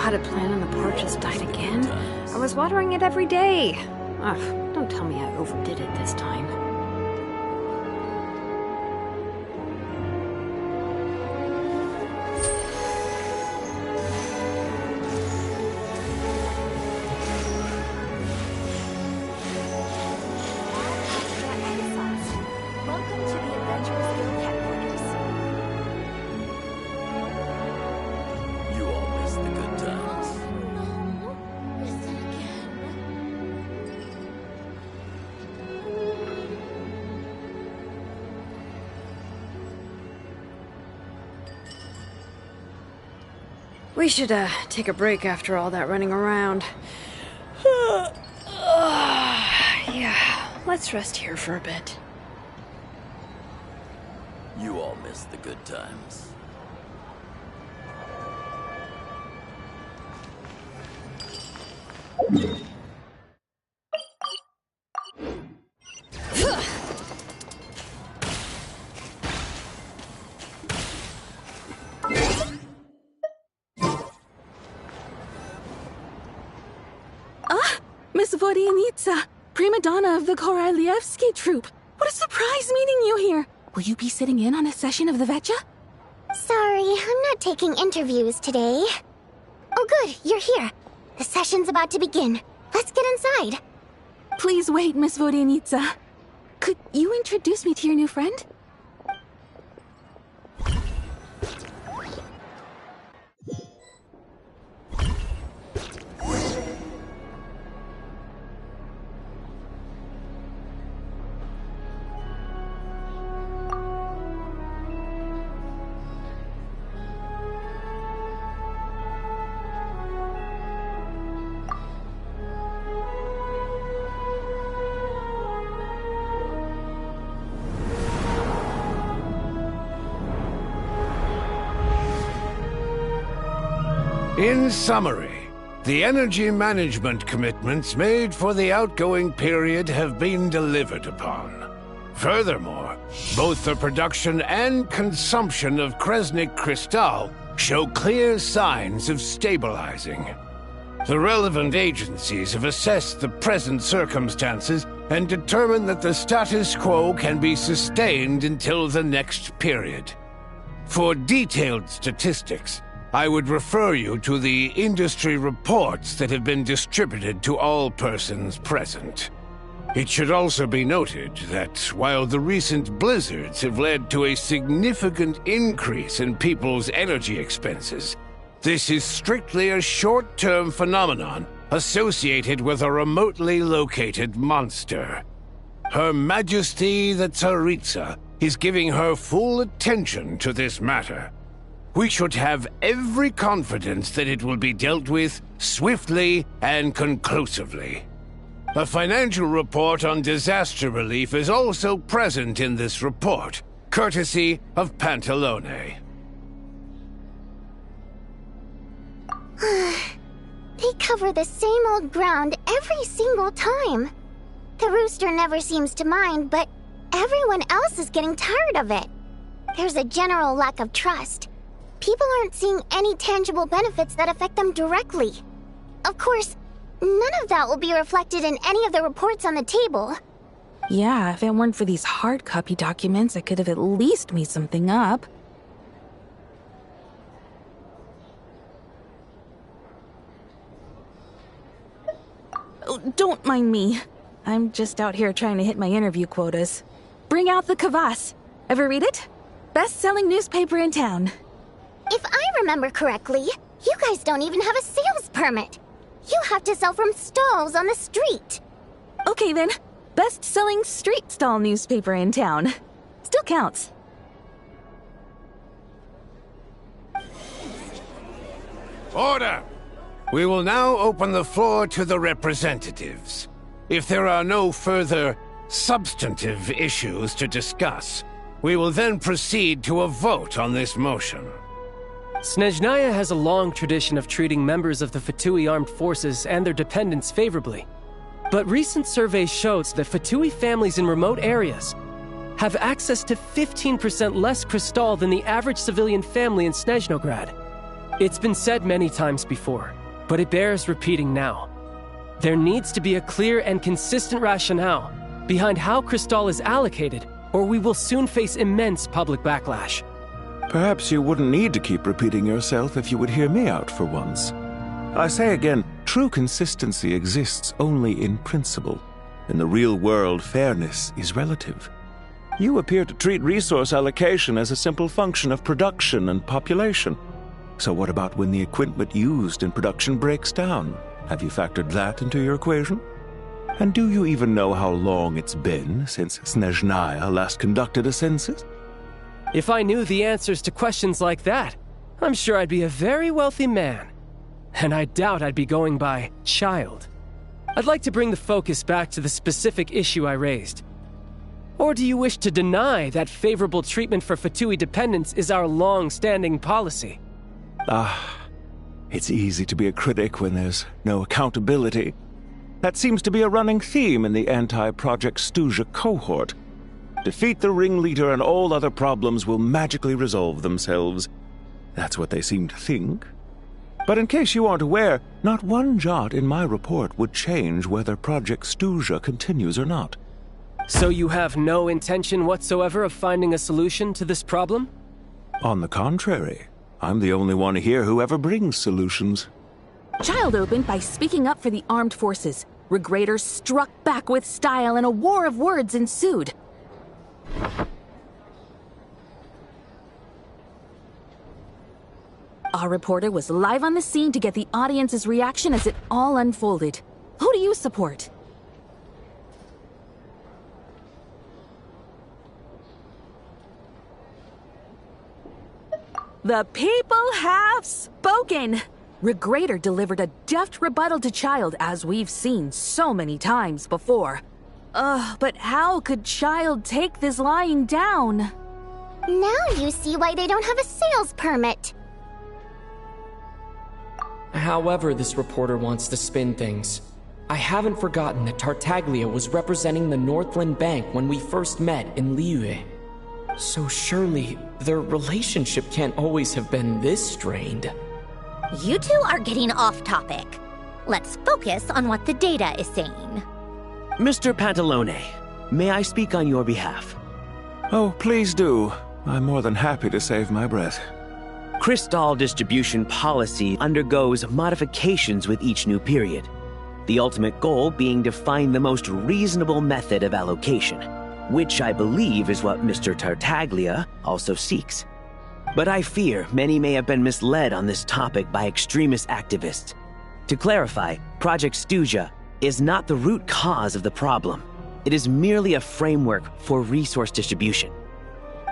potted plant on the porch has died again. I was watering it every day. Ugh, don't tell me I overdid it this time. We should, take a break after all that running around. Yeah, let's rest here for a bit. You all missed the good times. Miss Vodianitsa, prima donna of the Korolievsky troupe. What a surprise meeting you here. Will you be sitting in on a session of the Vetcha? Sorry, I'm not taking interviews today. Oh good, you're here. The session's about to begin. Let's get inside. Please wait, Miss Vodianitsa. Could you introduce me to your new friend? In summary, the energy management commitments made for the outgoing period have been delivered upon. Furthermore, both the production and consumption of Kresnik Crystal show clear signs of stabilizing. The relevant agencies have assessed the present circumstances and determined that the status quo can be sustained until the next period. For detailed statistics, I would refer you to the industry reports that have been distributed to all persons present. It should also be noted that while the recent blizzards have led to a significant increase in people's energy expenses, this is strictly a short-term phenomenon associated with a remotely located monster. Her Majesty the Tsaritsa is giving her full attention to this matter. We should have every confidence that it will be dealt with swiftly and conclusively. A financial report on disaster relief is also present in this report, courtesy of Pantalone. They cover the same old ground every single time. The rooster never seems to mind, but everyone else is getting tired of it. There's a general lack of trust. People aren't seeing any tangible benefits that affect them directly. Of course, none of that will be reflected in any of the reports on the table. Yeah, if it weren't for these hard copy documents, I could have at least made something up. Oh, don't mind me. I'm just out here trying to hit my interview quotas. Bring out the Kvass. Ever read it? Best-selling newspaper in town. If I remember correctly, you guys don't even have a sales permit. You have to sell from stalls on the street. Okay then, best-selling street stall newspaper in town. Still counts. Order! We will now open the floor to the representatives. If there are no further substantive issues to discuss, we will then proceed to a vote on this motion. Snezhnaya has a long tradition of treating members of the Fatui armed forces and their dependents favorably. But recent surveys shows that Fatui families in remote areas have access to 15% less crystal than the average civilian family in Snezhnograd. It's been said many times before, but it bears repeating now. There needs to be a clear and consistent rationale behind how Cristal is allocated, or we will soon face immense public backlash. Perhaps you wouldn't need to keep repeating yourself if you would hear me out for once. I say again, true consistency exists only in principle. In the real world, fairness is relative. You appear to treat resource allocation as a simple function of production and population. So what about when the equipment used in production breaks down? Have you factored that into your equation? And do you even know how long it's been since Snezhnaya last conducted a census? If I knew the answers to questions like that, I'm sure I'd be a very wealthy man. And I doubt I'd be going by child. I'd like to bring the focus back to the specific issue I raised. Or do you wish to deny that favorable treatment for Fatui dependents is our long-standing policy? It's easy to be a critic when there's no accountability. That seems to be a running theme in the anti-Project Stuja cohort. Defeat the ringleader and all other problems will magically resolve themselves. That's what they seem to think. But in case you aren't aware, not one jot in my report would change whether Project Stuja continues or not. So you have no intention whatsoever of finding a solution to this problem? On the contrary, I'm the only one here who ever brings solutions. Child opened by speaking up for the armed forces. Regrator struck back with style and a war of words ensued. Our reporter was live on the scene to get the audience's reaction as it all unfolded. Who do you support? The people have spoken! Regrator delivered a deft rebuttal to Child, as we've seen so many times before. But how could Child take this lying down? Now you see why they don't have a sales permit. However this reporter wants to spin things, I haven't forgotten that Tartaglia was representing the Northland Bank when we first met in Liyue. So surely, their relationship can't always have been this strained. You two are getting off topic. Let's focus on what the data is saying. Mr. Pantalone, may I speak on your behalf? Oh, please do. I'm more than happy to save my breath. Cristal distribution policy undergoes modifications with each new period. The ultimate goal being to find the most reasonable method of allocation, which I believe is what Mr. Tartaglia also seeks. But I fear many may have been misled on this topic by extremist activists. To clarify, Project Stuja is not the root cause of the problem. It is merely a framework for resource distribution.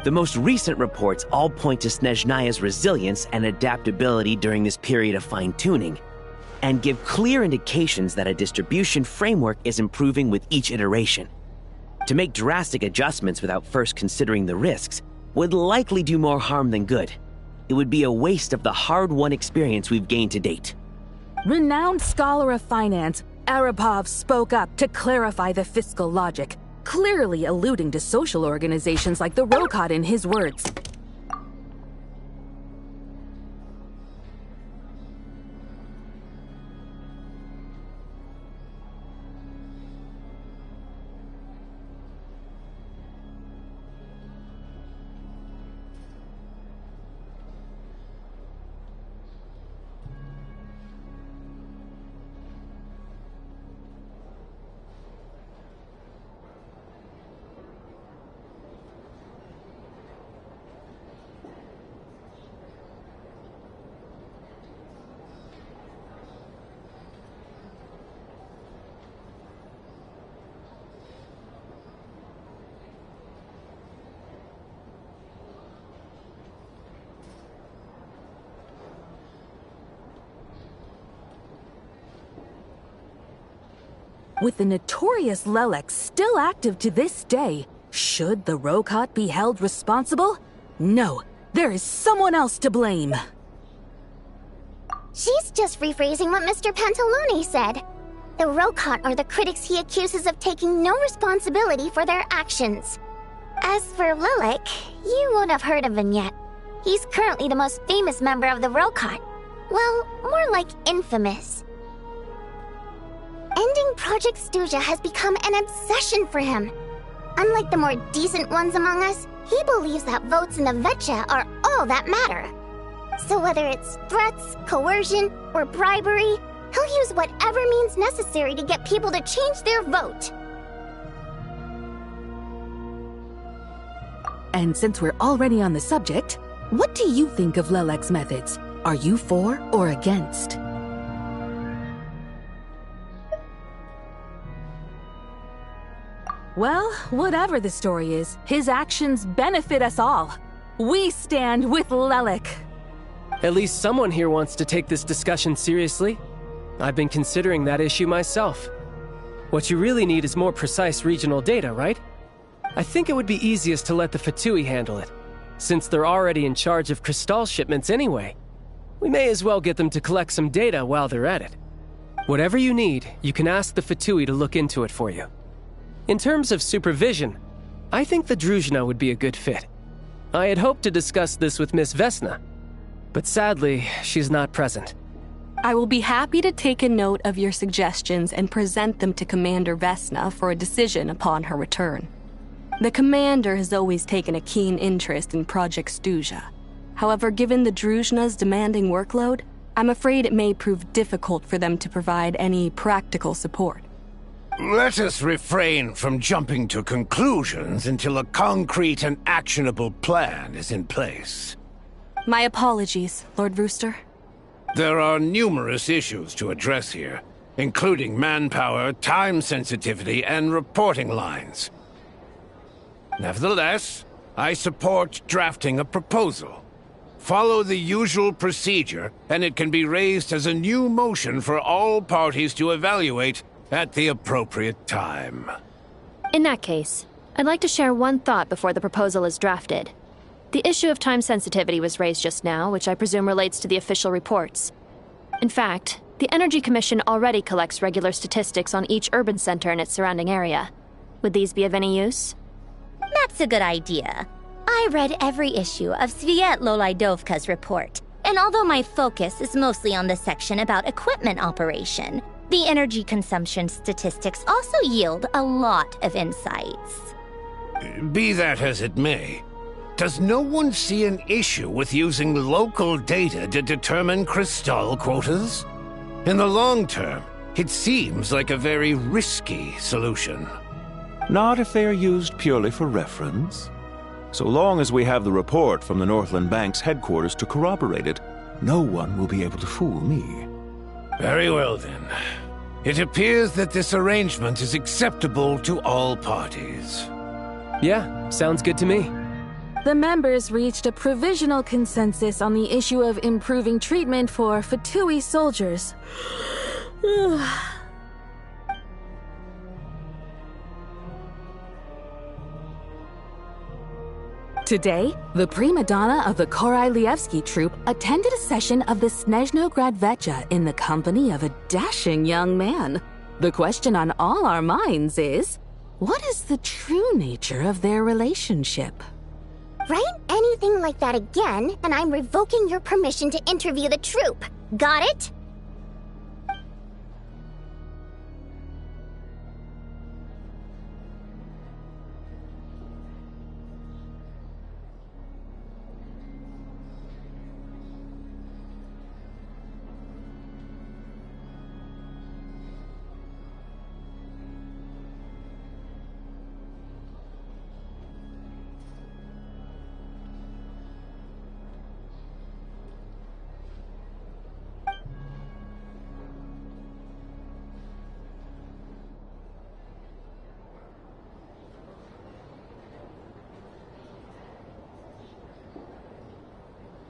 The most recent reports all point to Snezhnaya's resilience and adaptability during this period of fine-tuning, and give clear indications that a distribution framework is improving with each iteration. To make drastic adjustments without first considering the risks would likely do more harm than good. It would be a waste of the hard-won experience we've gained to date. Renowned scholar of finance, Arapov spoke up to clarify the fiscal logic, clearly alluding to social organizations like the Rokot in his words. With the notorious Lelek still active to this day, should the Rokot be held responsible? No, there is someone else to blame. She's just rephrasing what Mr. Pantalone said. The Rokot are the critics he accuses of taking no responsibility for their actions. As for Lilik, you won't have heard of him yet. He's currently the most famous member of the Rokot, Well, more like infamous. Ending Project Stuja has become an obsession for him. Unlike the more decent ones among us, he believes that votes in the Vetcha are all that matter. So whether it's threats, coercion, or bribery, he'll use whatever means necessary to get people to change their vote. And since we're already on the subject, what do you think of Lelek's methods? Are you for or against? Well, whatever the story is, his actions benefit us all. We stand with Lelek. At least someone here wants to take this discussion seriously. I've been considering that issue myself. What you really need is more precise regional data, right? I think it would be easiest to let the Fatui handle it, since they're already in charge of Crystal shipments anyway. We may as well get them to collect some data while they're at it. Whatever you need, you can ask the Fatui to look into it for you. In terms of supervision, I think the Druzhna would be a good fit. I had hoped to discuss this with Miss Vesna, but sadly, she's not present. I will be happy to take a note of your suggestions and present them to Commander Vesna for a decision upon her return. The Commander has always taken a keen interest in Project Stuja. However, given the Druzhna's demanding workload, I'm afraid it may prove difficult for them to provide any practical support. Let us refrain from jumping to conclusions until a concrete and actionable plan is in place. My apologies, Lord Rooster. There are numerous issues to address here, including manpower, time sensitivity, and reporting lines. Nevertheless, I support drafting a proposal. Follow the usual procedure, and it can be raised as a new motion for all parties to evaluate at the appropriate time. In that case, I'd like to share one thought before the proposal is drafted. The issue of time sensitivity was raised just now, which I presume relates to the official reports. In fact, the Energy Commission already collects regular statistics on each urban center and its surrounding area. Would these be of any use? That's a good idea. I read every issue of Sviet-Lolaidovka's report, and although my focus is mostly on the section about equipment operation, the energy consumption statistics also yield a lot of insights. Be that as it may, does no one see an issue with using local data to determine Crystal quotas? In the long term, it seems like a very risky solution. Not if they are used purely for reference. So long as we have the report from the Northland Bank's headquarters to corroborate it, no one will be able to fool me. Very well then. It appears that this arrangement is acceptable to all parties. Yeah, sounds good to me. The members reached a provisional consensus on the issue of improving treatment for Fatui soldiers. Today, the prima donna of the Korailievsky troupe attended a session of the Snezhnograd Vetcha in the company of a dashing young man. The question on all our minds is, what is the true nature of their relationship? Write anything like that again, and I'm revoking your permission to interview the troupe. Got it?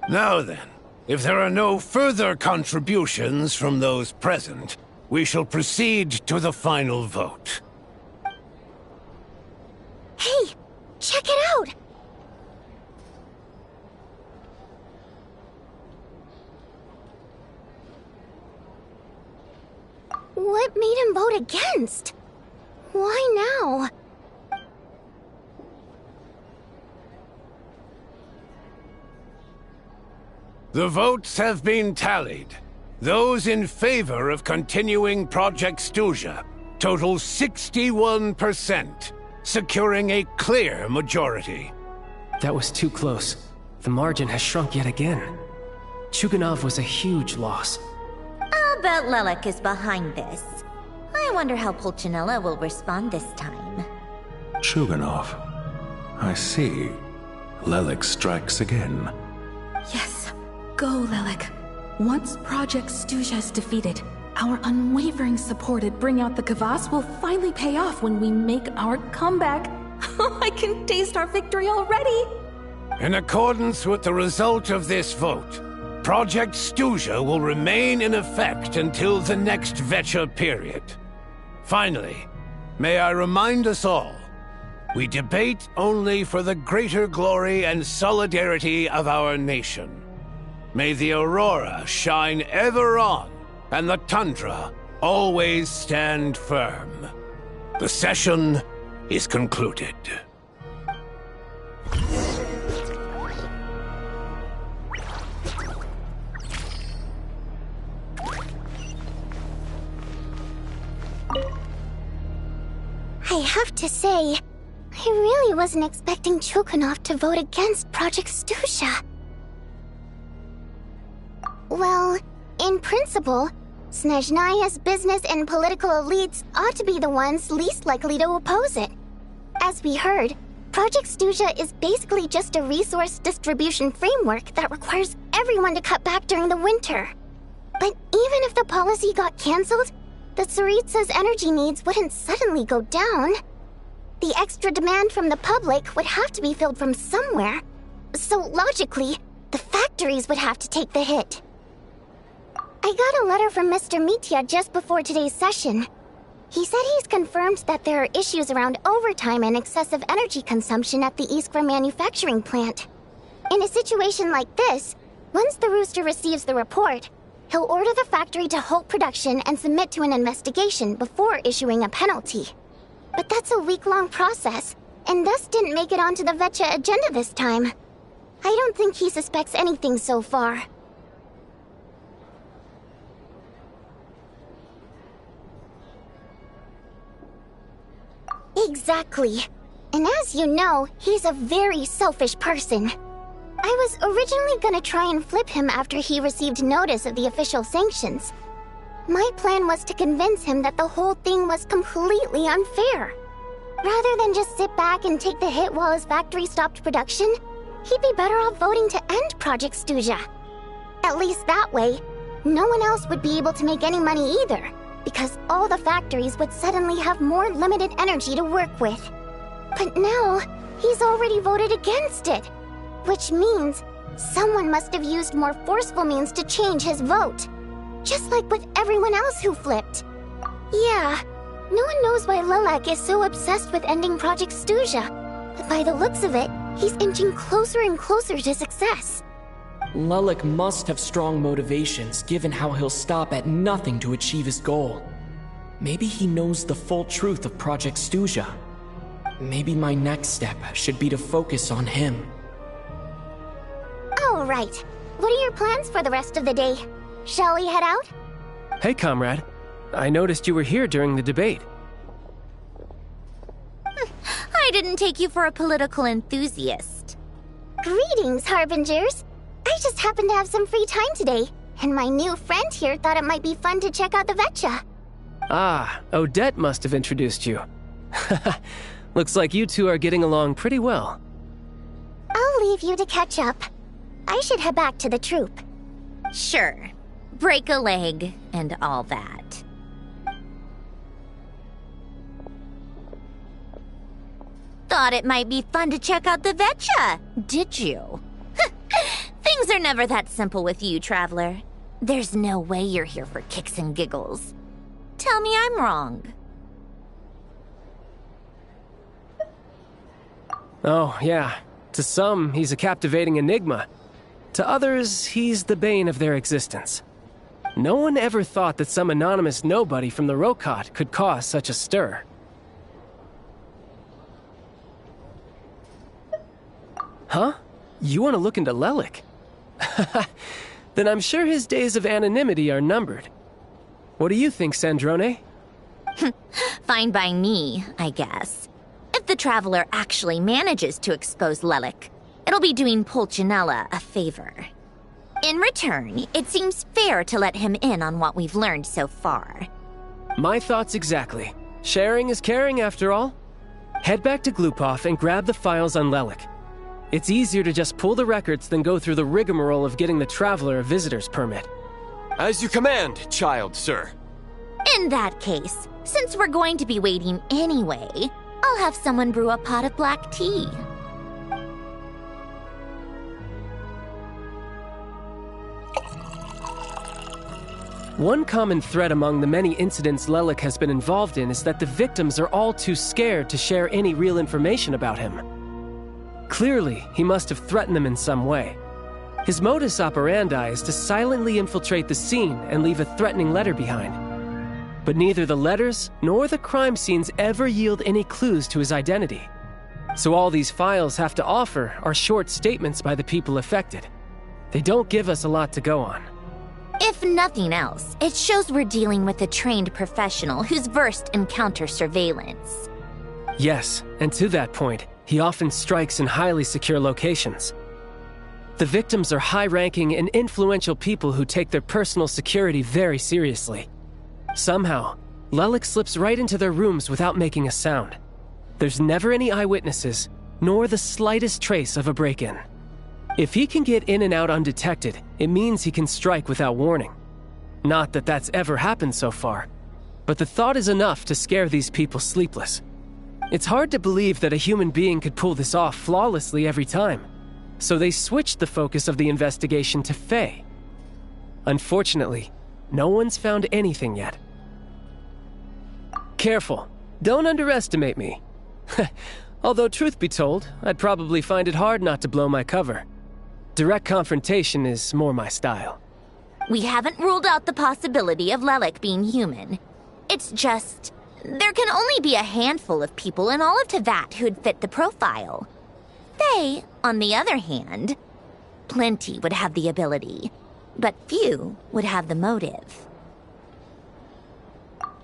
Now then, if there are no further contributions from those present, we shall proceed to the final vote. Hey, check it out! What made him vote against? Why now? The votes have been tallied. Those in favor of continuing Project Stuja total 61%, securing a clear majority. That was too close. The margin has shrunk yet again. Chuganov was a huge loss. I'll bet Lelek is behind this. I wonder how Pulcinella will respond this time. Chuganov. I see. Lelek strikes again. Yes. Go, Lelek. Once Project Stuja is defeated, our unwavering support at Bring Out the Kvass will finally pay off when we make our comeback. I can taste our victory already! In accordance with the result of this vote, Project Stuja will remain in effect until the next Vecha period. Finally, may I remind us all, we debate only for the greater glory and solidarity of our nation. May the aurora shine ever on, and the tundra always stand firm. The session is concluded. I have to say, I really wasn't expecting Chuganov to vote against Project Stuja. Well, in principle, Snezhnaya's business and political elites ought to be the ones least likely to oppose it. As we heard, Project Stuja is basically just a resource distribution framework that requires everyone to cut back during the winter. But even if the policy got cancelled, the Tsaritsa's energy needs wouldn't suddenly go down. The extra demand from the public would have to be filled from somewhere. So logically, the factories would have to take the hit. I got a letter from Mr. Mitya just before today's session. He said he's confirmed that there are issues around overtime and excessive energy consumption at the Iskra manufacturing plant. In a situation like this, once the Rooster receives the report, he'll order the factory to halt production and submit to an investigation before issuing a penalty. But that's a week-long process, and thus didn't make it onto the Vecha agenda this time. I don't think he suspects anything so far. Exactly. And as you know, he's a very selfish person. I was originally gonna try and flip him after he received notice of the official sanctions. My plan was to convince him that the whole thing was completely unfair. Rather than just sit back and take the hit while his factory stopped production, he'd be better off voting to end Project Stuja. At least that way, no one else would be able to make any money either, because all the factories would suddenly have more limited energy to work with. But now, he's already voted against it, which means someone must have used more forceful means to change his vote. Just like with everyone else who flipped. Yeah, no one knows why Lelek is so obsessed with ending Project Stuja, but by the looks of it, he's inching closer and closer to success. Lelek must have strong motivations, given how he'll stop at nothing to achieve his goal. Maybe he knows the full truth of Project Stuja. Maybe my next step should be to focus on him. All right. What are your plans for the rest of the day? Shall we head out? Hey, comrade. I noticed you were here during the debate. I didn't take you for a political enthusiast. Greetings, Harbingers. I just happened to have some free time today, and my new friend here thought it might be fun to check out the Vecha. Ah, Odette must have introduced you. Looks like you two are getting along pretty well. I'll leave you to catch up. I should head back to the troop. Sure. Break a leg and all that. Thought it might be fun to check out the Vecha, did you? Things are never that simple with you, Traveler. There's no way you're here for kicks and giggles. Tell me I'm wrong. Oh, yeah. To some, he's a captivating enigma. To others, he's the bane of their existence. No one ever thought that some anonymous nobody from the Rokat could cause such a stir. Huh? You want to look into Lelek? then I'm sure his days of anonymity are numbered. What do you think, Sandrone? Fine by me, I guess. If the Traveler actually manages to expose Lelik, it'll be doing Pulcinella a favor. In return, it seems fair to let him in on what we've learned so far. My thoughts exactly. Sharing is caring, after all. Head back to Glupov and grab the files on Lelik. It's easier to just pull the records than go through the rigmarole of getting the Traveler a visitor's permit. As you command, child, sir. In that case, since we're going to be waiting anyway, I'll have someone brew a pot of black tea. One common thread among the many incidents Lelik has been involved in is that the victims are all too scared to share any real information about him. Clearly, he must have threatened them in some way. His modus operandi is to silently infiltrate the scene and leave a threatening letter behind. But neither the letters nor the crime scenes ever yield any clues to his identity. So all these files have to offer are short statements by the people affected. They don't give us a lot to go on. If nothing else, it shows we're dealing with a trained professional who's versed in counter-surveillance. Yes, and to that point, he often strikes in highly secure locations. The victims are high-ranking and influential people who take their personal security very seriously. Somehow, Lelik slips right into their rooms without making a sound. There's never any eyewitnesses, nor the slightest trace of a break-in. If he can get in and out undetected, it means he can strike without warning. Not that that's ever happened so far, but the thought is enough to scare these people sleepless. It's hard to believe that a human being could pull this off flawlessly every time, so they switched the focus of the investigation to Faye. Unfortunately, no one's found anything yet. Careful, don't underestimate me. Although truth be told, I'd probably find it hard not to blow my cover. Direct confrontation is more my style. We haven't ruled out the possibility of Lelik being human. It's just, there can only be a handful of people in all of Teyvat who'd fit the profile. Faye, on the other hand, plenty would have the ability, but few would have the motive.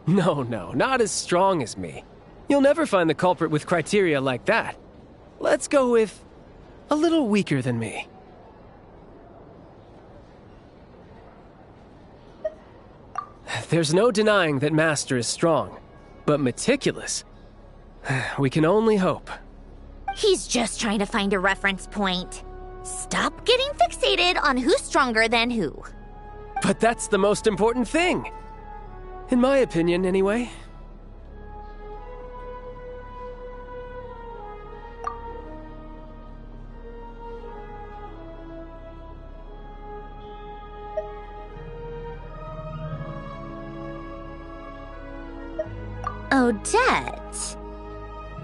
No, not as strong as me. You'll never find the culprit with criteria like that. Let's go with a little weaker than me. There's no denying that Master is strong, but meticulous. We can only hope. He's just trying to find a reference point. Stop getting fixated on who's stronger than who. But that's the most important thing. In my opinion, anyway. Odette?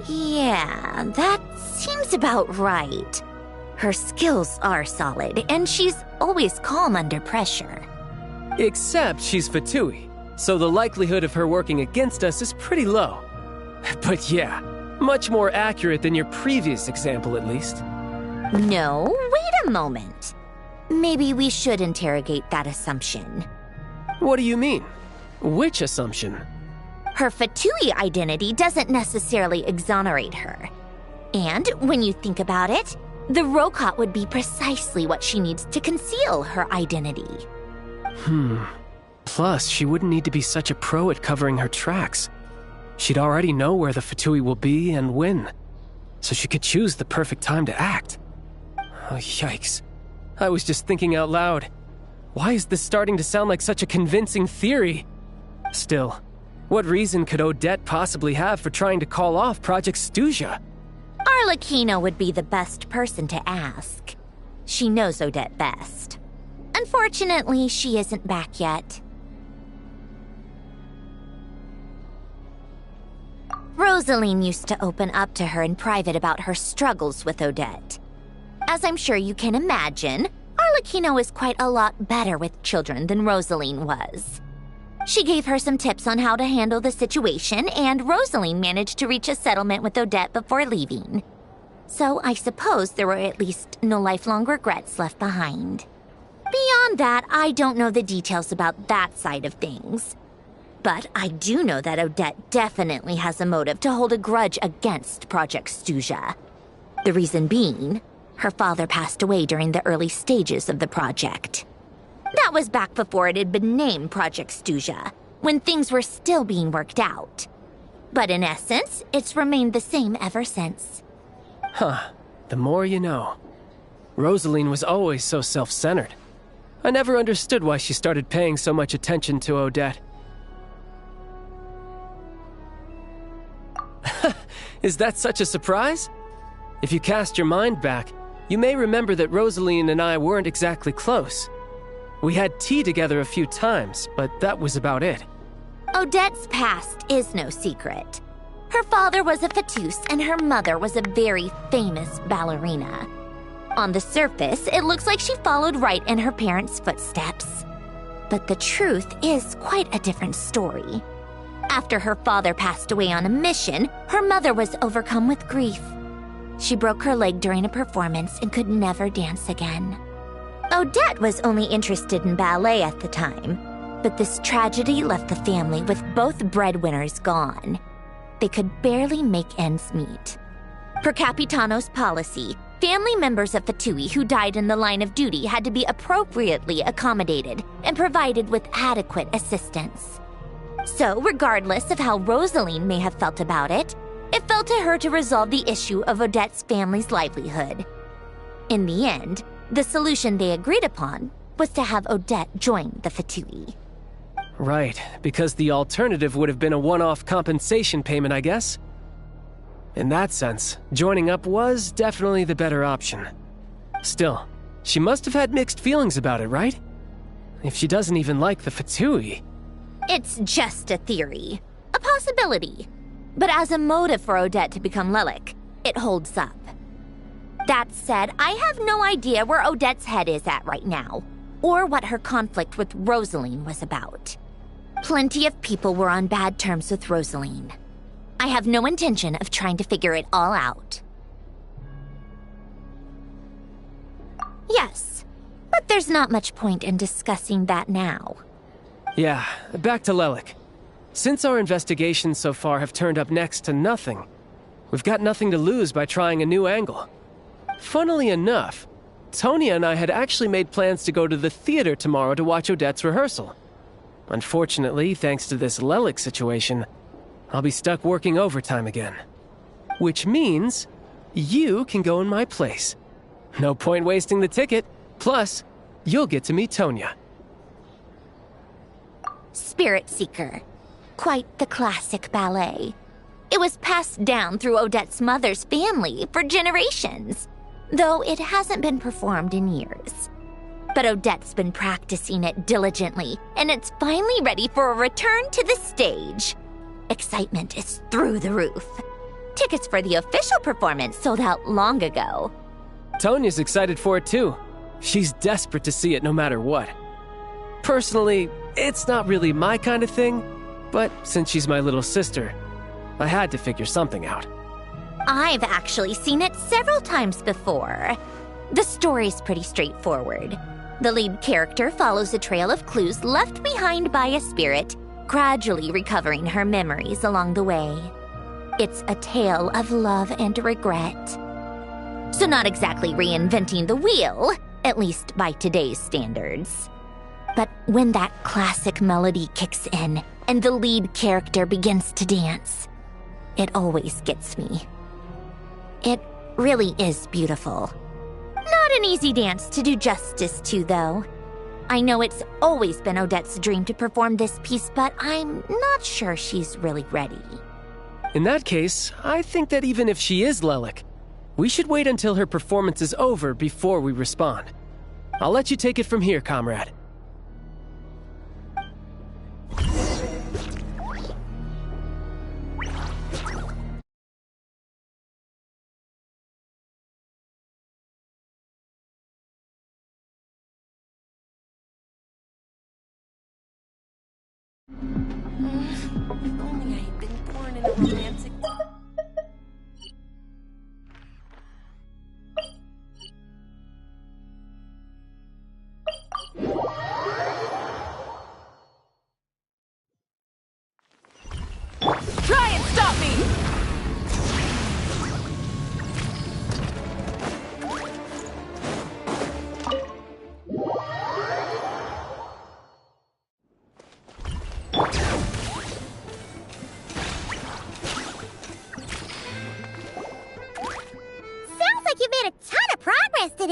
Yeah, that seems about right. Her skills are solid, and she's always calm under pressure. Except she's Fatui, so the likelihood of her working against us is pretty low. But yeah, much more accurate than your previous example, at least. No, wait a moment. Maybe we should interrogate that assumption. What do you mean? Which assumption? Her Fatui identity doesn't necessarily exonerate her. And when you think about it, the Rokot would be precisely what she needs to conceal her identity. Plus, she wouldn't need to be such a pro at covering her tracks. She'd already know where the Fatui will be and when, so she could choose the perfect time to act. Oh, yikes. I was just thinking out loud. Why is this starting to sound like such a convincing theory? Still, what reason could Odette possibly have for trying to call off Project Stuja? Arlecchino would be the best person to ask. She knows Odette best. Unfortunately, she isn't back yet. Rosaline used to open up to her in private about her struggles with Odette. As I'm sure you can imagine, Arlecchino is quite a lot better with children than Rosaline was. She gave her some tips on how to handle the situation, and Rosaline managed to reach a settlement with Odette before leaving. So I suppose there were at least no lifelong regrets left behind. Beyond Beyond that, I don't know the details about that side of things. But I do know that Odette definitely has a motive to hold a grudge against Project Stuja. The reason being, her father passed away during the early stages of the project. That was back before it had been named Project Stuja, when things were still being worked out. But in essence, it's remained the same ever since. Huh. The more you know. Rosaline was always so self-centered. I never understood why she started paying so much attention to Odette. Is that such a surprise? If you cast your mind back, you may remember that Rosaline and I weren't exactly close. We had tea together a few times, but that was about it. Odette's past is no secret. Her father was a fatus and her mother was a very famous ballerina. On the surface, it looks like she followed right in her parents' footsteps. But the truth is quite a different story. After her father passed away on a mission, her mother was overcome with grief. She broke her leg during a performance and could never dance again. Odette was only interested in ballet at the time, but this tragedy left the family with both breadwinners gone. They could barely make ends meet. Per Capitano's policy, family members of Fatui who died in the line of duty had to be appropriately accommodated and provided with adequate assistance. So, regardless of how Rosaline may have felt about it, it fell to her to resolve the issue of Odette's family's livelihood. In the end, the solution they agreed upon was to have Odette join the Fatui. Right, because the alternative would have been a one-off compensation payment, I guess. In that sense, joining up was definitely the better option. Still, she must have had mixed feelings about it, right? If she doesn't even like the Fatui... It's just a theory. A possibility. But as a motive for Odette to become Lelik, it holds up. That said, I have no idea where Odette's head is at right now, or what her conflict with Rosaline was about. Plenty of people were on bad terms with Rosaline. I have no intention of trying to figure it all out. Yes, but there's not much point in discussing that now. Yeah, back to Lelik. Since our investigations so far have turned up next to nothing, we've got nothing to lose by trying a new angle. Funnily enough, Tonya and I had actually made plans to go to the theater tomorrow to watch Odette's rehearsal. Unfortunately, thanks to this Lelik situation, I'll be stuck working overtime again. Which means you can go in my place. No point wasting the ticket. Plus, you'll get to meet Tonya. Spirit Seeker. Quite the classic ballet. It was passed down through Odette's mother's family for generations, though it hasn't been performed in years. But Odette's been practicing it diligently, and it's finally ready for a return to the stage. Excitement is through the roof. Tickets for the official performance sold out long ago. Tonya's excited for it too. She's desperate to see it no matter what. Personally, it's not really my kind of thing, but since she's my little sister, I had to figure something out. I've actually seen it several times before. The story's pretty straightforward. The lead character follows a trail of clues left behind by a spirit, gradually recovering her memories along the way. It's a tale of love and regret. So not exactly reinventing the wheel, at least by today's standards. But when that classic melody kicks in and the lead character begins to dance, it always gets me. It really is beautiful. Not an easy dance to do justice to, though. I know it's always been Odette's dream to perform this piece, but I'm not sure she's really ready. In that case, I think that even if she is Lelik, we should wait until her performance is over before we respond. I'll let you take it from here, comrade. If only I had been born in a romantic...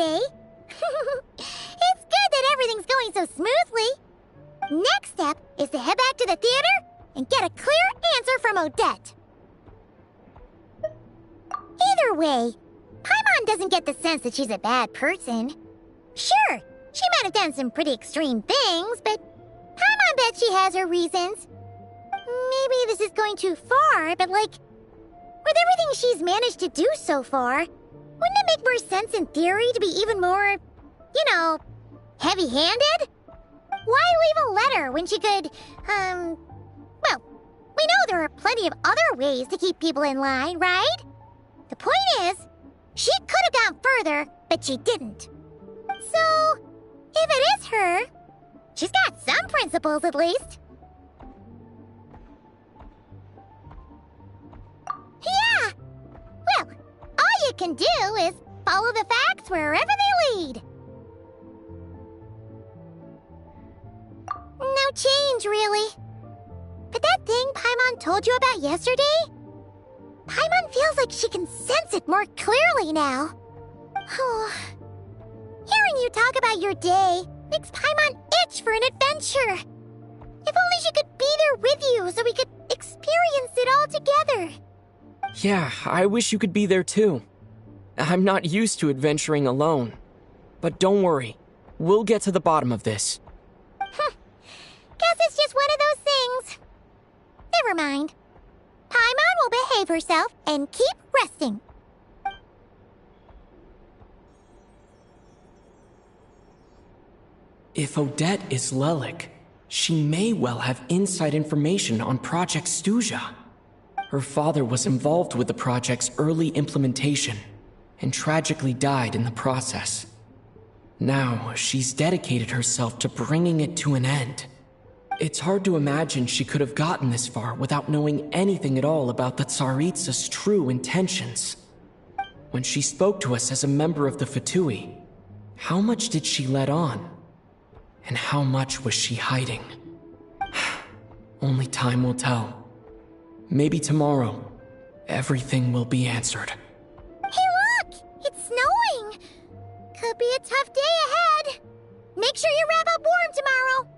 today. It's good that everything's going so smoothly. Next step is to head back to the theater and get a clear answer from Odette. Either way, Paimon doesn't get the sense that she's a bad person. Sure, she might have done some pretty extreme things, but Paimon bet she has her reasons. Maybe this is going too far, but like, with everything she's managed to do so far, wouldn't it make more sense in theory to be even more, you know, heavy-handed? Why leave a letter when she could, well, we know there are plenty of other ways to keep people in line, right? The point is, she could have gone further, but she didn't. So, if it is her, she's got some principles at least. Yeah! Well, all you can do is follow the facts wherever they lead. No change, really. But that thing Paimon told you about yesterday? Paimon feels like she can sense it more clearly now. Hearing you talk about your day makes Paimon itch for an adventure. If only she could be there with you so we could experience it all together. Yeah, I wish you could be there too. I'm not used to adventuring alone. But don't worry, we'll get to the bottom of this. Guess it's just one of those things. Never mind. Paimon will behave herself and keep resting. If Odette is Lelik, she may well have inside information on Project Stuja. Her father was involved with the project's early implementation and tragically died in the process. Now, she's dedicated herself to bringing it to an end. It's hard to imagine she could have gotten this far without knowing anything at all about the Tsaritsa's true intentions. When she spoke to us as a member of the Fatui, how much did she let on? And how much was she hiding? Only time will tell. Maybe tomorrow, everything will be answered. Hey look! It's snowing! Could be a tough day ahead. Make sure you wrap up warm tomorrow.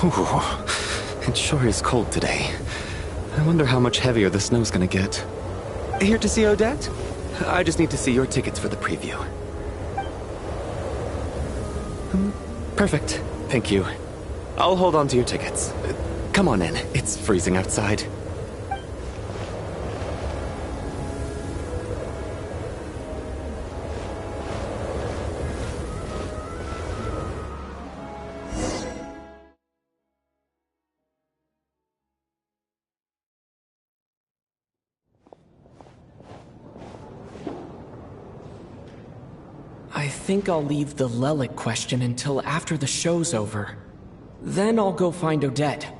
Ooh, it sure is cold today. I wonder how much heavier the snow's gonna get. Here to see Odette? I just need to see your tickets for the preview. Perfect. Thank you. I'll hold on to your tickets. Come on in. It's freezing outside. I think I'll leave the Lelic question until after the show's over. Then I'll go find Odette.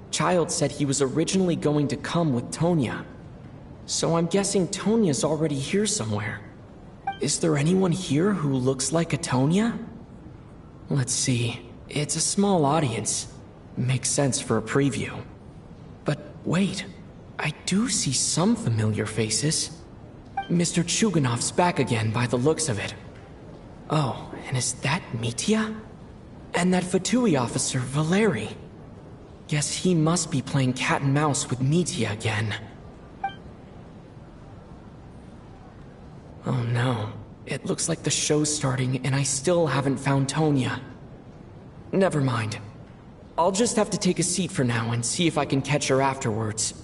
Child said he was originally going to come with Tonya. So I'm guessing Tonya's already here somewhere. Is there anyone here who looks like a Tonya? Let's see. It's a small audience. Makes sense for a preview. But wait, I do see some familiar faces. Mr. Chuganov's back again by the looks of it. Oh, and is that Mitya? And that Fatui officer, Valeri. Guess he must be playing cat and mouse with Mitya again. Oh no, it looks like the show's starting and I still haven't found Tonya. Never mind. I'll just have to take a seat for now and see if I can catch her afterwards.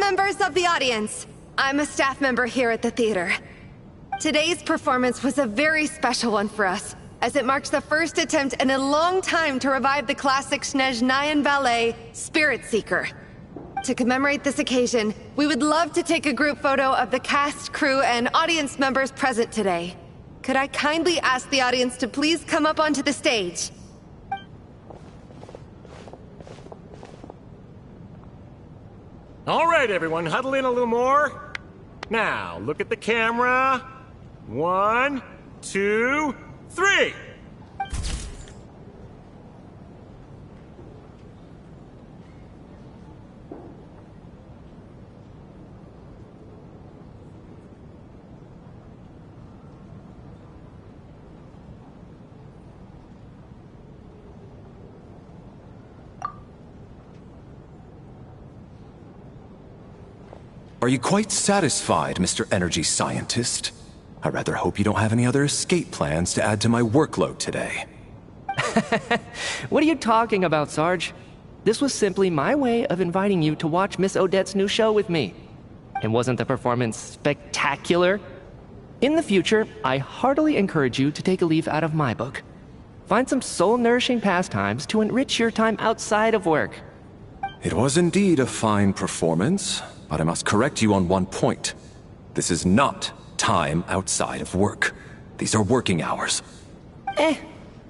Members of the audience, I'm a staff member here at the theater. Today's performance was a very special one for us, as it marks the first attempt in a long time to revive the classic Snezhnayan ballet, Spirit Seeker. To commemorate this occasion, we would love to take a group photo of the cast, crew, and audience members present today. Could I kindly ask the audience to please come up onto the stage? All right, everyone, huddle in a little more. Now, look at the camera. 1, 2, 3. Are you quite satisfied, Mr. Energy Scientist? I rather hope you don't have any other escape plans to add to my workload today. What are you talking about, Sarge? This was simply my way of inviting you to watch Miss Odette's new show with me. And wasn't the performance spectacular? In the future, I heartily encourage you to take a leaf out of my book. Find some soul-nourishing pastimes to enrich your time outside of work. It was indeed a fine performance, but I must correct you on one point. This is not time outside of work. These are working hours.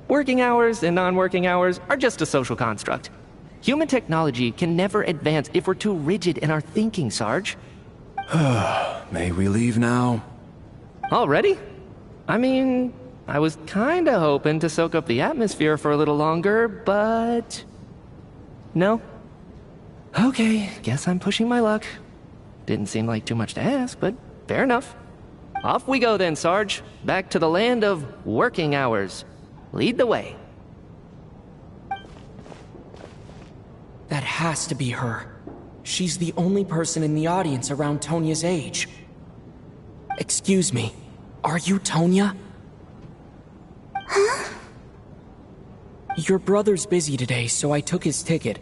Working hours and non-working hours are just a social construct. Human technology can never advance if we're too rigid in our thinking, Sarge. May we leave now? Already? I mean, I was kinda hoping to soak up the atmosphere for a little longer, but... No? Okay, guess I'm pushing my luck. Didn't seem like too much to ask, but fair enough. Off we go then, Sarge. Back to the land of working hours. Lead the way. That has to be her. She's the only person in the audience around Tonya's age. Excuse me, are you Tonya? Huh? Your brother's busy today, so I took his ticket.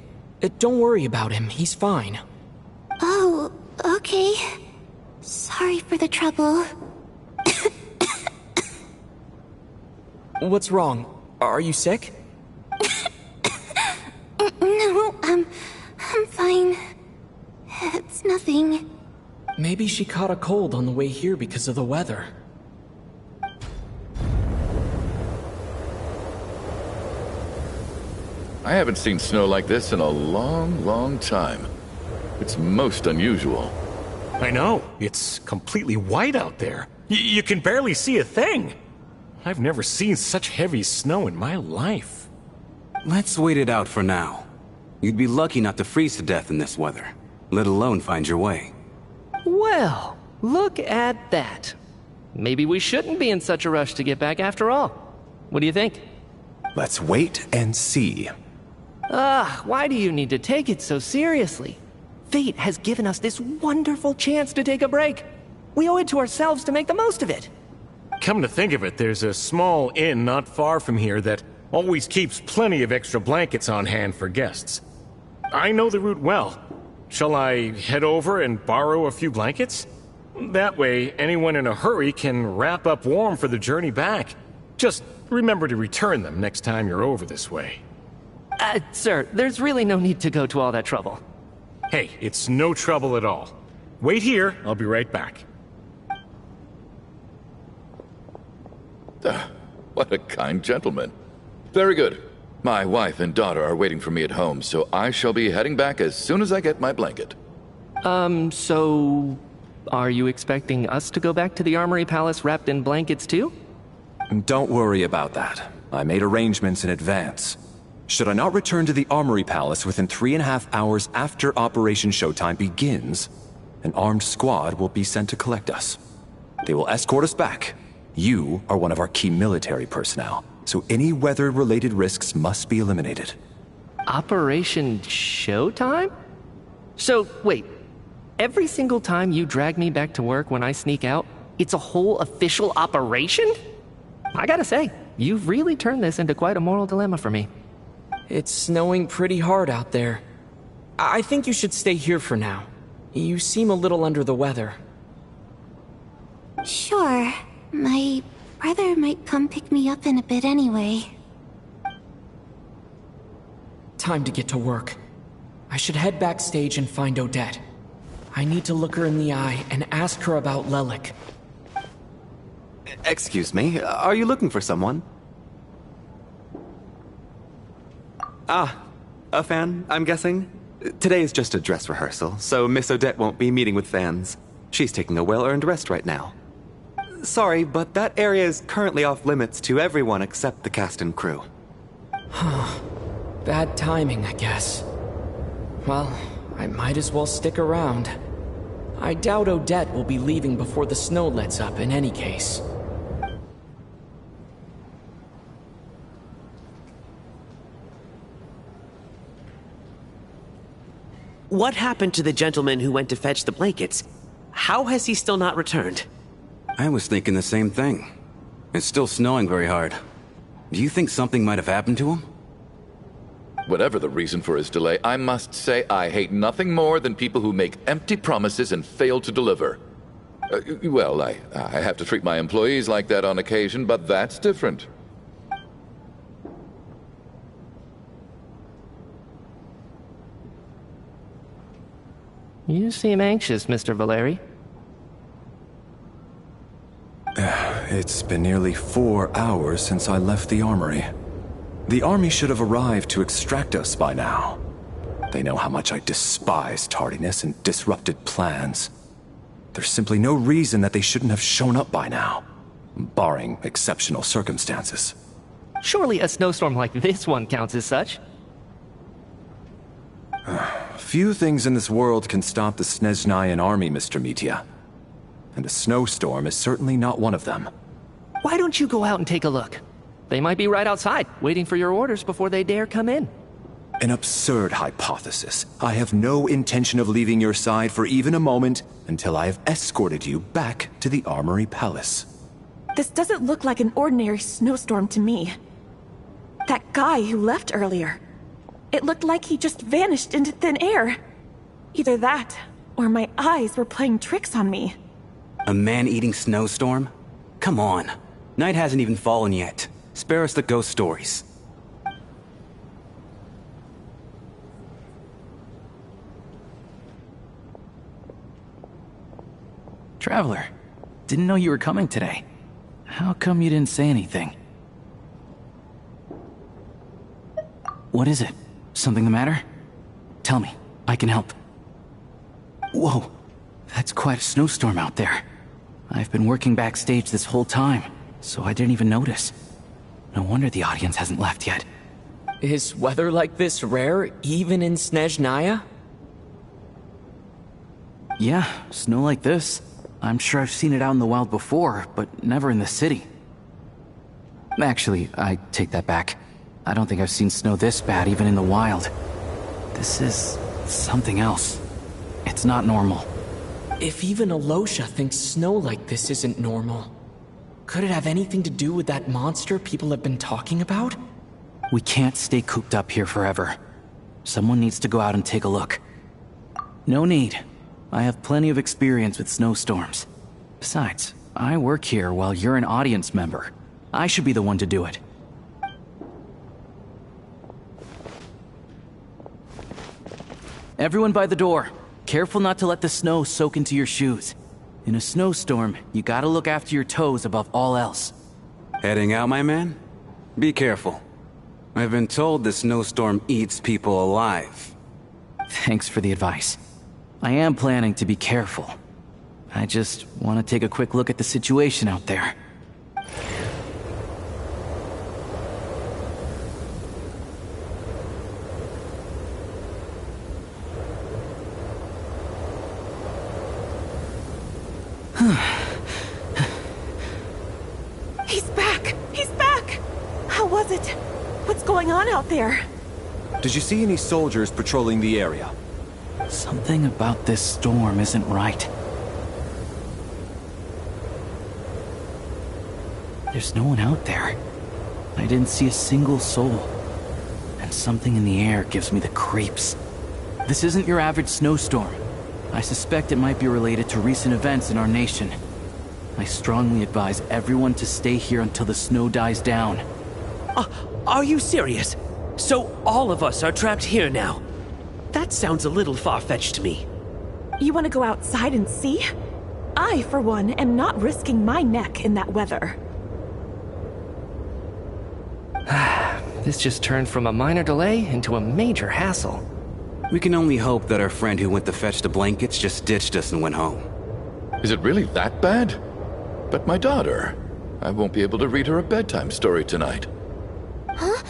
Don't worry about him, he's fine. Oh, okay. Sorry for the trouble. What's wrong? Are you sick? No, I'm fine. It's nothing. Maybe she caught a cold on the way here because of the weather. I haven't seen snow like this in a long, long time. It's most unusual. I know. It's completely white out there. You can barely see a thing. I've never seen such heavy snow in my life. Let's wait it out for now. You'd be lucky not to freeze to death in this weather, let alone find your way. Well, look at that. Maybe we shouldn't be in such a rush to get back after all. What do you think? Let's wait and see. Why do you need to take it so seriously? Fate has given us this wonderful chance to take a break. We owe it to ourselves to make the most of it. Come to think of it, there's a small inn not far from here that always keeps plenty of extra blankets on hand for guests. I know the route well. Shall I head over and borrow a few blankets? That way, anyone in a hurry can wrap up warm for the journey back. Just remember to return them next time you're over this way. Sir, there's really no need to go to all that trouble. Hey, it's no trouble at all. Wait here, I'll be right back. What a kind gentleman. Very good. My wife and daughter are waiting for me at home, so I shall be heading back as soon as I get my blanket. So... Are you expecting us to go back to the Armory Palace wrapped in blankets too? Don't worry about that. I made arrangements in advance. Should I not return to the Armory Palace within 3.5 hours after Operation Showtime begins, an armed squad will be sent to collect us. They will escort us back. You are one of our key military personnel, so any weather-related risks must be eliminated. Operation Showtime? So, wait. Every single time you drag me back to work when I sneak out, it's a whole official operation? I gotta say, you've really turned this into quite a moral dilemma for me. It's snowing pretty hard out there. I think you should stay here for now. You seem a little under the weather. Sure. My brother might come pick me up in a bit anyway. Time to get to work. I should head backstage and find Odette. I need to look her in the eye and ask her about Lelik. Excuse me, are you looking for someone? A fan, I'm guessing? Today is just a dress rehearsal, so Miss Odette won't be meeting with fans. She's taking a well-earned rest right now. Sorry, but that area is currently off limits to everyone except the cast and crew. Bad timing, I guess. Well, I might as well stick around. I doubt Odette will be leaving before the snow lets up in any case. What happened to the gentleman who went to fetch the blankets? How has he still not returned? I was thinking the same thing. It's still snowing very hard. Do you think something might have happened to him? Whatever the reason for his delay, I must say I hate nothing more than people who make empty promises and fail to deliver. Well, I have to treat my employees like that on occasion, but that's different. You seem anxious, Mr. Valeri. It's been nearly 4 hours since I left the armory. The army should have arrived to extract us by now. They know how much I despise tardiness and disrupted plans. There's simply no reason that they shouldn't have shown up by now, barring exceptional circumstances. Surely a snowstorm like this one counts as such. Few things in this world can stop the Snezhnayan army, Mr. Mitya. And a snowstorm is certainly not one of them. Why don't you go out and take a look? They might be right outside, waiting for your orders before they dare come in. An absurd hypothesis. I have no intention of leaving your side for even a moment until I have escorted you back to the Armory Palace. This doesn't look like an ordinary snowstorm to me. That guy who left earlier, it looked like he just vanished into thin air. Either that, or my eyes were playing tricks on me. A man-eating snowstorm? Come on. Night hasn't even fallen yet. Spare us the ghost stories. Traveler, didn't know you were coming today. How come you didn't say anything? What is it? Something the matter? Tell me, I can help. Whoa, that's quite a snowstorm out there. I've been working backstage this whole time, so I didn't even notice. No wonder the audience hasn't left yet. Is weather like this rare, even in Snezhnaya? Yeah, snow like this. I'm sure I've seen it out in the wild before, but never in the city. Actually, I take that back. I don't think I've seen snow this bad even in the wild. This is something else. It's not normal. If even Alosha thinks snow like this isn't normal, could it have anything to do with that monster people have been talking about? We can't stay cooped up here forever. Someone needs to go out and take a look. No need. I have plenty of experience with snowstorms. Besides, I work here while you're an audience member. I should be the one to do it. Everyone by the door. Careful not to let the snow soak into your shoes. In a snowstorm, you gotta look after your toes above all else. Heading out, my man? Be careful. I've been told the snowstorm eats people alive. Thanks for the advice. I am planning to be careful. I just want to take a quick look at the situation out there. He's back! He's back! How was it? What's going on out there? Did you see any soldiers patrolling the area? Something about this storm isn't right. There's no one out there. I didn't see a single soul. And something in the air gives me the creeps. This isn't your average snowstorm. I suspect it might be related to recent events in our nation. I strongly advise everyone to stay here until the snow dies down. Are you serious? So all of us are trapped here now? That sounds a little far-fetched to me. You want to go outside and see? I, for one, am not risking my neck in that weather. This just turned from a minor delay into a major hassle. We can only hope that our friend who went to fetch the blankets just ditched us and went home. Is it really that bad? But my daughter, I won't be able to read her a bedtime story tonight. Huh?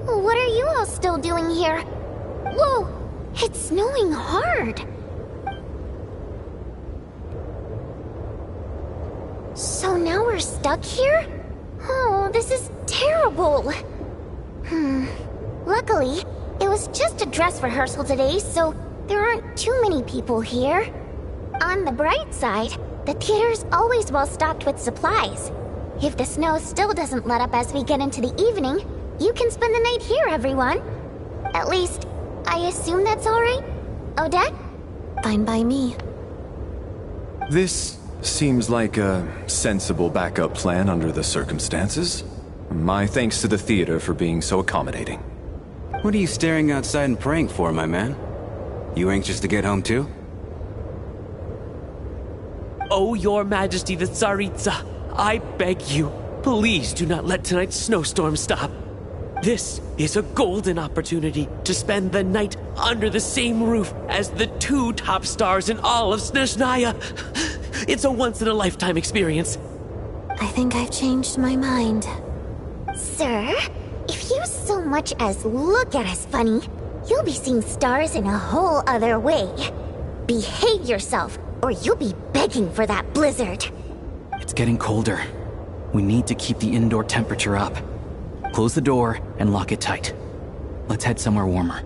What are you all still doing here? Whoa! It's snowing hard! So now we're stuck here? Oh, this is terrible! Luckily, it was just a dress rehearsal today, so there aren't too many people here. On the bright side, the theater's always well stocked with supplies. If the snow still doesn't let up as we get into the evening, you can spend the night here, everyone. At least, I assume that's alright? Odette? Fine by me. This Seems like a sensible backup plan under the circumstances. My thanks to the theater for being so accommodating. What are you staring outside and praying for, my man? You anxious to get home too? Oh, Your Majesty the Tsaritsa, I beg you, please do not let tonight's snowstorm stop. This is a golden opportunity to spend the night under the same roof as the 2 top stars in all of Snezhnaya. It's a once-in-a-lifetime experience. I think I've changed my mind. Sir, if you so much as look at us funny, you'll be seeing stars in a whole other way. Behave yourself, or you'll be begging for that blizzard. It's getting colder. We need to keep the indoor temperature up. Close the door and lock it tight. Let's head somewhere warmer.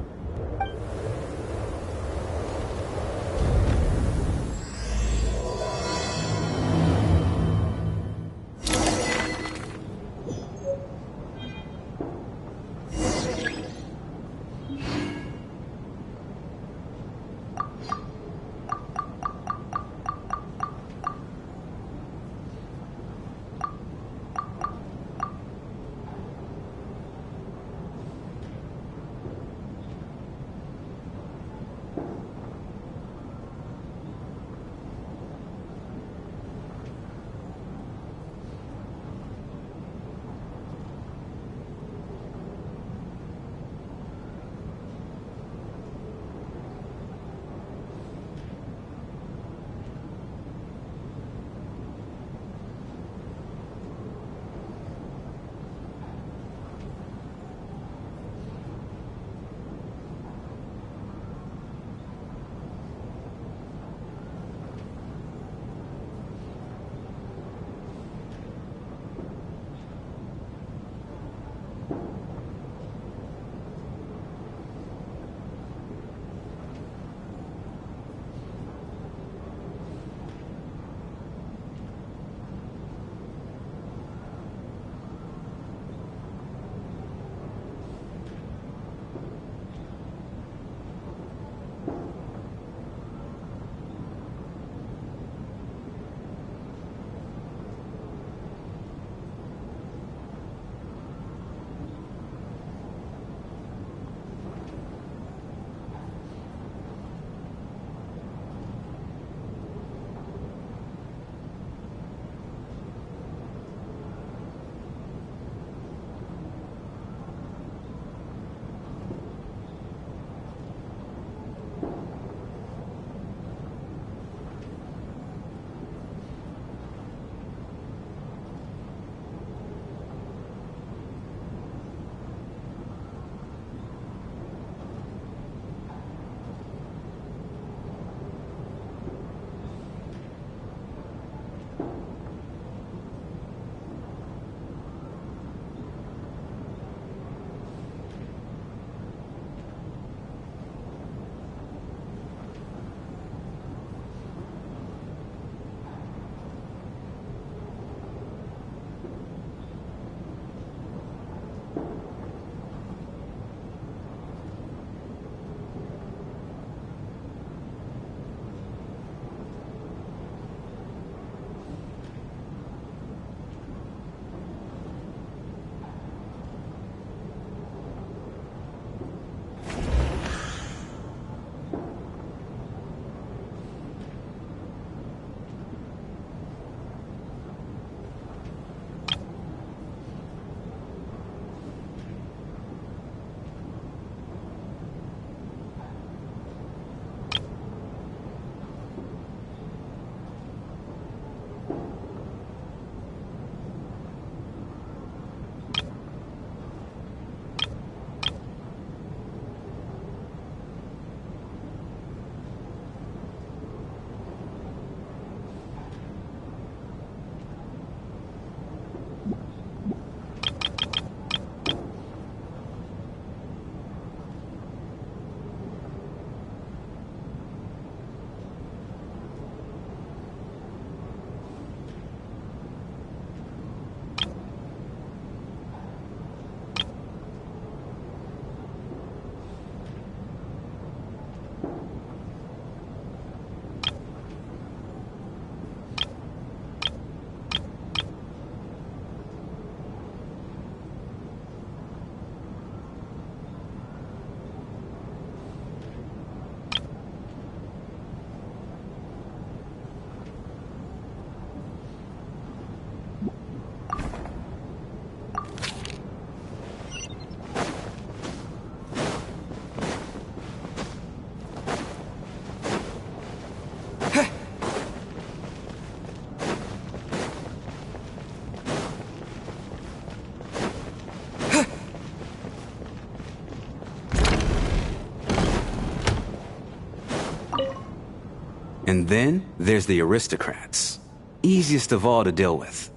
And then there's the aristocrats. Easiest of all to deal with.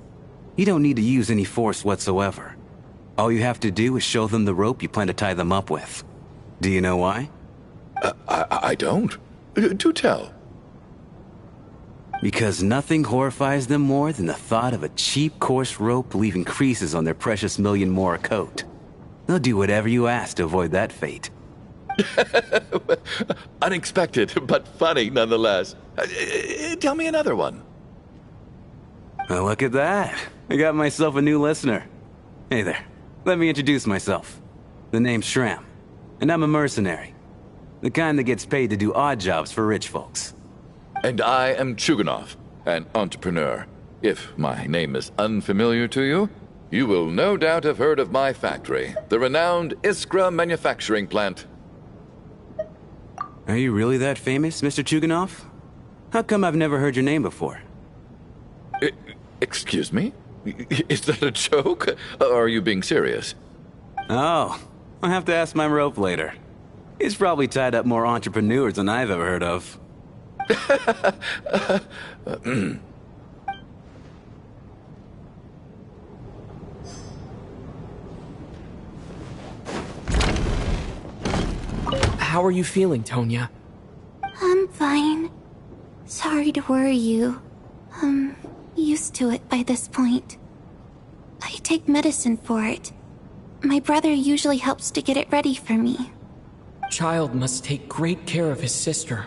You don't need to use any force whatsoever. All you have to do is show them the rope you plan to tie them up with. Do you know why? I don't. Do tell. Because nothing horrifies them more than the thought of a cheap, coarse rope leaving creases on their precious million more coat. They'll do whatever you ask to avoid that fate. Unexpected, but funny nonetheless. Tell me another one. Well, look at that. I got myself a new listener. Hey there. Let me introduce myself. The name's Shram, and I'm a mercenary. The kind that gets paid to do odd jobs for rich folks. And I am Chuganov, an entrepreneur. If my name is unfamiliar to you, you will no doubt have heard of my factory, the renowned Iskra manufacturing plant. Are you really that famous, Mr. Chuganov? How come I've never heard your name before? Excuse me? Is that a joke? Or are you being serious? Oh, I'll have to ask my rope later. He's probably tied up more entrepreneurs than I've ever heard of. How are you feeling, Tonya? I'm fine. Sorry to worry you. I'm used to it by this point. I take medicine for it. My brother usually helps to get it ready for me. Child must take great care of his sister.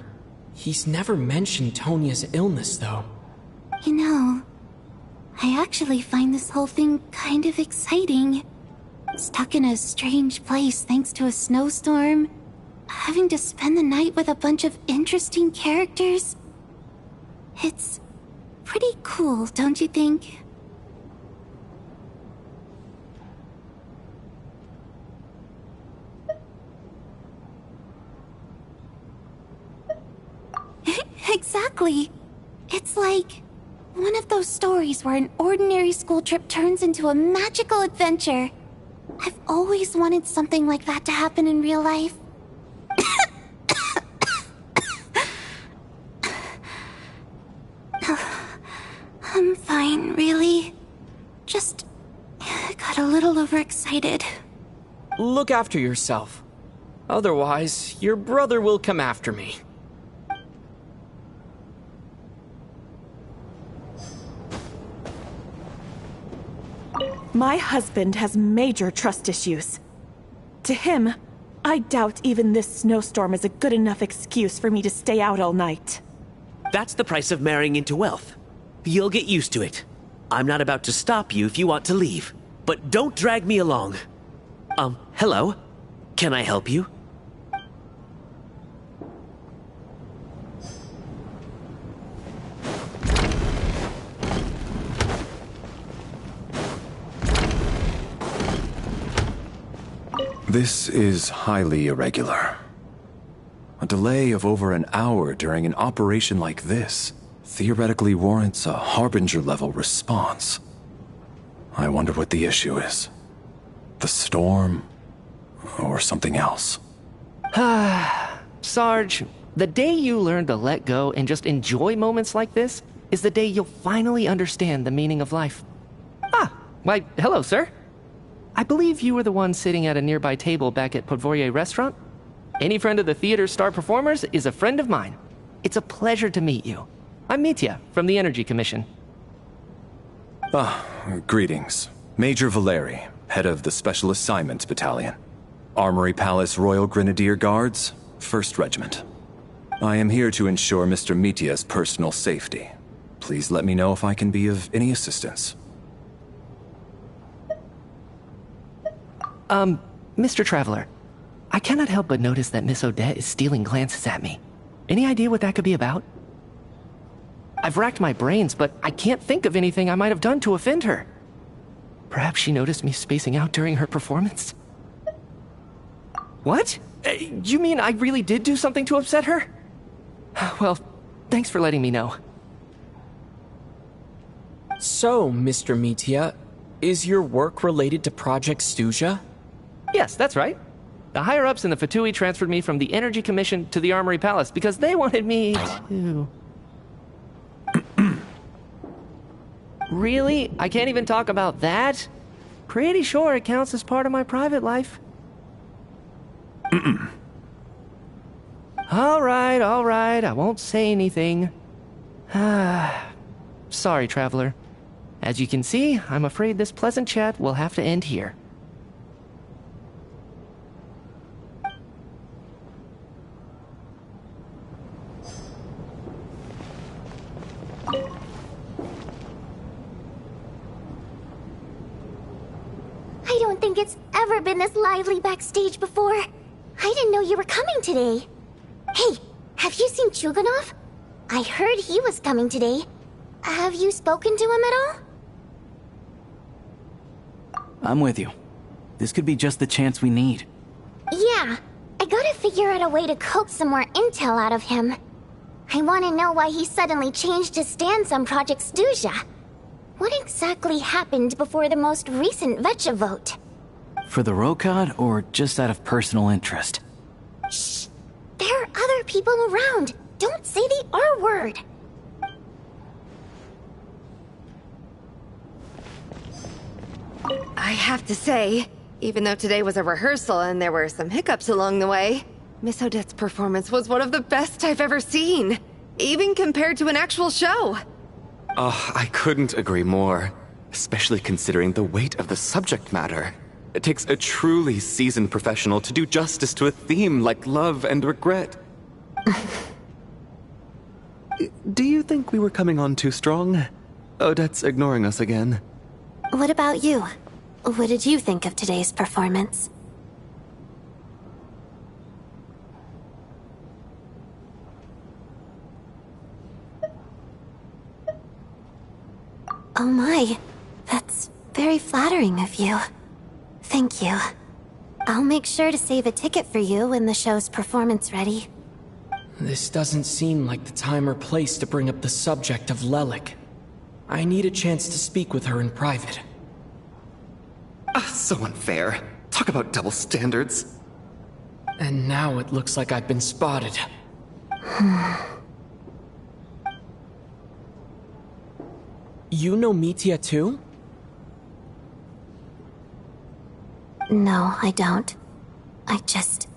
He's never mentioned Tonya's illness, though. You know, I actually find this whole thing kind of exciting. Stuck in a strange place thanks to a snowstorm, having to spend the night with a bunch of interesting characters. It's pretty cool, don't you think? Exactly. It's like one of those stories where an ordinary school trip turns into a magical adventure. I've always wanted something like that to happen in real life. I'm fine, really. Just got a little overexcited. Look after yourself. Otherwise, your brother will come after me. My husband has major trust issues. To him, I doubt even this snowstorm is a good enough excuse for me to stay out all night. That's the price of marrying into wealth. You'll get used to it. I'm not about to stop you if you want to leave. But don't drag me along. Hello? Can I help you? This is highly irregular. A delay of over an hour during an operation like this theoretically warrants a Harbinger-level response. I wonder what the issue is. The storm, or something else. Sarge, the day you learn to let go and just enjoy moments like this is the day you'll finally understand the meaning of life. Why, hello, sir. I believe you were the one sitting at a nearby table back at Podvorye Restaurant. Any friend of the theater's star performers is a friend of mine. It's a pleasure to meet you. I'm Mitya, from the Energy Commission. Greetings. Major Valeri, head of the Special Assignments Battalion. Armory Palace Royal Grenadier Guards, 1st Regiment. I am here to ensure Mr. Mitya's personal safety. Please let me know if I can be of any assistance. Mr. Traveler, I cannot help but notice that Miss Odette is stealing glances at me. Any idea what that could be about? I've racked my brains, but I can't think of anything I might have done to offend her. Perhaps she noticed me spacing out during her performance? What? You mean I really did do something to upset her? Well, thanks for letting me know. So, Mr. Mitya, is your work related to Project Stuja? Yes, that's right. The higher-ups in the Fatui transferred me from the Energy Commission to the Armory Palace because they wanted me to Really? I can't even talk about that? Pretty sure it counts as part of my private life. All right, I won't say anything. Sorry, traveler. As you can see, I'm afraid this pleasant chat will have to end here. I don't think it's ever been this lively backstage before. I didn't know you were coming today. Hey, have you seen Chuganov? I heard he was coming today. Have you spoken to him at all? I'm with you. This could be just the chance we need. Yeah, I gotta figure out a way to coax some more intel out of him. I want to know why he suddenly changed his stance on Project Stuja. What exactly happened before the most recent Vetcha vote? For the Rokad, or just out of personal interest? Shh! There are other people around. Don't say the R word. I have to say, even though today was a rehearsal and there were some hiccups along the way, Miss Odette's performance was one of the best I've ever seen, even compared to an actual show. Oh, I couldn't agree more, especially considering the weight of the subject matter. It takes a truly seasoned professional to do justice to a theme like love and regret. Do you think we were coming on too strong? Odette's ignoring us again. What about you? What did you think of today's performance? Oh my, that's very flattering of you. Thank you. I'll make sure to save a ticket for you when the show's performance ready. This doesn't seem like the time or place to bring up the subject of Lelik. I need a chance to speak with her in private. So unfair. Talk about double standards. And now it looks like I've been spotted. You know Mitya too? No, I don't. I just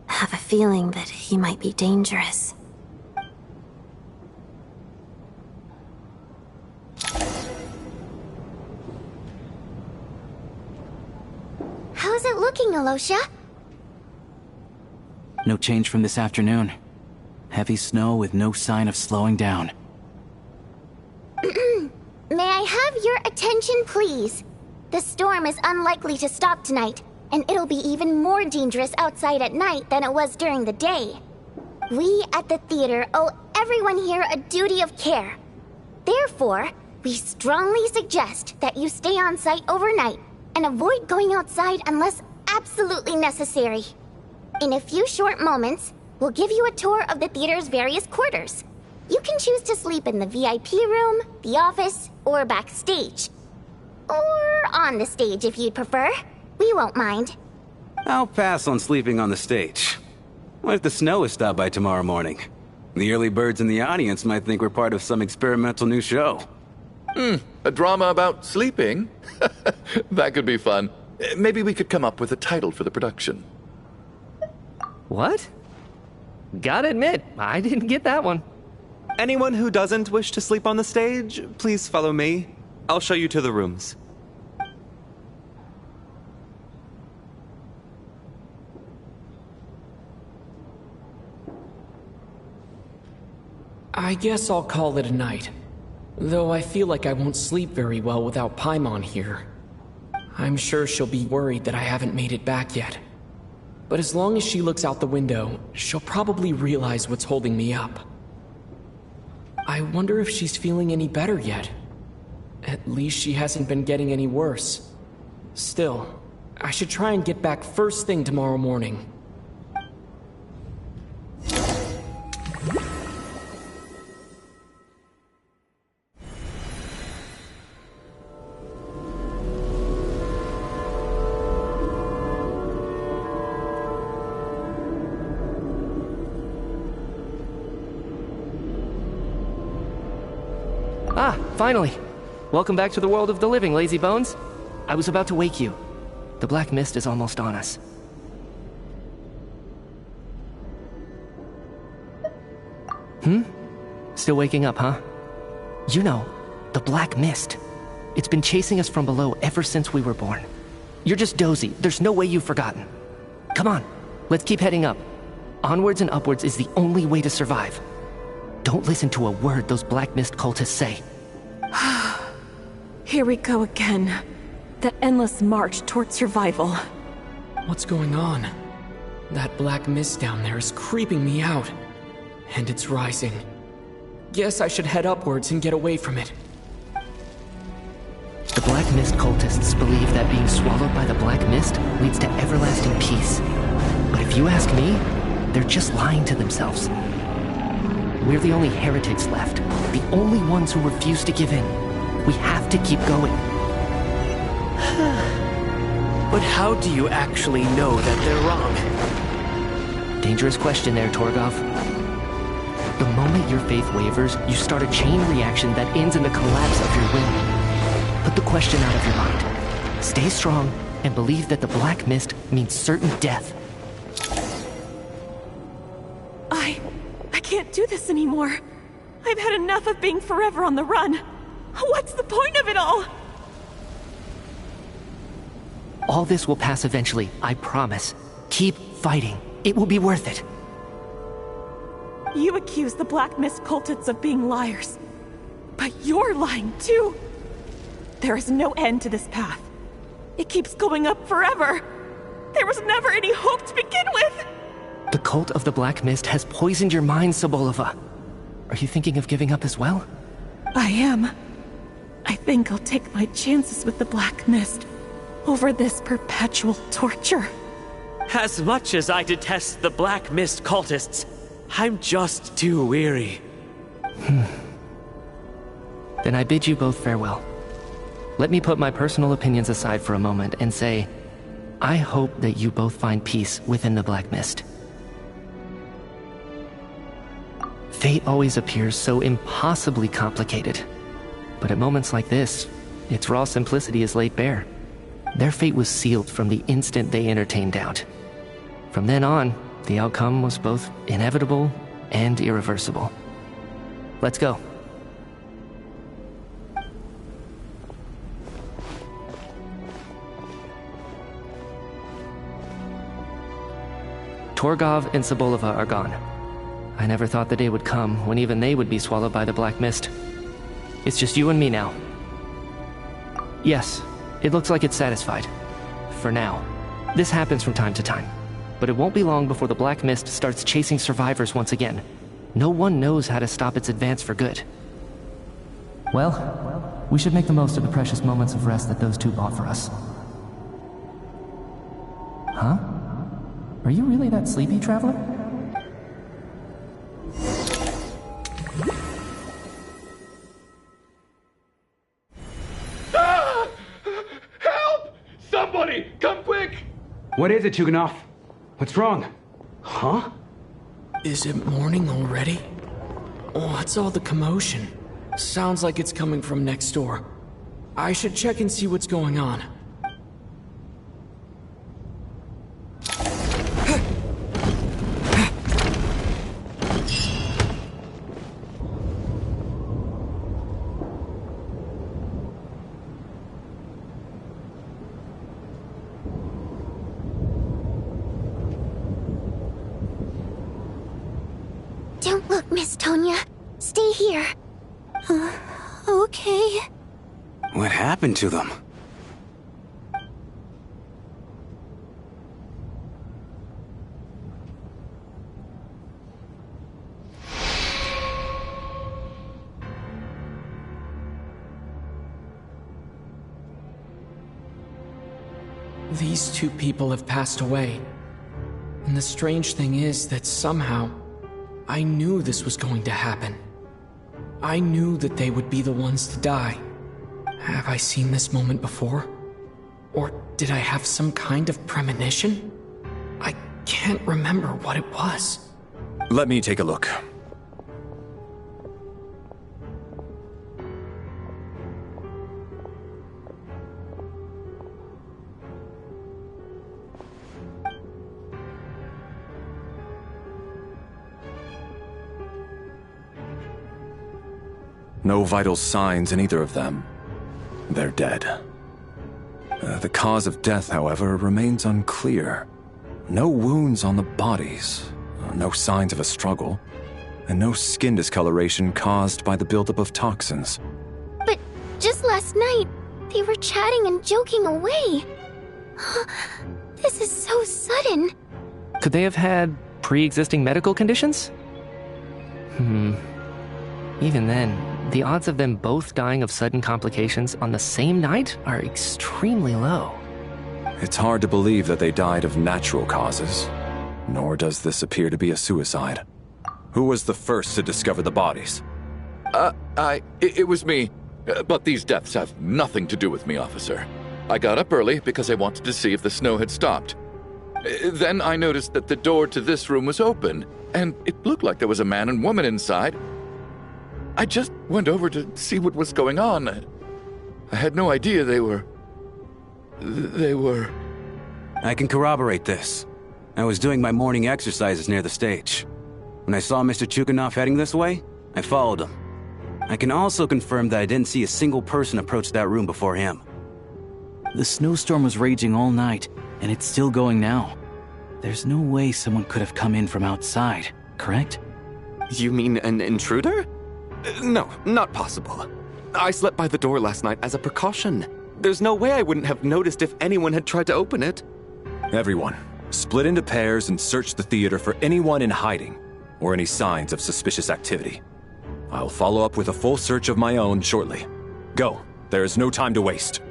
have a feeling that he might be dangerous. How's it looking, Alosha? No change from this afternoon. Heavy snow with no sign of slowing down. May I have your attention, please? The storm is unlikely to stop tonight, and it'll be even more dangerous outside at night than it was during the day. We at the theater owe everyone here a duty of care. Therefore, we strongly suggest that you stay on site overnight and avoid going outside unless absolutely necessary. In a few short moments, we'll give you a tour of the theater's various quarters. You can choose to sleep in the VIP room, the office, or backstage. Or on the stage if you'd prefer. We won't mind. I'll pass on sleeping on the stage. What if the snow is stopped by tomorrow morning? The early birds in the audience might think we're part of some experimental new show. A drama about sleeping? That could be fun. Maybe we could come up with a title for the production. What? Gotta admit, I didn't get that one. Anyone who doesn't wish to sleep on the stage, please follow me. I'll show you to the rooms. I guess I'll call it a night. Though I feel like I won't sleep very well without Paimon here. I'm sure she'll be worried that I haven't made it back yet. But as long as she looks out the window, she'll probably realize what's holding me up. I wonder if she's feeling any better yet. At least she hasn't been getting any worse. Still, I should try and get back first thing tomorrow morning. Ah, finally. Welcome back to the world of the living, lazy bones. I was about to wake you. The black mist is almost on us. Still waking up, huh? You know, the black mist. It's been chasing us from below ever since we were born. You're just dozy. There's no way you've forgotten. Come on, let's keep heading up. Onwards and upwards is the only way to survive. Don't listen to a word those black mist cultists say. Here we go again. The endless march towards survival. What's going on? That black mist down there is creeping me out. And it's rising. Guess I should head upwards and get away from it. The black mist cultists believe that being swallowed by the black mist leads to everlasting peace. But if you ask me, they're just lying to themselves. We're the only heretics left, the only ones who refuse to give in. We have to keep going. But how do you actually know that they're wrong? Dangerous question there, Torgov. The moment your faith wavers, you start a chain reaction that ends in the collapse of your will. Put the question out of your mind. Stay strong and believe that the black mist means certain death. I can't do this anymore. I've had enough of being forever on the run. What's the point of it all? All this will pass eventually, I promise. Keep fighting. It will be worth it. You accuse the Black Mist cultists of being liars. But you're lying too. There is no end to this path. It keeps going up forever. There was never any hope to begin with. The cult of the Black Mist has poisoned your mind, Sobolova. Are you thinking of giving up as well? I am. I think I'll take my chances with the Black Mist over this perpetual torture. As much as I detest the Black Mist cultists, I'm just too weary. Then I bid you both farewell. Let me put my personal opinions aside for a moment and say, I hope that you both find peace within the Black Mist. Fate always appears so impossibly complicated. But at moments like this, its raw simplicity is laid bare. Their fate was sealed from the instant they entertained doubt. From then on, the outcome was both inevitable and irreversible. Let's go. Torgov and Sobolova are gone. I never thought the day would come when even they would be swallowed by the Black Mist. It's just you and me now. Yes, it looks like it's satisfied. For now. This happens from time to time. But it won't be long before the Black Mist starts chasing survivors once again. No one knows how to stop its advance for good. Well, we should make the most of the precious moments of rest that those two bought for us. Huh? Are you really that sleepy, traveler? Ah! Help! Somebody, come quick! What is it, Chuganov? What's wrong? Huh? Is it morning already? What's all the commotion? Sounds like it's coming from next door. I should check and see what's going on. Don't look, Miss Tonya. Stay here. Okay. What happened to them? These two people have passed away. And the strange thing is that somehow, I knew this was going to happen. I knew that they would be the ones to die. Have I seen this moment before? Or did I have some kind of premonition? I can't remember what it was. Let me take a look. No vital signs in either of them. They're dead. The cause of death, however, remains unclear. No wounds on the bodies, no signs of a struggle, and no skin discoloration caused by the buildup of toxins. But just last night, they were chatting and joking away. This is so sudden. Could they have had pre-existing medical conditions? Even then, the odds of them both dying of sudden complications on the same night are extremely low. It's hard to believe that they died of natural causes, nor does this appear to be a suicide. Who was the first to discover the bodies? It was me. But these deaths have nothing to do with me, officer. I got up early because I wanted to see if the snow had stopped. Then I noticed that the door to this room was open, and it looked like there was a man and woman inside. I just went over to see what was going on. I had no idea they were... I can corroborate this. I was doing my morning exercises near the stage. When I saw Mr. Chuganov heading this way, I followed him. I can also confirm that I didn't see a single person approach that room before him. The snowstorm was raging all night, and it's still going now. There's no way someone could have come in from outside, correct? You mean an intruder? No, not possible. I slept by the door last night as a precaution. There's no way I wouldn't have noticed if anyone had tried to open it. Everyone, split into pairs and search the theater for anyone in hiding, or any signs of suspicious activity. I'll follow up with a full search of my own shortly. Go, there is no time to waste.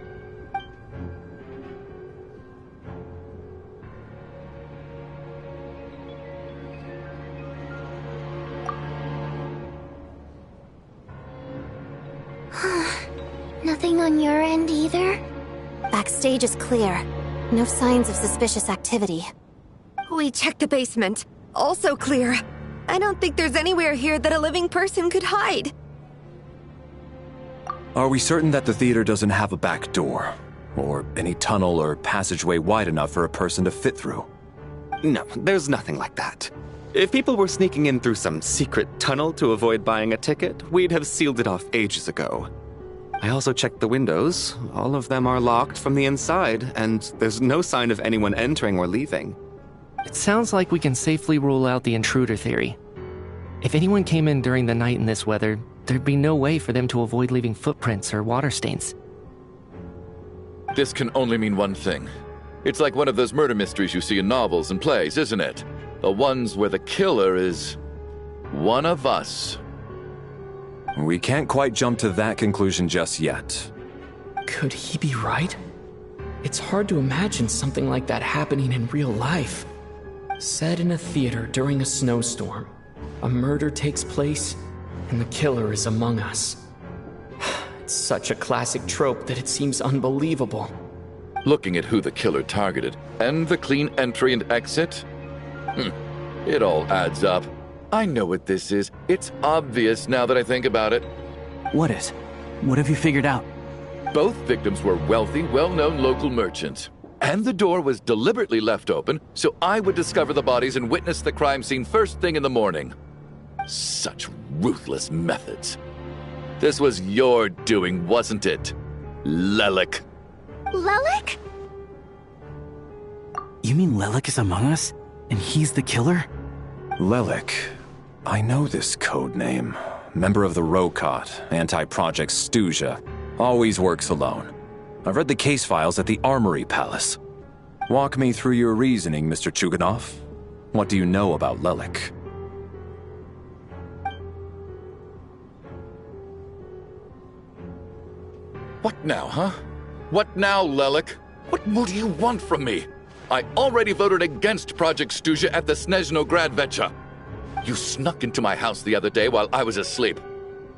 Nothing on your end either? Backstage is clear. No signs of suspicious activity. We checked the basement. Also clear. I don't think there's anywhere here that a living person could hide. Are we certain that the theater doesn't have a back door? Or any tunnel or passageway wide enough for a person to fit through? No, there's nothing like that. If people were sneaking in through some secret tunnel to avoid buying a ticket, we'd have sealed it off ages ago. I also checked the windows. All of them are locked from the inside, and there's no sign of anyone entering or leaving. It sounds like we can safely rule out the intruder theory. If anyone came in during the night in this weather, there'd be no way for them to avoid leaving footprints or water stains. This can only mean one thing. It's like one of those murder mysteries you see in novels and plays, isn't it? The ones where the killer is... one of us. We can't quite jump to that conclusion just yet. Could he be right? It's hard to imagine something like that happening in real life. Set in a theater during a snowstorm, a murder takes place, and the killer is among us. It's such a classic trope that it seems unbelievable. Looking at who the killer targeted, and the clean entry and exit, it all adds up. I know what this is. It's obvious now that I think about it. What is? What have you figured out? Both victims were wealthy, well-known local merchants. And the door was deliberately left open so I would discover the bodies and witness the crime scene first thing in the morning. Such ruthless methods. This was your doing, wasn't it, Lelik? Lelik? You mean Lelik is among us? And he's the killer? Lelik. I know this code name. Member of the Rokot, anti-Project Stuja. Always works alone. I've read the case files at the Armory Palace. Walk me through your reasoning, Mr. Chuganov. What do you know about Lelik? What now, huh? What now, Lelik? What more do you want from me? I already voted against Project Stuja at the Snezhno Gradvecha. You snuck into my house the other day while I was asleep.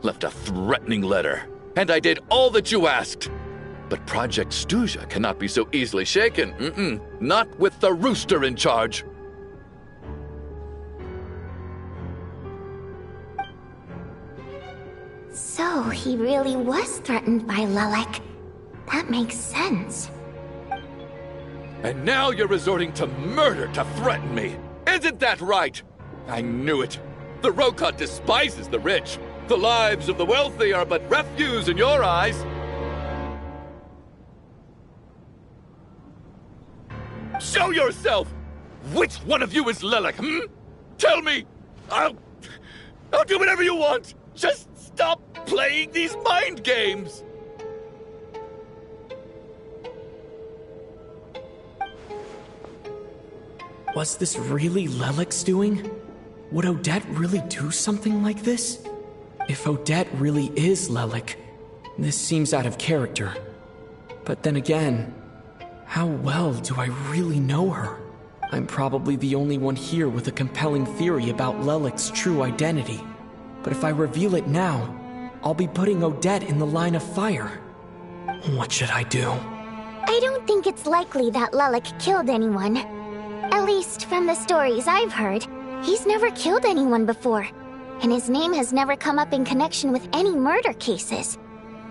Left a threatening letter. And I did all that you asked. But Project Stuja cannot be so easily shaken. Not with the rooster in charge. So he really was threatened by Lelik. That makes sense. And now you're resorting to murder to threaten me. Isn't that right? I knew it. The Rokot despises the rich. The lives of the wealthy are but refuse in your eyes. Show yourself! Which one of you is Lilac, Tell me! I'll do whatever you want! Just stop playing these mind games! Was this really Lelek's doing? Would Odette really do something like this? If Odette really is Lelek, this seems out of character. But then again, how well do I really know her? I'm probably the only one here with a compelling theory about Lelek's true identity. But if I reveal it now, I'll be putting Odette in the line of fire. What should I do? I don't think it's likely that Lelek killed anyone. At least from the stories I've heard, he's never killed anyone before. And his name has never come up in connection with any murder cases.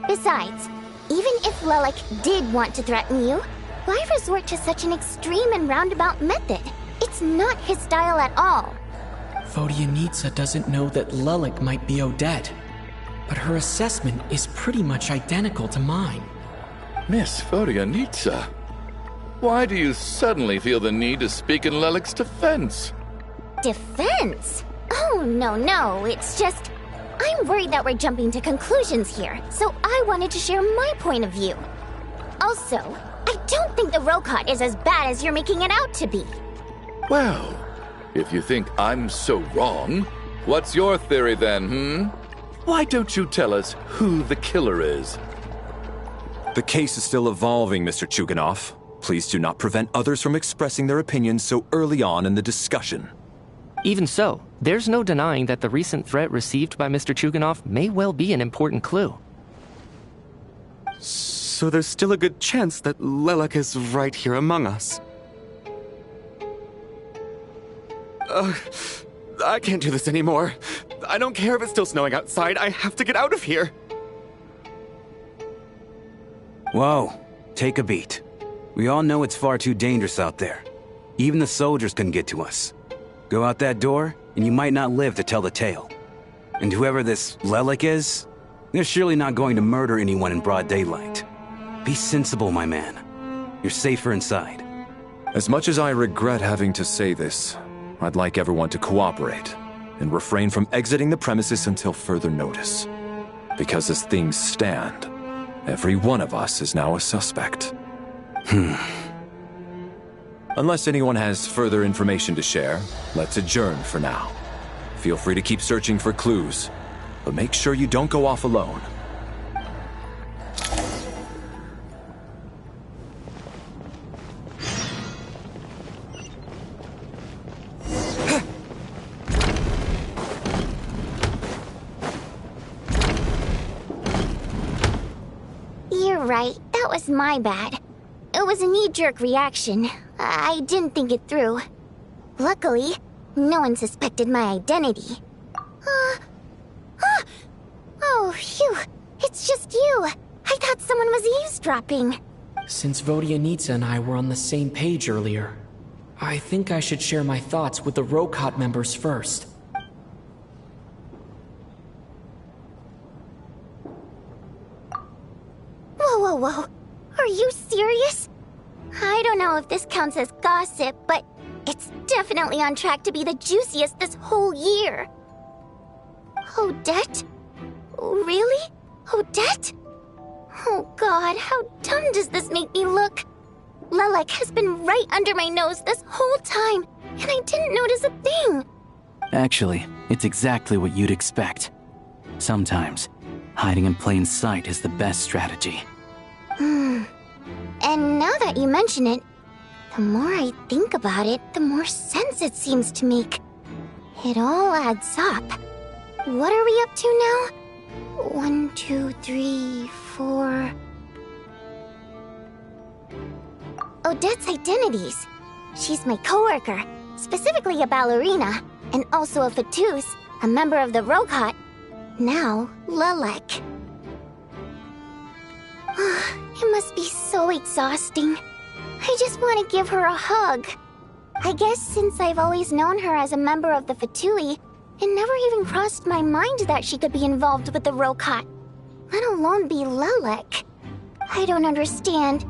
Besides, even if Lelek did want to threaten you, why resort to such an extreme and roundabout method? It's not his style at all. Vodyanitsa doesn't know that Lelek might be Odette, but her assessment is pretty much identical to mine. Miss Vodyanitsa, why do you suddenly feel the need to speak in Lelek's defense? Defense? Oh, no, it's just... I'm worried that we're jumping to conclusions here, so I wanted to share my point of view. Also, I don't think the Rokot is as bad as you're making it out to be. Well, if you think I'm so wrong, what's your theory then, Why don't you tell us who the killer is? The case is still evolving, Mr. Chuganov. Please do not prevent others from expressing their opinions so early on in the discussion. Even so, there's no denying that the recent threat received by Mr. Chuganov may well be an important clue. So there's still a good chance that Lelek is right here among us. I can't do this anymore. I don't care if it's still snowing outside. I have to get out of here. Whoa, take a beat. We all know it's far too dangerous out there. Even the soldiers couldn't get to us. Go out that door, and you might not live to tell the tale. And whoever this Lelek is, they're surely not going to murder anyone in broad daylight. Be sensible, my man. You're safer inside. As much as I regret having to say this, I'd like everyone to cooperate and refrain from exiting the premises until further notice. Because as things stand, every one of us is now a suspect. Unless anyone has further information to share, let's adjourn for now. Feel free to keep searching for clues, but make sure you don't go off alone. You're right, that was my bad. It was a knee-jerk reaction. I didn't think it through. Luckily, no one suspected my identity. Oh, phew. It's just you. I thought someone was eavesdropping. Since Vodyanitsa and I were on the same page earlier, I think I should share my thoughts with the Rokot members first. Whoa. Are you serious? I don't know if this counts as gossip, but it's definitely on track to be the juiciest this whole year. Odette? Really? Odette? Oh god, how dumb does this make me look? Lelek has been right under my nose this whole time, and I didn't notice a thing. Actually, it's exactly what you'd expect. Sometimes, hiding in plain sight is the best strategy. And now that you mention it, the more I think about it, the more sense it seems to make. It all adds up. What are we up to now? 1, 2, 3, 4... Odette's identities. She's my coworker, specifically a ballerina, and also a Fatous, a member of the Rokot. Now, Lelek. It must be so exhausting. I just want to give her a hug. I guess since I've always known her as a member of the Fatui, It never even crossed my mind that she could be involved with the Rokot, let alone be Lelek. I don't understand.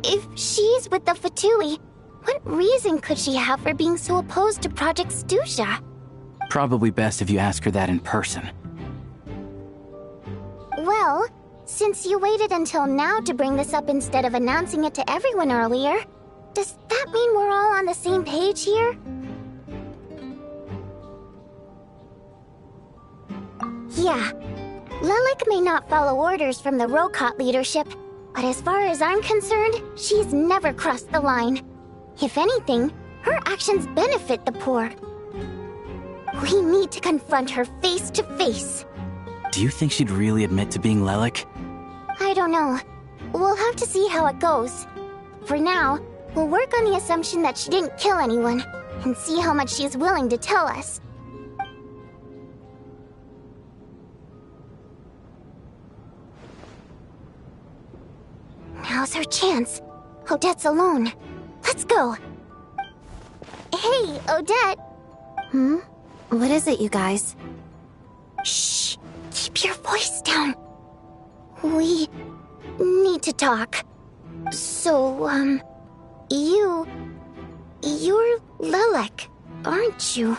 If she's with the Fatui, what reason could she have for being so opposed to Project Stusha? Probably best if you ask her that in person. Well, since you waited until now to bring this up instead of announcing it to everyone earlier, does that mean we're all on the same page here? Yeah. Lelek may not follow orders from the Rokot leadership, but as far as I'm concerned, she's never crossed the line. If anything, her actions benefit the poor. We need to confront her face to face. Do you think she'd really admit to being Lelek? I don't know. We'll have to see how it goes. For now, we'll work on the assumption that she didn't kill anyone, and see how much she's willing to tell us. Now's her chance. Odette's alone. Let's go. Hey, Odette. What is it, you guys? Shh. Keep your voice down. We need to talk. So, you're Lelek, aren't you?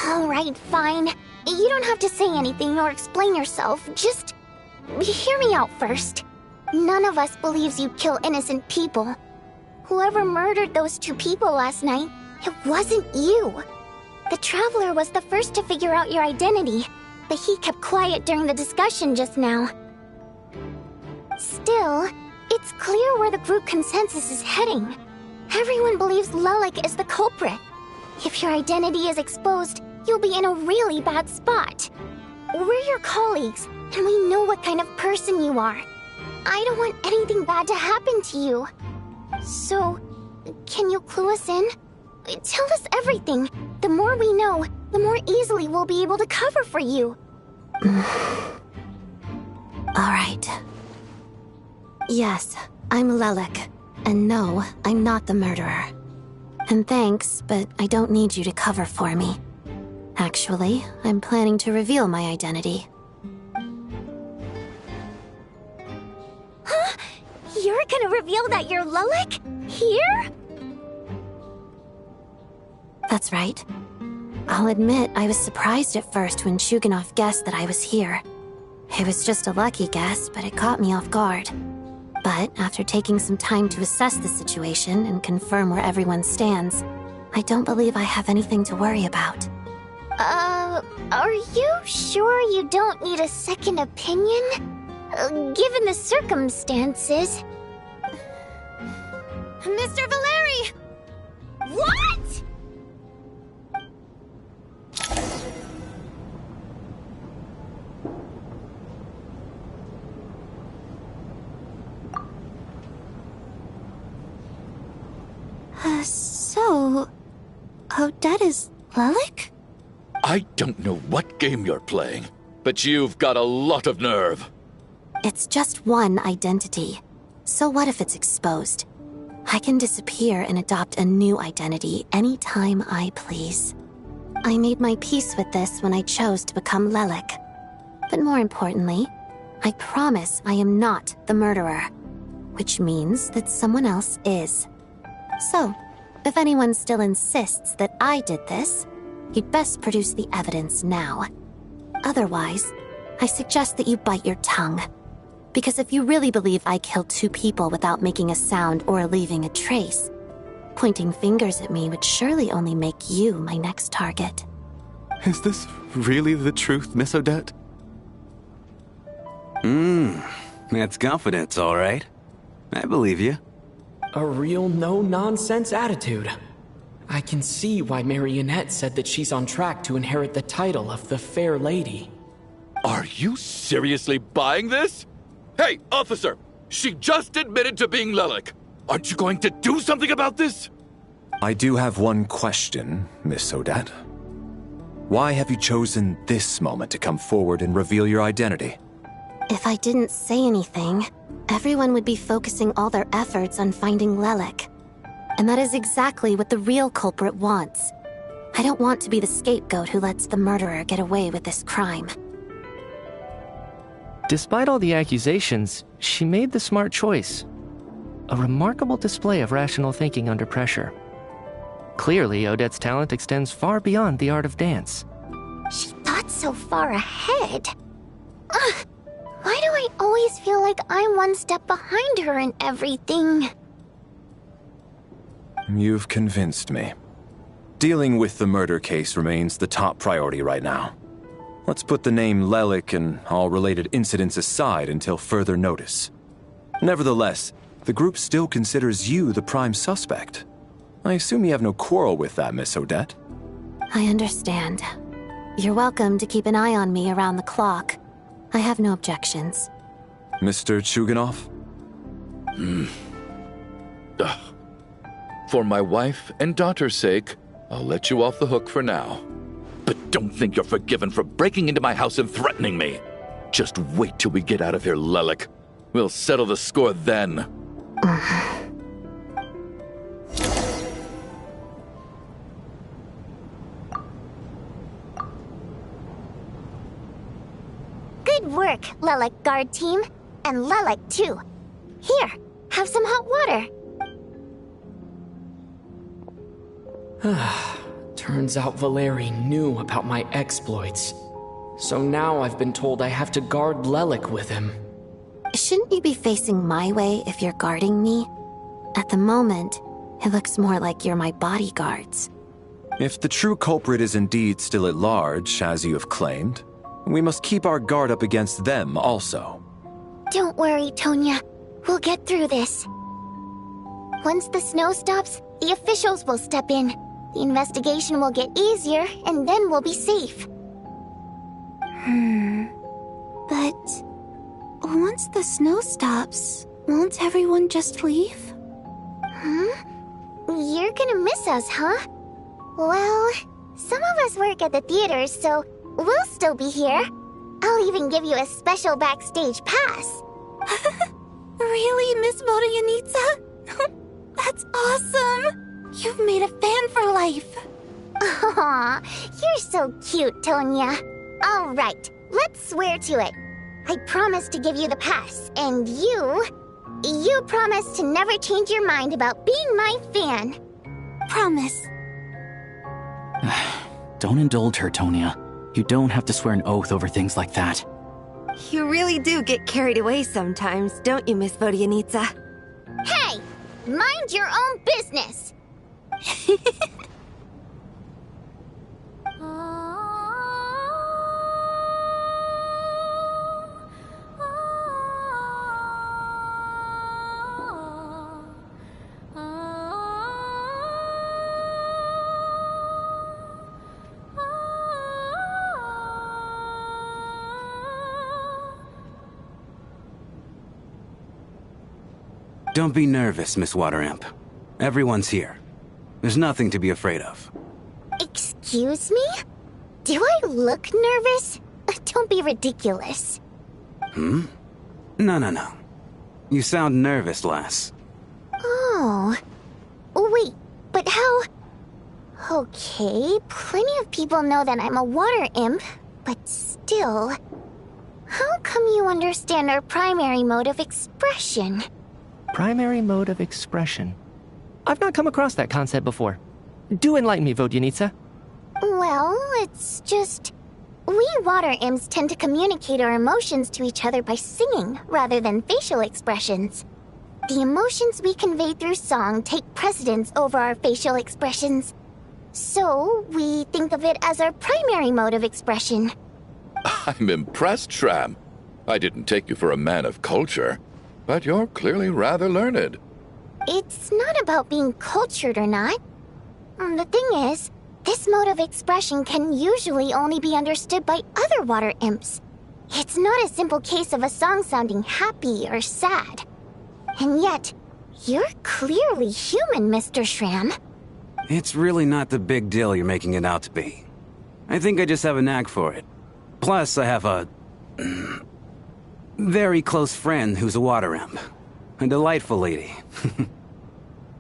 Alright, fine. You don't have to say anything or explain yourself. Just hear me out first. None of us believes you kill innocent people. Whoever murdered those 2 people last night, it wasn't you. The Traveler was the first to figure out your identity, but he kept quiet during the discussion just now. Still, it's clear where the group consensus is heading. Everyone believes Lelek is the culprit. If your identity is exposed, you'll be in a really bad spot. We're your colleagues, and we know what kind of person you are. I don't want anything bad to happen to you. So, can you clue us in? Tell us everything. The more we know, the more easily we'll be able to cover for you. Alright. Yes, I'm Lelek. And no, I'm not the murderer. And thanks, but I don't need you to cover for me. Actually, I'm planning to reveal my identity. Huh? You're gonna reveal that you're Lelek? Here? That's right. I'll admit I was surprised at first when Chugunov guessed that I was here. It was just a lucky guess, but it caught me off guard. But after taking some time to assess the situation and confirm where everyone stands, I don't believe I have anything to worry about. Are you sure you don't need a second opinion? Given the circumstances. Mr. Valeri! What?! So... Odette is Lelek? I don't know what game you're playing, but you've got a lot of nerve. It's just one identity. So what if it's exposed? I can disappear and adopt a new identity anytime I please. I made my peace with this when I chose to become Lelek. But more importantly, I promise I am not the murderer, which means that someone else is. So, if anyone still insists that I did this, you'd best produce the evidence now. Otherwise, I suggest that you bite your tongue. Because if you really believe I killed 2 people without making a sound or leaving a trace, pointing fingers at me would surely only make you my next target. Is this really the truth, Miss Odette? That's confidence, all right. I believe you. A real no-nonsense attitude. I can see why Marionette said that she's on track to inherit the title of the Fair Lady. Are you seriously buying this? Hey, officer! She just admitted to being Lelek. Aren't you going to do something about this? I do have one question, Miss Odette. Why have you chosen this moment to come forward and reveal your identity? If I didn't say anything, everyone would be focusing all their efforts on finding Lelek. And that is exactly what the real culprit wants. I don't want to be the scapegoat who lets the murderer get away with this crime. Despite all the accusations, she made the smart choice. A remarkable display of rational thinking under pressure. Clearly, Odette's talent extends far beyond the art of dance. She thought so far ahead. Ugh, why do I always feel like I'm one step behind her in everything? You've convinced me. Dealing with the murder case remains the top priority right now. Let's put the name Lelik and all related incidents aside until further notice. Nevertheless, the group still considers you the prime suspect. I assume you have no quarrel with that, Miss Odette? I understand. You're welcome to keep an eye on me around the clock. I have no objections. Mr. Chuganov? For my wife and daughter's sake, I'll let you off the hook for now. But don't think you're forgiven for breaking into my house and threatening me. Just wait till we get out of here, Lelik. We'll settle the score then. Good work, Lelik guard team. And Lelik too. Here, have some hot water. Turns out Valeri knew about my exploits. So now I've been told I have to guard Lelik with him. Shouldn't you be facing my way if you're guarding me? At the moment, it looks more like you're my bodyguards. If the true culprit is indeed still at large, as you have claimed, we must keep our guard up against them also. Don't worry, Tonya. We'll get through this. Once the snow stops, the officials will step in. The investigation will get easier, and then we'll be safe. But once the snow stops, won't everyone just leave? You're gonna miss us, huh? Well, some of us work at the theaters, so we'll still be here. I'll even give you a special backstage pass. Really, Miss Vodyanitsa? That's awesome! You've made a fan for life. Aw, you're so cute, Tonya. All right, let's swear to it. I promise to give you the pass, and you promise to never change your mind about being my fan. Promise. Don't indulge her, Tonya. You don't have to swear an oath over things like that. You really do get carried away sometimes, don't you, Miss Vodyanitsa? Hey, mind your own business. Don't be nervous, Miss Water Imp. Everyone's here. There's nothing to be afraid of. Excuse me? Do I look nervous? Don't be ridiculous. No. You sound nervous, lass. Oh. Wait, but how... Okay, plenty of people know that I'm a water imp, but still... How come you understand our primary mode of expression? Primary mode of expression. I've not come across that concept before. Do enlighten me, Vodyanitsa. Well, it's just... We water imps tend to communicate our emotions to each other by singing, rather than facial expressions. The emotions we convey through song take precedence over our facial expressions. So, we think of it as our primary mode of expression. I'm impressed, Shram. I didn't take you for a man of culture, but you're clearly rather learned. It's not about being cultured or not. The thing is, this mode of expression can usually only be understood by other water imps. It's not a simple case of a song sounding happy or sad. And yet, you're clearly human, Mr. Shram. It's really not the big deal you're making it out to be. I think I just have a knack for it. Plus, I have a... very close friend who's a water imp. A delightful lady.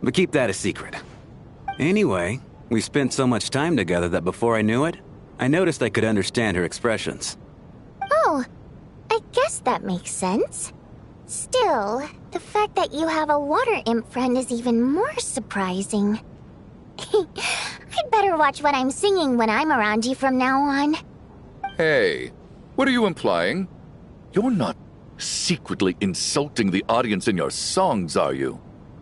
But keep that a secret. Anyway, We spent so much time together that before I knew it, I noticed I could understand her expressions. Oh, I guess that makes sense. Still, the fact that you have a water imp friend is even more surprising. I'd better watch what I'm singing when I'm around you from now on. Hey, what are you implying? You're not secretly insulting the audience in your songs, are you?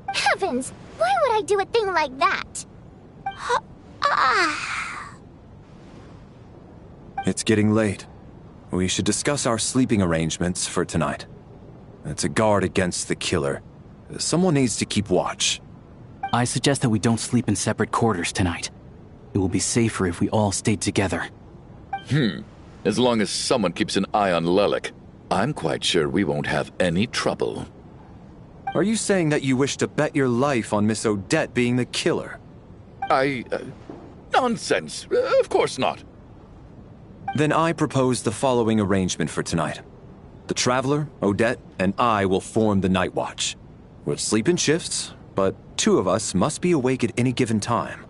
Heavens, why would I do a thing like that? It's getting late. We should discuss our sleeping arrangements for tonight. It's a guard against the killer. Someone needs to keep watch. I suggest that we don't sleep in separate quarters tonight. It will be safer if we all stayed together. As long as someone keeps an eye on Lelik, I'm quite sure we won't have any trouble. Are you saying that you wish to bet your life on Miss Odette being the killer? Nonsense. Of course not. Then I propose the following arrangement for tonight. The Traveler, Odette, and I will form the Night Watch. We'll sleep in shifts, but 2 of us must be awake at any given time.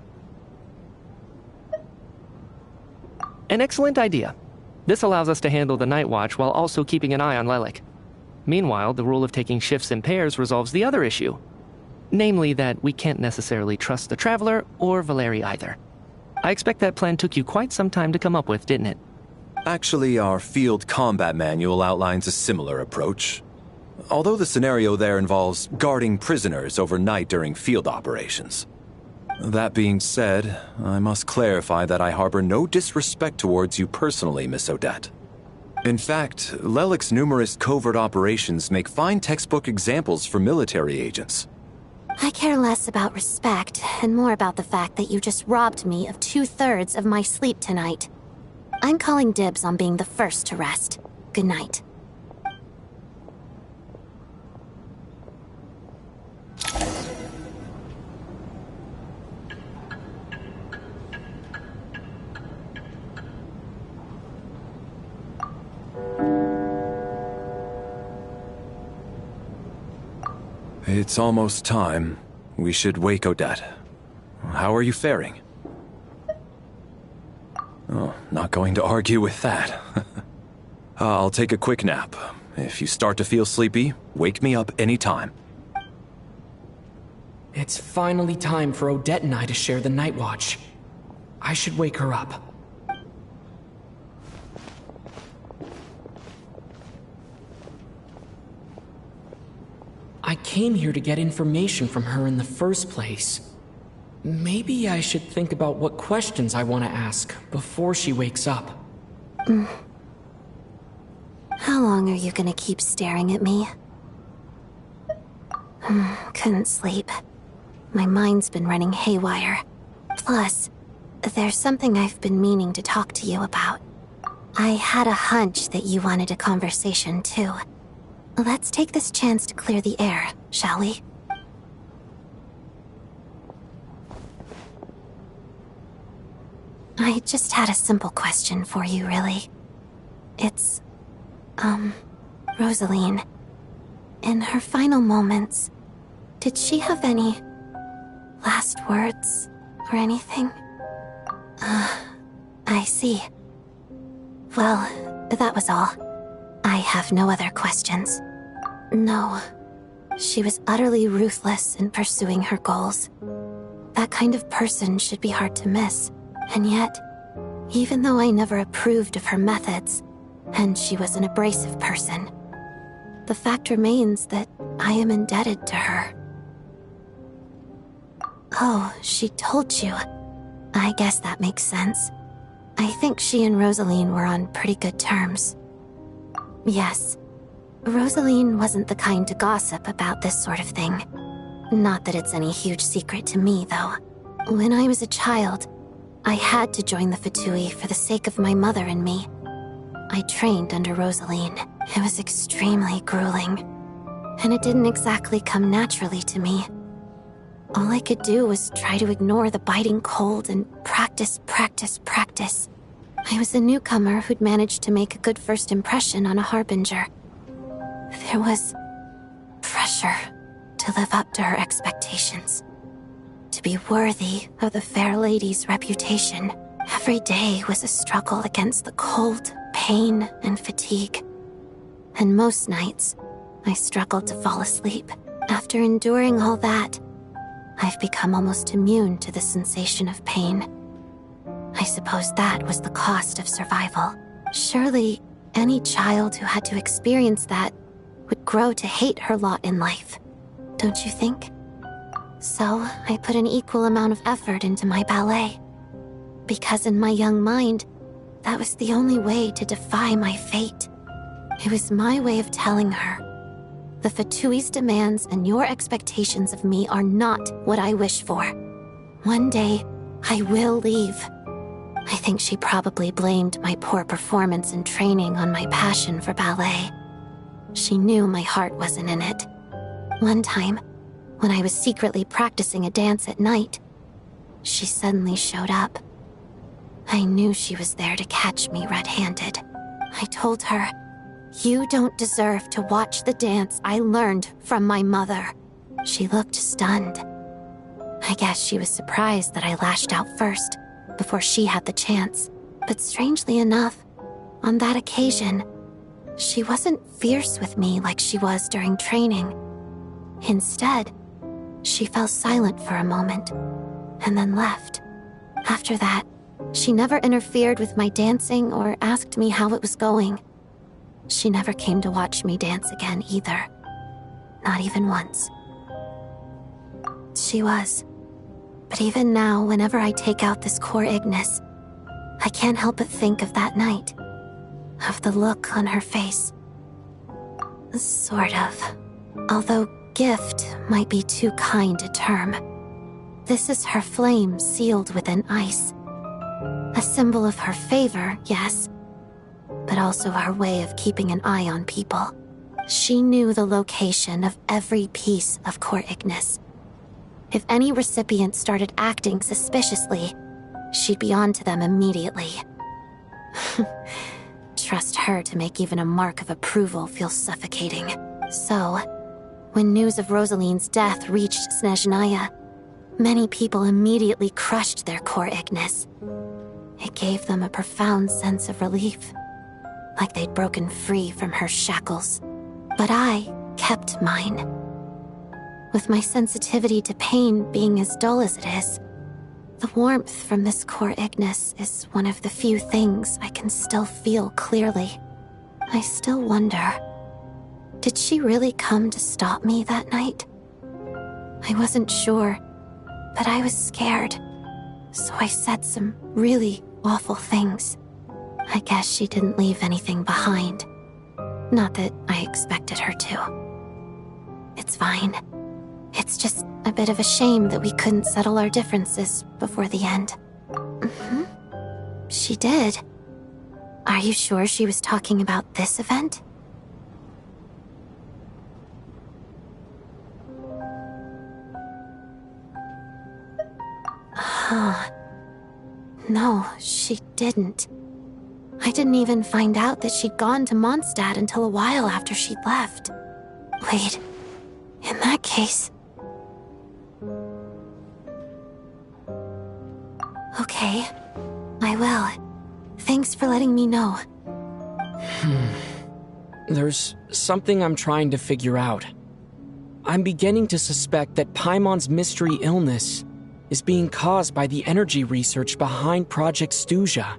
An excellent idea. This allows us to handle the Night Watch while also keeping an eye on Lelik. Meanwhile, the rule of taking shifts in pairs resolves the other issue. Namely that we can't necessarily trust the Traveler or Valeri either. I expect that plan took you quite some time to come up with, didn't it? Actually, our field combat manual outlines a similar approach. Although the scenario there involves guarding prisoners overnight during field operations. That being said, I must clarify that I harbor no disrespect towards you personally, Miss Odette. In fact, Lelik's numerous covert operations make fine textbook examples for military agents. I care less about respect and more about the fact that you just robbed me of 2/3 of my sleep tonight. I'm calling dibs on being the first to rest. Good night. It's almost time. We should wake Odette. How are you faring? Oh, not going to argue with that. I'll take a quick nap. If you start to feel sleepy, wake me up anytime. It's finally time for Odette and I to share the Night Watch. I should wake her up. I came here to get information from her in the first place. Maybe I should think about what questions I want to ask before she wakes up. How long are you gonna keep staring at me? Couldn't sleep. My mind's been running haywire. Plus, there's something I've been meaning to talk to you about. I had a hunch that you wanted a conversation too. Let's take this chance to clear the air, shall we? I just had a simple question for you, really. It's, Rosaline. In her final moments, did she have any last words or anything? I see. Well, that was all. I have no other questions. No. She was utterly ruthless in pursuing her goals. That kind of person should be hard to miss. And yet, even though I never approved of her methods, and she was an abrasive person, the fact remains that I am indebted to her. Oh, she told you. I guess that makes sense. I think she and Rosaline were on pretty good terms. Yes. Rosaline wasn't the kind to gossip about this sort of thing. Not that it's any huge secret to me, though. When I was a child, I had to join the Fatui for the sake of my mother and me. I trained under Rosaline. It was extremely grueling. And it didn't exactly come naturally to me. All I could do was try to ignore the biting cold and practice. I was a newcomer who'd managed to make a good first impression on a harbinger. There was pressure to live up to her expectations. to be worthy of the fair lady's reputation. Every day was a struggle against the cold, pain, and fatigue. And most nights, I struggled to fall asleep. After enduring all that, I've become almost immune to the sensation of pain. I suppose that was the cost of survival. Surely, any child who had to experience that would grow to hate her lot in life, don't you think? So, I put an equal amount of effort into my ballet. Because in my young mind, that was the only way to defy my fate. It was my way of telling her, the Fatui's demands and your expectations of me are not what I wish for. One day, I will leave. I think she probably blamed my poor performance in training on my passion for ballet. She knew my heart wasn't in it. One time, when I was secretly practicing a dance at night, she suddenly showed up. I knew she was there to catch me red-handed. I told her, "You don't deserve to watch the dance I learned from my mother." She looked stunned. I guess she was surprised that I lashed out first, before she had the chance. But strangely enough, on that occasion, she wasn't fierce with me like she was during training. Instead, she fell silent for a moment, and then left. After that, she never interfered with my dancing or asked me how it was going. She never came to watch me dance again either. Not even once. She was. But even now, whenever I take out this core Ignis, I can't help but think of that night. Of the look on her face. Sort of. Although gift might be too kind a term. This is her flame sealed within ice. A symbol of her favor, yes, but also her way of keeping an eye on people. She knew the location of every piece of core Ignis. If any recipient started acting suspiciously, she'd be on to them immediately. Trust her to make even a mark of approval feel suffocating. So, when news of Rosaline's death reached Snezhnaya, many people immediately crushed their core Ignis. It gave them a profound sense of relief, like they'd broken free from her shackles. But I kept mine. With my sensitivity to pain being as dull as it is, the warmth from this core Ignis is one of the few things I can still feel clearly. I still wonder, did she really come to stop me that night? I wasn't sure, but I was scared, so I said some really awful things. I guess she didn't leave anything behind. Not that I expected her to. It's fine. It's just a bit of a shame that we couldn't settle our differences before the end. She did. Are you sure she was talking about this event? No, she didn't. I didn't even find out that she'd gone to Mondstadt until a while after she'd left. Wait, in that case... Okay, I will. Thanks for letting me know. There's something I'm trying to figure out. I'm beginning to suspect that Paimon's mystery illness is being caused by the energy research behind Project Stuja.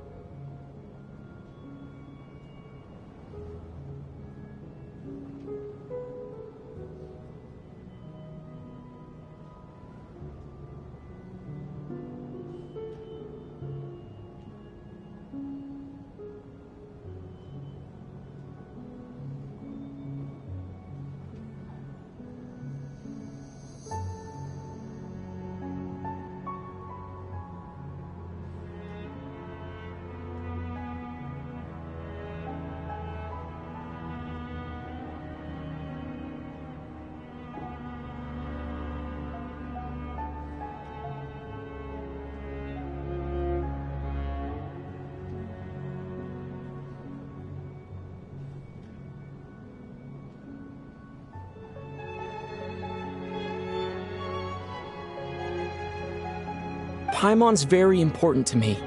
Paimon's very important to me,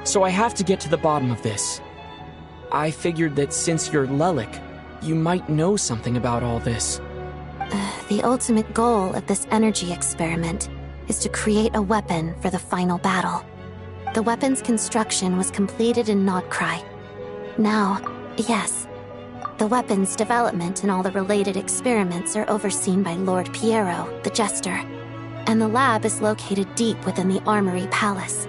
so I have to get to the bottom of this. I figured that since you're Lelik, you might know something about all this. The ultimate goal of this energy experiment is to create a weapon for the final battle. The weapon's construction was completed in Nodcry. Now, yes, the weapon's development and all the related experiments are overseen by Lord Piero, the Jester, and the lab is located deep within the Armory Palace.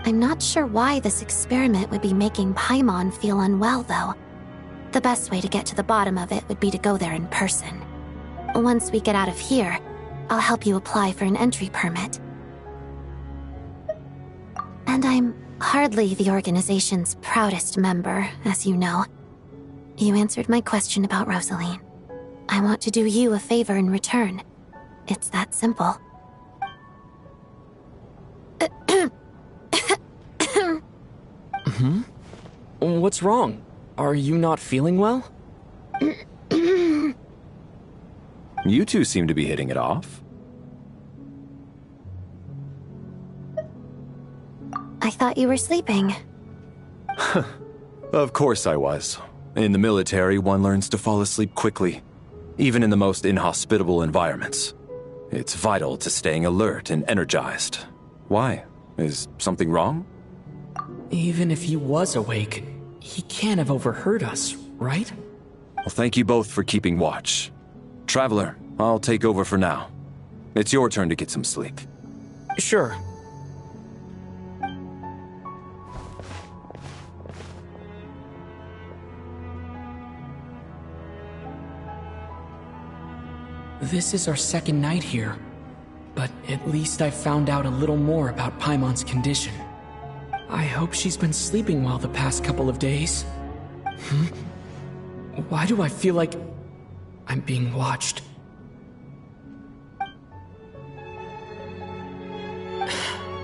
I'm not sure why this experiment would be making Paimon feel unwell, though. The best way to get to the bottom of it would be to go there in person. Once we get out of here, I'll help you apply for an entry permit. And I'm hardly the organization's proudest member, as you know. You answered my question about Rosaline. I want to do you a favor in return. It's that simple. What's wrong? Are you not feeling well? You two seem to be hitting it off. I thought you were sleeping. Of course I was. In the military, one learns to fall asleep quickly, even in the most inhospitable environments. It's vital to staying alert and energized. Why? Is something wrong? Even if he was awake, he can't have overheard us, right? Well, thank you both for keeping watch. Traveler, I'll take over for now. It's your turn to get some sleep. Sure. This is our second night here, but at least I found out a little more about Paimon's condition. I hope she's been sleeping well the past couple of days. Why do I feel like I'm being watched?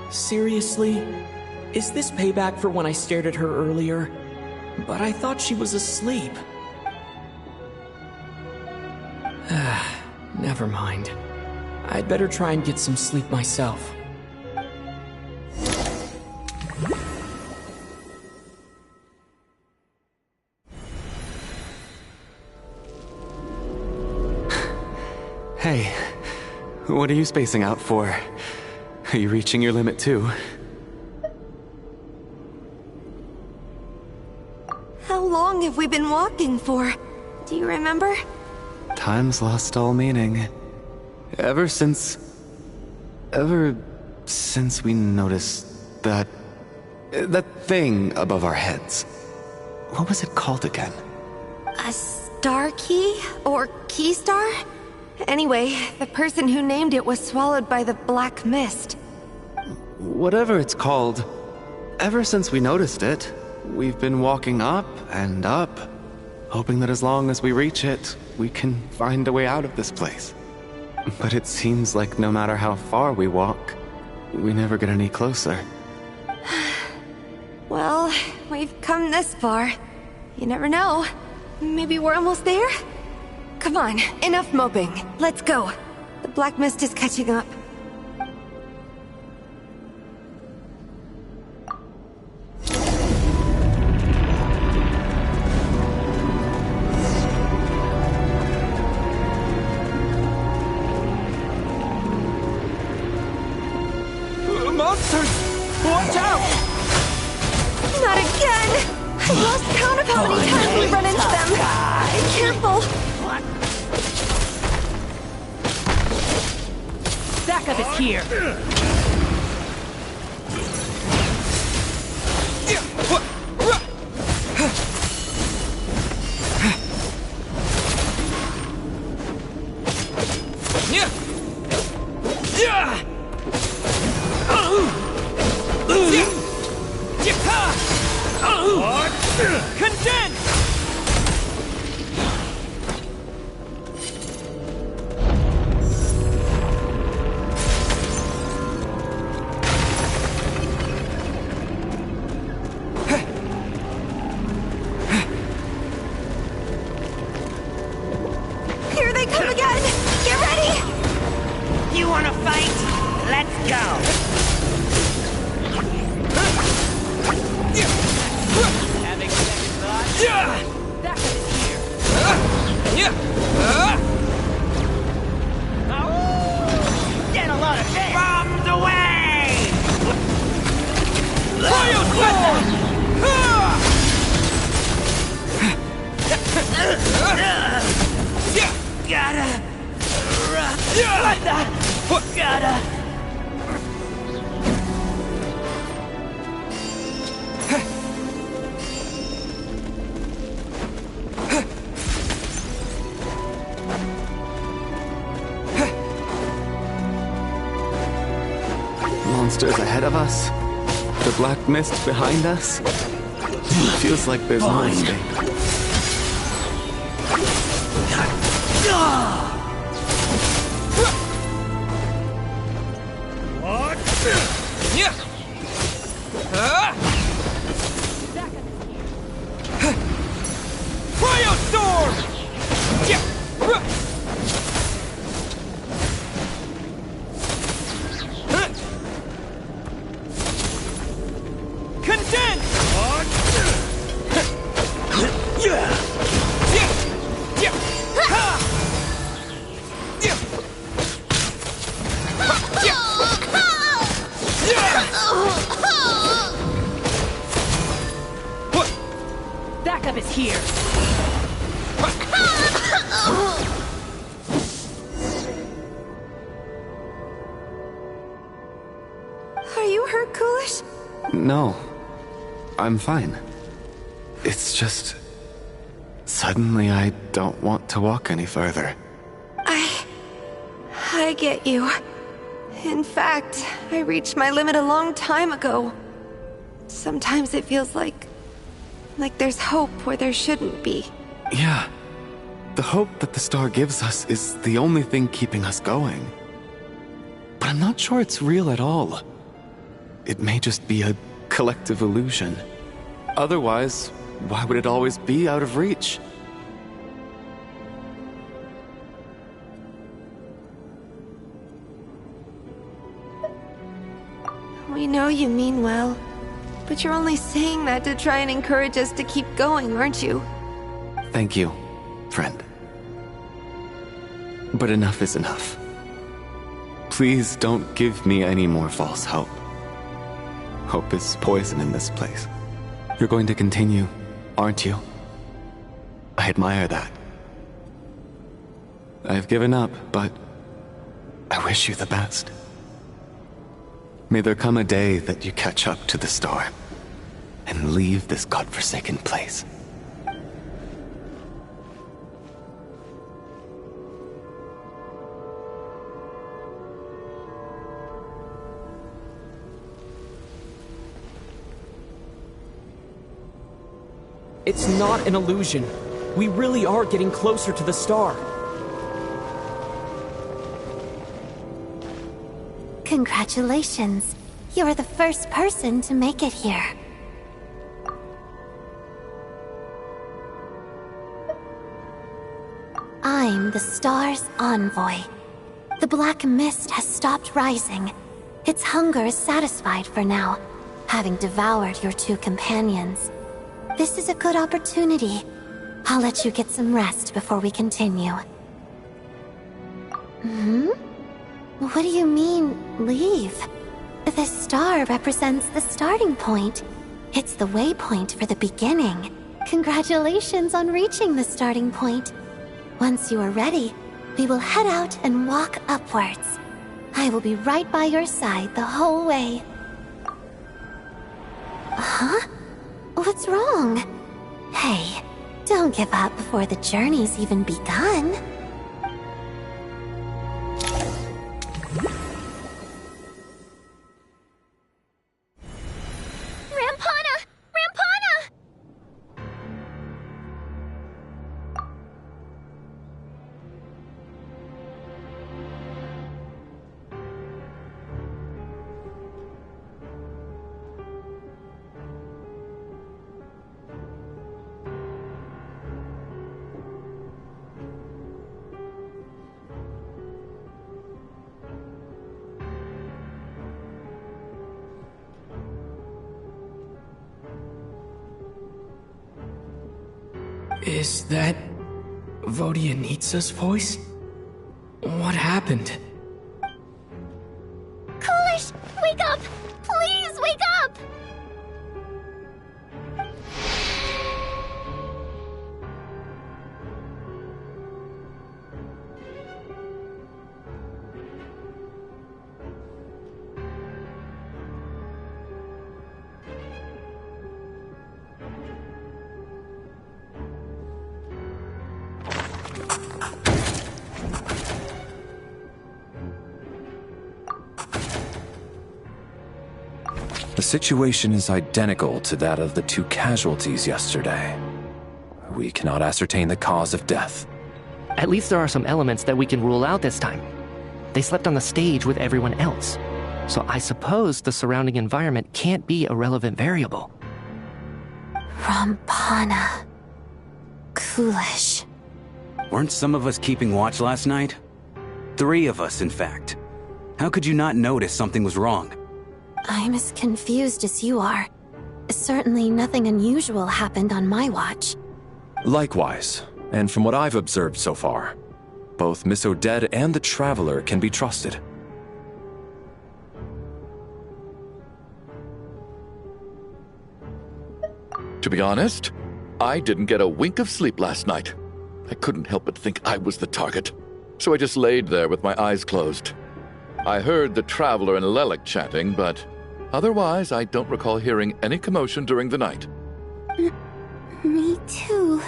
Seriously? Is this payback for when I stared at her earlier? But I thought she was asleep. Never mind. I'd better try and get some sleep myself. Hey, what are you spacing out for? Are you reaching your limit too? How long have we been walking for? Do you remember? Time's lost all meaning. Ever since we noticed that thing above our heads. What was it called again? A star key? Or key star? Anyway, the person who named it was swallowed by the black mist. Whatever it's called, ever since we noticed it, we've been walking up and up, hoping that as long as we reach it, we can find a way out of this place. But it seems like no matter how far we walk, we never get any closer. Well, we've come this far. You never know. Maybe we're almost there? Come on, enough moping. Let's go. The black mist is catching up. Monsters! Watch out! Not again! I lost count of how many times we run into them. Be careful! Backup is here. Condense! wanna fight? Let's go! Having second thoughts? That is here. Get a lot of this! Bombs away! Royal Storm! Gotta... What the... Gotta... Monsters ahead of us. The black mist behind us. Feels like there's no escape. Royal Storm! Condense! Backup is here. Are you hurt, Coolish? No. I'm fine. It's just... Suddenly I don't want to walk any further. I get you. In fact, I reached my limit a long time ago. Sometimes it feels like there's hope where there shouldn't be. Yeah. The hope that the star gives us is the only thing keeping us going. But I'm not sure it's real at all. It may just be a collective illusion. Otherwise, why would it always be out of reach? We know you mean well, but you're only saying that to try and encourage us to keep going, aren't you? Thank you, friend. But enough is enough. Please don't give me any more false hope. Hope is poison in this place. You're going to continue, aren't you? I admire that. I've given up, but I wish you the best. May there come a day that you catch up to the star and leave this godforsaken place. It's not an illusion. We really are getting closer to the star. Congratulations. You're the first person to make it here. I'm the star's envoy. The black mist has stopped rising. Its hunger is satisfied for now, having devoured your two companions. This is a good opportunity. I'll let you get some rest before we continue. What do you mean, leave? The star represents the starting point. It's the waypoint for the beginning. Congratulations on reaching the starting point. Once you are ready, we will head out and walk upwards. I will be right by your side the whole way. Huh? What's wrong? Hey, don't give up before the journey's even begun. Is that Vodyanitsa's voice? What happened? Coolish, wake up! Please wake up! The situation is identical to that of the 2 casualties yesterday. We cannot ascertain the cause of death. At least there are some elements that we can rule out this time. They slept on the stage with everyone else. So I suppose the surrounding environment can't be a relevant variable. Rampana. Coolish. Weren't some of us keeping watch last night? 3 of us, in fact. How could you not notice something was wrong? I'm as confused as you are. Certainly nothing unusual happened on my watch. Likewise, and from what I've observed so far, both Miss Odette and the Traveler can be trusted. To be honest, I didn't get a wink of sleep last night. I couldn't help but think I was the target, so I just laid there with my eyes closed. I heard the Traveler and Lelik chatting, but otherwise I don't recall hearing any commotion during the night. Me too.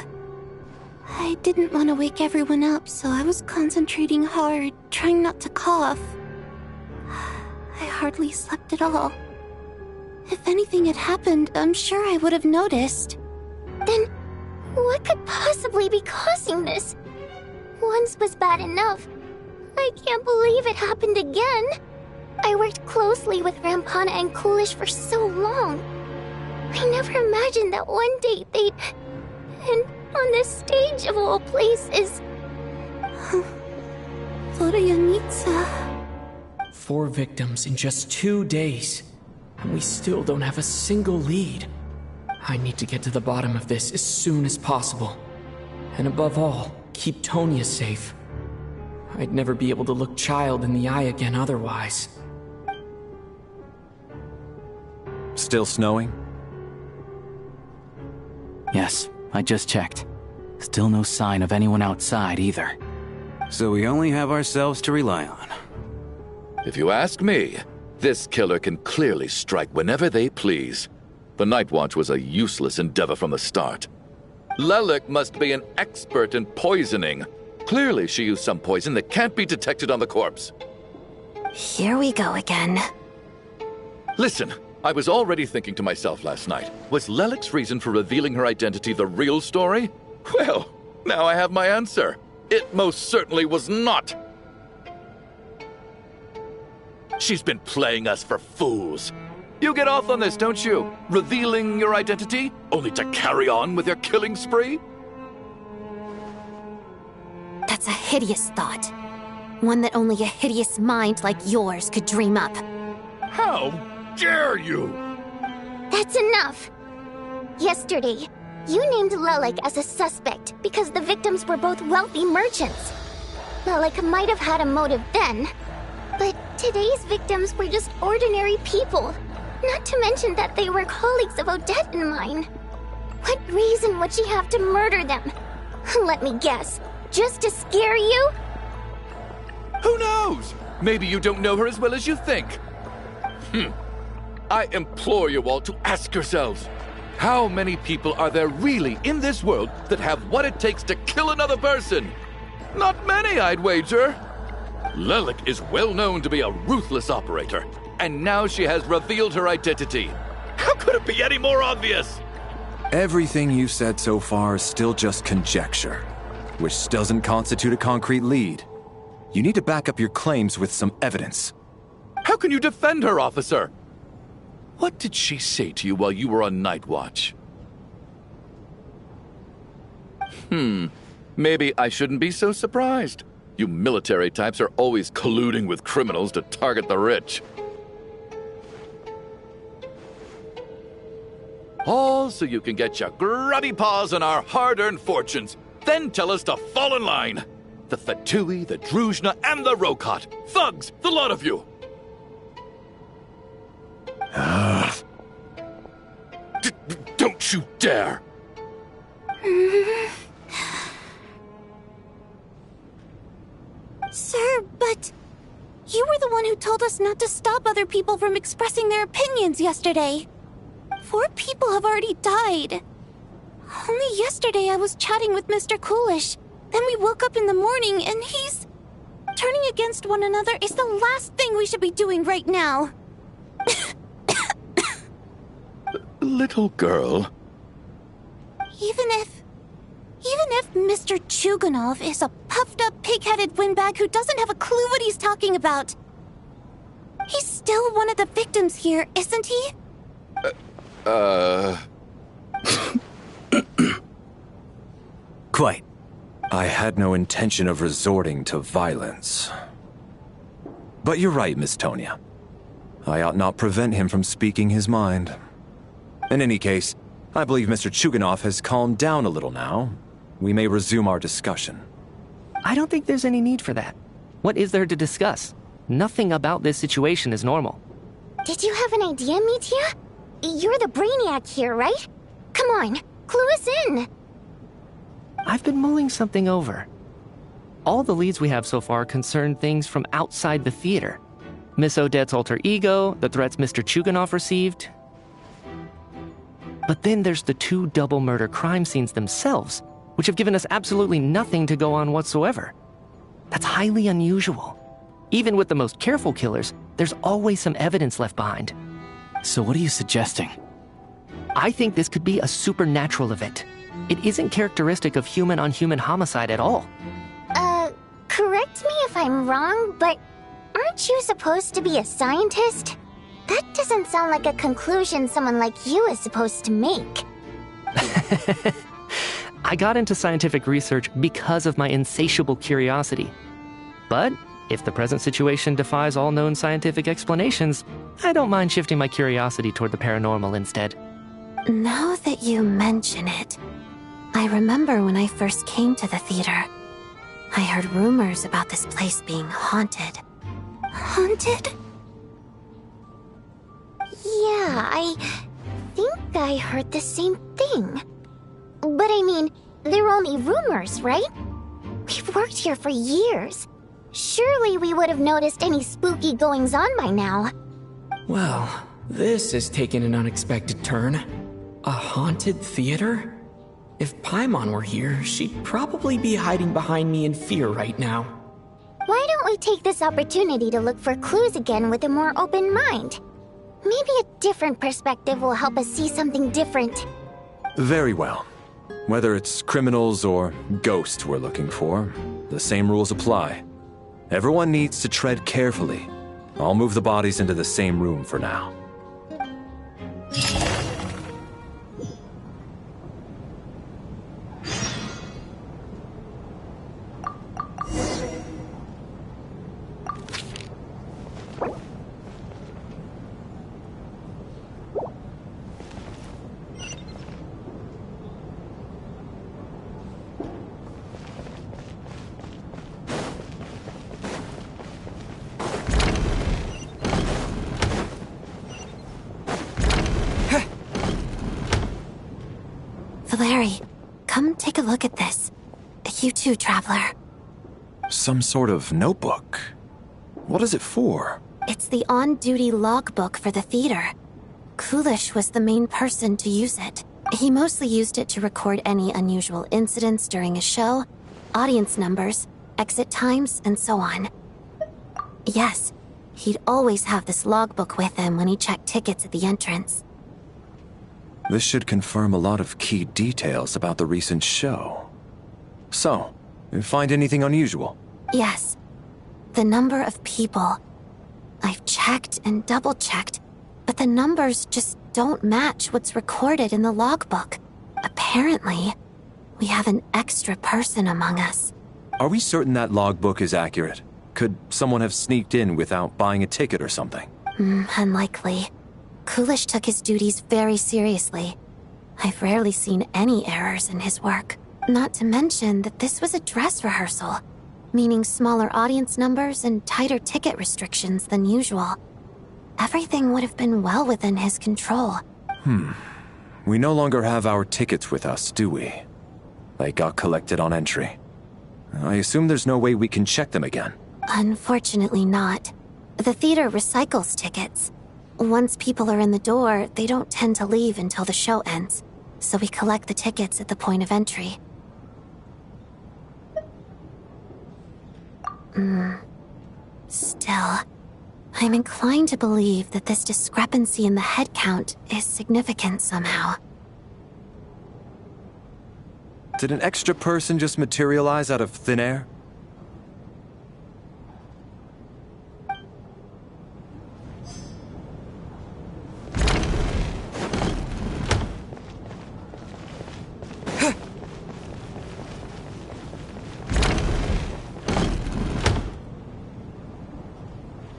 I didn't want to wake everyone up, so I was concentrating hard, trying not to cough. I hardly slept at all. If anything had happened, I'm sure I would have noticed. Then, what could possibly be causing this? Once was bad enough. I can't believe it happened again. I worked closely with Rampana and Coolish for so long. I never imagined that one day they'd... And on the stage of all places... Vodyanitsa... 4 victims in just 2 days. And we still don't have a single lead. I need to get to the bottom of this as soon as possible. And above all, keep Tonya safe. I'd never be able to look Child in the eye again otherwise. Still snowing? Yes, I just checked. Still no sign of anyone outside either. So we only have ourselves to rely on. If you ask me, this killer can clearly strike whenever they please. The Night Watch was a useless endeavor from the start. Lelik must be an expert in poisoning. Clearly she used some poison that can't be detected on the corpse. Here we go again. Listen, I was already thinking to myself last night, was Lelik's reason for revealing her identity the real story? Well, now I have my answer. It most certainly was not. She's been playing us for fools. You get off on this, don't you? Revealing your identity, only to carry on with your killing spree? That's a hideous thought. One that only a hideous mind like yours could dream up. How dare you? That's enough! Yesterday, you named Lelik as a suspect because the victims were both wealthy merchants. Lelik might have had a motive then, but today's victims were just ordinary people. Not to mention that they were colleagues of Odette and mine. What reason would she have to murder them? Let me guess. Just to scare you? Who knows? Maybe you don't know her as well as you think. I implore you all to ask yourselves, how many people are there really in this world that have what it takes to kill another person? Not many, I'd wager. Lelik is well known to be a ruthless operator, and now she has revealed her identity. How could it be any more obvious? Everything you've said so far is still just conjecture, which doesn't constitute a concrete lead. You need to back up your claims with some evidence. How can you defend her, officer? What did she say to you while you were on Night Watch? Maybe I shouldn't be so surprised. You military types are always colluding with criminals to target the rich. All so you can get your grubby paws on our hard-earned fortunes. Then tell us to fall in line. The Fatui, the Druzhna, and the Rokot. Thugs, the lot of you. Don't you dare! Sir, but you were the one who told us not to stop other people from expressing their opinions yesterday. 4 people have already died. Only yesterday I was chatting with Mr. Coolish. Then we woke up in the morning and he's... Turning against one another is the last thing we should be doing right now. Little girl. Even if Mr. Chuganov is a puffed-up, pig-headed windbag who doesn't have a clue what he's talking about, he's still one of the victims here, isn't he? Quite. I had no intention of resorting to violence. But you're right, Miss Tonia. I ought not prevent him from speaking his mind. In any case, I believe Mr. Chuganov has calmed down a little now. We may resume our discussion. I don't think there's any need for that. What is there to discuss? Nothing about this situation is normal. Did you have an idea, Mitya? You're the brainiac here, right? Come on, clue us in. I've been mulling something over. All the leads we have so far concern things from outside the theater. Miss Odette's alter ego, the threats Mr. Chuganov received. But then there's the 2 double murder crime scenes themselves, which have given us absolutely nothing to go on whatsoever. That's highly unusual. Even with the most careful killers, there's always some evidence left behind. So what are you suggesting? I think this could be a supernatural event. It isn't characteristic of human-on-human homicide at all. Correct me if I'm wrong, but aren't you supposed to be a scientist? That doesn't sound like a conclusion someone like you is supposed to make. I got into scientific research because of my insatiable curiosity. But if the present situation defies all known scientific explanations, I don't mind shifting my curiosity toward the paranormal instead. Now that you mention it, I remember when I first came to the theater. I heard rumors about this place being haunted. Haunted? Yeah, I think I heard the same thing. But I mean, they're only rumors, right? We've worked here for years. Surely we would have noticed any spooky goings-on by now. Well, this has taken an unexpected turn. A haunted theater? If Paimon were here, she'd probably be hiding behind me in fear right now. Why don't we take this opportunity to look for clues again with a more open mind? Maybe a different perspective will help us see something different. Very well. Whether it's criminals or ghosts we're looking for, the same rules apply. Everyone needs to tread carefully. I'll move the bodies into the same room for now. Valeri, come take a look at this. You too, Traveler. Some sort of notebook. What is it for? It's the on-duty logbook for the theater. Coolish was the main person to use it. He mostly used it to record any unusual incidents during a show, audience numbers, exit times, and so on. Yes, he'd always have this logbook with him when he checked tickets at the entrance. This should confirm a lot of key details about the recent show. So, you find anything unusual? Yes. The number of people. I've checked and double-checked, but the numbers just don't match what's recorded in the logbook. Apparently, we have an extra person among us. Are we certain that logbook is accurate? Could someone have sneaked in without buying a ticket or something? Unlikely. Coolish took his duties very seriously. I've rarely seen any errors in his work. Not to mention that this was a dress rehearsal, meaning smaller audience numbers and tighter ticket restrictions than usual. Everything would have been well within his control. We no longer have our tickets with us, do we? They got collected on entry. I assume there's no way we can check them again. Unfortunately not. The theater recycles tickets. Once people are in the door, they don't tend to leave until the show ends, so we collect the tickets at the point of entry. Still, I'm inclined to believe that this discrepancy in the head count is significant somehow. Did an extra person just materialize out of thin air?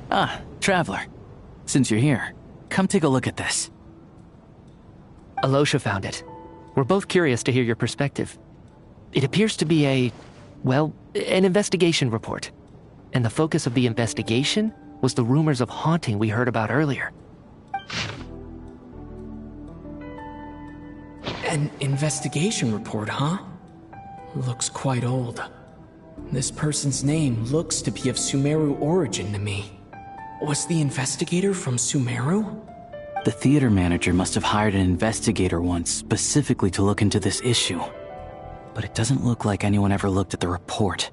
Ah, Traveler. Since you're here, come take a look at this. Alosha found it. We're both curious to hear your perspective. It appears to be an investigation report. And the focus of the investigation was the rumors of haunting we heard about earlier. An investigation report, huh? Looks quite old. This person's name looks to be of Sumeru origin to me. Was the investigator from Sumeru? The theater manager must have hired an investigator once specifically to look into this issue. But it doesn't look like anyone ever looked at the report.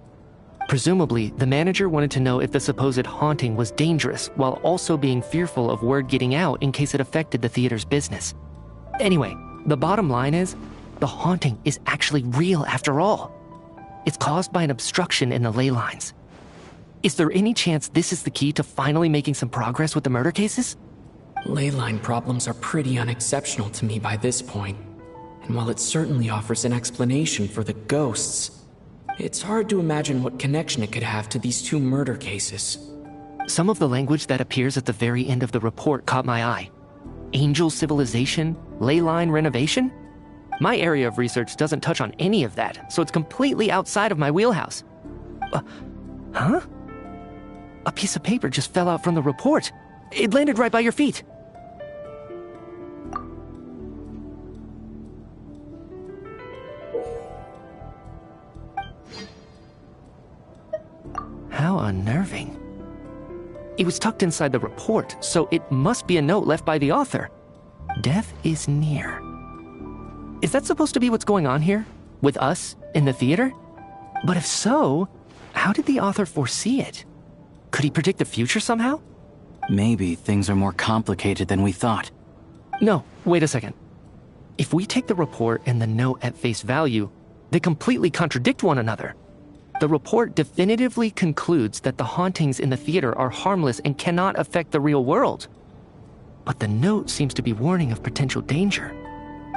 Presumably, the manager wanted to know if the supposed haunting was dangerous, while also being fearful of word getting out in case it affected the theater's business. Anyway, the bottom line is, the haunting is actually real after all. It's caused by an obstruction in the ley lines. Is there any chance this is the key to finally making some progress with the murder cases? Ley line problems are pretty unexceptional to me by this point. And while it certainly offers an explanation for the ghosts, it's hard to imagine what connection it could have to these two murder cases. Some of the language that appears at the very end of the report caught my eye. Angel civilization, ley line renovation? My area of research doesn't touch on any of that, so it's completely outside of my wheelhouse. Huh? A piece of paper just fell out from the report. It landed right by your feet. How unnerving. It was tucked inside the report, so it must be a note left by the author. Death is near. Is that supposed to be what's going on here? With us in the theater? But if so, how did the author foresee it? Could he predict the future somehow? Maybe things are more complicated than we thought. No, wait a second. If we take the report and the note at face value, they completely contradict one another. The report definitively concludes that the hauntings in the theater are harmless and cannot affect the real world. But the note seems to be warning of potential danger.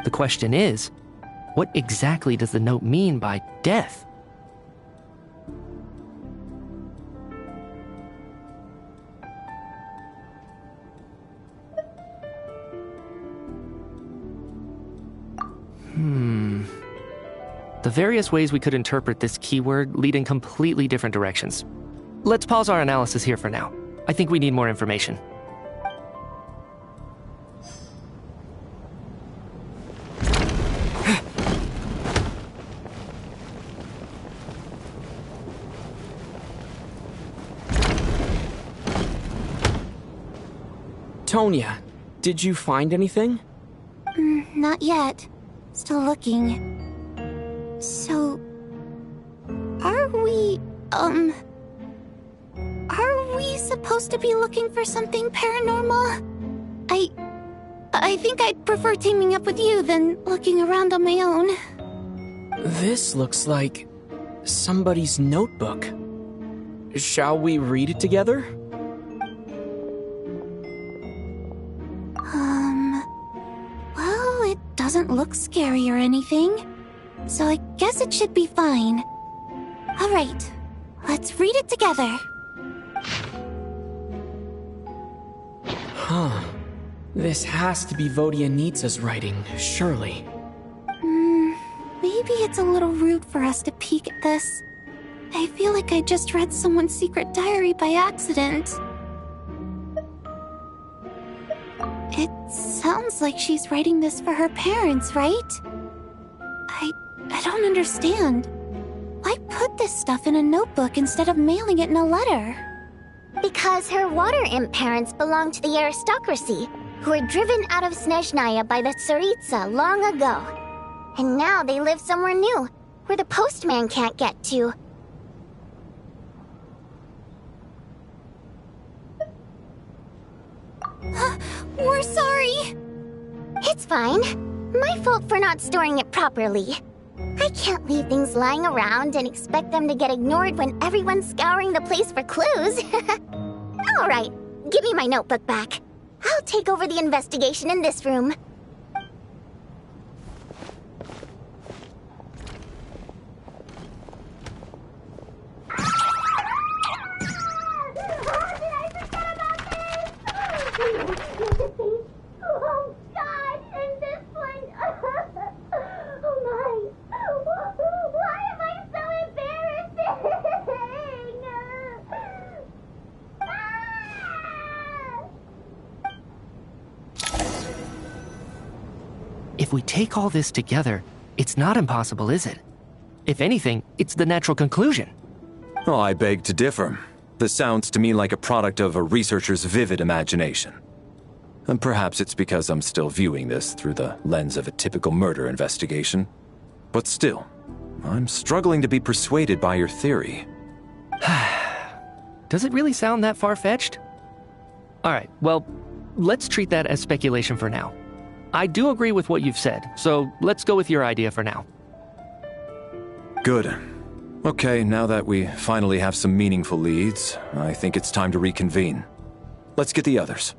The question is, what exactly does the note mean by death? The various ways we could interpret this keyword lead in completely different directions. Let's pause our analysis here for now. I think we need more information. Tonya, did you find anything? Not yet. Still looking. So, are we supposed to be looking for something paranormal? I think I'd prefer teaming up with you than looking around on my own. This looks like somebody's notebook. Shall we read it together? Well, it doesn't look scary or anything, so I guess it should be fine. All right, let's read it together. Huh. This has to be Vodyanitsa's writing, surely. Maybe it's a little rude for us to peek at this. I feel like I just read someone's secret diary by accident. It sounds like she's writing this for her parents, right? I don't understand. Why put this stuff in a notebook instead of mailing it in a letter? Because her water imp parents belong to the aristocracy, who were driven out of Snezhnaya by the Tsaritsa long ago. And now they live somewhere new, where the postman can't get to. We're sorry! It's fine. My fault for not storing it properly. I can't leave things lying around and expect them to get ignored when everyone's scouring the place for clues. Alright, give me my notebook back. I'll take over the investigation in this room. Oh God, and this one. Oh my. Why am I so embarrassing? If we take all this together, it's not impossible, is it? If anything, it's the natural conclusion. Oh, I beg to differ. This sounds to me like a product of a researcher's vivid imagination. And perhaps it's because I'm still viewing this through the lens of a typical murder investigation. But still, I'm struggling to be persuaded by your theory. Does it really sound that far-fetched? Alright, well, let's treat that as speculation for now. I do agree with what you've said, so let's go with your idea for now. Good. Okay, now that we finally have some meaningful leads, I think it's time to reconvene. Let's get the others.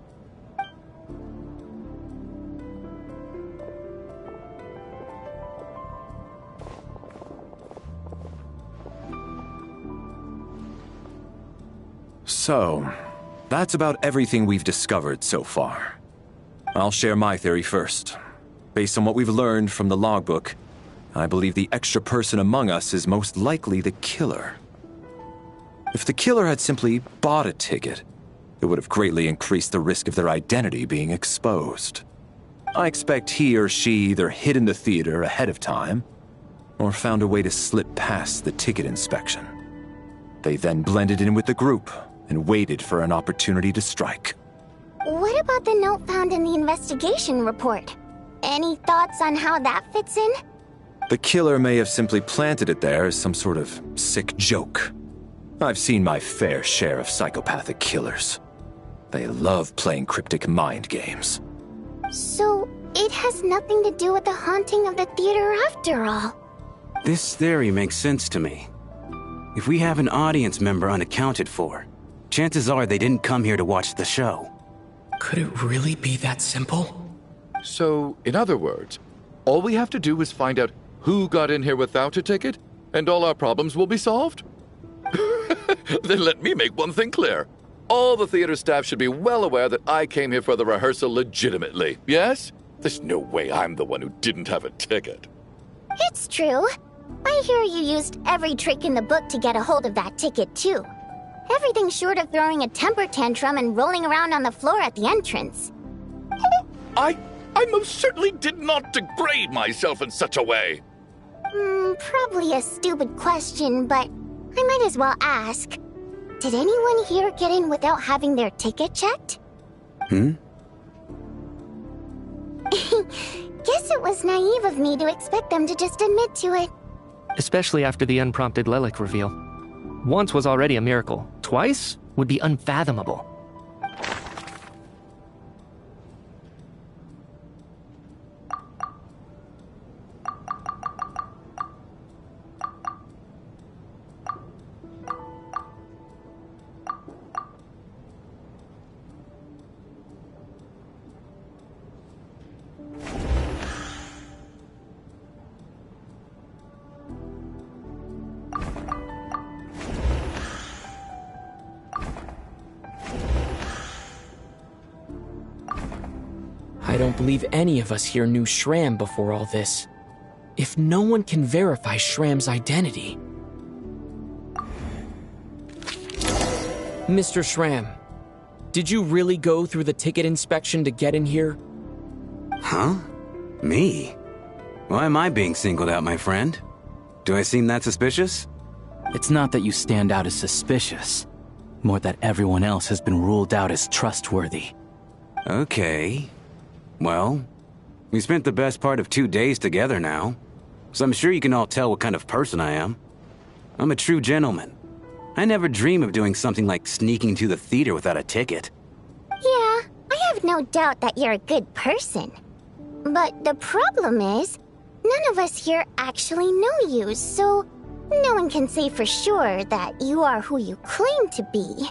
So, that's about everything we've discovered so far. I'll share my theory first. Based on what we've learned from the logbook, I believe the extra person among us is most likely the killer. If the killer had simply bought a ticket, it would have greatly increased the risk of their identity being exposed. I expect he or she either hid in the theater ahead of time, or found a way to slip past the ticket inspection. They then blended in with the group and waited for an opportunity to strike. What about the note found in the investigation report? Any thoughts on how that fits in? The killer may have simply planted it there as some sort of sick joke. I've seen my fair share of psychopathic killers. They love playing cryptic mind games. So, it has nothing to do with the haunting of the theater after all. This theory makes sense to me. If we have an audience member unaccounted for, chances are they didn't come here to watch the show. Could it really be that simple? So, in other words, all we have to do is find out who got in here without a ticket, and all our problems will be solved? Then let me make one thing clear. All the theater staff should be well aware that I came here for the rehearsal legitimately, yes? There's no way I'm the one who didn't have a ticket. It's true. I hear you used every trick in the book to get a hold of that ticket, too. Everything short of throwing a temper tantrum and rolling around on the floor at the entrance. I most certainly did not degrade myself in such a way. Probably a stupid question, but I might as well ask. Did anyone here get in without having their ticket checked? Hmm? Guess it was naive of me to expect them to just admit to it. Especially after the unprompted Lelik reveal. Once was already a miracle. Twice would be unfathomable. I don't believe any of us here knew Shram before all this. If no one can verify Shram's identity... Mr. Shram, did you really go through the ticket inspection to get in here? Huh? Me? Why am I being singled out, my friend? Do I seem that suspicious? It's not that you stand out as suspicious, more that everyone else has been ruled out as trustworthy. Okay. Well, we spent the best part of 2 days together now, so I'm sure you can all tell what kind of person I am. I'm a true gentleman. I never dream of doing something like sneaking to the theater without a ticket. Yeah, I have no doubt that you're a good person. But the problem is, none of us here actually know you, so no one can say for sure that you are who you claim to be.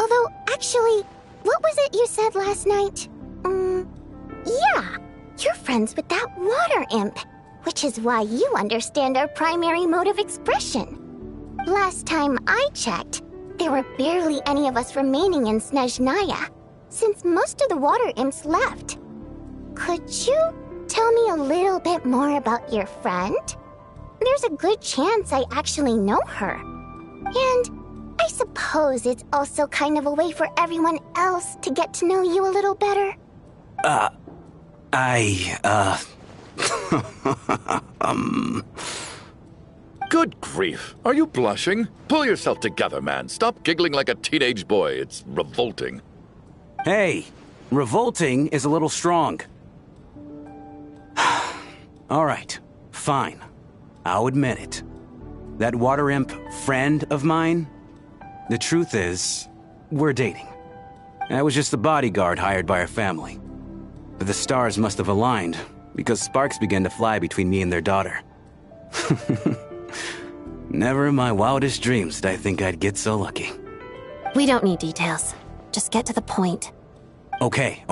Although, actually, what was it you said last night? Yeah, you're friends with that water imp, which is why you understand our primary mode of expression. Last time I checked, there were barely any of us remaining in Snezhnaya, since most of the water imps left. Could you tell me a little bit more about your friend? There's a good chance I actually know her. And I suppose it's also kind of a way for everyone else to get to know you a little better. Good grief. Are you blushing? Pull yourself together, man. Stop giggling like a teenage boy. It's revolting. Hey, revolting is a little strong. All right, fine. I'll admit it. That water imp friend of mine, the truth is, we're dating. I was just the bodyguard hired by our family. But the stars must have aligned, because sparks began to fly between me and their daughter. Never in my wildest dreams did I think I'd get so lucky. We don't need details. Just get to the point. Okay.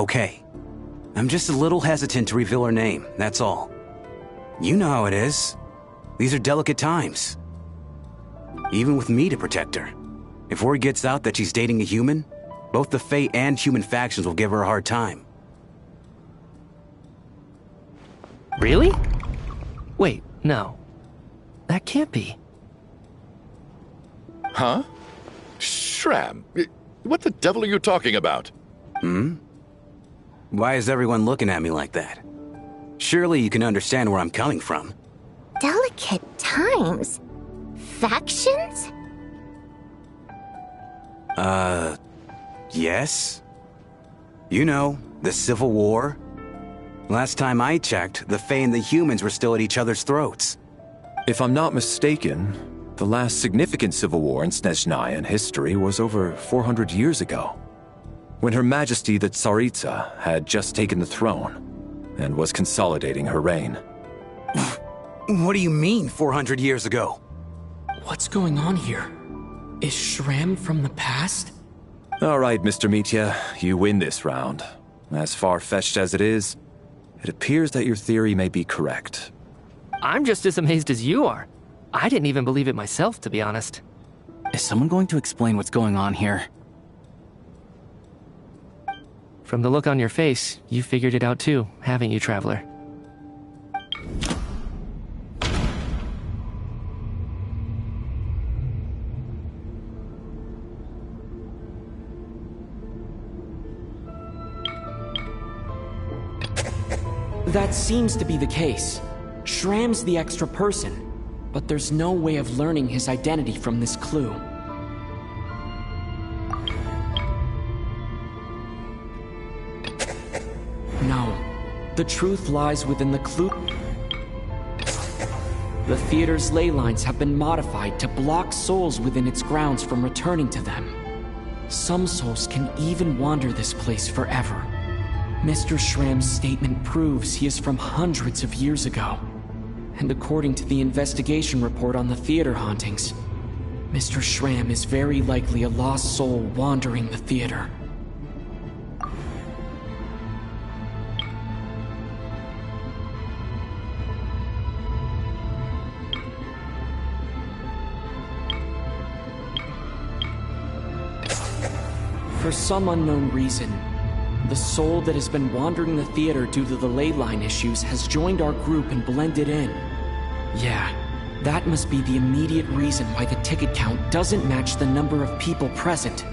I'm just a little hesitant to reveal her name, that's all. You know how it is. These are delicate times. Even with me to protect her. If word gets out that she's dating a human, both the Fae and human factions will give her a hard time. Really? Wait, no. That can't be. Huh? Shram, what the devil are you talking about? Why is everyone looking at me like that? Surely you can understand where I'm coming from. Delicate times? Factions? Yes? You know, the Civil War? Last time I checked, the Fae and the humans were still at each other's throats. If I'm not mistaken, the last significant civil war in Snezhnayan history was over 400 years ago, when Her Majesty the Tsaritsa had just taken the throne and was consolidating her reign. What do you mean, 400 years ago? What's going on here? Is Shram from the past? All right, Mr. Mitya, you win this round. As far-fetched as it is, it appears that your theory may be correct. I'm just as amazed as you are. I didn't even believe it myself, to be honest. Is someone going to explain what's going on here? From the look on your face, you figured it out too, haven't you, Traveler? That seems to be the case. Shram's the extra person, but there's no way of learning his identity from this clue. No, the truth lies within the clue. The theater's ley lines have been modified to block souls within its grounds from returning to them. Some souls can even wander this place forever. Mr. Shram's statement proves he is from hundreds of years ago. And according to the investigation report on the theater hauntings, Mr. Shram is very likely a lost soul wandering the theater. For some unknown reason, the soul that has been wandering the theater due to the ley line issues has joined our group and blended in. Yeah, that must be the immediate reason why the ticket count doesn't match the number of people present.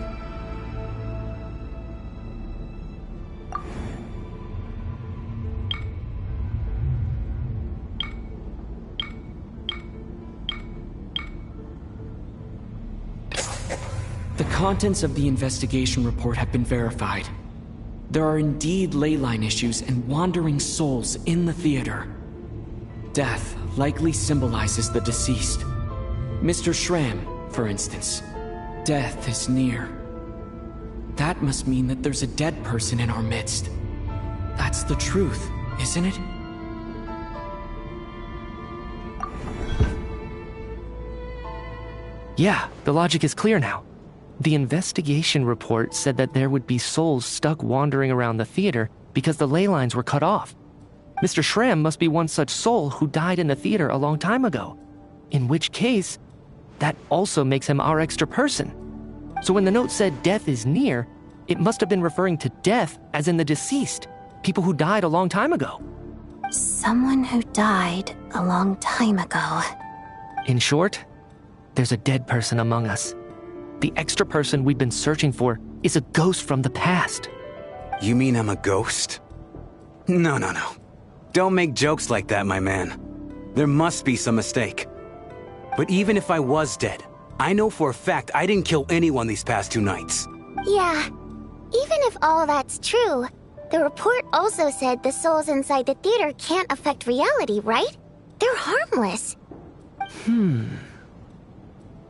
The contents of the investigation report have been verified. There are indeed leyline issues and wandering souls in the theater. Death likely symbolizes the deceased. Mr. Schramm, for instance. Death is near. That must mean that there's a dead person in our midst. That's the truth, isn't it? Yeah, the logic is clear now. The investigation report said that there would be souls stuck wandering around the theater because the ley lines were cut off. Mr. Schramm must be one such soul who died in the theater a long time ago. In which case, that also makes him our extra person. So when the note said death is near, it must have been referring to death as in the deceased, people who died a long time ago. Someone who died a long time ago. In short, there's a dead person among us. The extra person we've been searching for is a ghost from the past. You mean I'm a ghost? No. Don't make jokes like that, my man. There must be some mistake. But even if I was dead, I know for a fact I didn't kill anyone these past 2 nights. Yeah, even if all that's true, the report also said the souls inside the theater can't affect reality, right? They're harmless.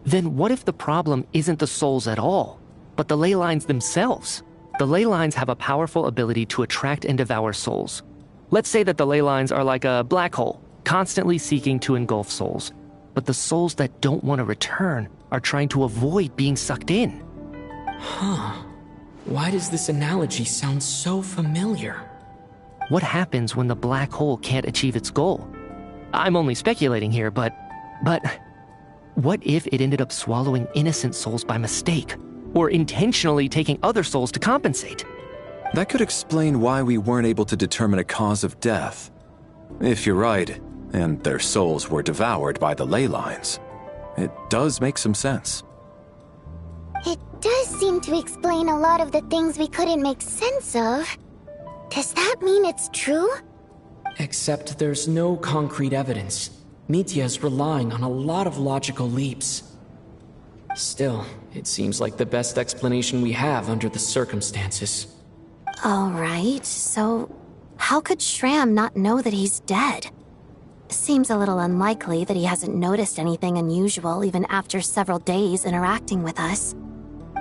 Then what if the problem isn't the souls at all, but the ley lines themselves? The ley lines have a powerful ability to attract and devour souls. Let's say that the ley lines are like a black hole, constantly seeking to engulf souls. But the souls that don't want to return are trying to avoid being sucked in. Huh. Why does this analogy sound so familiar? What happens when the black hole can't achieve its goal? I'm only speculating here, but what if it ended up swallowing innocent souls by mistake, or intentionally taking other souls to compensate? That could explain why we weren't able to determine a cause of death. If you're right, and their souls were devoured by the ley lines, it does make some sense. It does seem to explain a lot of the things we couldn't make sense of. Does that mean it's true? Except there's no concrete evidence. Mitya's relying on a lot of logical leaps. Still, it seems like the best explanation we have under the circumstances. Alright, so how could Schramm not know that he's dead? Seems a little unlikely that he hasn't noticed anything unusual even after several days interacting with us.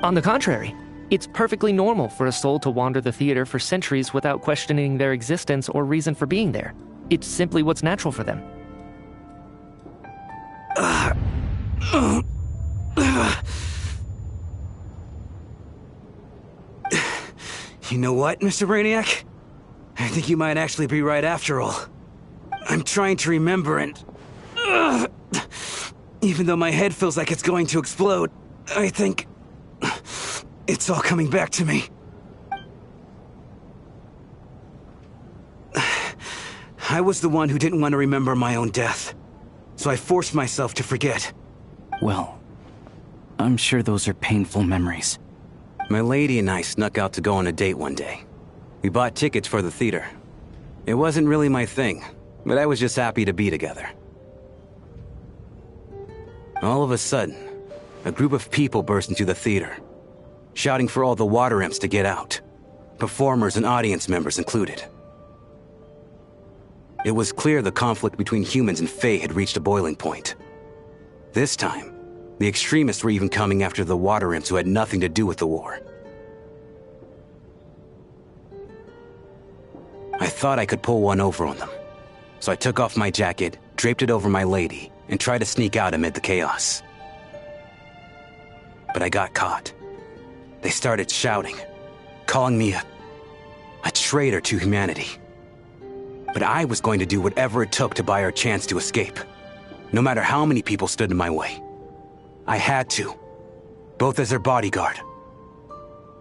On the contrary, it's perfectly normal for a soul to wander the theater for centuries without questioning their existence or reason for being there. It's simply what's natural for them. You know what, Mr. Brainiac? I think you might actually be right after all. I'm trying to remember and... even though my head feels like it's going to explode, I think... it's all coming back to me. I was the one who didn't want to remember my own death, so I forced myself to forget. Well, I'm sure those are painful memories. My lady and I snuck out to go on a date one day. We bought tickets for the theater. It wasn't really my thing, but I was just happy to be together. All of a sudden, a group of people burst into the theater, shouting for all the water imps to get out, performers and audience members included. It was clear the conflict between humans and Fae had reached a boiling point. This time, the extremists were even coming after the water imps who had nothing to do with the war. I thought I could pull one over on them, so I took off my jacket, draped it over my lady, and tried to sneak out amid the chaos. But I got caught. They started shouting, calling me a traitor to humanity. But I was going to do whatever it took to buy our chance to escape, no matter how many people stood in my way. I had to, both as their bodyguard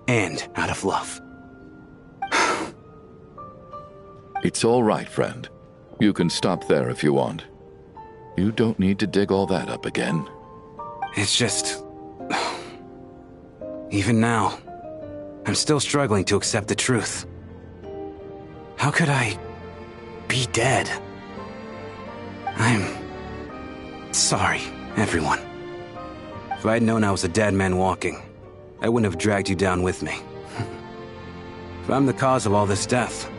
and out of love. It's all right, friend. You can stop there if you want. You don't need to dig all that up again. It's just... Even now, I'm still struggling to accept the truth. How could I be dead? I'm sorry, everyone. If I'd known I was a dead man walking, I wouldn't have dragged you down with me. If I'm the cause of all this death,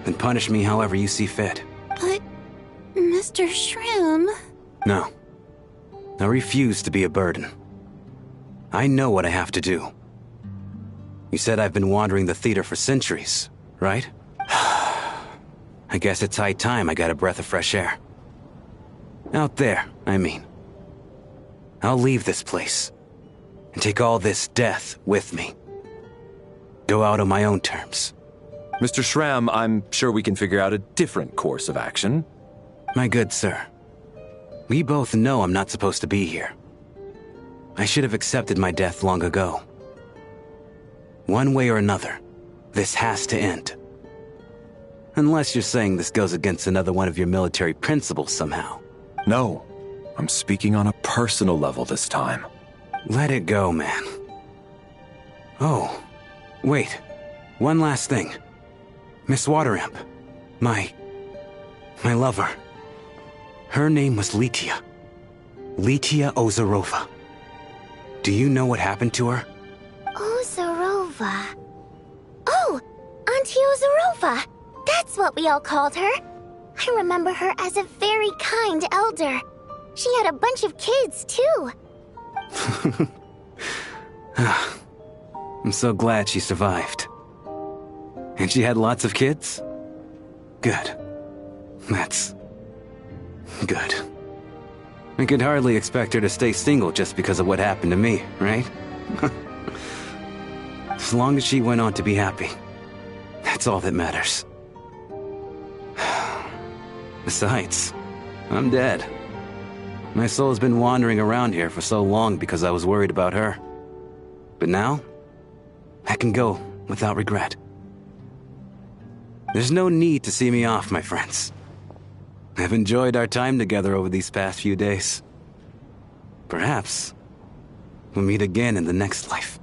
then punish me however you see fit. But, Mr. Shrim... No. I refuse to be a burden. I know what I have to do. You said I've been wandering the theater for centuries, right? I guess it's high time I got a breath of fresh air. Out there, I mean. I'll leave this place and take all this death with me. Go out on my own terms. Mr. Shram, I'm sure we can figure out a different course of action. My good sir, we both know I'm not supposed to be here. I should have accepted my death long ago. One way or another, this has to end. Unless you're saying this goes against another one of your military principles somehow. No, I'm speaking on a personal level this time. Let it go, man. Oh, wait. One last thing. Miss Wateramp. My lover. Her name was Litia. Litia Ozarova. Do you know what happened to her? Ozarova. Oh, Auntie Ozarova. That's what we all called her. I remember her as a very kind elder. She had a bunch of kids, too. I'm so glad she survived. And she had lots of kids? Good. That's... good. I could hardly expect her to stay single just because of what happened to me, right? As long as she went on to be happy, that's all that matters. Besides, I'm dead. My soul's been wandering around here for so long because I was worried about her. But now, I can go without regret. There's no need to see me off, my friends. I've enjoyed our time together over these past few days. Perhaps we'll meet again in the next life.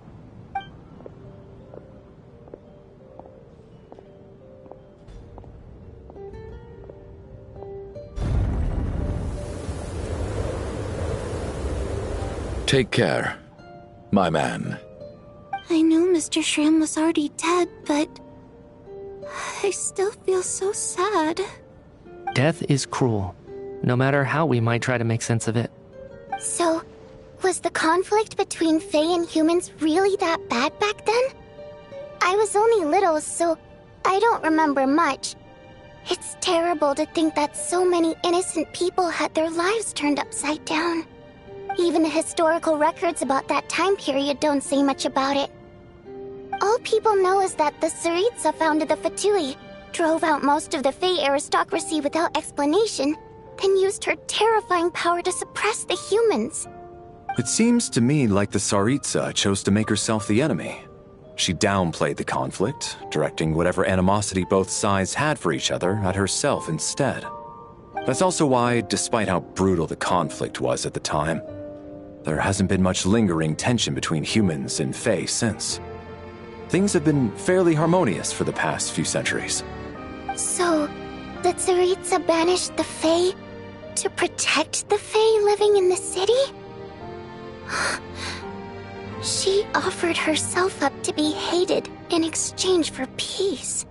Take care, my man. I knew Mr. Shrim was already dead, but... I still feel so sad. Death is cruel, no matter how we might try to make sense of it. So, was the conflict between Fae and humans really that bad back then? I was only little, so I don't remember much. It's terrible to think that so many innocent people had their lives turned upside down. Even the historical records about that time period don't say much about it. All people know is that the Tsaritsa founded the Fatui, drove out most of the Fae aristocracy without explanation, then used her terrifying power to suppress the humans. It seems to me like the Tsaritsa chose to make herself the enemy. She downplayed the conflict, directing whatever animosity both sides had for each other at herself instead. That's also why, despite how brutal the conflict was at the time, there hasn't been much lingering tension between humans and Fae since. Things have been fairly harmonious for the past few centuries. So, the Tsaritsa banished the Fae to protect the Fae living in the city? She offered herself up to be hated in exchange for peace.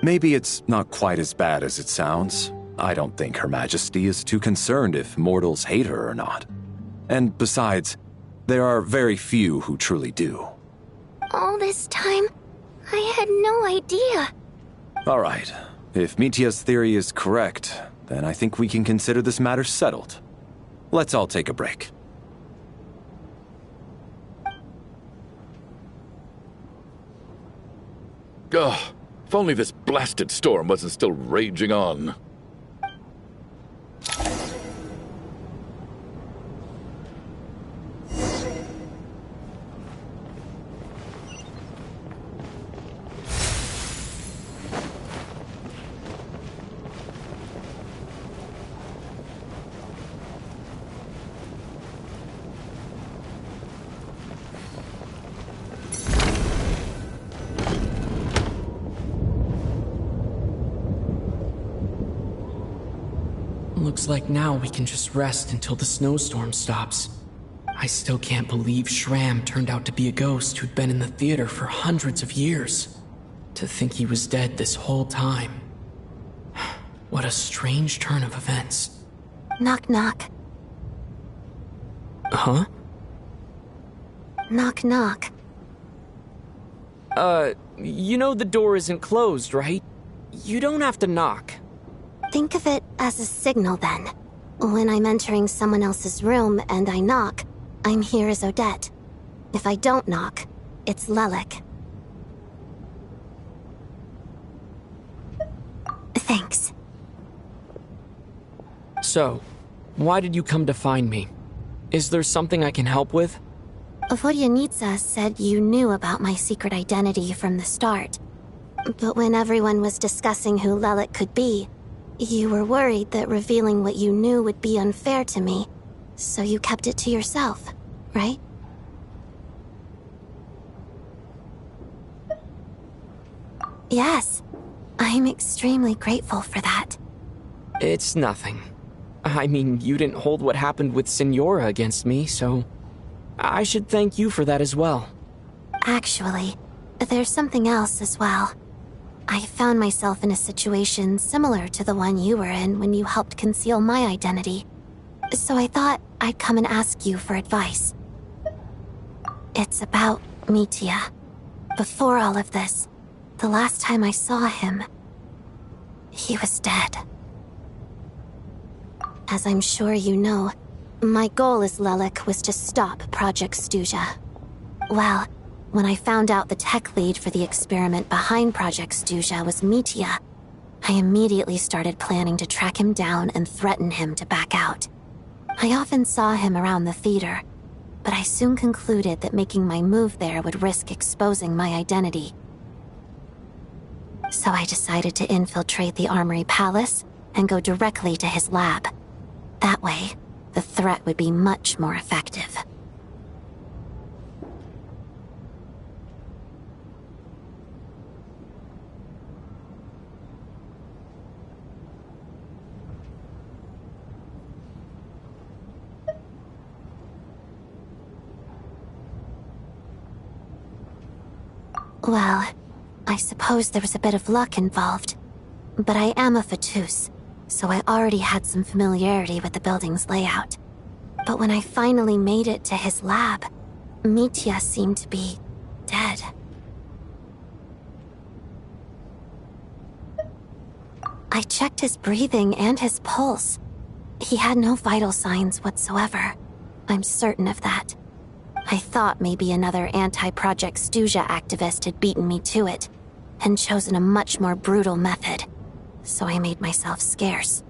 Maybe it's not quite as bad as it sounds. I don't think Her Majesty is too concerned if mortals hate her or not. And besides, there are very few who truly do. All this time, I had no idea. All right. If Mitia's theory is correct, then I think we can consider this matter settled. Let's all take a break. Ugh, if only this blasted storm wasn't still raging on. Looks like now we can just rest until the snowstorm stops. I still can't believe Shram turned out to be a ghost who'd been in the theater for hundreds of years. To think he was dead this whole time. What a strange turn of events. Knock knock. Huh? Knock knock. You know the door isn't closed, right? You don't have to knock. Think of it as a signal then. When I'm entering someone else's room and I knock, I'm here as Odette. If I don't knock, it's Lelik. Thanks. So, why did you come to find me? Is there something I can help with? Vodyanitsa said you knew about my secret identity from the start. But when everyone was discussing who Lelik could be, you were worried that revealing what you knew would be unfair to me, so you kept it to yourself, right? Yes, I'm extremely grateful for that. It's nothing. I mean, you didn't hold what happened with Signora against me, so I should thank you for that as well. Actually, there's something else as well. I found myself in a situation similar to the one you were in when you helped conceal my identity. So I thought I'd come and ask you for advice. It's about Mitya. Before all of this, the last time I saw him, he was dead. As I'm sure you know, my goal as Lelik was to stop Project Stuja. Well, when I found out the tech lead for the experiment behind Project Stuja was Mitya, I immediately started planning to track him down and threaten him to back out. I often saw him around the theater, but I soon concluded that making my move there would risk exposing my identity. So I decided to infiltrate the Armory Palace and go directly to his lab. That way, the threat would be much more effective. Well, I suppose there was a bit of luck involved. But I am a Fatus, so I already had some familiarity with the building's layout. But when I finally made it to his lab, Mitya seemed to be dead. I checked his breathing and his pulse. He had no vital signs whatsoever. I'm certain of that. I thought maybe another anti-Project Stuja activist had beaten me to it, and chosen a much more brutal method, so I made myself scarce.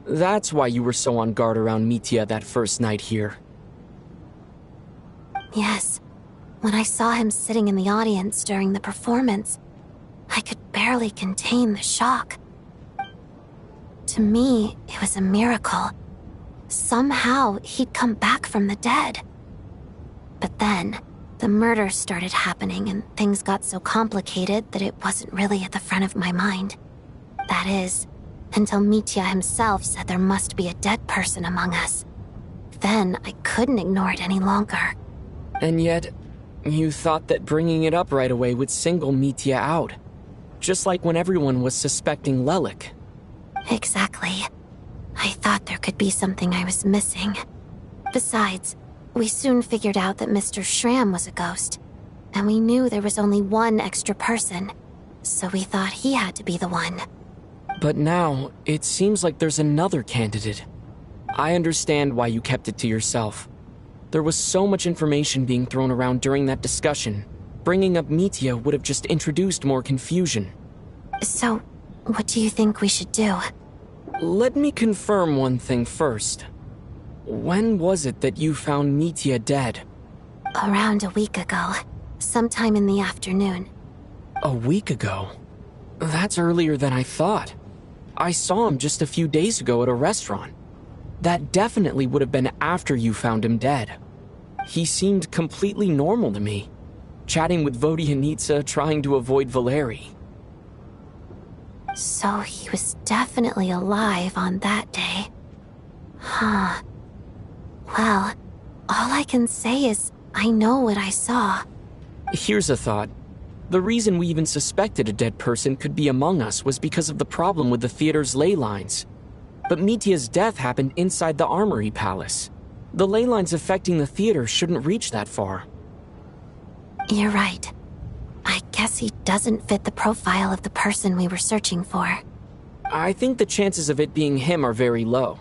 That's why you were so on guard around Mitya that first night here. Yes. When I saw him sitting in the audience during the performance, I could barely contain the shock. To me, it was a miracle. Somehow, he'd come back from the dead. But then, the murders started happening and things got so complicated that it wasn't really at the front of my mind. That is, until Mitya himself said there must be a dead person among us. Then, I couldn't ignore it any longer. And yet, you thought that bringing it up right away would single Mitya out. Just like when everyone was suspecting Lelik. Exactly. I thought there could be something I was missing. Besides, we soon figured out that Mr. Shram was a ghost, and we knew there was only one extra person, so we thought he had to be the one. But now, it seems like there's another candidate. I understand why you kept it to yourself. There was so much information being thrown around during that discussion. Bringing up Mitya would have just introduced more confusion. So, what do you think we should do? Let me confirm one thing first. When was it that you found Mitya dead? Around a week ago. Sometime in the afternoon. A week ago? That's earlier than I thought. I saw him just a few days ago at a restaurant. That definitely would have been after you found him dead. He seemed completely normal to me. Chatting with Vodyanitsa, trying to avoid Valeri. So he was definitely alive on that day. Huh. Well, all I can say is I know what I saw. Here's a thought. The reason we even suspected a dead person could be among us was because of the problem with the theater's ley lines. But Mitia's death happened inside the Armory Palace. The ley lines affecting the theater shouldn't reach that far. You're right. I guess he doesn't fit the profile of the person we were searching for. I think the chances of it being him are very low.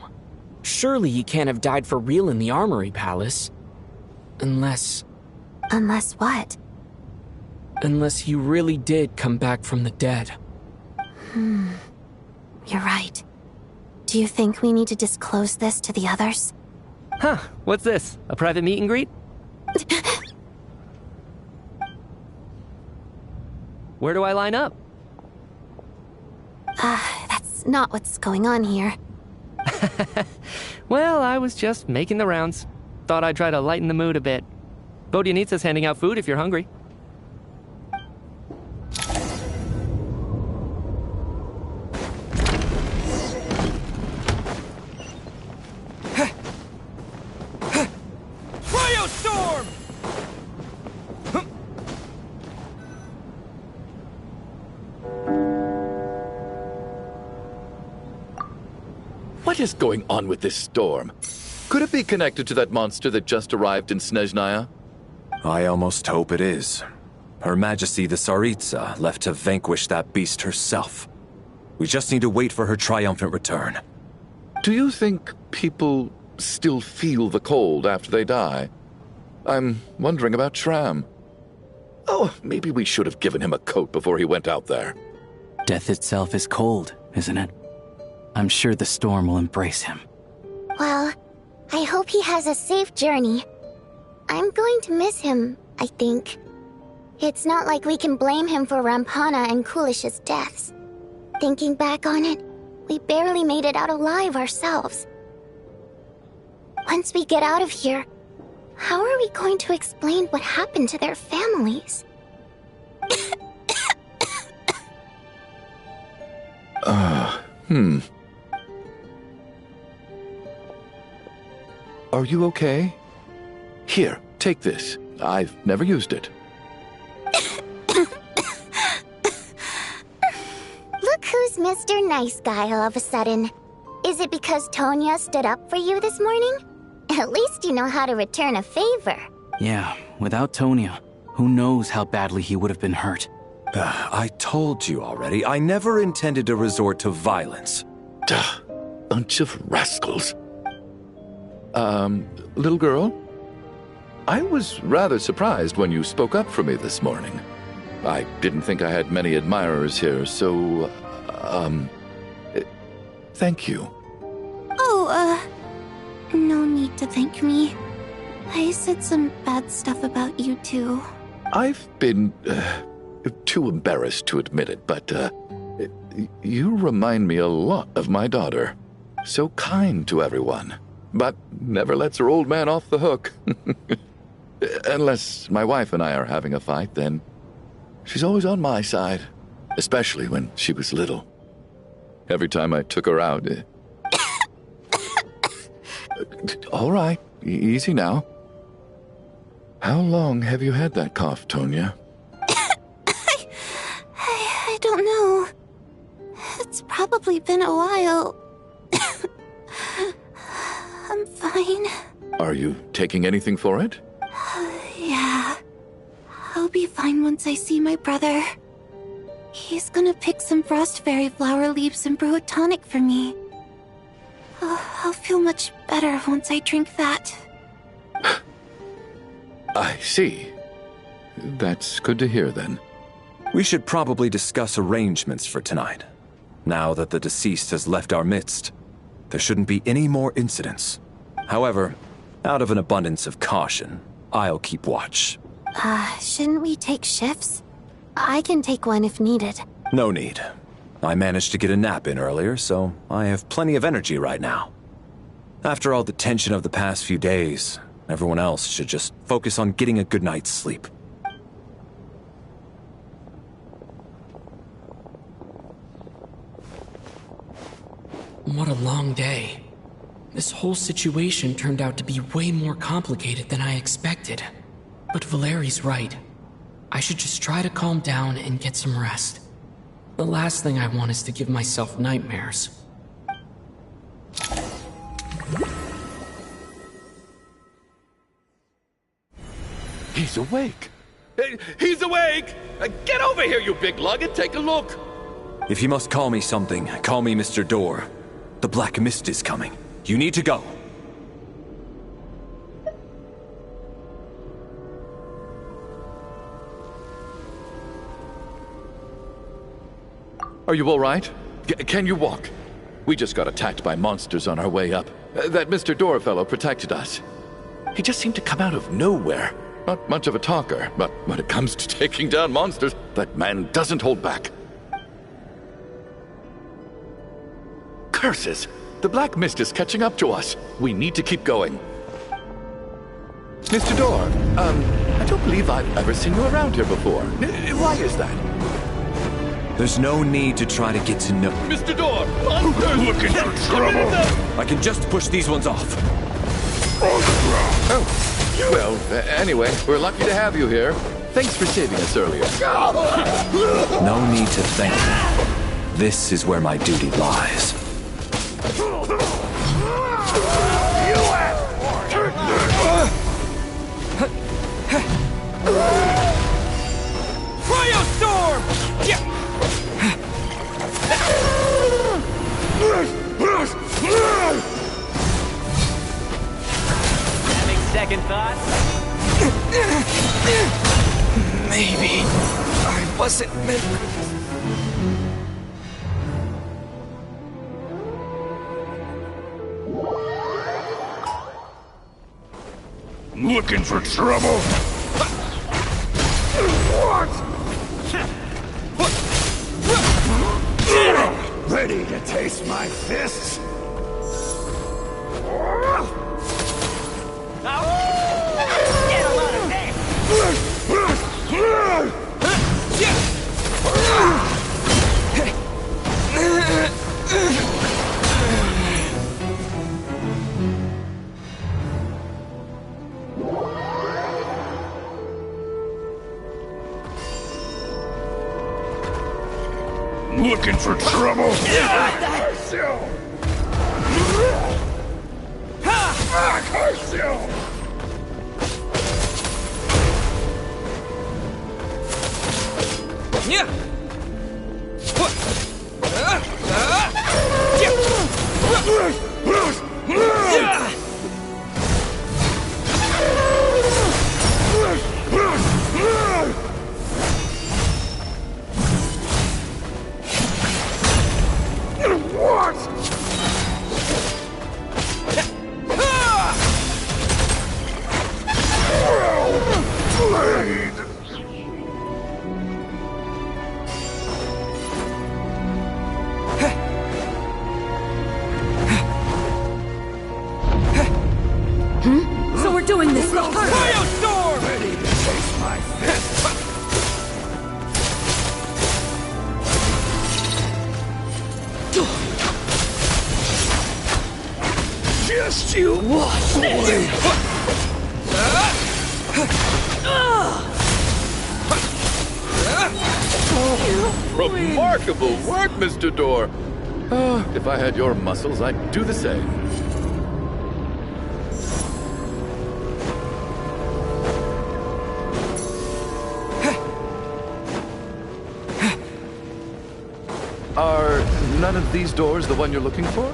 Surely he can't have died for real in the Armory Palace. Unless... Unless what? Unless he really did come back from the dead. You're right. Do you think we need to disclose this to the others? Huh, what's this? A private meet and greet? Where do I line up? That's not what's going on here. Well, I was just making the rounds. Thought I'd try to lighten the mood a bit. Bodianitsa's handing out food if you're hungry. Cryostorm! What is going on with this storm? Could it be connected to that monster that just arrived in Snezhnaya? I almost hope it is. Her Majesty the Tsaritsa left to vanquish that beast herself. We just need to wait for her triumphant return. Do you think people still feel the cold after they die? I'm wondering about Shram. Oh, maybe we should have given him a coat before he went out there. Death itself is cold, isn't it? I'm sure the storm will embrace him. Well, I hope he has a safe journey. I'm going to miss him, I think. It's not like we can blame him for Rampana and Kulish's deaths. Thinking back on it, we barely made it out alive ourselves. Once we get out of here, how are we going to explain what happened to their families? Are you okay? Here, take this. I've never used it. Look who's Mr. Nice Guy all of a sudden. Is it because Tonya stood up for you this morning? At least you know how to return a favor. Yeah, without Tonya, who knows how badly he would have been hurt. I told you already, I never intended to resort to violence. Duh, bunch of rascals. Little girl? I was rather surprised when you spoke up for me this morning. I didn't think I had many admirers here, so, thank you. Oh, no need to thank me. I said some bad stuff about you too. I've been, too embarrassed to admit it, but, you remind me a lot of my daughter. So kind to everyone, but never lets her old man off the hook. Unless my wife and I are having a fight, then she's always on my side, especially when she was little. Every time I took her out... All right, easy now. How long have you had that cough, Tonya? I don't know. It's probably been a while. I'm fine. Are you taking anything for it? Yeah. I'll be fine once I see my brother. He's gonna pick some frost fairy flower leaves and brew a tonic for me. I'll feel much better once I drink that. I see. That's good to hear, then. We should probably discuss arrangements for tonight. Now that the deceased has left our midst, there shouldn't be any more incidents. However, out of an abundance of caution, I'll keep watch. Shouldn't we take shifts? I can take one if needed. No need. I managed to get a nap in earlier, so I have plenty of energy right now. After all the tension of the past few days, everyone else should just focus on getting a good night's sleep. What a long day. This whole situation turned out to be way more complicated than I expected. But Valeri's right. I should just try to calm down and get some rest. The last thing I want is to give myself nightmares. He's awake. He's awake! Get over here, you big lug, and take a look. If you must call me something, call me Mr. Door. The Black Mist is coming. You need to go. Are you all right? Can you walk? We just got attacked by monsters on our way up. That Mr. Door fellow protected us. He just seemed to come out of nowhere. Not much of a talker, but when it comes to taking down monsters, that man doesn't hold back. Curses! The Black Mist is catching up to us. We need to keep going. Mr. Door, I don't believe I've ever seen you around here before. Why is that? There's no need to try to get to know... Mr. Door! Monsters! Looking for trouble! I can just push these ones off. Oh. Well, anyway, we're lucky to have you here. Thanks for saving us earlier. No need to thank me. This is where my duty lies. Cryostorm! Having second thoughts? Maybe I wasn't meant. Looking for trouble? Ready to taste my fists? Get a lot of Looking for trouble? Curse you! Curse you! So we're doing this the hard way. Cryostorm! Ready to taste my fist? Just you watch Remarkable work, Mr. Door. If I had your muscles, I'd do the same. Are none of these doors the one you're looking for?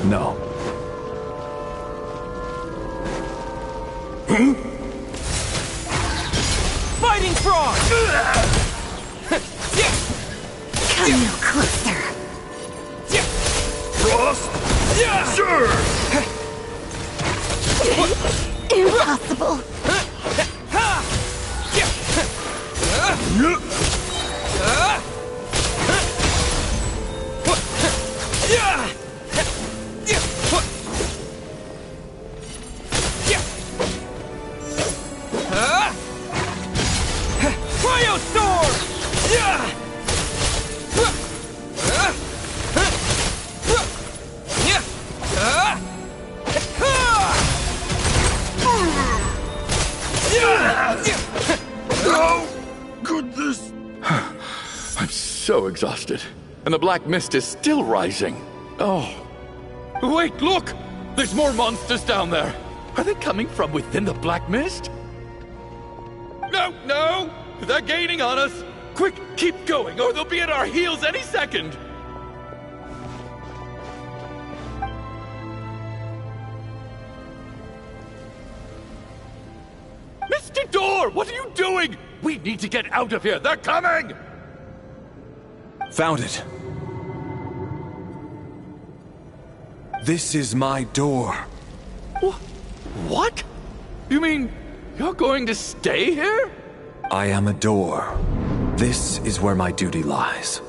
No. Fighting frog! Come no closer. Frost? Sure! Impossible. Cryostorm! Oh, goodness. I'm so exhausted. And the black mist is still rising. Oh. Wait, look! There's more monsters down there. Are they coming from within the black mist? No, no! They're gaining on us! Quick, keep going, or they'll be at our heels any second! Mr. Door, what are you doing? We need to get out of here. They're coming! Found it. This is my door. What? You mean you're going to stay here? I am a door. This is where my duty lies.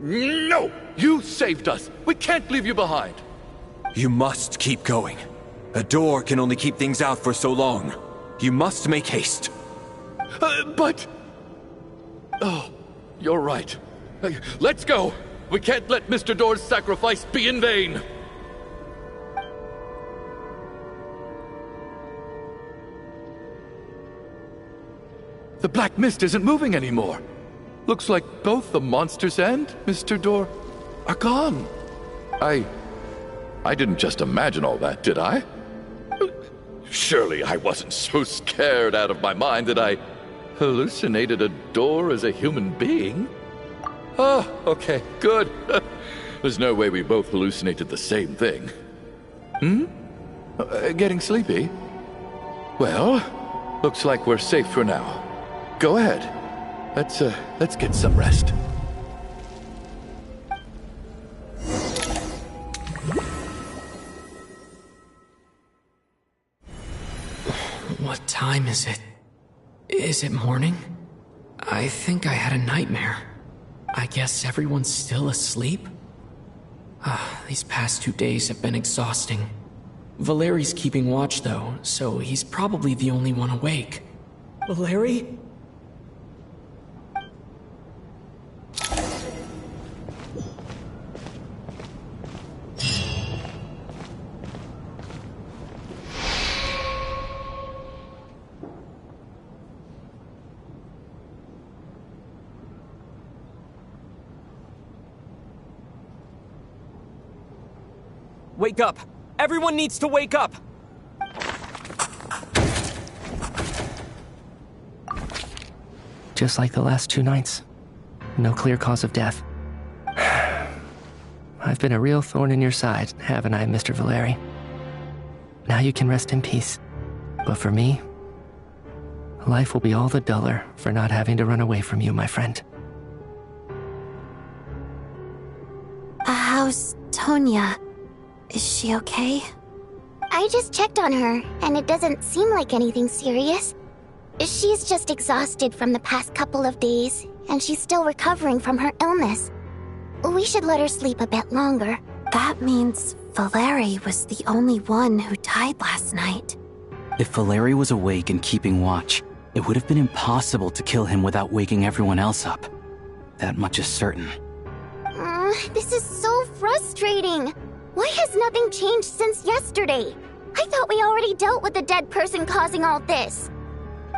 No! You saved us. We can't leave you behind. You must keep going. A door can only keep things out for so long. You must make haste. But... Oh, you're right. Let's go. We can't let Mr. Door's sacrifice be in vain. The black mist isn't moving anymore. Looks like both the monsters and Mr. Door are gone. I didn't just imagine all that, did I? Surely I wasn't so scared out of my mind that I hallucinated a door as a human being. Oh, okay, good. There's no way we both hallucinated the same thing. Getting sleepy? Well, looks like we're safe for now. Go ahead. Let's get some rest. What time is it? Is it morning? I think I had a nightmare. I guess everyone's still asleep? These past 2 days have been exhausting. Valeri's keeping watch though, so he's probably the only one awake. Valeri? Wake up! Everyone needs to wake up! Just like the last 2 nights. No clear cause of death. I've been a real thorn in your side, haven't I, Mr. Valeri? Now you can rest in peace. But for me, life will be all the duller for not having to run away from you, my friend. How's Tonya? Is she okay? I just checked on her, and it doesn't seem like anything serious. She's just exhausted from the past couple of days, and she's still recovering from her illness. We should let her sleep a bit longer. That means Valeri was the only one who died last night. If Valeri was awake and keeping watch, it would have been impossible to kill him without waking everyone else up. That much is certain. This is so frustrating. Why has nothing changed since yesterday? I thought we already dealt with the dead person causing all this.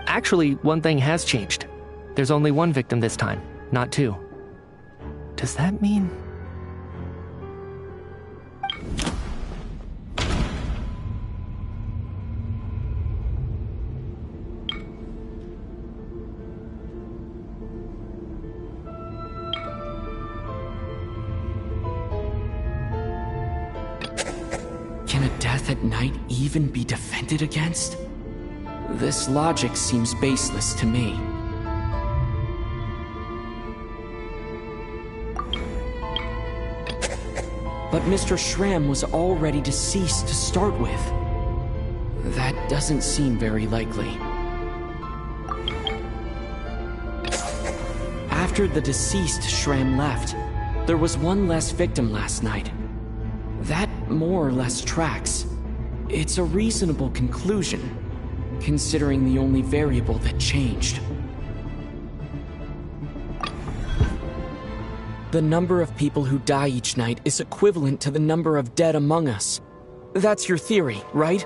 Actually, one thing has changed. There's only one victim this time, not 2. Does that mean... Can a death at night even be defended against? This logic seems baseless to me. But Mr. Schramm was already deceased to start with. That doesn't seem very likely. After the deceased Schramm left, there was one less victim last night. That more or less tracks. It's a reasonable conclusion, considering the only variable that changed. The number of people who die each night is equivalent to the number of dead among us. That's your theory, right?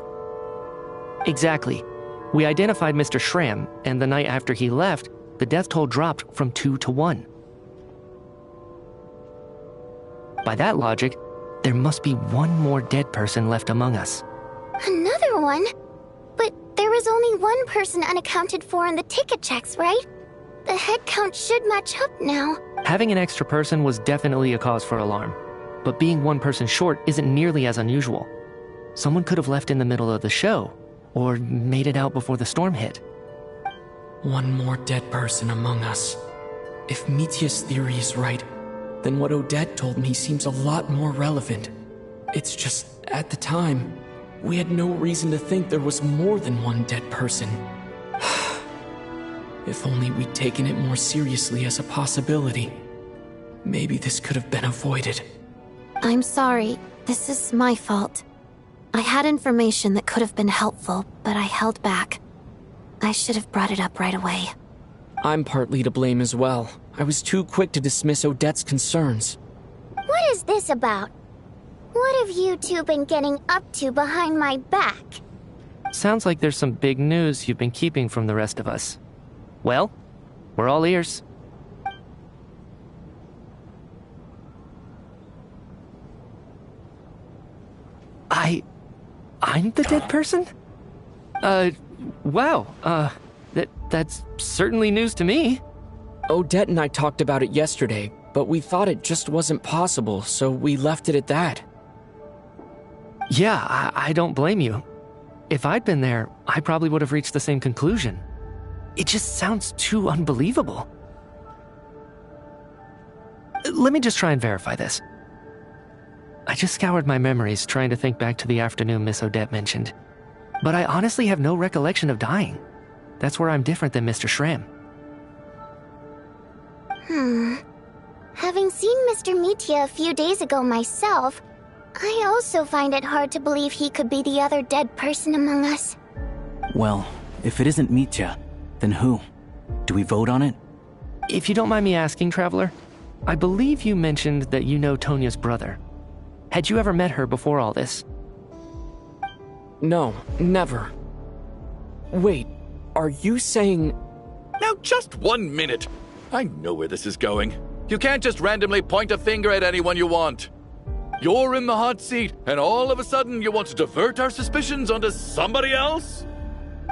Exactly. We identified Mr. Schramm, and the night after he left, the death toll dropped from 2 to 1. By that logic, there must be one more dead person left among us. Another one? But there was only one person unaccounted for in the ticket checks, right? The head count should match up now. Having an extra person was definitely a cause for alarm, but being one person short isn't nearly as unusual. Someone could have left in the middle of the show, or made it out before the storm hit. One more dead person among us. If Mitya's theory is right, then what Odette told me seems a lot more relevant. It's just, at the time, we had no reason to think there was more than one dead person. If only we'd taken it more seriously as a possibility. Maybe this could have been avoided. I'm sorry. This is my fault. I had information that could have been helpful, but I held back. I should have brought it up right away. I'm partly to blame as well. I was too quick to dismiss Odette's concerns. What is this about? What have you two been getting up to behind my back? Sounds like there's some big news you've been keeping from the rest of us. Well, we're all ears. I'm the dead person? Wow, that's certainly news to me. Odette and I talked about it yesterday, but we thought it just wasn't possible, so we left it at that. Yeah, I don't blame you. If I'd been there, I probably would have reached the same conclusion. It just sounds too unbelievable. Let me just try and verify this. I just scoured my memories trying to think back to the afternoon Miss Odette mentioned. But I honestly have no recollection of dying. That's where I'm different than Mr. Schramm. Having seen Mr. Mitya a few days ago myself, I also find it hard to believe he could be the other dead person among us. Well, if it isn't Mitya, then who? Do we vote on it? If you don't mind me asking, Traveler, I believe you mentioned that you know Tonya's brother. Had you ever met her before all this? No, never. Wait, are you saying... Now just 1 minute. I know where this is going. You can't just randomly point a finger at anyone you want. You're in the hot seat, and all of a sudden you want to divert our suspicions onto somebody else?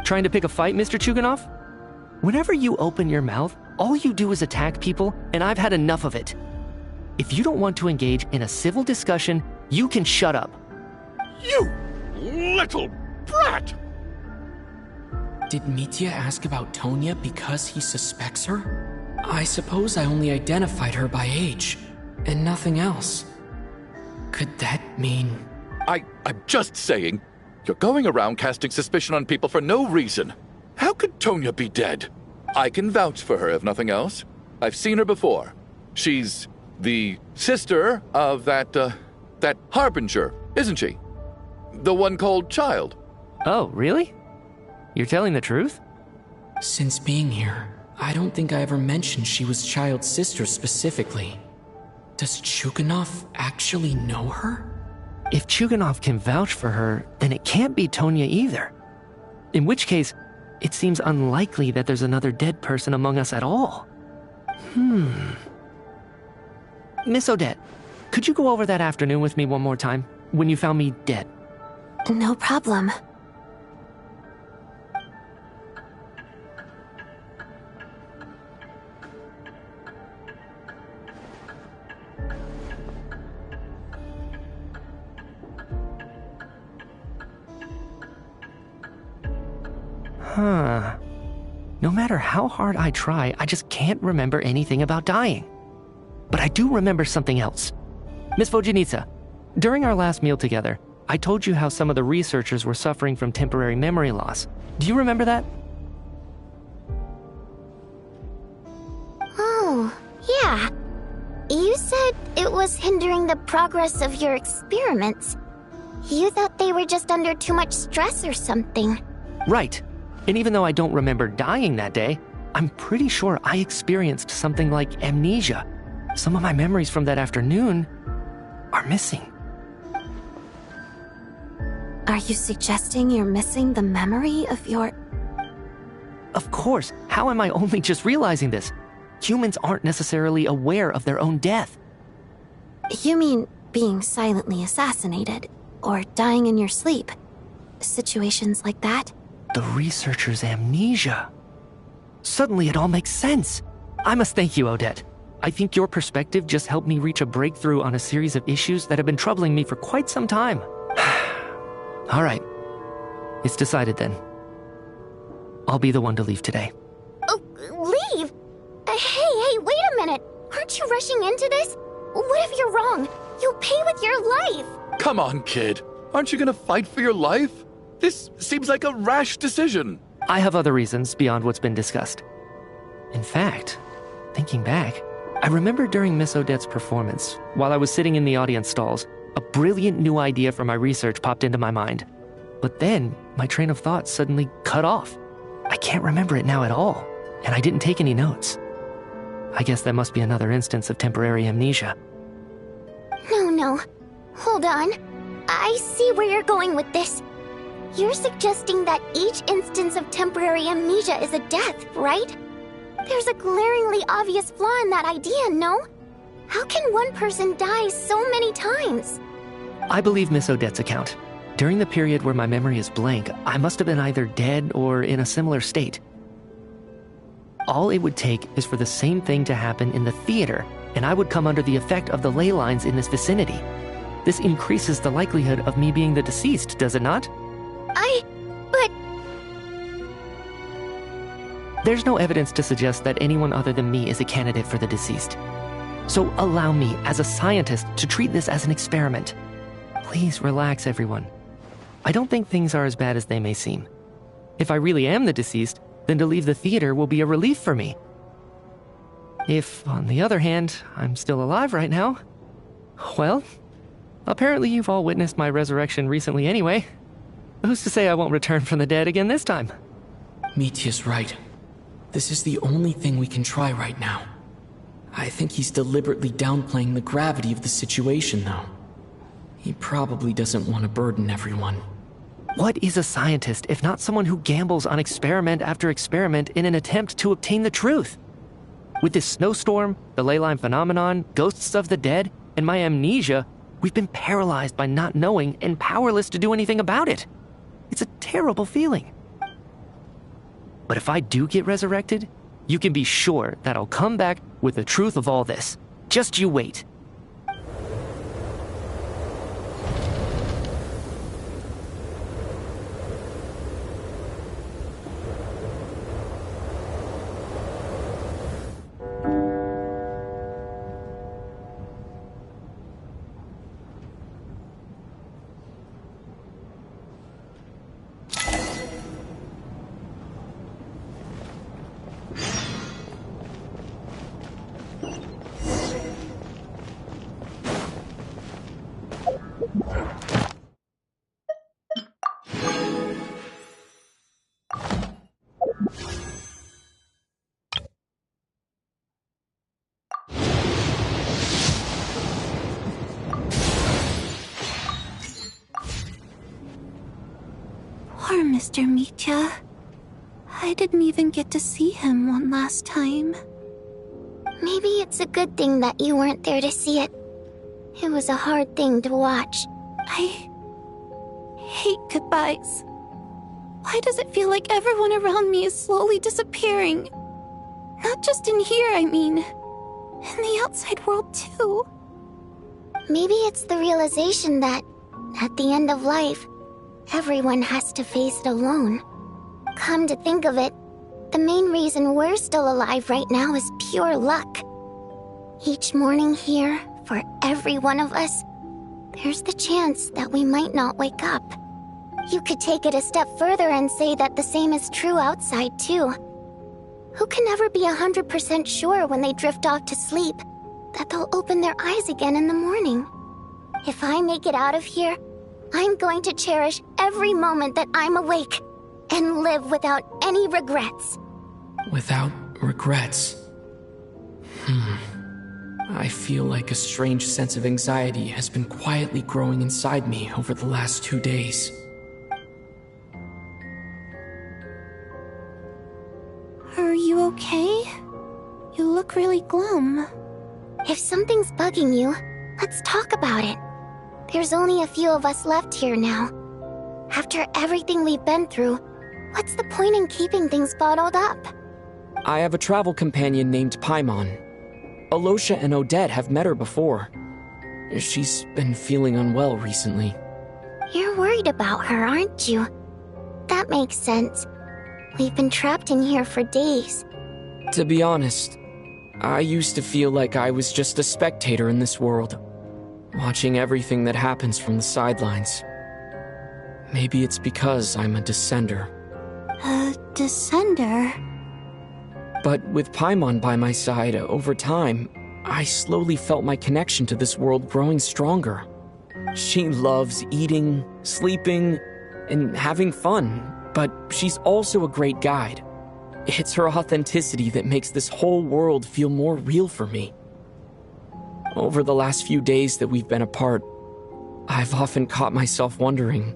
Trying to pick a fight, Mr. Chuganov? Whenever you open your mouth, all you do is attack people, and I've had enough of it. If you don't want to engage in a civil discussion, you can shut up. You little brat! Did Mitya ask about Tonya because he suspects her? I suppose I only identified her by age, and nothing else. Could that mean... I'm just saying, you're going around casting suspicion on people for no reason. How could Tonya be dead? I can vouch for her if nothing else. I've seen her before. She's the sister of that Harbinger, isn't she? The one called Child. Oh, really? You're telling the truth? Since being here, I don't think I ever mentioned she was Child's sister specifically. Does Chuganov actually know her? If Chuganov can vouch for her, then it can't be Tonya either. In which case, it seems unlikely that there's another dead person among us at all. Miss Odette, could you go over that afternoon with me one more time, when you found me dead? No problem. No matter how hard I try, I just can't remember anything about dying. But I do remember something else. Miss Vojanitsa, during our last meal together, I told you how some of the researchers were suffering from temporary memory loss. Do you remember that? Oh, yeah. You said it was hindering the progress of your experiments. You thought they were just under too much stress or something. Right. And even though I don't remember dying that day, I'm pretty sure I experienced something like amnesia. Some of my memories from that afternoon are missing. Are you suggesting you're missing the memory of your... Of course. How am I only just realizing this? Humans aren't necessarily aware of their own death. You mean being silently assassinated, or dying in your sleep? Situations like that? The researcher's amnesia. Suddenly it all makes sense. I must thank you, Odette. I think your perspective just helped me reach a breakthrough on a series of issues that have been troubling me for quite some time. All right. It's decided then. I'll be the one to leave today. Oh, leave? Hey, wait a minute. Aren't you rushing into this? What if you're wrong? You'll pay with your life. Come on, kid. Aren't you gonna fight for your life? This seems like a rash decision. I have other reasons beyond what's been discussed. In fact, thinking back, I remember during Miss Odette's performance, while I was sitting in the audience stalls, a brilliant new idea for my research popped into my mind. But then, my train of thought suddenly cut off. I can't remember it now at all, and I didn't take any notes. I guess that must be another instance of temporary amnesia. No. Hold on. I see where you're going with this. You're suggesting that each instance of temporary amnesia is a death, right? There's a glaringly obvious flaw in that idea, no? How can one person die so many times? I believe Miss Odette's account. During the period where my memory is blank, I must have been either dead or in a similar state. All it would take is for the same thing to happen in the theater, and I would come under the effect of the ley lines in this vicinity. This increases the likelihood of me being the deceased, does it not? But... There's no evidence to suggest that anyone other than me is a candidate for the deceased. So allow me, as a scientist, to treat this as an experiment. Please relax, everyone. I don't think things are as bad as they may seem. If I really am the deceased, then to leave the theater will be a relief for me. If, on the other hand, I'm still alive right now, well, apparently you've all witnessed my resurrection recently anyway. Who's to say I won't return from the dead again this time? Mitya's right. This is the only thing we can try right now. I think he's deliberately downplaying the gravity of the situation, though. He probably doesn't want to burden everyone. What is a scientist if not someone who gambles on experiment after experiment in an attempt to obtain the truth? With this snowstorm, the ley line phenomenon, ghosts of the dead, and my amnesia, we've been paralyzed by not knowing and powerless to do anything about it. It's a terrible feeling. But if I do get resurrected, you can be sure that I'll come back with the truth of all this. Just you wait. Poor Mr. Mitya. I didn't even get to see him one last time. Maybe it's a good thing that you weren't there to see it. It was a hard thing to watch. I hate goodbyes. Why does it feel like everyone around me is slowly disappearing? Not just in here, I mean. In the outside world, too. Maybe it's the realization that, at the end of life, everyone has to face it alone. Come to think of it, the main reason we're still alive right now is pure luck. Each morning here, for every one of us, there's the chance that we might not wake up. You could take it a step further and say that the same is true outside, too. Who can ever be 100% sure when they drift off to sleep that they'll open their eyes again in the morning? If I make it out of here, I'm going to cherish every moment that I'm awake and live without any regrets. Without regrets. I feel like a strange sense of anxiety has been quietly growing inside me over the last 2 days. you okay? You look really glum. If something's bugging you, let's talk about it. There's only a few of us left here now. After everything we've been through, what's the point in keeping things bottled up? I have a travel companion named Paimon. Alosha and Odette have met her before. She's been feeling unwell recently. You're worried about her, aren't you? That makes sense. We've been trapped in here for days. To be honest, I used to feel like I was just a spectator in this world, watching everything that happens from the sidelines. Maybe it's because I'm a descender. A descender? But with Paimon by my side, over time, I slowly felt my connection to this world growing stronger. She loves eating, sleeping, and having fun, but she's also a great guide. It's her authenticity that makes this whole world feel more real for me. Over the last few days that we've been apart, I've often caught myself wondering,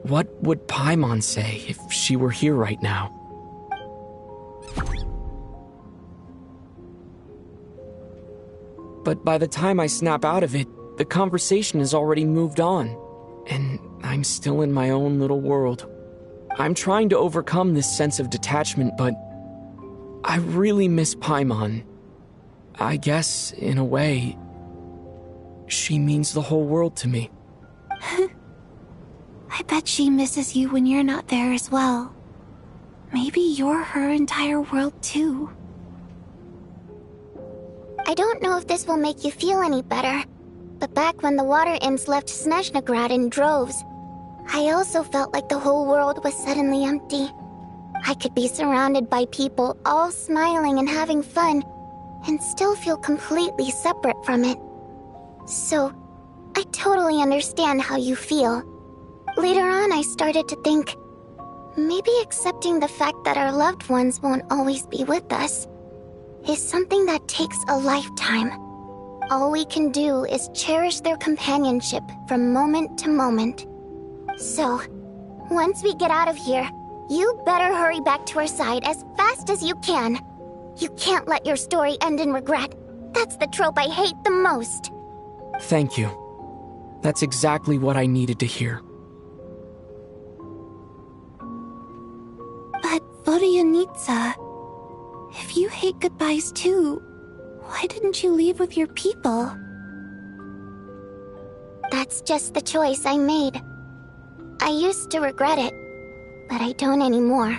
what would Paimon say if she were here right now? But by the time I snap out of it, the conversation has already moved on, and I'm still in my own little world. I'm trying to overcome this sense of detachment, but I really miss Paimon. I guess, in a way, she means the whole world to me. I bet she misses you when you're not there as well. Maybe you're her entire world too. I don't know if this will make you feel any better, but back when the water imps left Snezhnograd in droves, I also felt like the whole world was suddenly empty. I could be surrounded by people all smiling and having fun, and still feel completely separate from it. So, I totally understand how you feel. Later on, I started to think, maybe accepting the fact that our loved ones won't always be with us is something that takes a lifetime. All we can do is cherish their companionship from moment to moment. So, once we get out of here, you better hurry back to our side as fast as you can. You can't let your story end in regret. That's the trope I hate the most. Thank you. That's exactly what I needed to hear. But Vodyanitsa, if you hate goodbyes too, why didn't you leave with your people? That's just the choice I made. I used to regret it, but I don't anymore.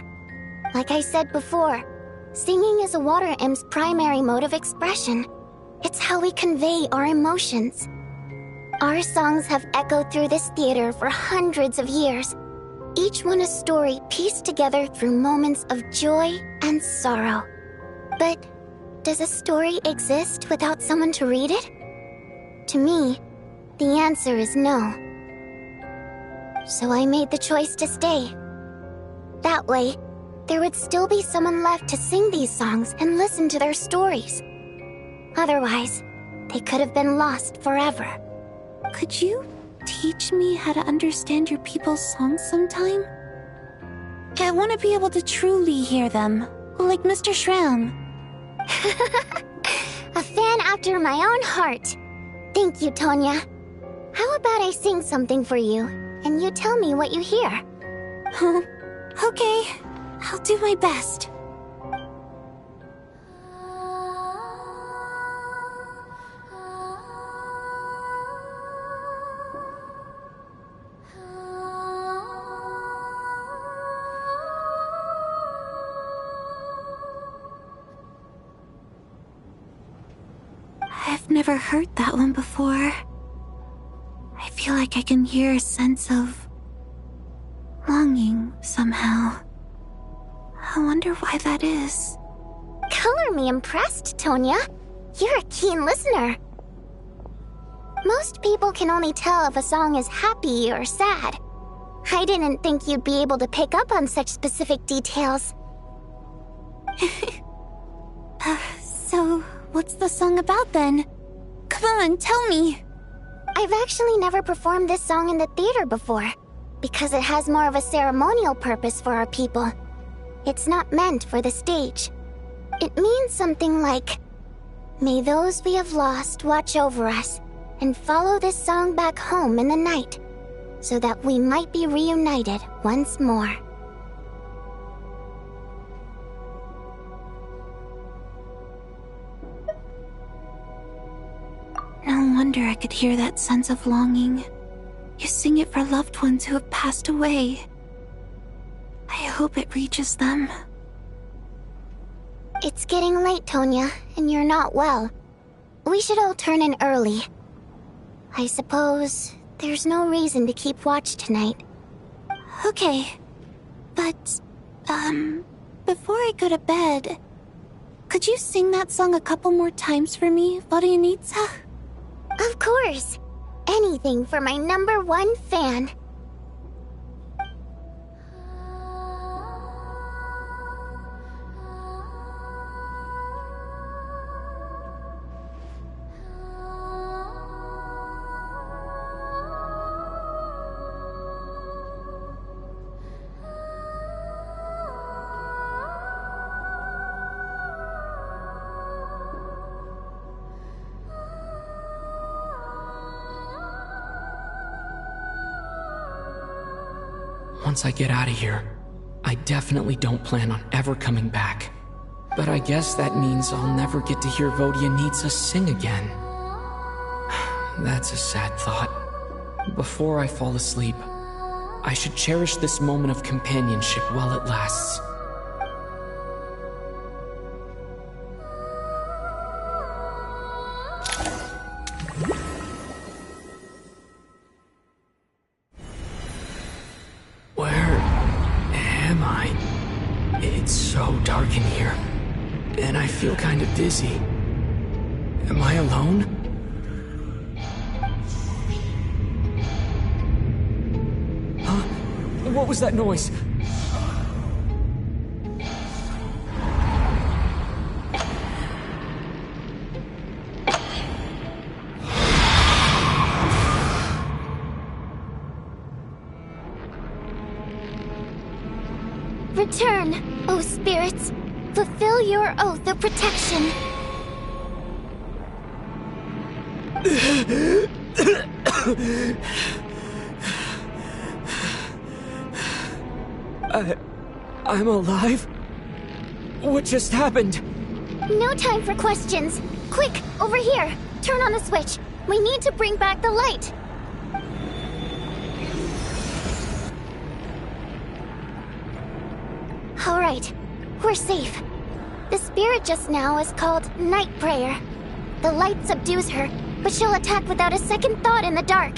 Like I said before, singing is a water imp's primary mode of expression. It's how we convey our emotions. Our songs have echoed through this theater for hundreds of years, each one a story pieced together through moments of joy and sorrow. But does a story exist without someone to read it? To me, the answer is no. So I made the choice to stay. That way, there would still be someone left to sing these songs and listen to their stories. Otherwise, they could have been lost forever. Could you teach me how to understand your people's songs sometime? I want to be able to truly hear them, like Mr. Shram. A fan after my own heart. Thank you, Tonya. How about I sing something for you, and you tell me what you hear? Okay, I'll do my best. I've never heard that one before. I feel like I can hear a sense of longing somehow. I wonder why that is. Color me impressed, Tonya. You're a keen listener. Most people can only tell if a song is happy or sad. I didn't think you'd be able to pick up on such specific details. So, what's the song about then? Come on, tell me! I've actually never performed this song in the theater before, because it has more of a ceremonial purpose for our people. It's not meant for the stage. It means something like, "May those we have lost watch over us, and follow this song back home in the night, so that we might be reunited once more." No wonder I could hear that sense of longing. You sing it for loved ones who have passed away. I hope it reaches them. It's getting late, Tonya, and you're not well. We should all turn in early. I suppose there's no reason to keep watch tonight. Okay. But, before I go to bed, could you sing that song a couple more times for me, Vodianitsa? Of course. Anything for my #1 fan. Once I get out of here, I definitely don't plan on ever coming back. But I guess that means I'll never get to hear Vodianitsa sing again. That's a sad thought. Before I fall asleep, I should cherish this moment of companionship while it lasts. It's so dark in here, and I feel kind of dizzy. Am I alone? Huh? What was that noise? Return, O spirits. Fulfill your oath of protection. I'm alive? What just happened? No time for questions. Quick, over here. Turn on the switch. We need to bring back the light. All right, we're safe. The spirit just now is called Night Prayer. The light subdues her, but she'll attack without a second thought in the dark.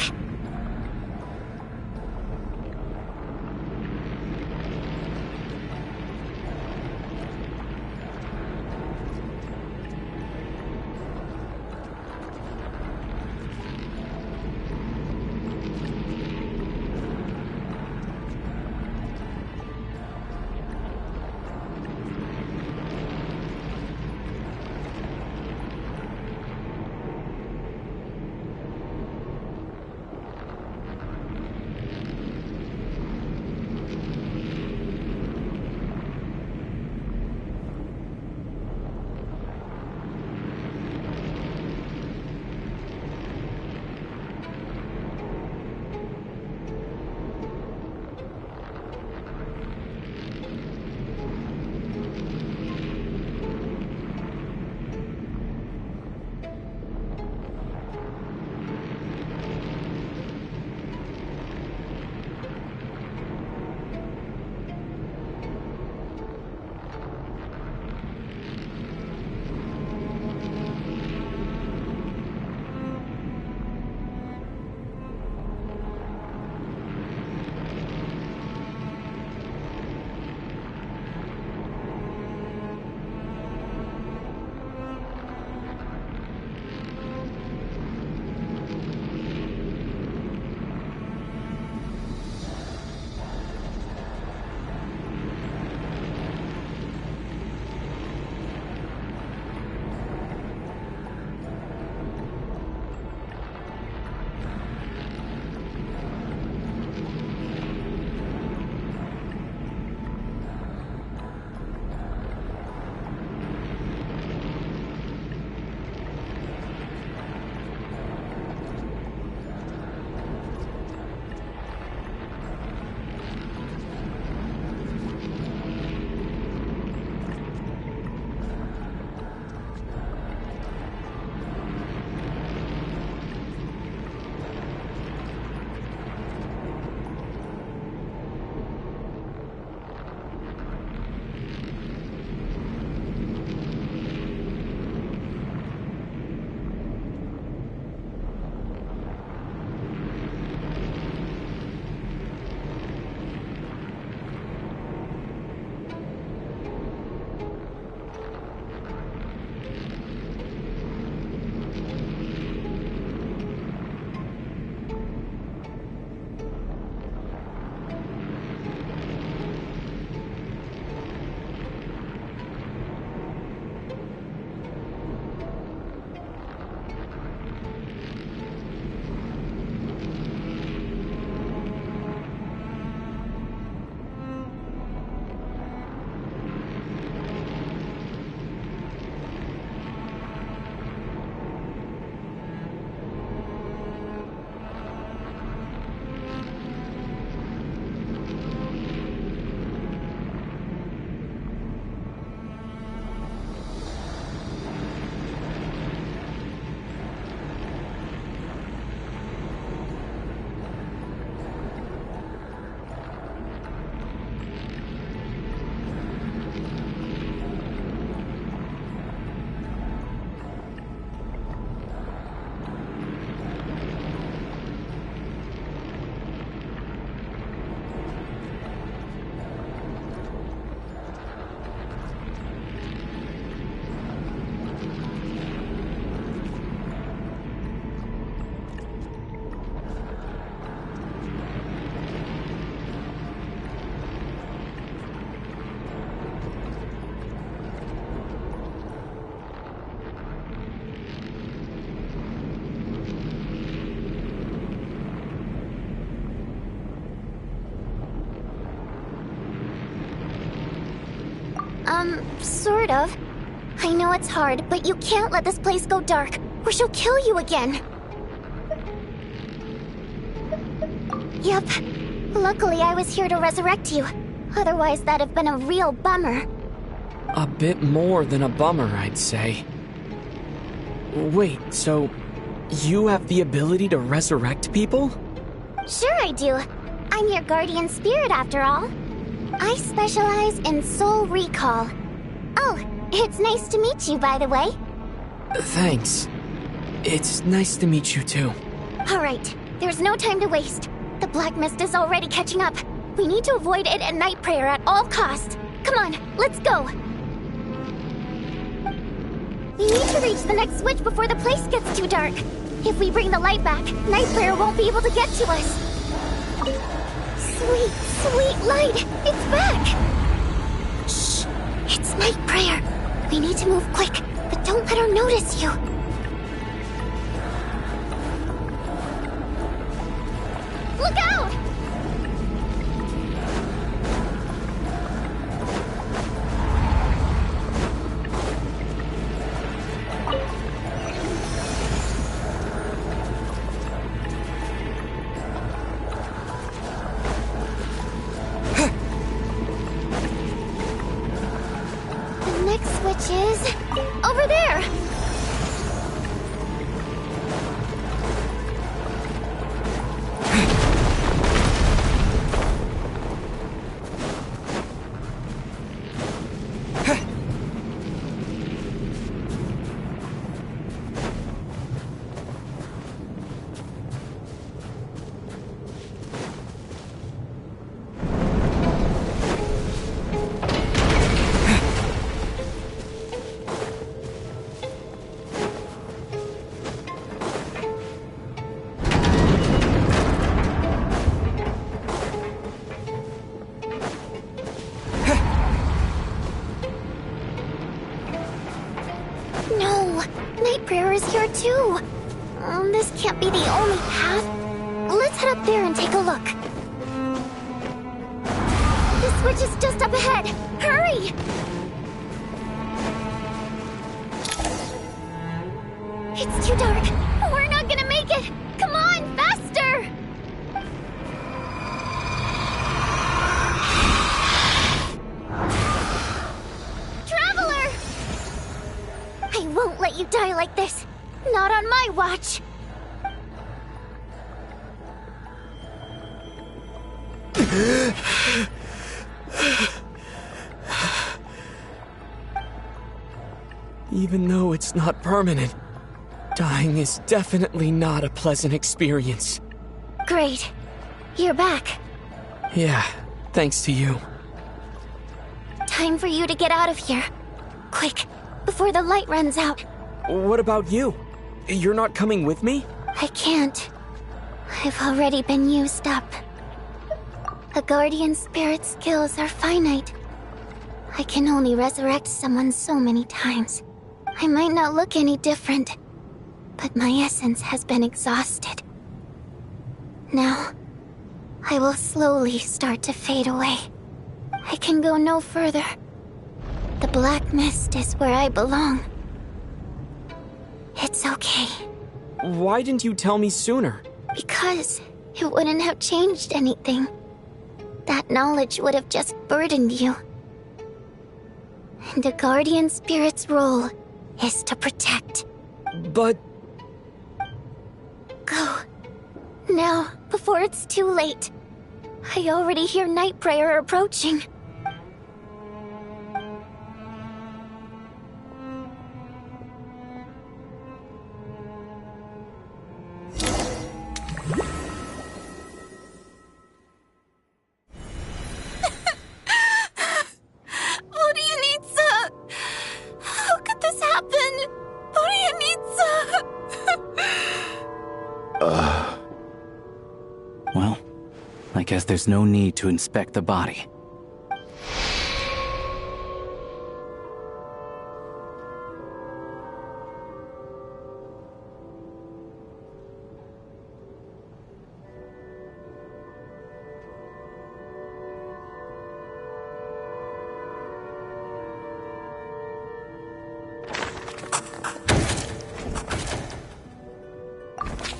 Sort of. I know it's hard, but you can't let this place go dark, or she'll kill you again. Yep. Luckily, I was here to resurrect you. Otherwise, that'd have been a real bummer. A bit more than a bummer, I'd say. Wait, so you have the ability to resurrect people? Sure I do. I'm your guardian spirit after all. I specialize in soul recall. Oh, it's nice to meet you, by the way. Thanks. It's nice to meet you too. Alright, there's no time to waste. The Black Mist is already catching up. We need to avoid it and Night Prayer at all costs. Come on, let's go. We need to reach the next switch before the place gets too dark. If we bring the light back, Night Prayer won't be able to get to us. Sweet, sweet light! It's back! Shh! It's Night Prayer. We need to move quick, but don't let her notice you. Look out! The next switch is over there. No, Night Prayer is here too. This can't be the only path. Let's head up there and take a look. The switch is just up ahead. Hurry! It's too dark. We're not gonna make it. Come on, faster! Traveler! I won't let you die like this. Not on my watch. Even though it's not permanent, dying is definitely not a pleasant experience. Great. You're back. Yeah, thanks to you. Time for you to get out of here. Quick, before the light runs out. What about you? You're not coming with me? I can't. I've already been used up. A guardian spirit's skills are finite. I can only resurrect someone so many times. I might not look any different, but my essence has been exhausted. Now, I will slowly start to fade away. I can go no further. The Black Mist is where I belong. It's okay. Why didn't you tell me sooner? Because it wouldn't have changed anything. That knowledge would have just burdened you. And a guardian spirit's role is to protect. But... Go. Now, before it's too late. I already hear Night Prayer approaching. Odianitsa! How could this happen? Odianitsa! Well, I guess there's no need to inspect the body.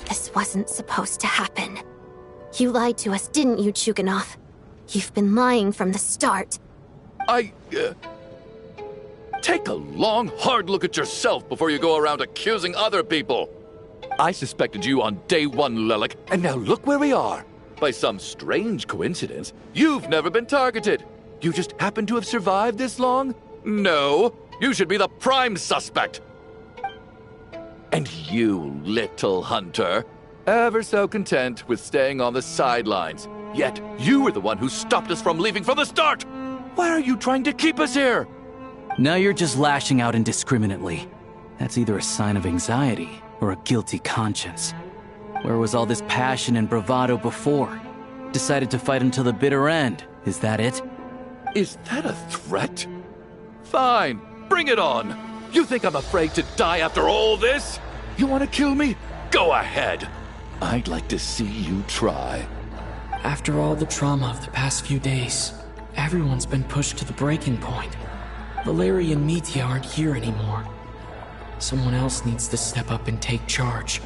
This wasn't supposed to happen. You lied to us, didn't you, Chuganov? You've been lying from the start. Take a long, hard look at yourself before you go around accusing other people. I suspected you on day one, Lelik, and now look where we are. By some strange coincidence, you've never been targeted. You just happen to have survived this long? No, you should be the prime suspect. And you, little hunter, ever so content with staying on the sidelines. Yet you were the one who stopped us from leaving from the start. Why are you trying to keep us here? Now you're just lashing out indiscriminately. That's either a sign of anxiety or a guilty conscience. Where was all this passion and bravado before? Decided to fight until the bitter end. Is that it? Is that a threat? Fine, bring it on. You think I'm afraid to die after all this? You want to kill me? Go ahead. I'd like to see you try. After all the trauma of the past few days, everyone's been pushed to the breaking point. Valeria and Mitya aren't here anymore. Someone else needs to step up and take charge.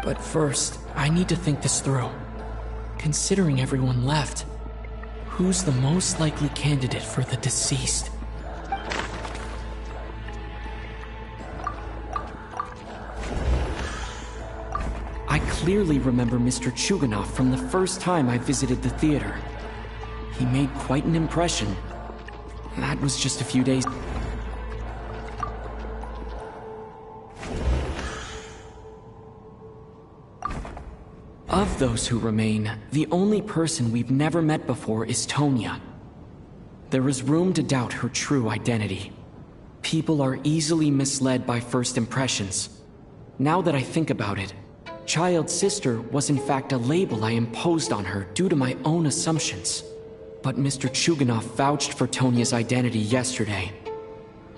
But first, I need to think this through. Considering everyone left, who's the most likely candidate for the deceased? I clearly remember Mr. Chuganov from the first time I visited the theater. He made quite an impression. That was just a few days. Of those who remain, the only person we've never met before is Tonya. There is room to doubt her true identity. People are easily misled by first impressions. Now that I think about it, child sister was in fact a label I imposed on her due to my own assumptions. But Mr. Chuganov vouched for Tonya's identity yesterday,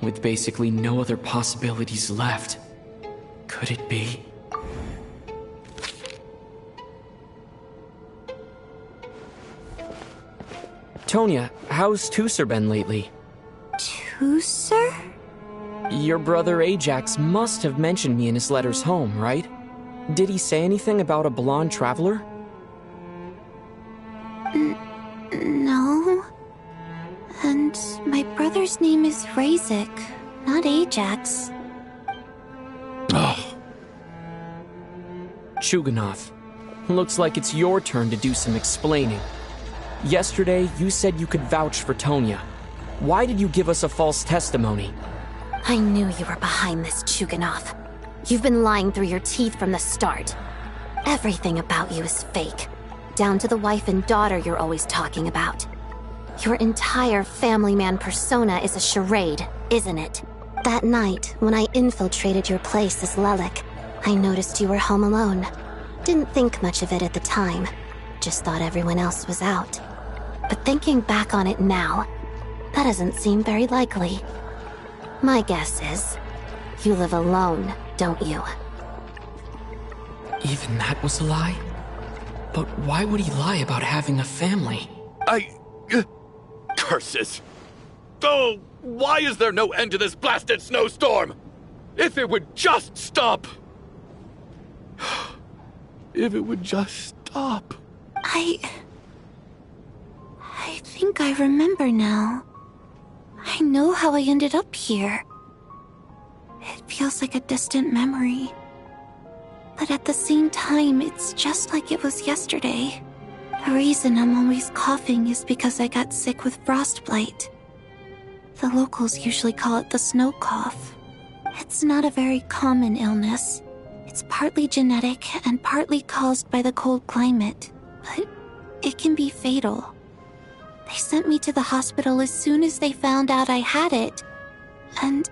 with basically no other possibilities left. Could it be? Tonya, how's Tusser been lately? Tusser? Your brother Ajax must have mentioned me in his letters home, right? Did he say anything about a blonde traveler? No. And my brother's name is Razik, not Ajax. Oh. Chuganov, looks like it's your turn to do some explaining. Yesterday, you said you could vouch for Tonya. Why did you give us a false testimony? I knew you were behind this, Chuganov. You've been lying through your teeth from the start. Everything about you is fake, down to the wife and daughter you're always talking about. Your entire family man persona is a charade, isn't it? That night, when I infiltrated your place as Lelik, I noticed you were home alone. Didn't think much of it at the time. Just thought everyone else was out. But thinking back on it now, that doesn't seem very likely. My guess is, you live alone, don't you? Even that was a lie? But why would he lie about having a family? Curses! Oh, why is there no end to this blasted snowstorm? If it would just stop! If it would just stop. I think I remember now. I know how I ended up here. It feels like a distant memory. But at the same time, it's just like it was yesterday. The reason I'm always coughing is because I got sick with frostbite. The locals usually call it the snow cough. It's not a very common illness. It's partly genetic and partly caused by the cold climate, but it can be fatal. They sent me to the hospital as soon as they found out I had it. And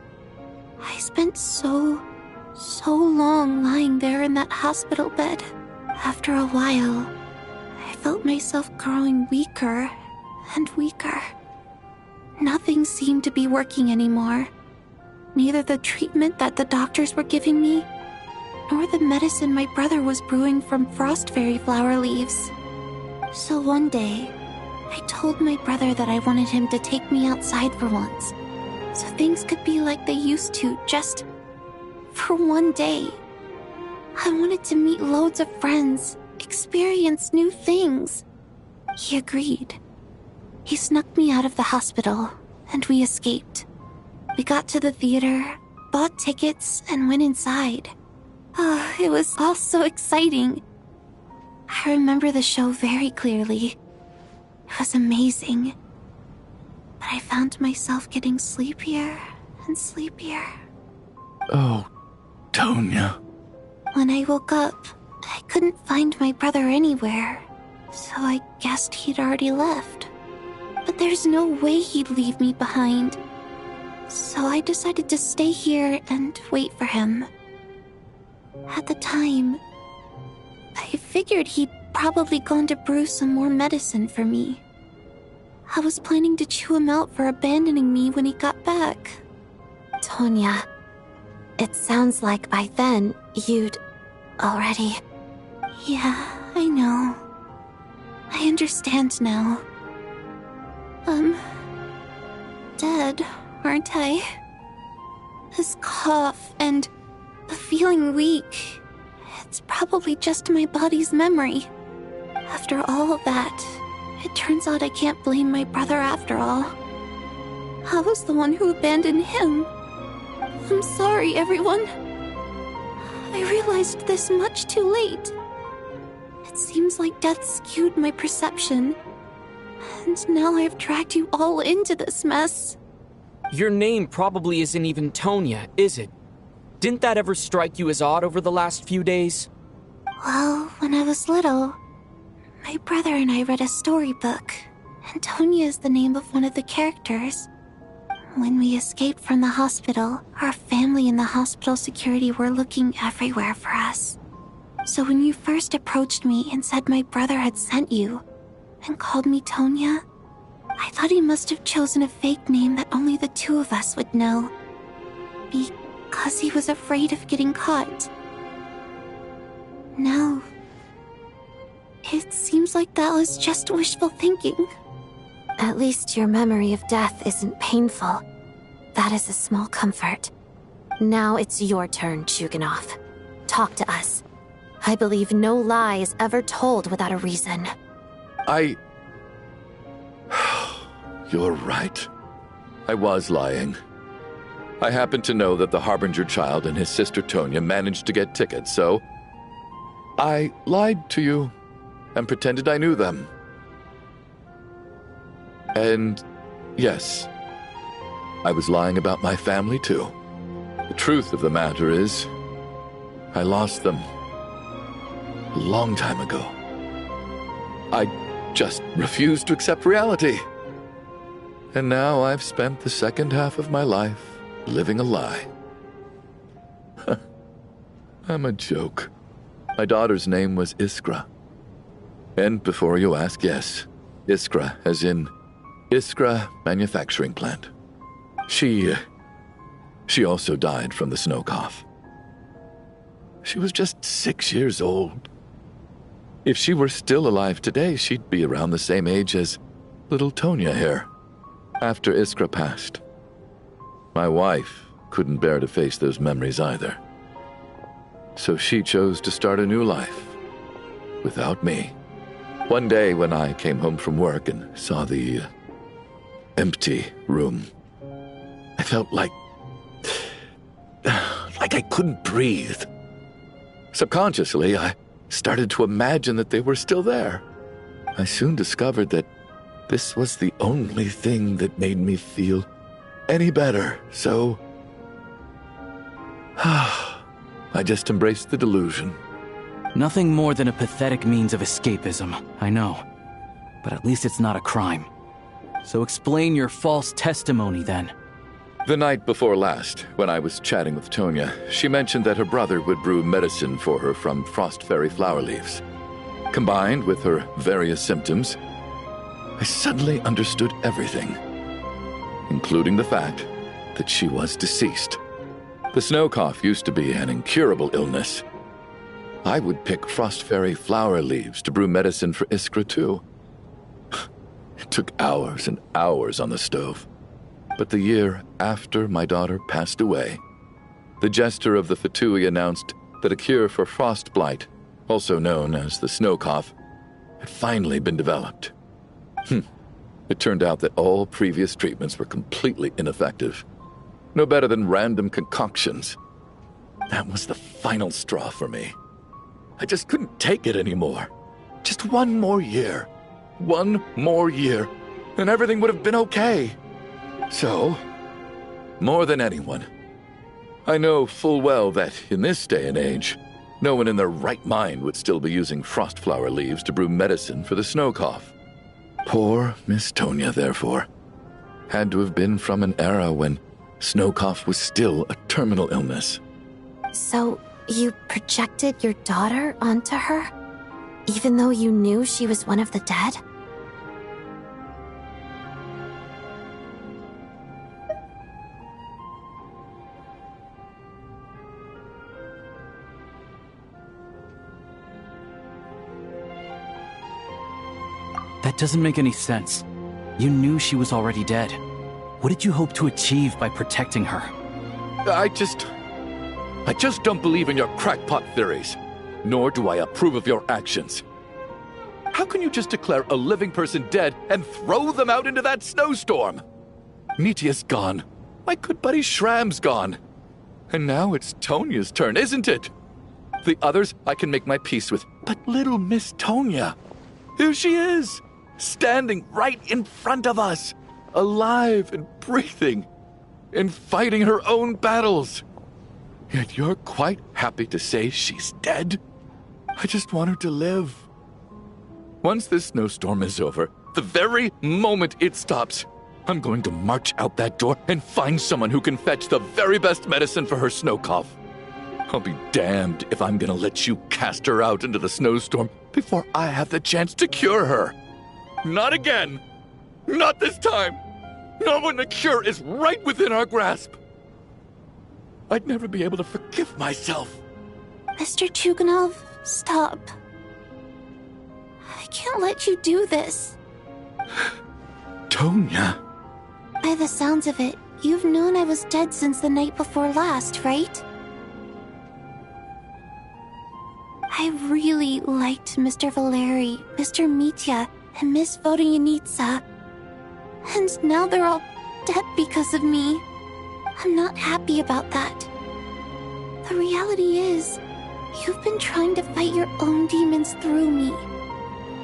I spent so long lying there in that hospital bed. After a while, I felt myself growing weaker and weaker. Nothing seemed to be working anymore. Neither the treatment that the doctors were giving me, nor the medicine my brother was brewing from frost fairy flower leaves. So one day, I told my brother that I wanted him to take me outside for once, so things could be like they used to, just For one day. I wanted to meet loads of friends, experience new things. He agreed. He snuck me out of the hospital, and we escaped. We got to the theater, bought tickets, and went inside. Oh, it was all so exciting. I remember the show very clearly. It was amazing. But I found myself getting sleepier and sleepier. Oh, Tonya. When I woke up, I couldn't find my brother anywhere, so I guessed he'd already left. But there's no way he'd leave me behind. So I decided to stay here and wait for him. At the time, I figured he'd probably gone to brew some more medicine for me. I was planning to chew him out for abandoning me when he got back. Tonya, it sounds like by then you'd already... Yeah, I know. I understand now. Dead, aren't I? This cough and the feeling weak, it's probably just my body's memory. After all of that, it turns out I can't blame my brother after all. I was the one who abandoned him. I'm sorry, everyone. I realized this much too late. It seems like death skewed my perception. And now I've dragged you all into this mess. Your name probably isn't even Tonya, is it? Didn't that ever strike you as odd over the last few days? Well, when I was little, my brother and I read a storybook, and Tonya is the name of one of the characters. When we escaped from the hospital, our family and the hospital security were looking everywhere for us. So when you first approached me and said my brother had sent you, and called me Tonya, I thought he must have chosen a fake name that only the two of us would know. Because he was afraid of getting caught. Now, it seems like that was just wishful thinking. At least your memory of death isn't painful. That is a small comfort. Now it's your turn, Chuganov. Talk to us. I believe no lie is ever told without a reason. You're right. I was lying. I happen to know that the Harbinger child and his sister Tonya managed to get tickets, so I lied to you and pretended I knew them. And yes, I was lying about my family too. The truth of the matter is, I lost them a long time ago. I just refused to accept reality. And now I've spent the second half of my life living a lie. I'm a joke. My daughter's name was Iskra. And before you ask, yes, Iskra, as in Iskra Manufacturing Plant. She also died from the snow cough. She was just 6 years old. If she were still alive today, she'd be around the same age as little Tonya here. After Iskra passed, my wife couldn't bear to face those memories either. So she chose to start a new life without me. One day when I came home from work and saw the empty room, I felt like I couldn't breathe. Subconsciously, I started to imagine that they were still there. I soon discovered that this was the only thing that made me feel any better, so I just embraced the delusion. Nothing more than a pathetic means of escapism, I know. But at least it's not a crime. So explain your false testimony then. The night before last, when I was chatting with Tonya, she mentioned that her brother would brew medicine for her from frost fairy flower leaves. Combined with her various symptoms, I suddenly understood everything, including the fact that she was deceased. The snow cough used to be an incurable illness. I would pick frost fairy flower leaves to brew medicine for Iskra too. It took hours and hours on the stove. But the year after my daughter passed away, the jester of the Fatui announced that a cure for frostblight, also known as the snow cough, had finally been developed. It turned out that all previous treatments were completely ineffective. No better than random concoctions. That was the final straw for me. I just couldn't take it anymore. Just one more year. One more year, and everything would have been okay. So, more than anyone, I know full well that in this day and age, no one in their right mind would still be using frostflower leaves to brew medicine for the snow cough. Poor Miss Tonya, therefore, had to have been from an era when snow cough was still a terminal illness. So, you projected your daughter onto her? Even though you knew she was one of the dead? That doesn't make any sense. You knew she was already dead. What did you hope to achieve by protecting her? I just don't believe in your crackpot theories, nor do I approve of your actions. How can you just declare a living person dead and throw them out into that snowstorm? Mitia's gone. My good buddy Shram's gone. And now it's Tonya's turn, isn't it? The others I can make my peace with, but little Miss Tonya, here she is, standing right in front of us, alive and breathing, and fighting her own battles. Yet you're quite happy to say she's dead? I just want her to live. Once this snowstorm is over, the very moment it stops, I'm going to march out that door and find someone who can fetch the very best medicine for her snow cough. I'll be damned if I'm gonna let you cast her out into the snowstorm before I have the chance to cure her. Not again! Not this time! Not when the cure is right within our grasp! I'd never be able to forgive myself. Mr. Chuganov, stop. I can't let you do this. Tonya. By the sounds of it, you've known I was dead since the night before last, right? I really liked Mr. Valeri, Mr. Mitya, and Miss Vodyanitsa. And now they're all dead because of me. I'm not happy about that. The reality is, you've been trying to fight your own demons through me.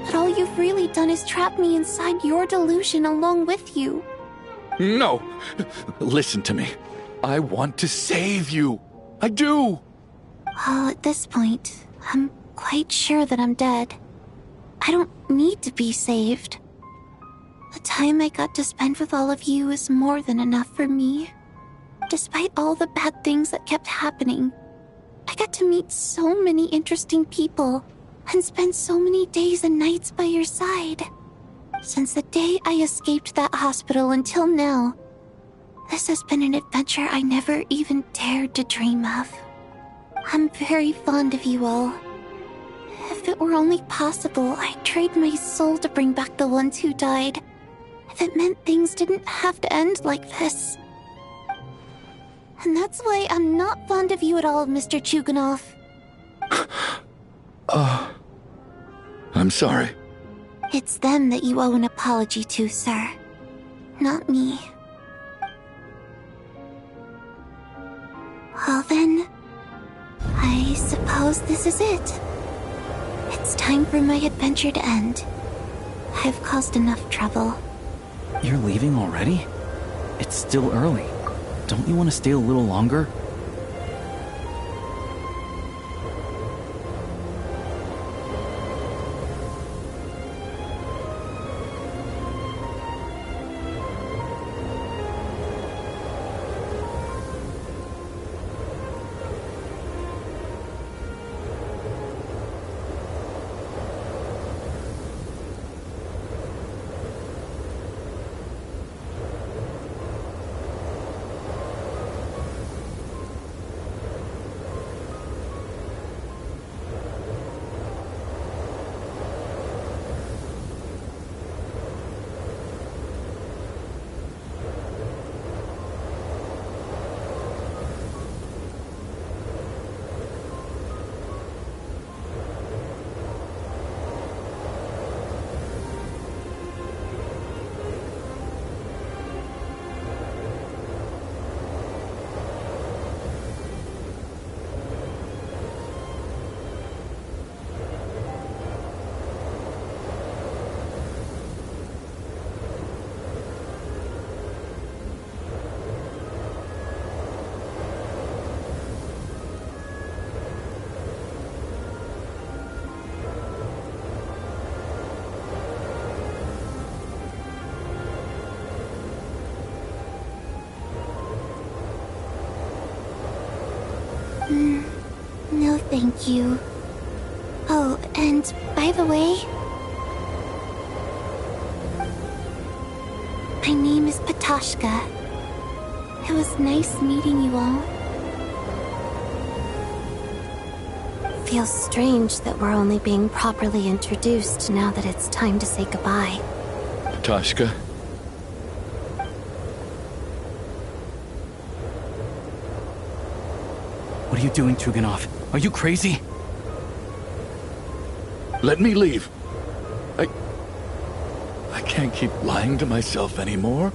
But all you've really done is trap me inside your delusion along with you. No! Listen to me. I want to save you. I do! Well, at this point, I'm quite sure that I'm dead. I don't need to be saved. The time I got to spend with all of you is more than enough for me. Despite all the bad things that kept happening, I got to meet so many interesting people and spend so many days and nights by your side. Since the day I escaped that hospital until now, this has been an adventure I never even dared to dream of. I'm very fond of you all. If it were only possible, I'd trade my soul to bring back the ones who died. If it meant things didn't have to end like this. And that's why I'm not fond of you at all, Mr. Chuganov. I'm sorry. It's them that you owe an apology to, sir. Not me. Well then, I suppose this is it. It's time for my adventure to end. I've caused enough trouble. You're leaving already? It's still early. Don't you want to stay a little longer? No, thank you. Oh, and by the way, my name is Patoshka. It was nice meeting you all. Feels strange that we're only being properly introduced now that it's time to say goodbye. Patoshka? What are you doing, Tuganov? Are you crazy? Let me leave. I can't keep lying to myself anymore.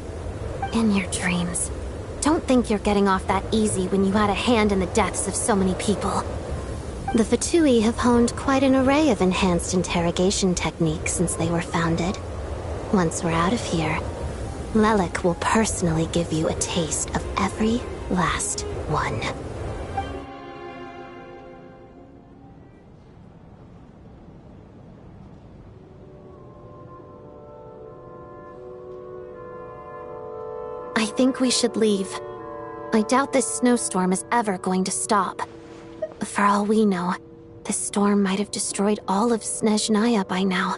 In your dreams. Don't think you're getting off that easy when you had a hand in the deaths of so many people. The Fatui have honed quite an array of enhanced interrogation techniques since they were founded. Once we're out of here, Lelik will personally give you a taste of every last one. I think we should leave. I doubt this snowstorm is ever going to stop. For all we know, this storm might have destroyed all of Snezhnaya by now.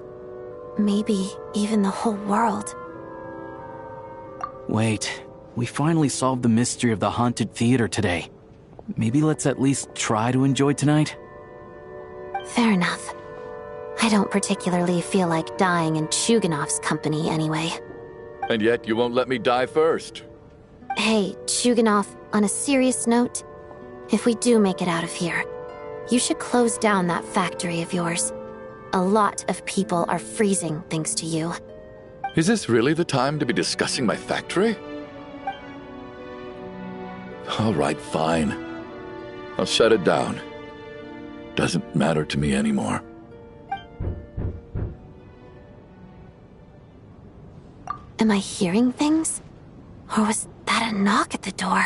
Maybe even the whole world. Wait, we finally solved the mystery of the haunted theater today. Maybe let's at least try to enjoy tonight? Fair enough. I don't particularly feel like dying in Chuganov's company anyway. And yet you won't let me die first. Hey, Chuganov, on a serious note, if we do make it out of here, you should close down that factory of yours. A lot of people are freezing thanks to you. Is this really the time to be discussing my factory? All right, fine. I'll shut it down. Doesn't matter to me anymore. Am I hearing things? Or was that a knock at the door?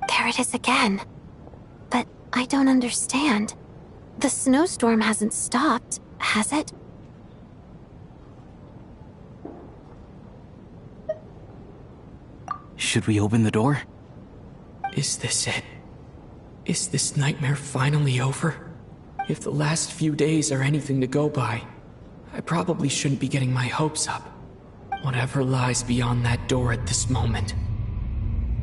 There it is again. But I don't understand. The snowstorm hasn't stopped, has it? Should we open the door? Is this it? Is this nightmare finally over? If the last few days are anything to go by, I probably shouldn't be getting my hopes up. Whatever lies beyond that door at this moment.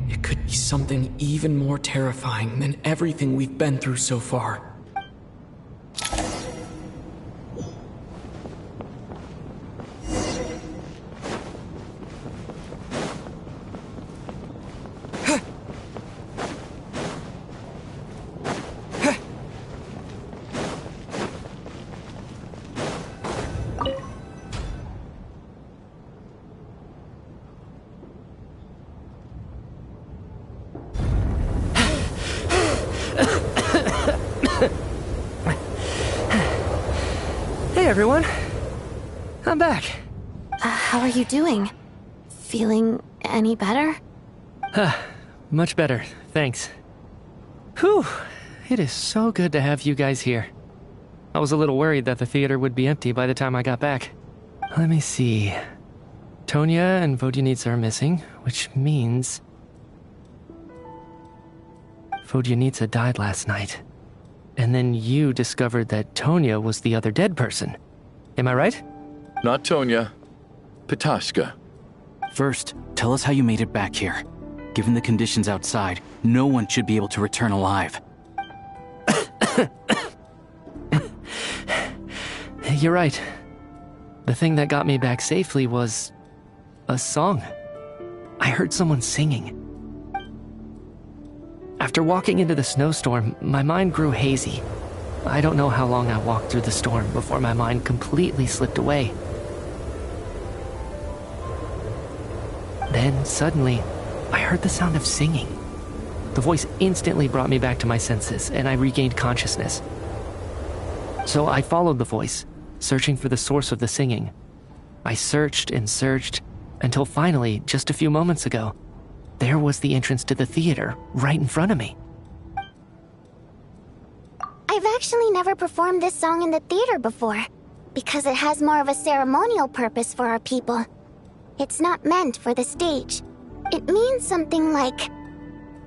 It could be something even more terrifying than everything we've been through so far. Hey everyone, I'm back. How are you doing? Feeling any better? Much better, thanks. Whew, it is so good to have you guys here. I was a little worried that the theater would be empty by the time I got back. Let me see. Tonya and Vodyanitsa are missing, which means Vodyanitsa died last night. And then you discovered that Tonya was the other dead person. Am I right? Not Tonya. Patoshka. First, tell us how you made it back here. Given the conditions outside, no one should be able to return alive. You're right. The thing that got me back safely was a song. I heard someone singing. After walking into the snowstorm, my mind grew hazy. I don't know how long I walked through the storm before my mind completely slipped away. Then, suddenly, I heard the sound of singing. The voice instantly brought me back to my senses, and I regained consciousness. So I followed the voice, searching for the source of the singing. I searched and searched, until finally, just a few moments ago, there was the entrance to the theater, right in front of me. I've actually never performed this song in the theater before, because it has more of a ceremonial purpose for our people. It's not meant for the stage. It means something like,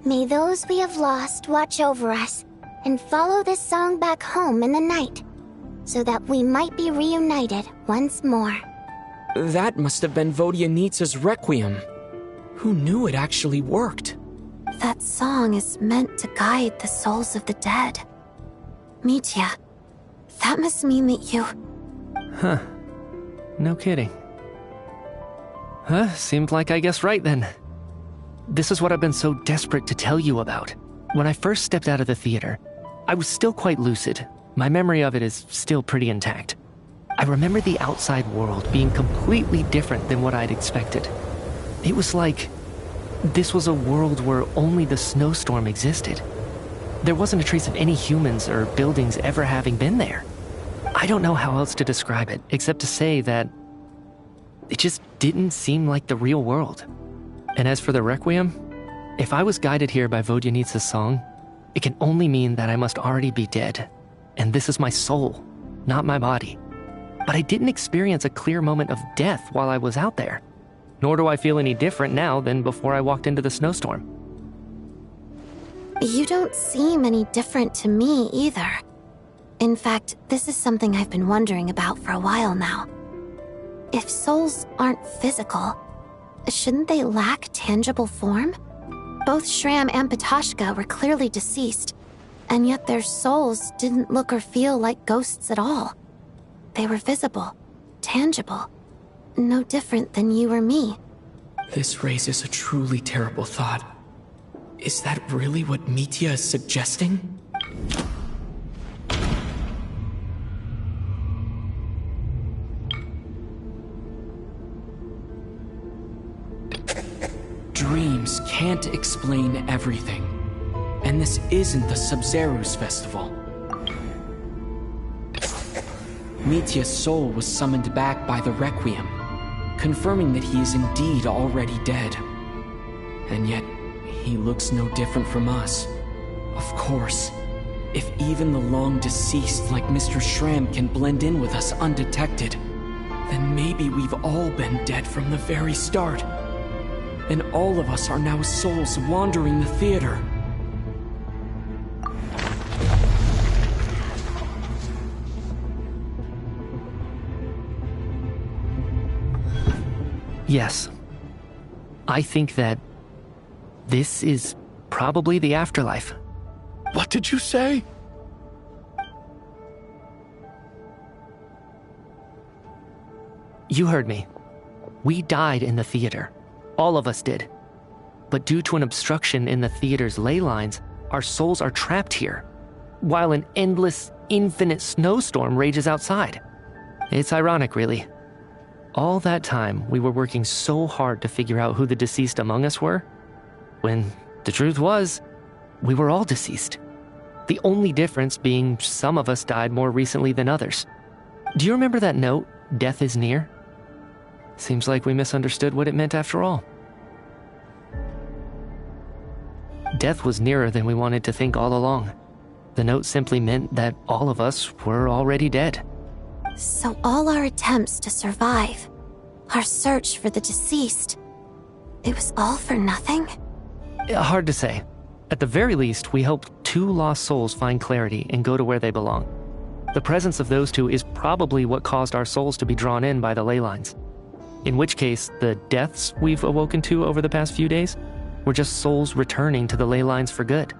"May those we have lost watch over us, and follow this song back home in the night, so that we might be reunited once more." That must have been Vodyanitsa's Requiem. Who knew it actually worked? That song is meant to guide the souls of the dead. Mitya, that must mean that you... Huh. No kidding. Seemed like I guessed right then. This is what I've been so desperate to tell you about. When I first stepped out of the theater, I was still quite lucid. My memory of it is still pretty intact. I remember the outside world being completely different than what I'd expected. It was like this was a world where only the snowstorm existed. There wasn't a trace of any humans or buildings ever having been there. I don't know how else to describe it, except to say that it just didn't seem like the real world. And as for the Requiem, if I was guided here by Vodyanitsa's song, it can only mean that I must already be dead. And this is my soul, not my body. But I didn't experience a clear moment of death while I was out there. Nor do I feel any different now than before I walked into the snowstorm. You don't seem any different to me either. In fact, this is something I've been wondering about for a while now. If souls aren't physical, shouldn't they lack tangible form? Both Shram and Patashka were clearly deceased, and yet their souls didn't look or feel like ghosts at all. They were visible, tangible, no different than you or me. This raises a truly terrible thought. Is that really what Mitya is suggesting? Dreams can't explain everything. And this isn't the Sub-Zero's festival. Mitya's soul was summoned back by the Requiem, confirming that he is indeed already dead. And yet, he looks no different from us. Of course, if even the long-deceased like Mr. Shram can blend in with us undetected, then maybe we've all been dead from the very start. And all of us are now souls wandering the theater. Yes. I think that this is probably the afterlife. What did you say? You heard me. We died in the theater. All of us did. But due to an obstruction in the theater's ley lines, our souls are trapped here, while an endless, infinite snowstorm rages outside. It's ironic, really. All that time, we were working so hard to figure out who the deceased among us were, when the truth was, we were all deceased. The only difference being some of us died more recently than others. Do you remember that note, "Death is near"? Seems like we misunderstood what it meant after all. Death was nearer than we wanted to think all along. The note simply meant that all of us were already dead. So all our attempts to survive, our search for the deceased, it was all for nothing? Hard to say. At the very least, we hoped 2 lost souls find clarity and go to where they belong. The presence of those 2 is probably what caused our souls to be drawn in by the ley lines. In which case, the deaths we've awoken to over the past few days were just souls returning to the ley lines for good.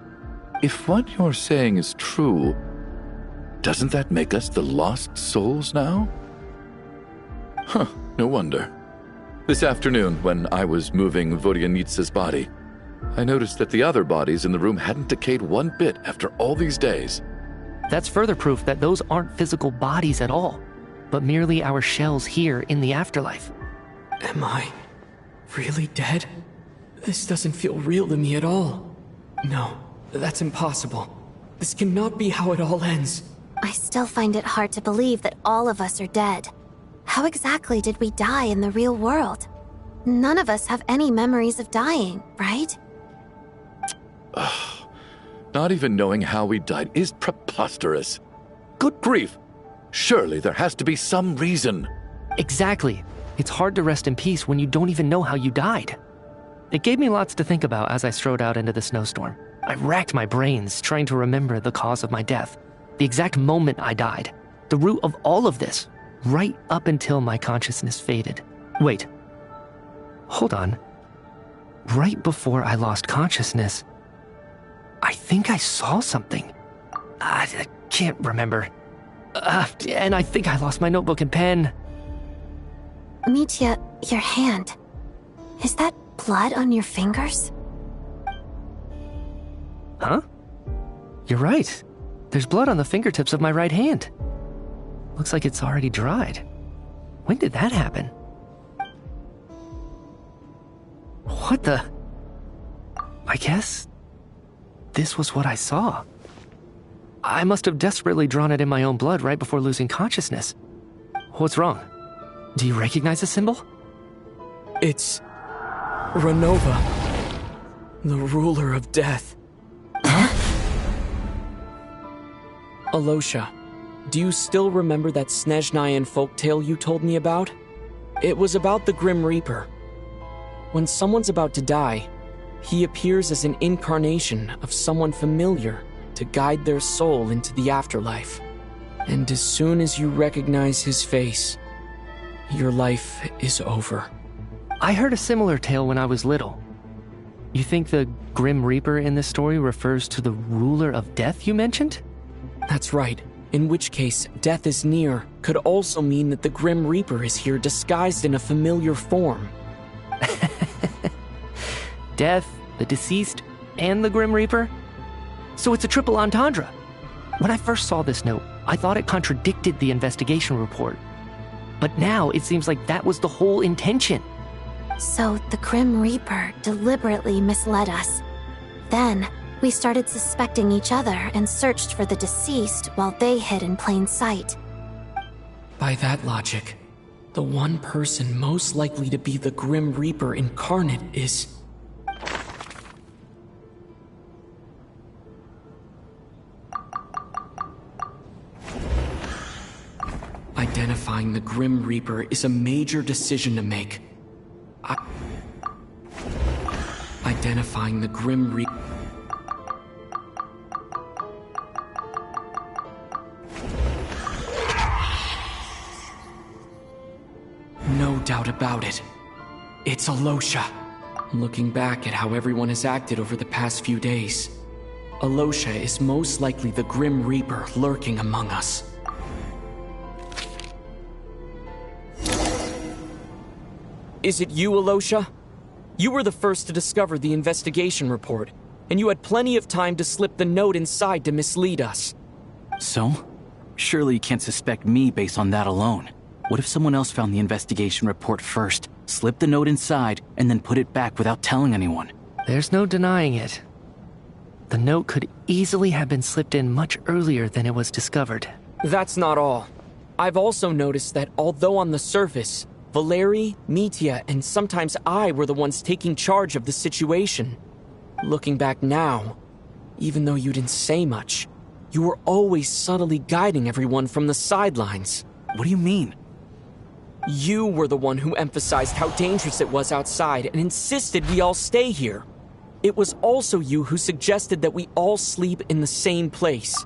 If what you're saying is true, doesn't that make us the lost souls now? Huh, no wonder. This afternoon, when I was moving Vodyanitsa's body, I noticed that the other bodies in the room hadn't decayed one bit after all these days. That's further proof that those aren't physical bodies at all, but merely our shells here in the afterlife. Am I really dead? This doesn't feel real to me at all. No, that's impossible. This cannot be how it all ends. I still find it hard to believe that all of us are dead. How exactly did we die in the real world? None of us have any memories of dying, right? Not even knowing how we died is preposterous. Good grief! Surely there has to be some reason. Exactly. It's hard to rest in peace when you don't even know how you died. It gave me lots to think about as I strode out into the snowstorm. I racked my brains trying to remember the cause of my death, the exact moment I died, the root of all of this, right up until my consciousness faded. Wait. Hold on. Right before I lost consciousness, I think I saw something. I can't remember. And I think I lost my notebook and pen. Mitya, your hand. Is that blood on your fingers? Huh? You're right. There's blood on the fingertips of my right hand. Looks like it's already dried. When did that happen? What the? I guess this was what I saw. I must have desperately drawn it in my own blood right before losing consciousness. What's wrong? Do you recognize the symbol? It's Renova, the ruler of death. Alosha, do you still remember that Snezhnayan folktale you told me about? It was about the Grim Reaper. When someone's about to die, he appears as an incarnation of someone familiar to guide their soul into the afterlife. And as soon as you recognize his face, your life is over. I heard a similar tale when I was little. You think the Grim Reaper in this story refers to the ruler of death you mentioned? That's right. In which case, death is near could also mean that the Grim Reaper is here disguised in a familiar form. Death, the deceased, and the Grim Reaper? So it's a triple entendre. When I first saw this note, I thought it contradicted the investigation report. But now it seems like that was the whole intention. So the Grim Reaper deliberately misled us. Then, we started suspecting each other and searched for the deceased while they hid in plain sight. By that logic, the one person most likely to be the Grim Reaper incarnate is... Identifying the Grim Reaper is a major decision to make. Identifying the Grim Reaper... No doubt about it. It's Alosha. Looking back at how everyone has acted over the past few days, Alosha is most likely the Grim Reaper lurking among us. Is it you, Alosha? You were the first to discover the investigation report, and you had plenty of time to slip the note inside to mislead us. So? Surely you can't suspect me based on that alone. What if someone else found the investigation report first, slipped the note inside, and then put it back without telling anyone? There's no denying it. The note could easily have been slipped in much earlier than it was discovered. That's not all. I've also noticed that although on the surface, Valeri, Mitya, and sometimes I were the ones taking charge of the situation. Looking back now, even though you didn't say much, you were always subtly guiding everyone from the sidelines. What do you mean? You were the one who emphasized how dangerous it was outside and insisted we all stay here. It was also you who suggested that we all sleep in the same place.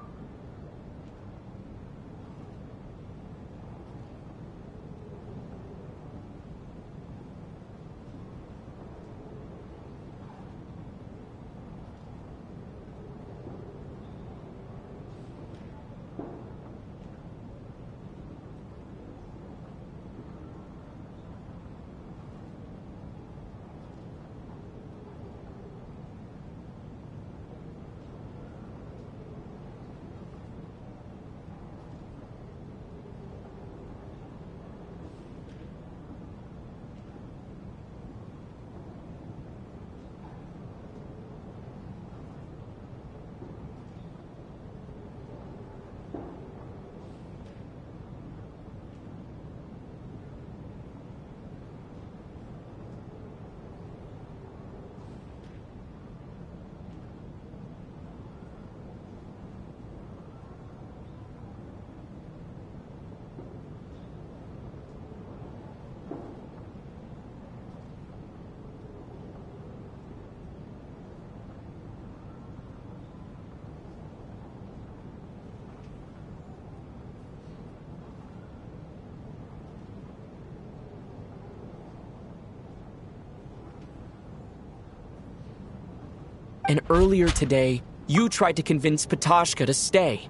and earlier today, you tried to convince Patashka to stay.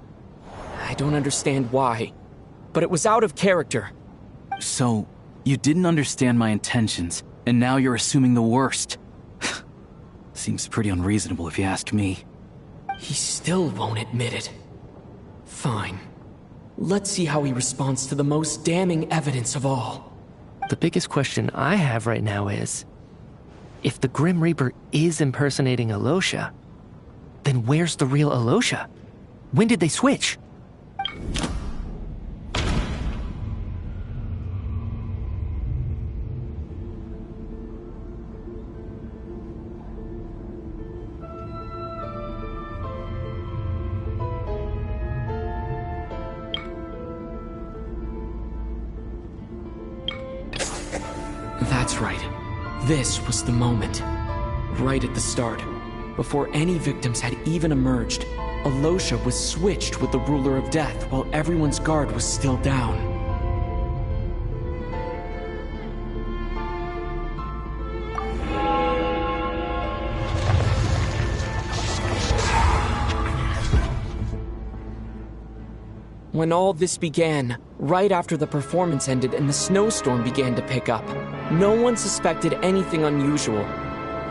I don't understand why, but it was out of character. So, you didn't understand my intentions, and now you're assuming the worst. Seems pretty unreasonable if you ask me. He still won't admit it. Fine. Let's see how he responds to the most damning evidence of all. The biggest question I have right now is, if the Grim Reaper is impersonating Alosha, then where's the real Alosha? When did they switch? That's right. This was the moment. Right at the start. Before any victims had even emerged, Alosha was switched with the Ruler of Death while everyone's guard was still down. When all this began, right after the performance ended and the snowstorm began to pick up, no one suspected anything unusual.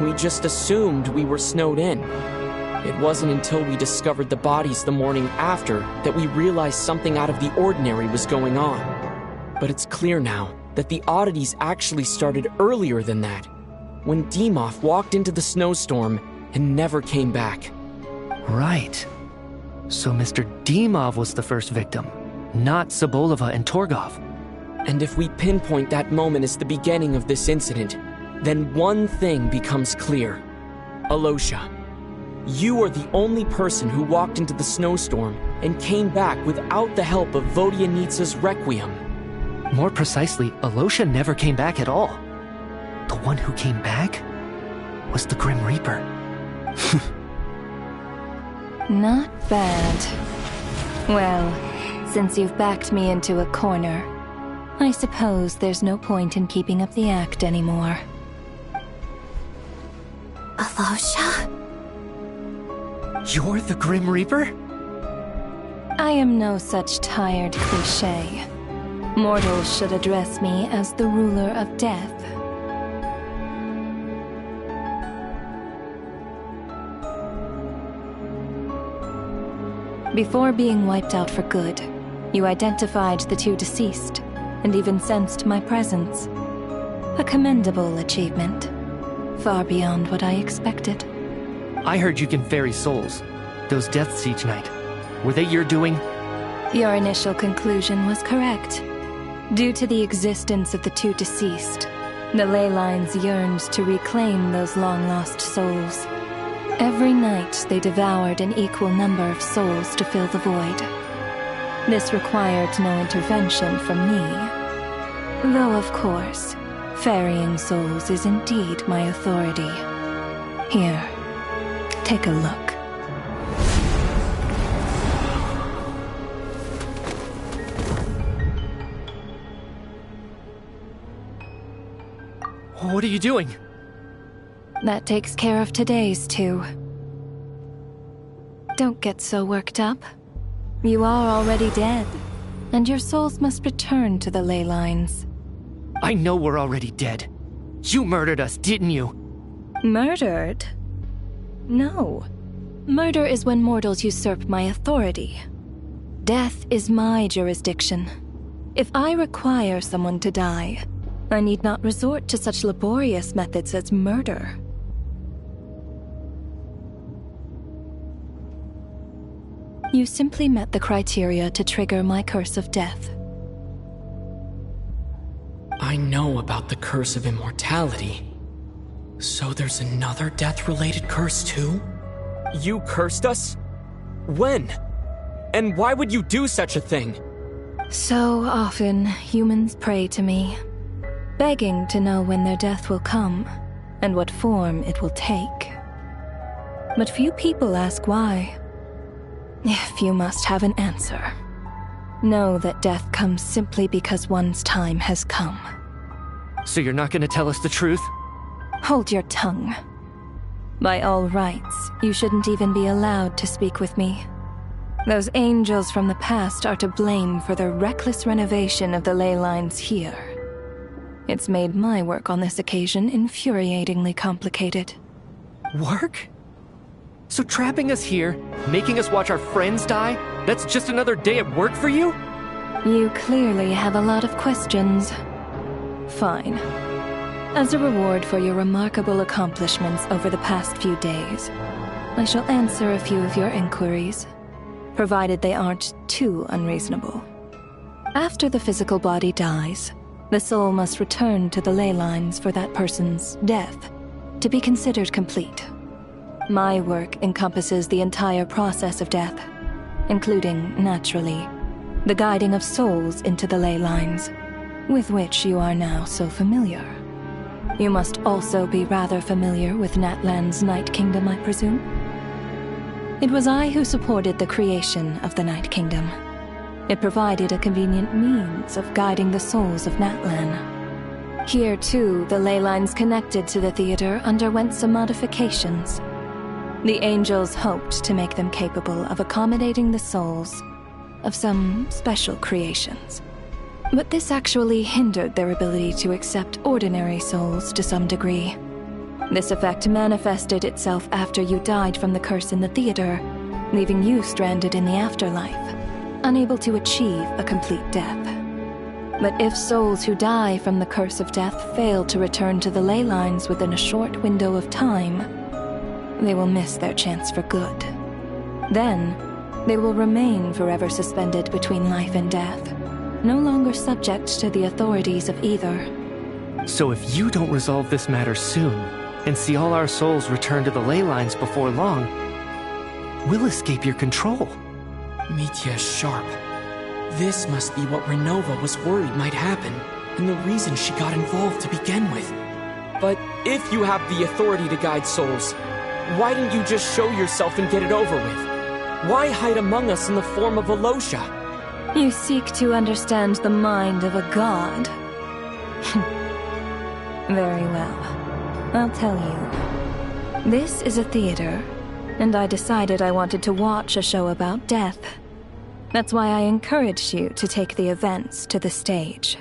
We just assumed we were snowed in. It wasn't until we discovered the bodies the morning after that we realized something out of the ordinary was going on. But it's clear now that the oddities actually started earlier than that, when Dimov walked into the snowstorm and never came back. Right. So Mr. Dimov was the first victim, not Sobolova and Torgov. And if we pinpoint that moment as the beginning of this incident, then one thing becomes clear. Alosha, you are the only person who walked into the snowstorm and came back without the help of Vodyanitsa's Requiem. More precisely, Alosha never came back at all. The one who came back was the Grim Reaper. Not bad. Well, since you've backed me into a corner, I suppose there's no point in keeping up the act anymore. Alosha? You're the Grim Reaper? I am no such tired cliché. Mortals should address me as the Ruler of Death. Before being wiped out for good, you identified the two deceased, and even sensed my presence. A commendable achievement. Far beyond what I expected. I heard you can ferry souls. Those deaths each night. Were they your doing? Your initial conclusion was correct. Due to the existence of the two deceased, the ley lines yearned to reclaim those long-lost souls. Every night they devoured an equal number of souls to fill the void. This required no intervention from me. Though, of course, ferrying souls is indeed my authority. Here, take a look. What are you doing? That takes care of today's too. Don't get so worked up. You are already dead, and your souls must return to the ley lines. I know we're already dead. You murdered us, didn't you? Murdered? No. Murder is when mortals usurp my authority. Death is my jurisdiction. If I require someone to die, I need not resort to such laborious methods as murder. You simply met the criteria to trigger my curse of death. I know about the curse of immortality. So there's another death-related curse too? You cursed us? When? And why would you do such a thing? So often, humans pray to me, begging to know when their death will come, and what form it will take. But few people ask why. If you must have an answer, know that death comes simply because one's time has come. So you're not gonna tell us the truth? Hold your tongue. By all rights, you shouldn't even be allowed to speak with me. Those angels from the past are to blame for the reckless renovation of the ley lines here. It's made my work on this occasion infuriatingly complicated. Work? So trapping us here, making us watch our friends die, that's just another day at work for you? You clearly have a lot of questions. Fine. As a reward for your remarkable accomplishments over the past few days, I shall answer a few of your inquiries, provided they aren't too unreasonable. After the physical body dies, the soul must return to the ley lines for that person's death to be considered complete. My work encompasses the entire process of death, including, naturally, the guiding of souls into the ley lines, with which you are now so familiar. You must also be rather familiar with Natlan's Night Kingdom, I presume? It was I who supported the creation of the Night Kingdom. It provided a convenient means of guiding the souls of Natlan. Here, too, the ley lines connected to the theater underwent some modifications. The angels hoped to make them capable of accommodating the souls of some special creations. But this actually hindered their ability to accept ordinary souls to some degree. This effect manifested itself after you died from the curse in the theater, leaving you stranded in the afterlife, unable to achieve a complete death. But if souls who die from the curse of death fail to return to the ley lines within a short window of time, they will miss their chance for good. Then, they will remain forever suspended between life and death, no longer subject to the authorities of either. So if you don't resolve this matter soon, and see all our souls return to the ley lines before long, we'll escape your control. Mitya is sharp. This must be what Renova was worried might happen, and the reason she got involved to begin with. But if you have the authority to guide souls, why didn't you just show yourself and get it over with? Why hide among us in the form of Alosha? You seek to understand the mind of a god. Very well. I'll tell you. This is a theater, and I decided I wanted to watch a show about death. That's why I encouraged you to take the events to the stage.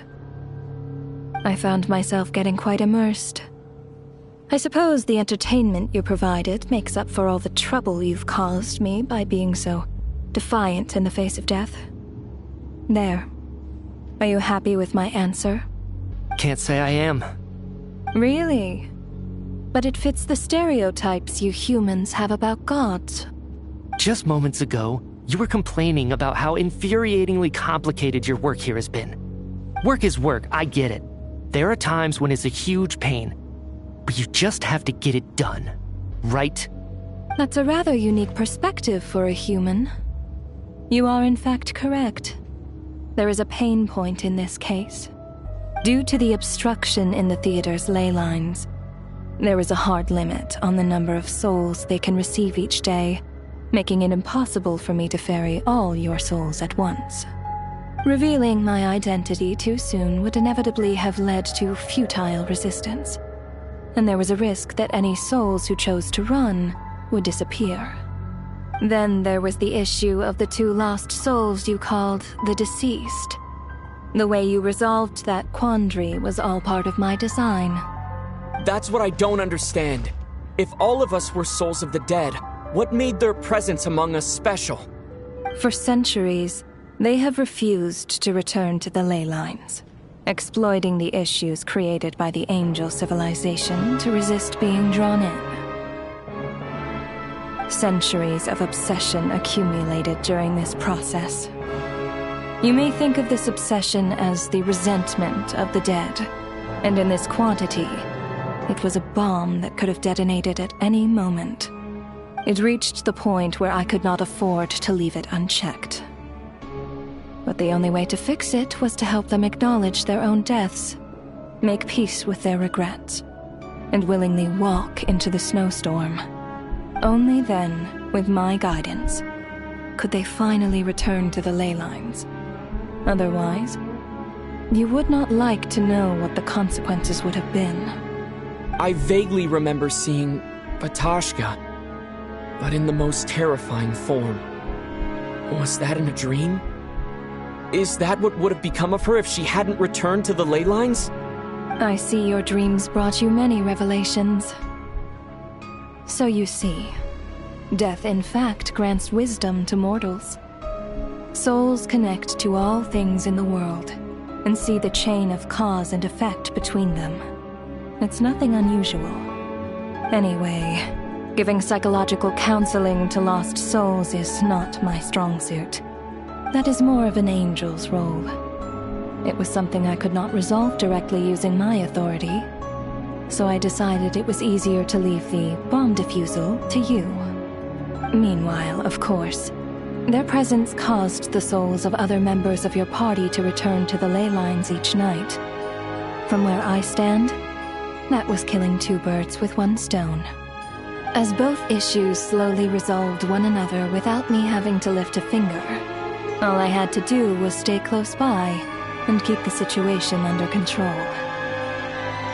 I found myself getting quite immersed. I suppose the entertainment you provided makes up for all the trouble you've caused me by being so defiant in the face of death. There. Are you happy with my answer? Can't say I am. Really? But it fits the stereotypes you humans have about gods. Just moments ago, you were complaining about how infuriatingly complicated your work here has been. Work is work, I get it. There are times when it's a huge pain, but you just have to get it done, right? That's a rather unique perspective for a human. You are in fact correct. There is a pain point in this case. Due to the obstruction in the theater's ley lines, there is a hard limit on the number of souls they can receive each day, making it impossible for me to ferry all your souls at once. Revealing my identity too soon would inevitably have led to futile resistance, and there was a risk that any souls who chose to run would disappear. Then there was the issue of the 2 lost souls you called the deceased. The way you resolved that quandary was all part of my design. That's what I don't understand. If all of us were souls of the dead, what made their presence among us special? For centuries, they have refused to return to the ley lines, exploiting the issues created by the angel civilization to resist being drawn in. Centuries of obsession accumulated during this process. You may think of this obsession as the resentment of the dead, and in this quantity, it was a bomb that could have detonated at any moment. It reached the point where I could not afford to leave it unchecked. But the only way to fix it was to help them acknowledge their own deaths, make peace with their regrets, and willingly walk into the snowstorm. Only then, with my guidance, could they finally return to the ley lines. Otherwise, you would not like to know what the consequences would have been. I vaguely remember seeing Batashka, but in the most terrifying form. Was that in a dream? Is that what would have become of her if she hadn't returned to the ley lines? I see your dreams brought you many revelations. So you see, death in fact grants wisdom to mortals. Souls connect to all things in the world and see the chain of cause and effect between them. It's nothing unusual. Anyway, giving psychological counseling to lost souls is not my strong suit. That is more of an angel's role. It was something I could not resolve directly using my authority, so I decided it was easier to leave the bomb defusal to you. Meanwhile, of course, their presence caused the souls of other members of your party to return to the ley lines each night. From where I stand, that was killing two birds with one stone. As both issues slowly resolved one another without me having to lift a finger, all I had to do was stay close by and keep the situation under control.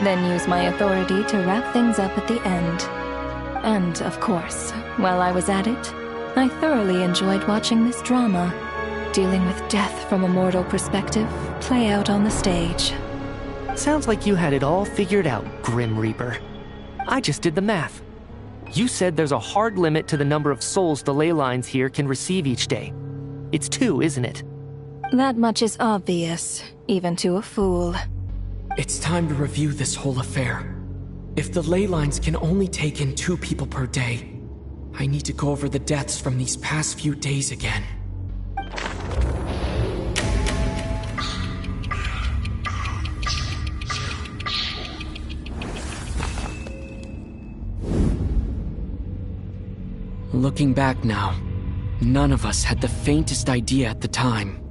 Then use my authority to wrap things up at the end. And, of course, while I was at it, I thoroughly enjoyed watching this drama, dealing with death from a mortal perspective, play out on the stage. Sounds like you had it all figured out, Grim Reaper. I just did the math. You said there's a hard limit to the number of souls the ley lines here can receive each day. It's 2, isn't it? That much is obvious, even to a fool. It's time to review this whole affair. If the ley lines can only take in 2 people per day, I need to go over the deaths from these past few days again. Looking back now, none of us had the faintest idea at the time.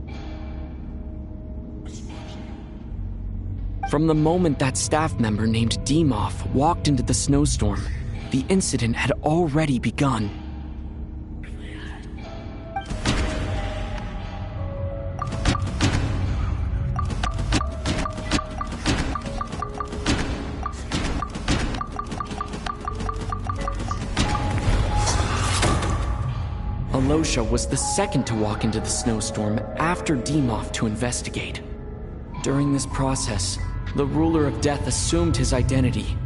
From the moment that staff member named Dimov walked into the snowstorm, the incident had already begun. Alosha was the second to walk into the snowstorm after Dimov to investigate. During this process, the ruler of death assumed his identity,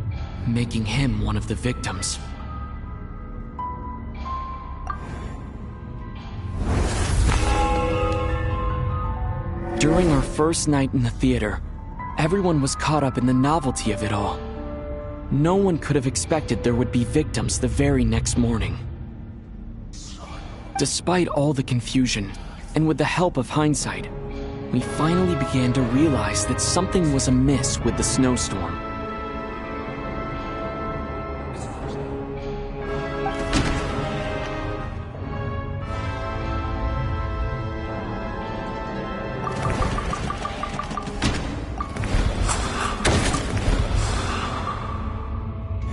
making him one of the victims. During our first night in the theater, everyone was caught up in the novelty of it all. No one could have expected there would be victims the very next morning. Despite all the confusion, and with the help of hindsight, we finally began to realize that something was amiss with the snowstorm.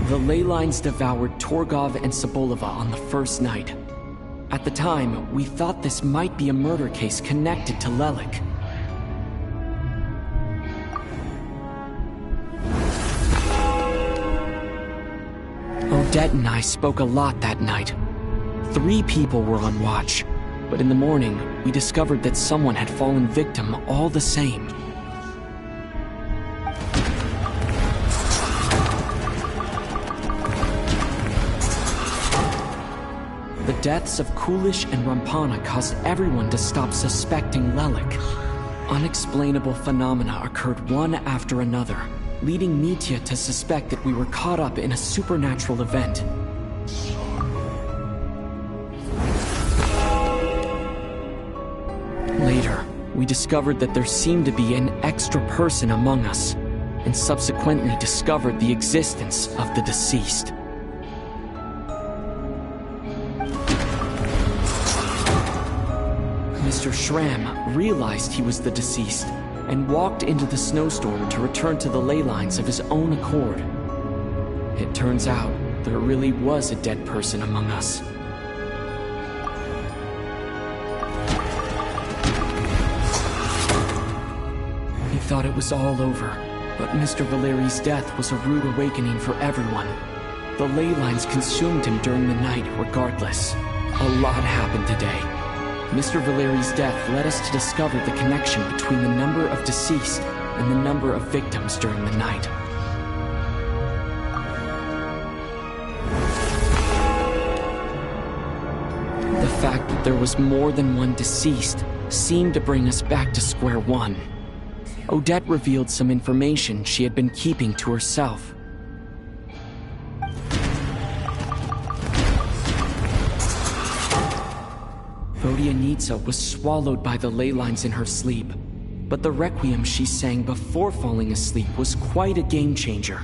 The ley lines devoured Torgov and Sobolova on the first night. At the time, we thought this might be a murder case connected to Lelik. Odette and I spoke a lot that night. 3 people were on watch, but in the morning, we discovered that someone had fallen victim all the same. The deaths of Kulish and Rampana caused everyone to stop suspecting Lelik. Unexplainable phenomena occurred one after another, leading Mitya to suspect that we were caught up in a supernatural event. Later, we discovered that there seemed to be an extra person among us, and subsequently discovered the existence of the deceased. Mr. Schramm realized he was the deceased and walked into the snowstorm to return to the ley lines of his own accord. It turns out there really was a dead person among us. He thought it was all over, but Mr. Valeri's death was a rude awakening for everyone. the ley lines consumed him during the night regardless. A lot happened today. Mr. Valeri's death led us to discover the connection between the number of deceased and the number of victims during the night. The fact that there was more than one deceased seemed to bring us back to square one. Odette revealed some information she had been keeping to herself. Vodyanitsa was swallowed by the ley lines in her sleep, but the requiem she sang before falling asleep was quite a game changer.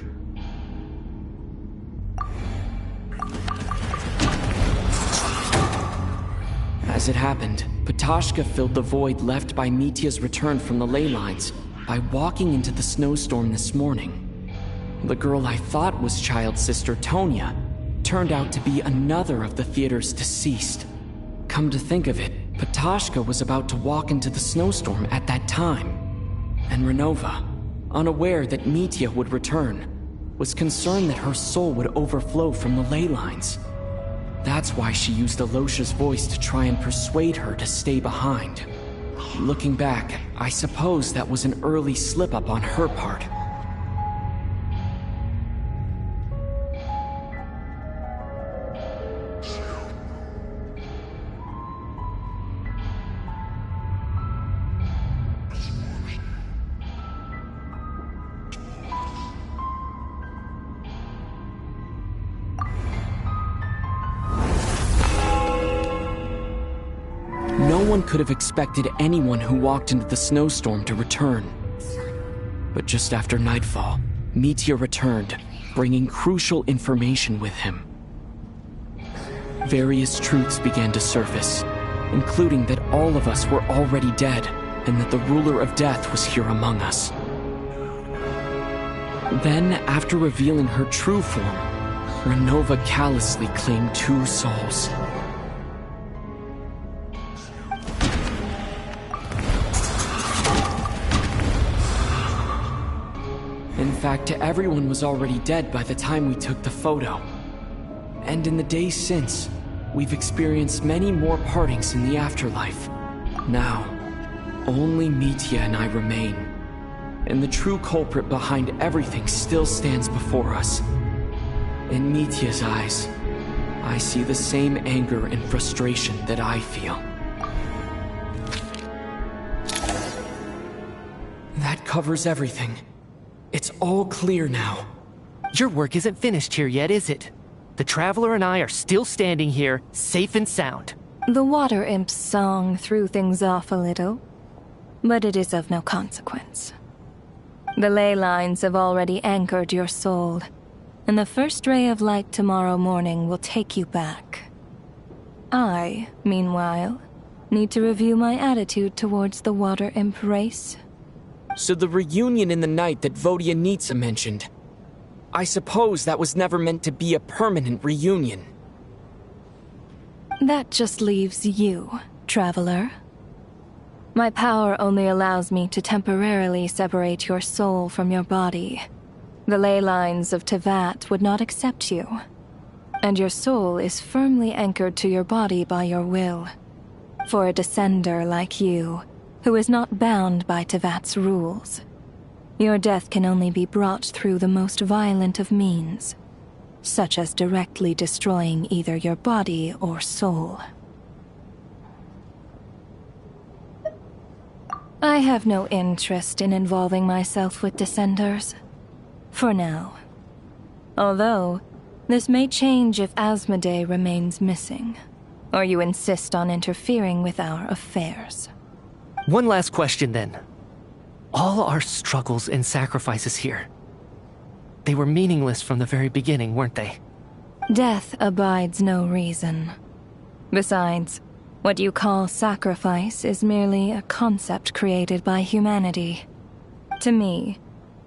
As it happened, Ptashka filled the void left by Mitya's return from the ley lines by walking into the snowstorm this morning. The girl I thought was child sister Tonya turned out to be another of the theater's deceased. Come to think of it, Ptashka was about to walk into the snowstorm at that time. And Renova, unaware that Mitya would return, was concerned that her soul would overflow from the ley lines. That's why she used Alosha's voice to try and persuade her to stay behind. Looking back, I suppose that was an early slip-up on her part. No one could have expected anyone who walked into the snowstorm to return. But just after nightfall, Mitya returned, bringing crucial information with him. Various truths began to surface, including that all of us were already dead, and that the ruler of death was here among us. Then, after revealing her true form, Renova callously claimed 2 souls. In fact, everyone was already dead by the time we took the photo. And in the days since, we've experienced many more partings in the afterlife. Now, only Mitya and I remain. And the true culprit behind everything still stands before us. In Mitya's eyes, I see the same anger and frustration that I feel. That covers everything. It's all clear now. Your work isn't finished here yet, is it? The Traveler and I are still standing here, safe and sound. The Water Imp's song threw things off a little, but it is of no consequence. The ley lines have already anchored your soul, and the first ray of light tomorrow morning will take you back. I, meanwhile, need to review my attitude towards the Water Imp race. So the reunion in the night that Vodyanitsa mentioned, I suppose that was never meant to be a permanent reunion. That just leaves you, Traveler. My power only allows me to temporarily separate your soul from your body. The ley lines of Tevat would not accept you, and your soul is firmly anchored to your body by your will. For a descender like you, who is not bound by Tevat's rules, your death can only be brought through the most violent of means, such as directly destroying either your body or soul. I have no interest in involving myself with Descenders. For now. Although, this may change if Asmodee remains missing, or you insist on interfering with our affairs. One last question then. All our struggles and sacrifices here, they were meaningless from the very beginning, weren't they? Death abides no reason. Besides, what you call sacrifice is merely a concept created by humanity. To me,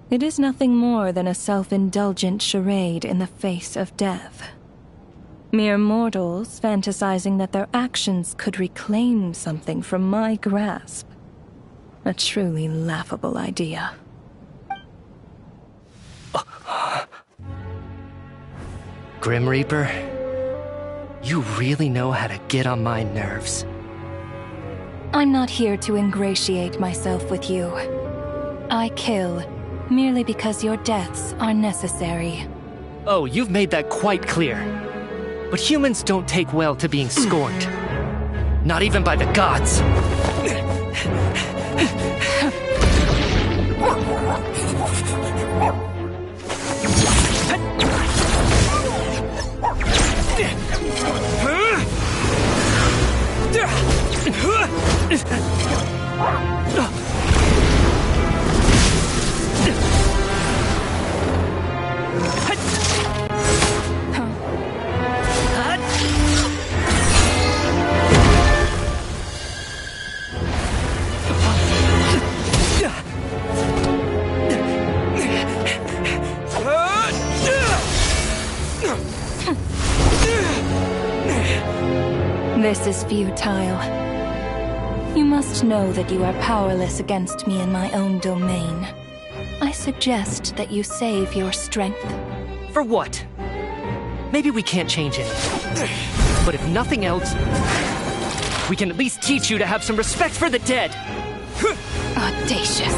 it is nothing more than a self-indulgent charade in the face of death. Mere mortals fantasizing that their actions could reclaim something from my grasp. A truly laughable idea. Grim Reaper, you really know how to get on my nerves. I'm not here to ingratiate myself with you. I kill merely because your deaths are necessary. Oh, you've made that quite clear. But humans don't take well to being scorned. Not even by the gods. This is futile. You must know that you are powerless against me in my own domain. I suggest that you save your strength. For what? Maybe we can't change it. But if nothing else, we can at least teach you to have some respect for the dead. Audacious.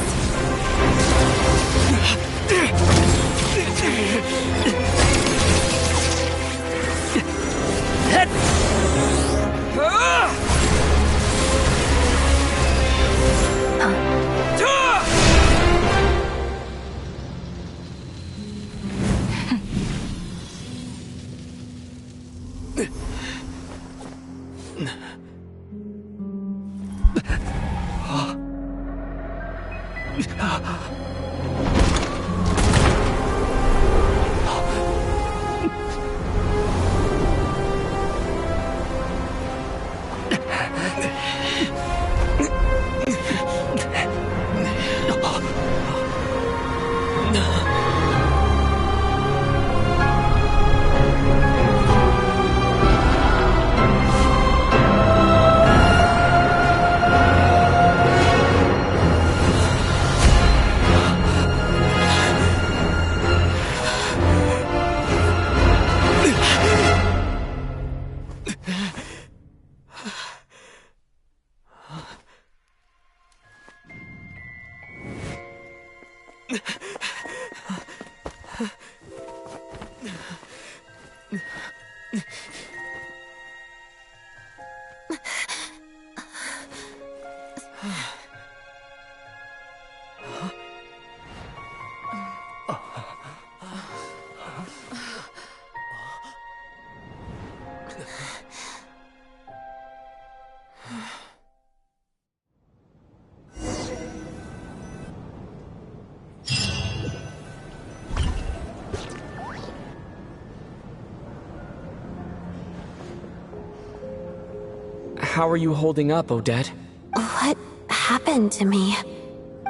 How are you holding up, Odette? What happened to me?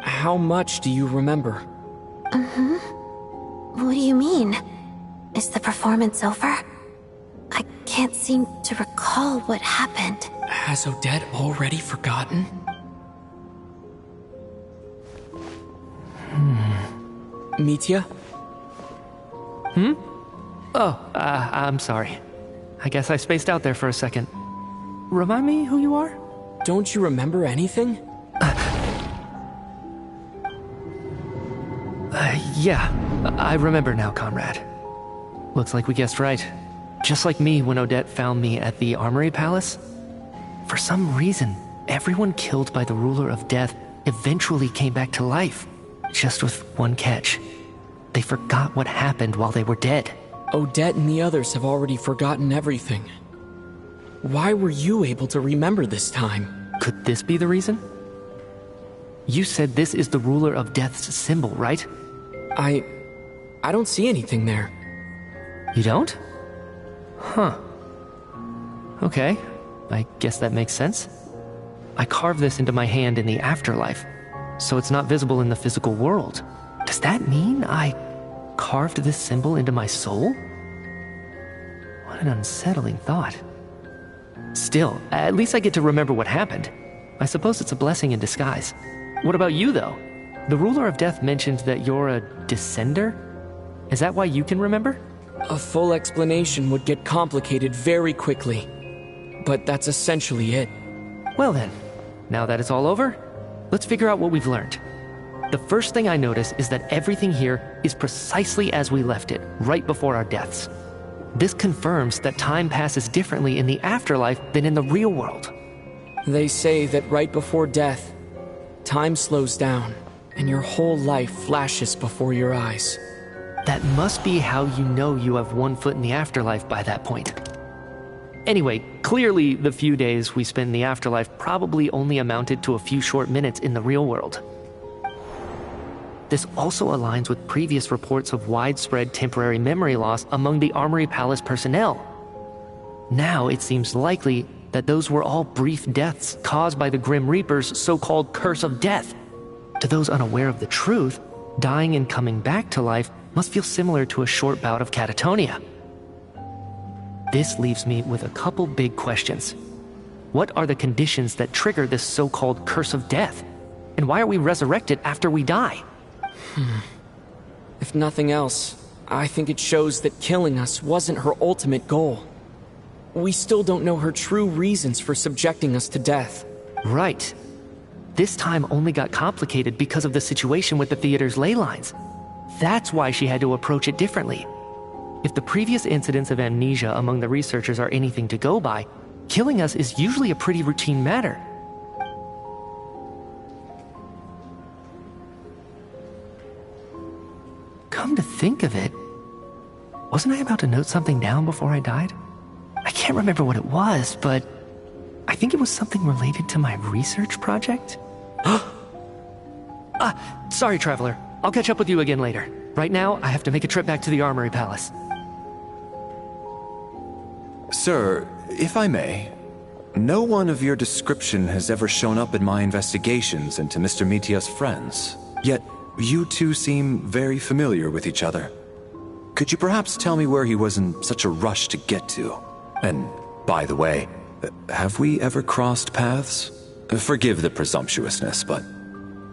How much do you remember? What do you mean? Is the performance over? I can't seem to recall what happened. Has Odette already forgotten? Mitya? Oh, I'm sorry. I guess I spaced out there for a second. Remind me who you are? Don't you remember anything? Yeah, I remember now, comrade. Looks like we guessed right. Just like me when Odette found me at the Armory Palace. For some reason, everyone killed by the Ruler of Death eventually came back to life. Just with one catch. They forgot what happened while they were dead. Odette and the others have already forgotten everything. Why were you able to remember this time? Could this be the reason? You said this is the Ruler of Death's symbol, right? I don't see anything there. You don't? Huh. Okay, I guess that makes sense. I carved this into my hand in the afterlife, so it's not visible in the physical world. Does that mean I carved this symbol into my soul? What an unsettling thought. Still, at least I get to remember what happened. I suppose it's a blessing in disguise. What about you, though? The Ruler of Death mentioned that you're a descender? Is that why you can remember? A full explanation would get complicated very quickly. But that's essentially it. Well then, now that it's all over, let's figure out what we've learned. The first thing I notice is that everything here is precisely as we left it, right before our deaths. This confirms that time passes differently in the afterlife than in the real world. They say that right before death, time slows down, and your whole life flashes before your eyes. That must be how you know you have one foot in the afterlife by that point. Anyway, clearly the few days we spend in the afterlife probably only amounted to a few short minutes in the real world. This also aligns with previous reports of widespread temporary memory loss among the Armory Palace personnel. Now it seems likely that those were all brief deaths caused by the Grim Reaper's so-called curse of death. To those unaware of the truth, dying and coming back to life must feel similar to a short bout of catatonia. This leaves me with a couple big questions. What are the conditions that trigger this so-called curse of death? And why are we resurrected after we die? If nothing else, I think it shows that killing us wasn't her ultimate goal. We still don't know her true reasons for subjecting us to death. Right. This time only got complicated because of the situation with the theater's ley lines. That's why she had to approach it differently. If the previous incidents of amnesia among the researchers are anything to go by, killing us is usually a pretty routine matter. Come to think of it, wasn't I about to note something down before I died? I can't remember what it was, but I think it was something related to my research project. Sorry, Traveler. I'll catch up with you again later. Right now, I have to make a trip back to the Armory Palace. Sir, if I may, no one of your description has ever shown up in my investigations into Mr. Mitia's friends. Yet, you two seem very familiar with each other. Could you perhaps tell me where he was in such a rush to get to? And, by the way, have we ever crossed paths? Forgive the presumptuousness, but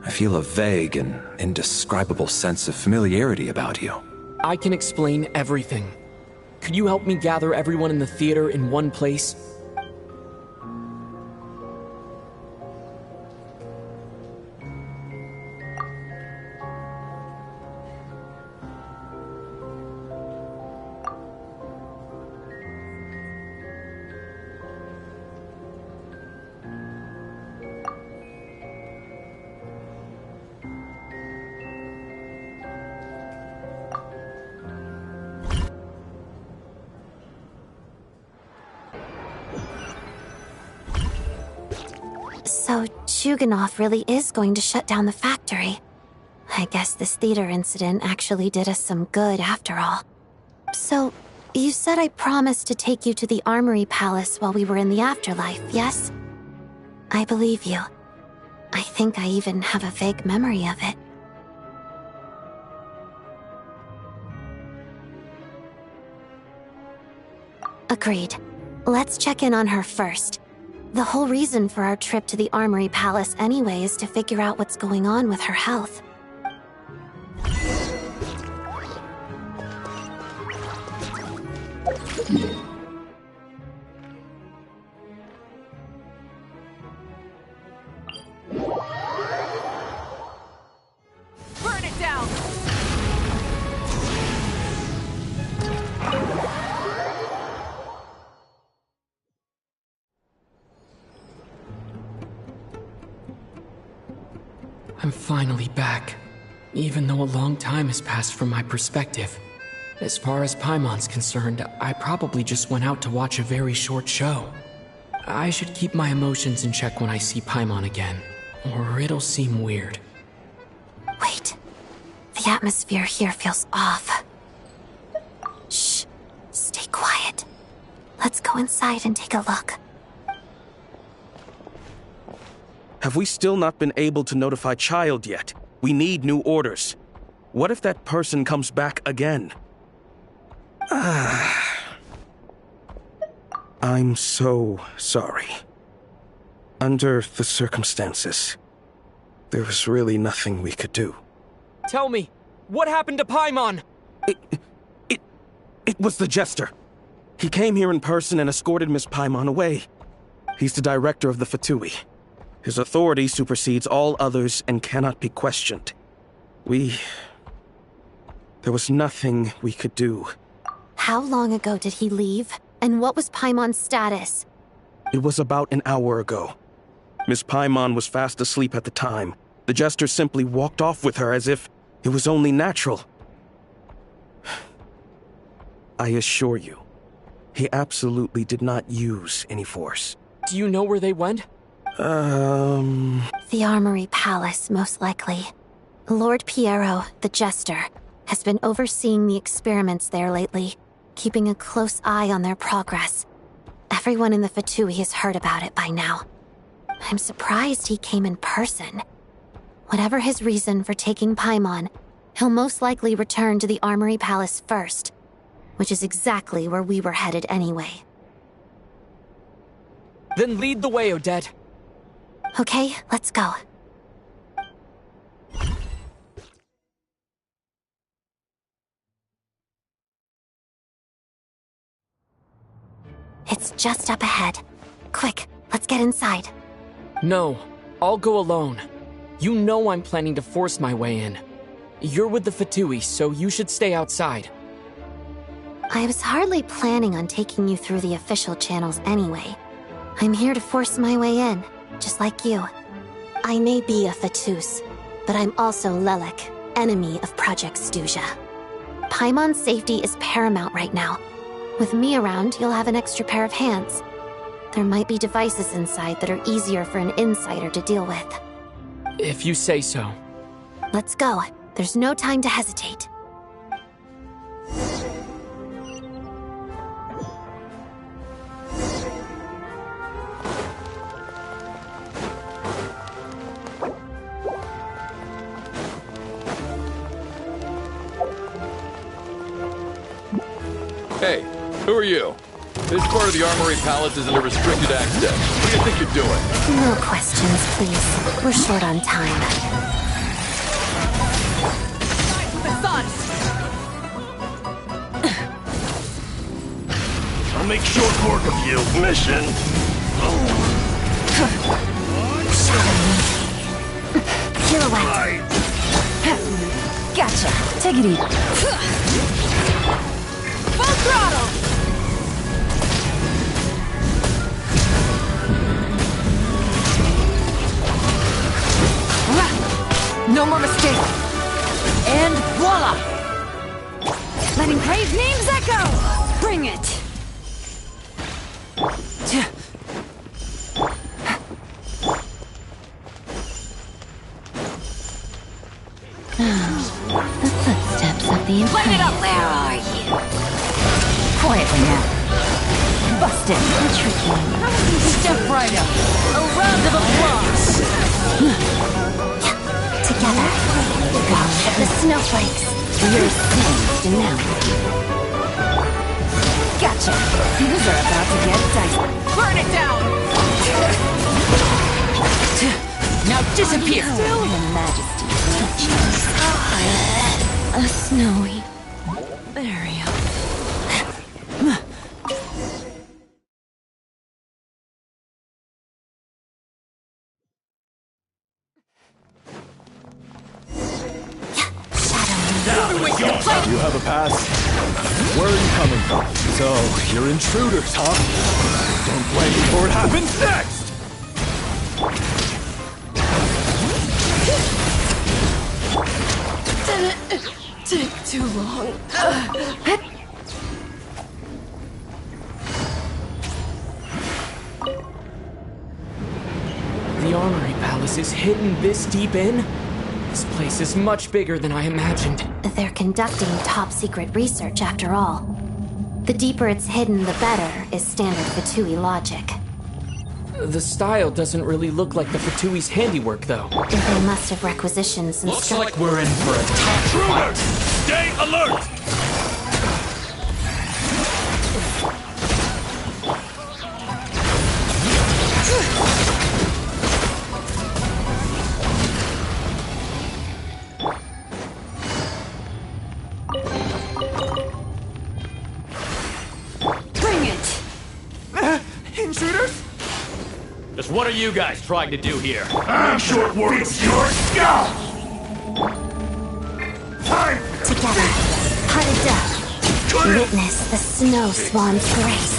I feel a vague and indescribable sense of familiarity about you. I can explain everything. Could you help me gather everyone in the theater in one place? So, Chuganov really is going to shut down the factory. I guess this theater incident actually did us some good after all. So, you said I promised to take you to the Armory Palace while we were in the afterlife, yes? I believe you. I think I even have a vague memory of it. Agreed. Let's check in on her first. The whole reason for our trip to the Armory Palace anyway is to figure out what's going on with her health. Burn it down! I'm finally back, even though a long time has passed from my perspective. As far as Paimon's concerned, I probably just went out to watch a very short show. I should keep my emotions in check when I see Paimon again, or it'll seem weird. Wait. The atmosphere here feels off. Shh. Stay quiet. Let's go inside and take a look. Have we still not been able to notify Child yet? We need new orders. What if that person comes back again? I'm so sorry. Under the circumstances, there was really nothing we could do. Tell me, what happened to Paimon? It It was the Jester. He came here in person and escorted Miss Paimon away. He's the director of the Fatui. His authority supersedes all others and cannot be questioned. There was nothing we could do. How long ago did he leave? And what was Paimon's status? It was about an hour ago. Miss Paimon was fast asleep at the time. The Jester simply walked off with her as if it was only natural. I assure you, he absolutely did not use any force. Do you know where they went? The Armory Palace, most likely. Lord Piero, the Jester, has been overseeing the experiments there lately, keeping a close eye on their progress. Everyone in the Fatui has heard about it by now. I'm surprised he came in person. Whatever his reason for taking Paimon, he'll most likely return to the Armory Palace first, which is exactly where we were headed anyway. Then lead the way, Odette. Okay, let's go. It's just up ahead. Quick, let's get inside. No, I'll go alone. You know I'm planning to force my way in. You're with the Fatui, so you should stay outside. I was hardly planning on taking you through the official channels anyway. I'm here to force my way in, just like you. I may be a Fatus, but I'm also Lelik, enemy of Project Stuja. Paimon's safety is paramount right now. With me around, you'll have an extra pair of hands. There might be devices inside that are easier for an insider to deal with. If you say so. Let's go. There's no time to hesitate. Hey, who are you? This part of the Armory Palace is under restricted access. What do you think you're doing? No questions, please. We're short on time. I'll make short work of you. Mission. Pirouette. Gotcha. Take it easy. Full throttle! No more mistakes. And voila! Letting praise names echo! Bring it! The footsteps of the Light it up! Where are you? Quietly now. Busted. Tricky. Step right up. A round of applause. Together. Watch the snowflakes. You're saved now. Gotcha. Things are about to get dicey. Burn it down! Now disappear! Your Majesty's teachings. A snowy burial. You have a pass? Where are you coming from? So, you're intruders, huh? Don't blame me for what happens next! Didn't take too long. The Armory Palace is hidden this deep in? This place is much bigger than I imagined. They're conducting top-secret research, after all. The deeper it's hidden, the better, is standard Fatui logic. The style doesn't really look like the Fatui's handiwork, though. They must have requisitioned some Looks like we're in for a tough fight. Stay alert! Soldiers, what are you guys trying to do here? I'm short words your skull! Time! Together, parted death. Witness the snow swan's grace.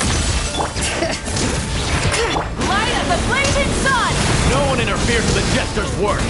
Light of the blazing sun! No one interferes with the Jester's work!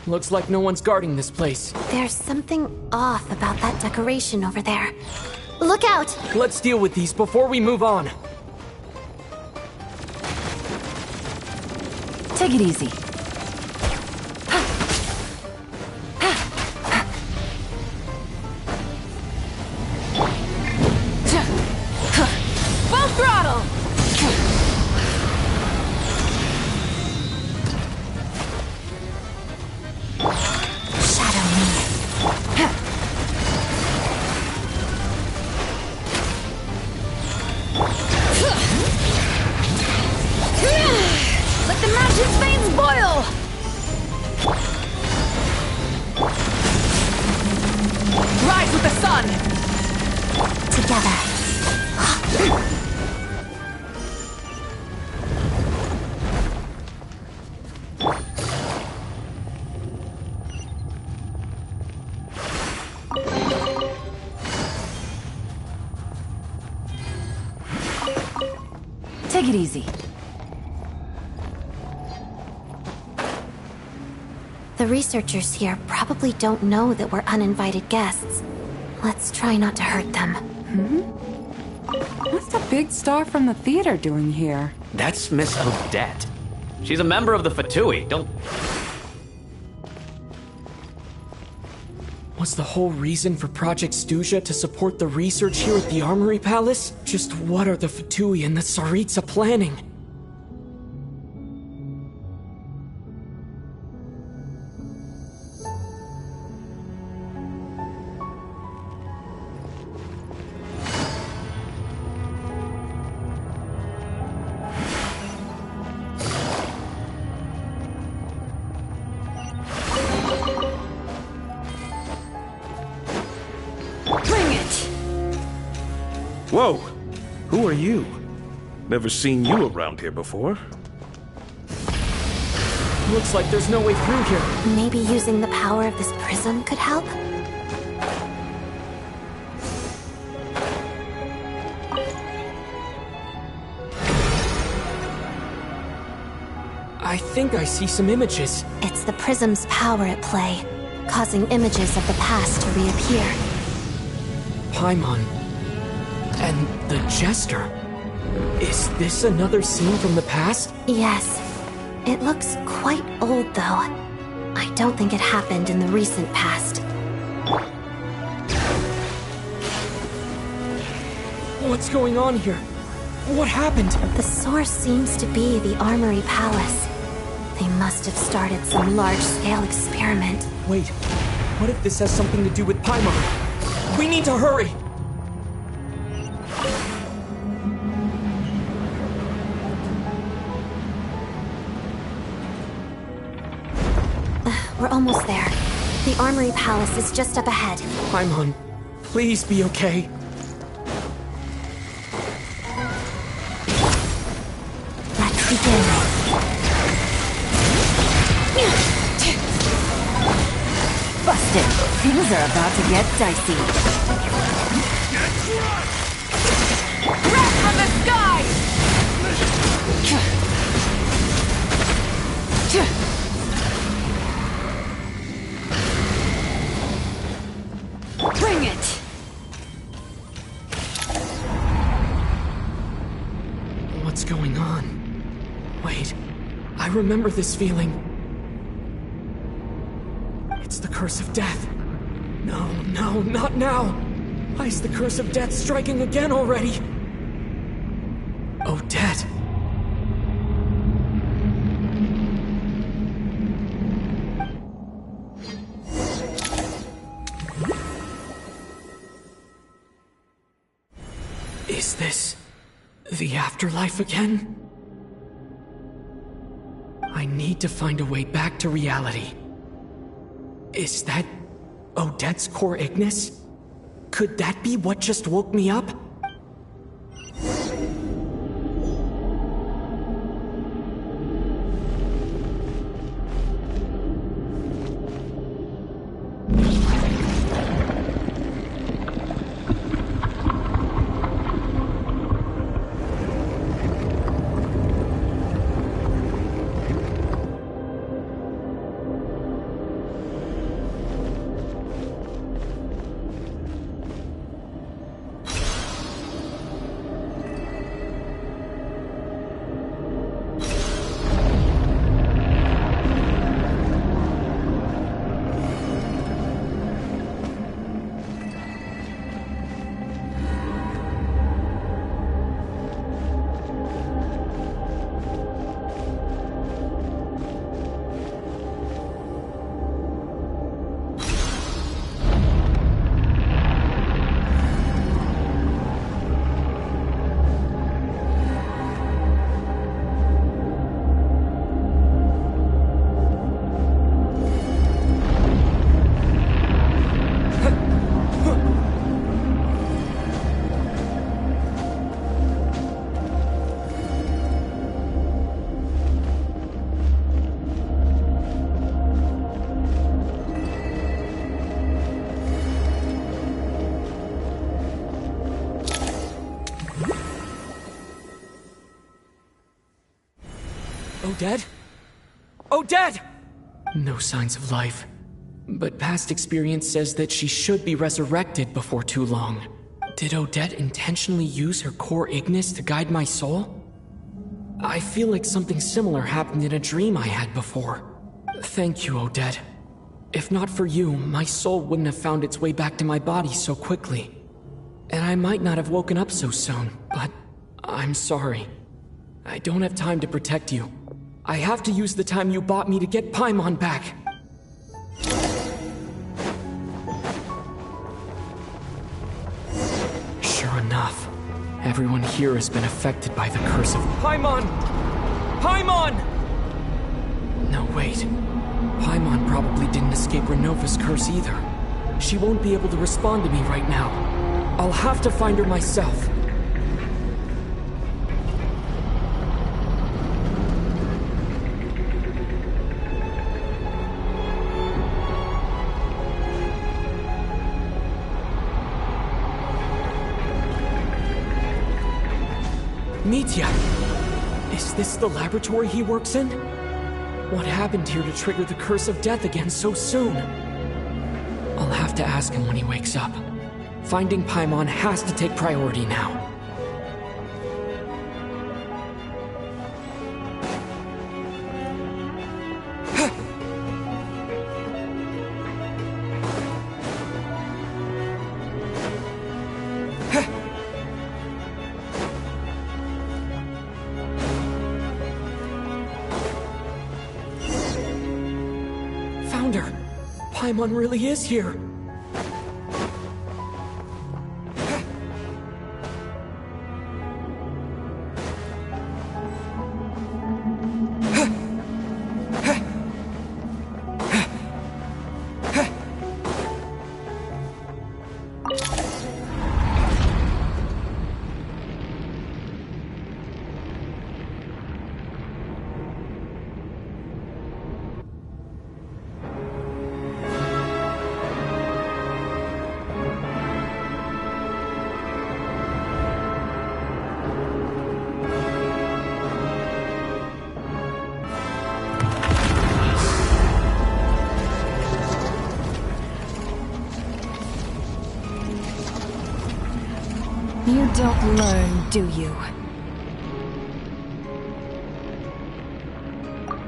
Looks like no one's guarding this place. There's something off about that decoration over there. Look out! Let's deal with these before we move on. Take it easy. Full throttle! Shadow me. Let the mountain's veins boil! Rise with the sun! Together. Take it easy. The researchers here probably don't know that we're uninvited guests. Let's try not to hurt them. What's the big star from the theater doing here? That's Miss Odette. She's a member of the Fatui. Don't... Was the whole reason for Project Stuja to support the research here at the Armory Palace? Just what are the Fatui and the Tsaritsa planning? Whoa! Who are you? Never seen you around here before. Looks like there's no way through here. Maybe using the power of this prism could help? I think I see some images. It's the prism's power at play, causing images of the past to reappear. Paimon. And the Jester. Is this another scene from the past? Yes. It looks quite old, though. I don't think it happened in the recent past. What's going on here? What happened? The source seems to be the Armory Palace. They must have started some large-scale experiment. Wait, what if this has something to do with Paimon? We need to hurry! We're almost there. The Armory Palace is just up ahead. Paimon, please be okay. Let's begin. Busted! Things are about to get dicey. Wrath from the sky! Bring it! What's going on? Wait, I remember this feeling. It's the curse of death. No, not now. Why is the curse of death striking again already? Odette. Is this the afterlife again? I need to find a way back to reality. Is that Odette's core Ignis? Could that be what just woke me up? Odette? Odette! No signs of life. But past experience says that she should be resurrected before too long. Did Odette intentionally use her core Ignis to guide my soul? I feel like something similar happened in a dream I had before. Thank you, Odette. If not for you, my soul wouldn't have found its way back to my body so quickly. And I might not have woken up so soon, but I'm sorry. I don't have time to protect you. I have to use the time you bought me to get Paimon back. Sure enough, everyone here has been affected by the curse of Paimon! Paimon! No, wait. Paimon probably didn't escape Renova's curse either. She won't be able to respond to me right now. I'll have to find her myself. Mitya! Is this the laboratory he works in? What happened here to trigger the curse of death again so soon? I'll have to ask him when he wakes up. Finding Paimon has to take priority now. Found her! Paimon really is here! You don't learn, do you?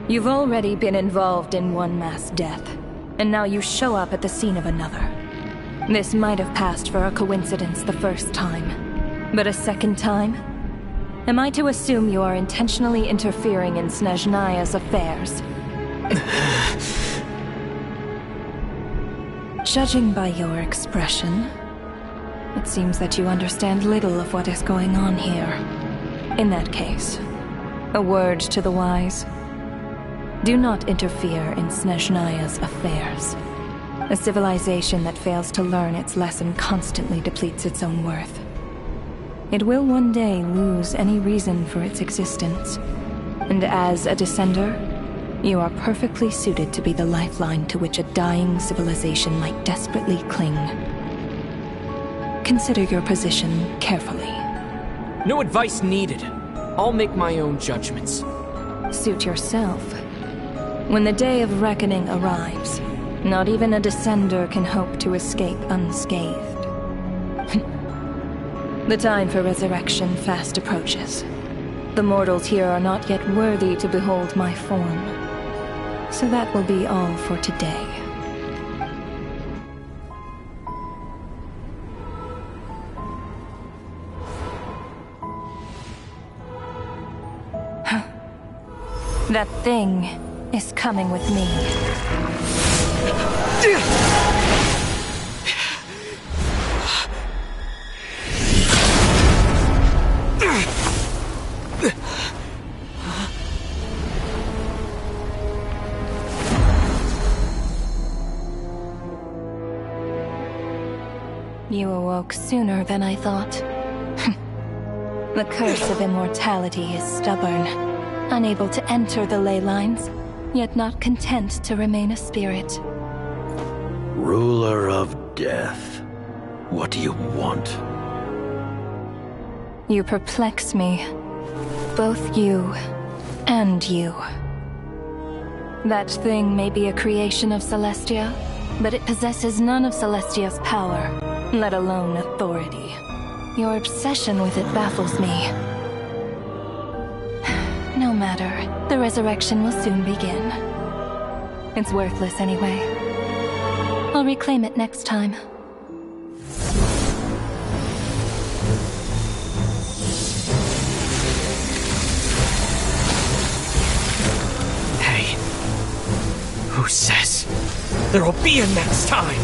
You've already been involved in one mass death, and now you show up at the scene of another. This might have passed for a coincidence the first time, but a second time? Am I to assume you are intentionally interfering in Snezhnaya's affairs? Judging by your expression, It seems that you understand little of what is going on here. In that case, a word to the wise. Do not interfere in Snezhnaya's affairs. A civilization that fails to learn its lesson constantly depletes its own worth. It will one day lose any reason for its existence. And as a descender, you are perfectly suited to be the lifeline to which a dying civilization might desperately cling. Consider your position carefully. No advice needed. I'll make my own judgments. Suit yourself. When the day of reckoning arrives, not even a descender can hope to escape unscathed. The time for resurrection fast approaches. The mortals here are not yet worthy to behold my form. So that will be all for today. That thing is coming with me. You awoke sooner than I thought. The curse of immortality is stubborn, unable to enter the ley lines, yet not content to remain a spirit. Ruler of death, what do you want? You perplex me. Both you and you. That thing may be a creation of Celestia, but it possesses none of Celestia's power, let alone authority. Your obsession with it baffles me. No matter, the resurrection will soon begin. It's worthless anyway. I'll reclaim it next time. Hey, who says there'll be a next time?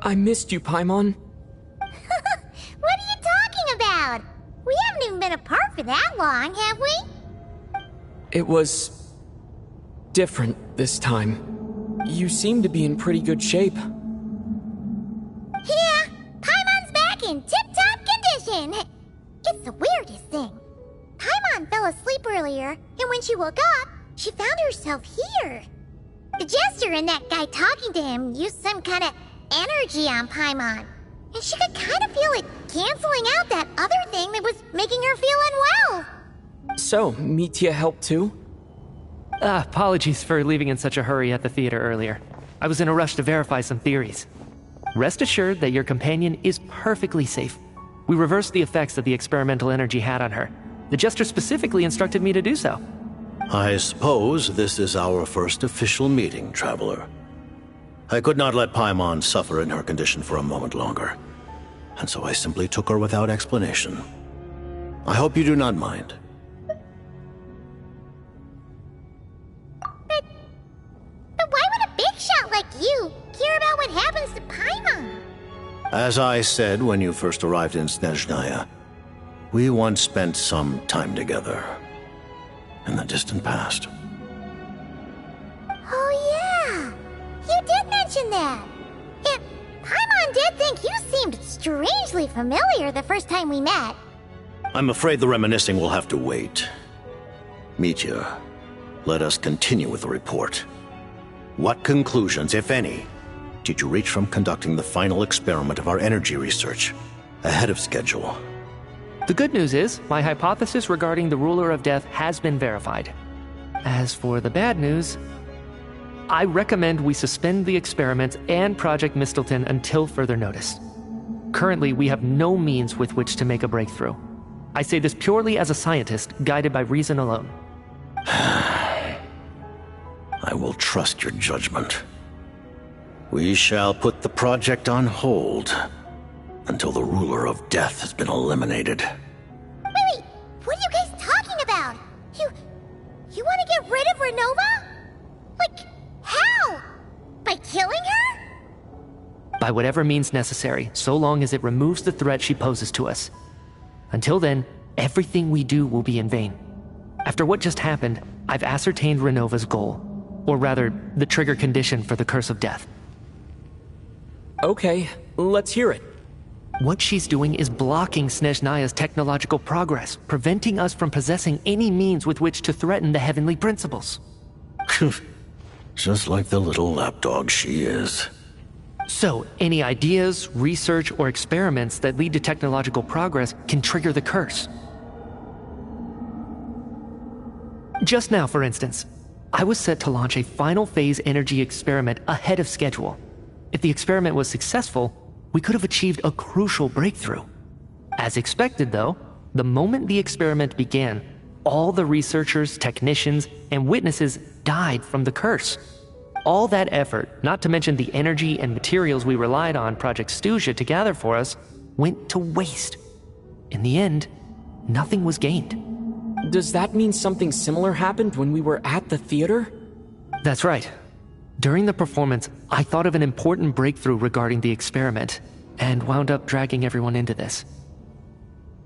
I missed you, Paimon. What are you talking about? We haven't even been apart for that long, have we? It was different this time. You seem to be in pretty good shape. Yeah, Paimon's back in tip-top condition. It's the weirdest thing. Paimon fell asleep earlier, and when she woke up, she found herself here. The jester and that guy talking to him used some kind of energy on Paimon, and she could kind of feel it canceling out that other thing that was making her feel unwell. So, Mitya helped too? Apologies for leaving in such a hurry at the theater earlier. I was in a rush to verify some theories. Rest assured that your companion is perfectly safe. We reversed the effects that the experimental energy had on her. The Jester specifically instructed me to do so. I suppose this is our first official meeting, Traveler. I could not let Paimon suffer in her condition for a moment longer, and so I simply took her without explanation. I hope you do not mind. But why would a big shot like you care about what happens to Paimon? As I said when you first arrived in Snezhnaya, we once spent some time together in the distant past. Oh yeah, you did mention that. And Paimon did think you seemed strangely familiar the first time we met. I'm afraid the reminiscing will have to wait. Mitya, let us continue with the report. What conclusions, if any, did you reach from conducting the final experiment of our energy research ahead of schedule? The good news is, my hypothesis regarding the Ruler of Death has been verified. As for the bad news, I recommend we suspend the experiments and Project Mistleton until further notice. Currently, we have no means with which to make a breakthrough. I say this purely as a scientist, guided by reason alone. I will trust your judgment. We shall put the project on hold until the Ruler of Death has been eliminated. Wait, what are you guys talking about? You want to get rid of Renova? Like, how? By killing her? By whatever means necessary, so long as it removes the threat she poses to us. Until then, everything we do will be in vain. After what just happened, I've ascertained Renova's goal. Or rather, the trigger condition for the Curse of Death. Okay, let's hear it. What she's doing is blocking Snezhnaya's technological progress, preventing us from possessing any means with which to threaten the heavenly principles. Just like the little lapdog she is. So, any ideas, research, or experiments that lead to technological progress can trigger the curse. Just now, for instance, I was set to launch a final phase energy experiment ahead of schedule. If the experiment was successful, we could have achieved a crucial breakthrough. As expected, though, the moment the experiment began, all the researchers, technicians, and witnesses died from the curse. All that effort, not to mention the energy and materials we relied on Project Stuja to gather for us, went to waste. In the end, nothing was gained. Does that mean something similar happened when we were at the theater? That's right. During the performance, I thought of an important breakthrough regarding the experiment, and wound up dragging everyone into this.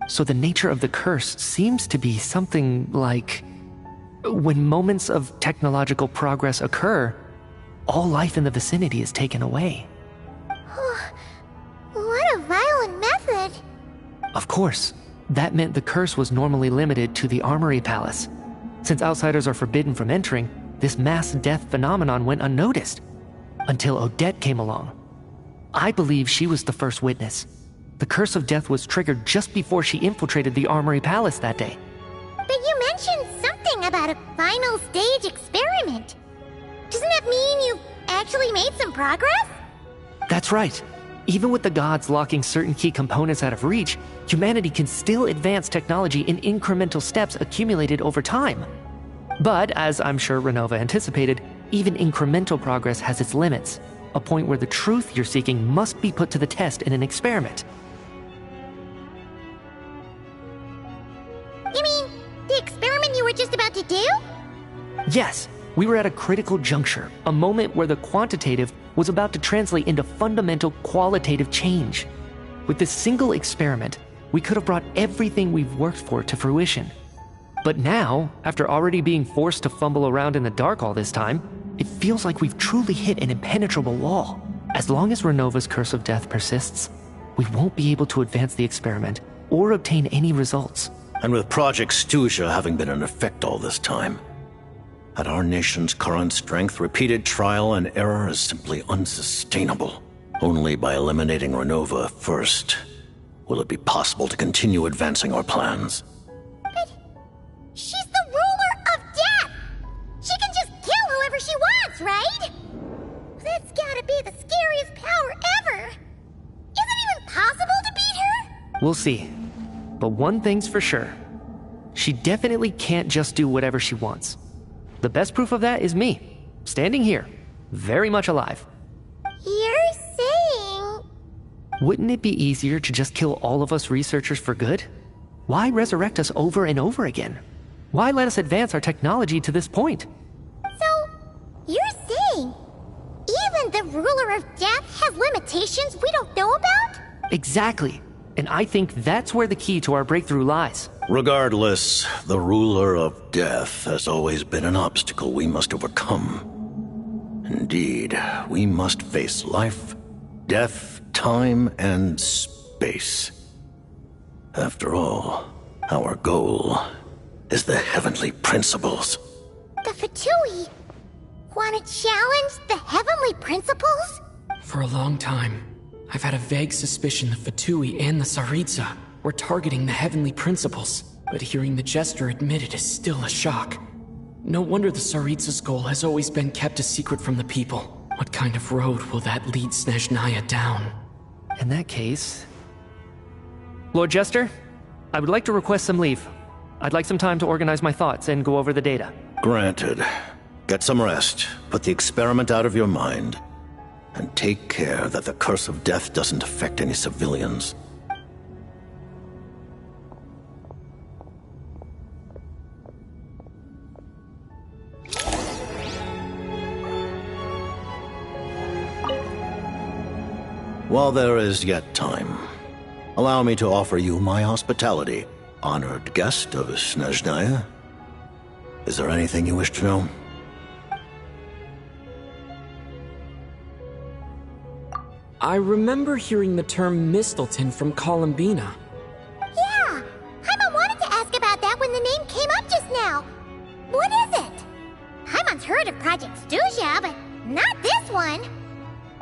So the nature of the curse seems to be something like, when moments of technological progress occur, all life in the vicinity is taken away. What a violent method. Of course, that meant the curse was normally limited to the Armory Palace. Since outsiders are forbidden from entering, this mass death phenomenon went unnoticed. Until Odette came along. I believe she was the first witness. The Curse of Death was triggered just before she infiltrated the Armory Palace that day. But you mentioned something about a final stage experiment. Doesn't that mean you've actually made some progress? That's right. Even with the gods locking certain key components out of reach, humanity can still advance technology in incremental steps accumulated over time. But, as I'm sure Renova anticipated, even incremental progress has its limits, a point where the truth you're seeking must be put to the test in an experiment. You mean the experiment you were just about to do? Yes, we were at a critical juncture, a moment where the quantitative was about to translate into fundamental qualitative change. With this single experiment, we could have brought everything we've worked for to fruition. But now, after already being forced to fumble around in the dark all this time, it feels like we've truly hit an impenetrable wall. As long as Renova's Curse of Death persists, we won't be able to advance the experiment or obtain any results. And with Project Stuja having been in effect all this time, at our nation's current strength, repeated trial and error is simply unsustainable. Only by eliminating Renova first will it be possible to continue advancing our plans. But she's the ruler of death! She can just kill whoever she wants, right? That's We'll see. But one thing's for sure. She definitely can't just do whatever she wants. The best proof of that is me, standing here, very much alive. You're saying... Wouldn't it be easier to just kill all of us researchers for good? Why resurrect us over and over again? Why let us advance our technology to this point? So, you're saying even the ruler of death has limitations we don't know about? Exactly. And I think that's where the key to our breakthrough lies. Regardless, the ruler of death has always been an obstacle we must overcome. Indeed, we must face life, death, time, and space. After all, our goal is the heavenly principles. The Fatui want to challenge the heavenly principles? For a long time, I've had a vague suspicion the Fatui and the Tsaritsa were targeting the heavenly principles, but hearing the Jester admit it is still a shock. No wonder the Tsaritsa's goal has always been kept a secret from the people. What kind of road will that lead Snezhnaya down? In that case... Lord Jester, I would like to request some leave. I'd like some time to organize my thoughts and go over the data. Granted. Get some rest, put the experiment out of your mind, and take care that the curse of death doesn't affect any civilians. While there is yet time, allow me to offer you my hospitality, honored guest of Snezhnaya. Is there anything you wish to know? I remember hearing the term Mistleton from Columbina. Yeah! Paimon wanted to ask about that when the name came up just now. What is it? Paimon's heard of Project Stuja, but not this one.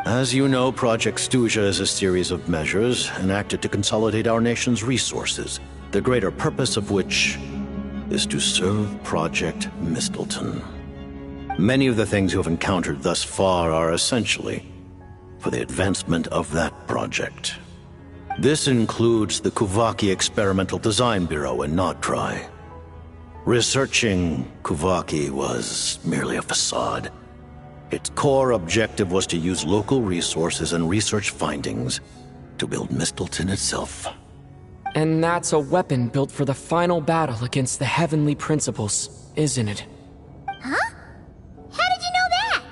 As you know, Project Stuja is a series of measures enacted to consolidate our nation's resources, the greater purpose of which is to serve Project Mistleton. Many of the things you have encountered thus far are essentially for the advancement of that project. This includes the Kuvaki Experimental Design Bureau in Notdry. Researching Kuvaki was merely a facade. Its core objective was to use local resources and research findings to build Mistleton itself. And that's a weapon built for the final battle against the heavenly principles, isn't it? Huh? How did you know that?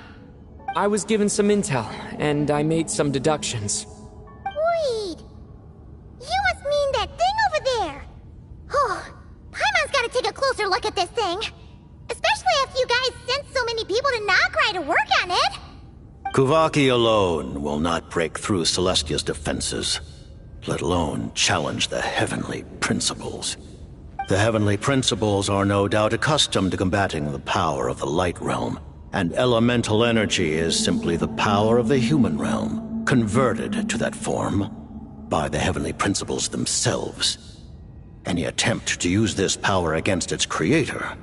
I was given some intel, and I made some deductions. Wait. You must mean that thing over there. Oh, Paimon's gotta take a closer look at this thing. Especially after you guys sent so many people to Notdry to work on it. Kuvaki alone will not break through Celestia's defenses, let alone challenge the heavenly principles. The heavenly principles are no doubt accustomed to combating the power of the light realm, and elemental energy is simply the power of the human realm, converted to that form by the heavenly principles themselves. Any attempt to use this power against its creator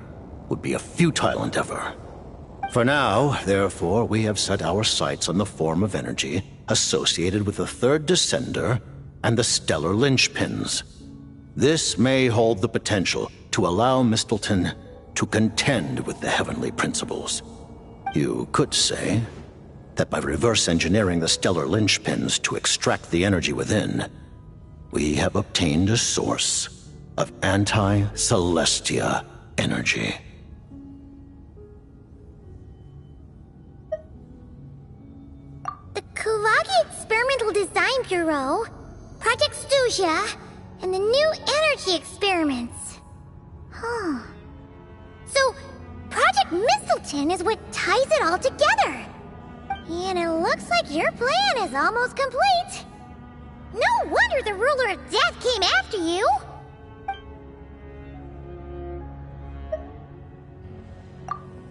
would be a futile endeavor. For now, therefore, we have set our sights on the form of energy associated with the third descender and the stellar linchpins. This may hold the potential to allow Mistleton to contend with the heavenly principles. You could say that by reverse engineering the stellar linchpins to extract the energy within, we have obtained a source of anti-Celestia energy. The Kuvaki Experimental Design Bureau, Project Stuja, and the new energy experiments. Huh. So, Project Mistleton is what ties it all together. And it looks like your plan is almost complete. No wonder the ruler of death came after you.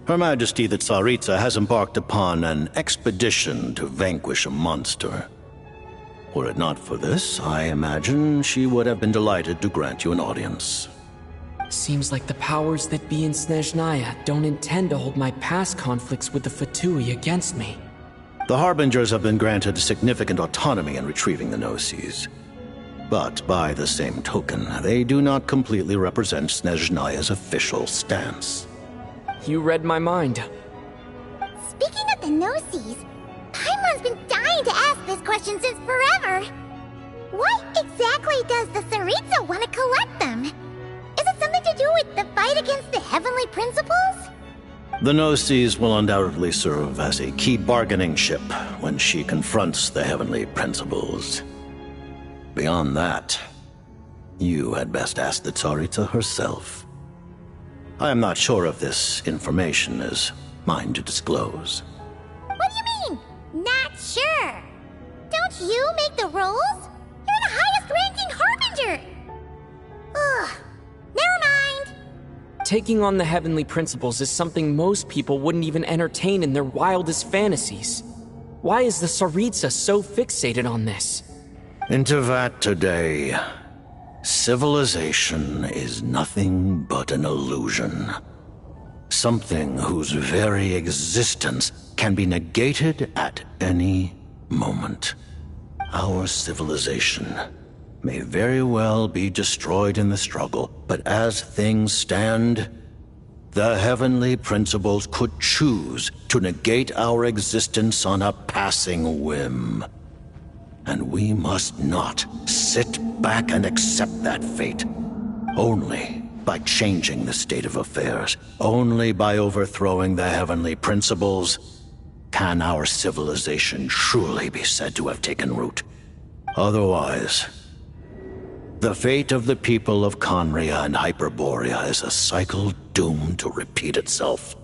Her Majesty the Tsaritsa has embarked upon an expedition to vanquish a monster. Were it not for this, I imagine she would have been delighted to grant you an audience. Seems like the powers that be in Snezhnaya don't intend to hold my past conflicts with the Fatui against me. The Harbingers have been granted significant autonomy in retrieving the Gnosis. But by the same token, they do not completely represent Snezhnaya's official stance. You read my mind. Speaking of the Gnosis, Paimon's been dying to ask this question since forever. Why exactly does the Tsaritsa want to collect them? Is it something to do with the fight against the Heavenly Principles? The Gnosis will undoubtedly serve as a key bargaining chip when she confronts the Heavenly Principles. Beyond that, you had best ask the Tsaritsa herself. I am not sure if this information is mine to disclose. What do you mean, not sure? Don't you make the rules? You're the highest-ranking Harbinger! Ugh, never mind. Taking on the Heavenly Principles is something most people wouldn't even entertain in their wildest fantasies. Why is the Tsaritsa so fixated on this? In Tevat today, civilization is nothing but an illusion. Something whose very existence can be negated at any moment. Our civilization may very well be destroyed in the struggle, but as things stand, the Heavenly Principles could choose to negate our existence on a passing whim. And we must not sit back and accept that fate. Only by changing the state of affairs, only by overthrowing the Heavenly Principles, can our civilization truly be said to have taken root. Otherwise, the fate of the people of Conria and Hyperborea is a cycle doomed to repeat itself.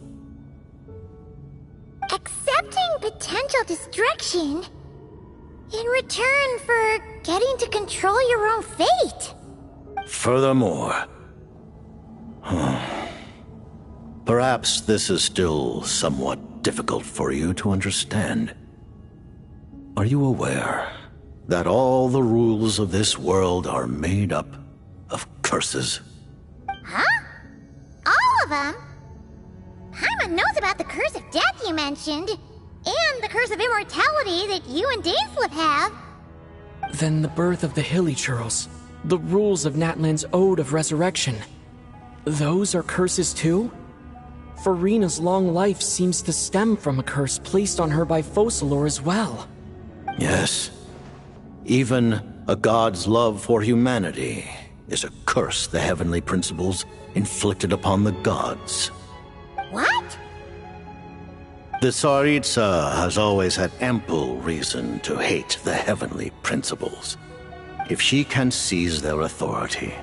Accepting potential destruction in return for getting to control your own fate. Furthermore, perhaps this is still somewhat difficult for you to understand. Are you aware that all the rules of this world are made up of curses? Huh? All of them? Paimon knows about the curse of death you mentioned, and the curse of immortality that you and Dainsleif have. Then the birth of the Hilichurls, the rules of Natlan's Ode of Resurrection. Those are curses too? Farina's long life seems to stem from a curse placed on her by Focalor as well. Yes. Even a god's love for humanity is a curse the Heavenly Principles inflicted upon the gods. What? The Tsaritsa has always had ample reason to hate the Heavenly Principles. If she can seize their authority,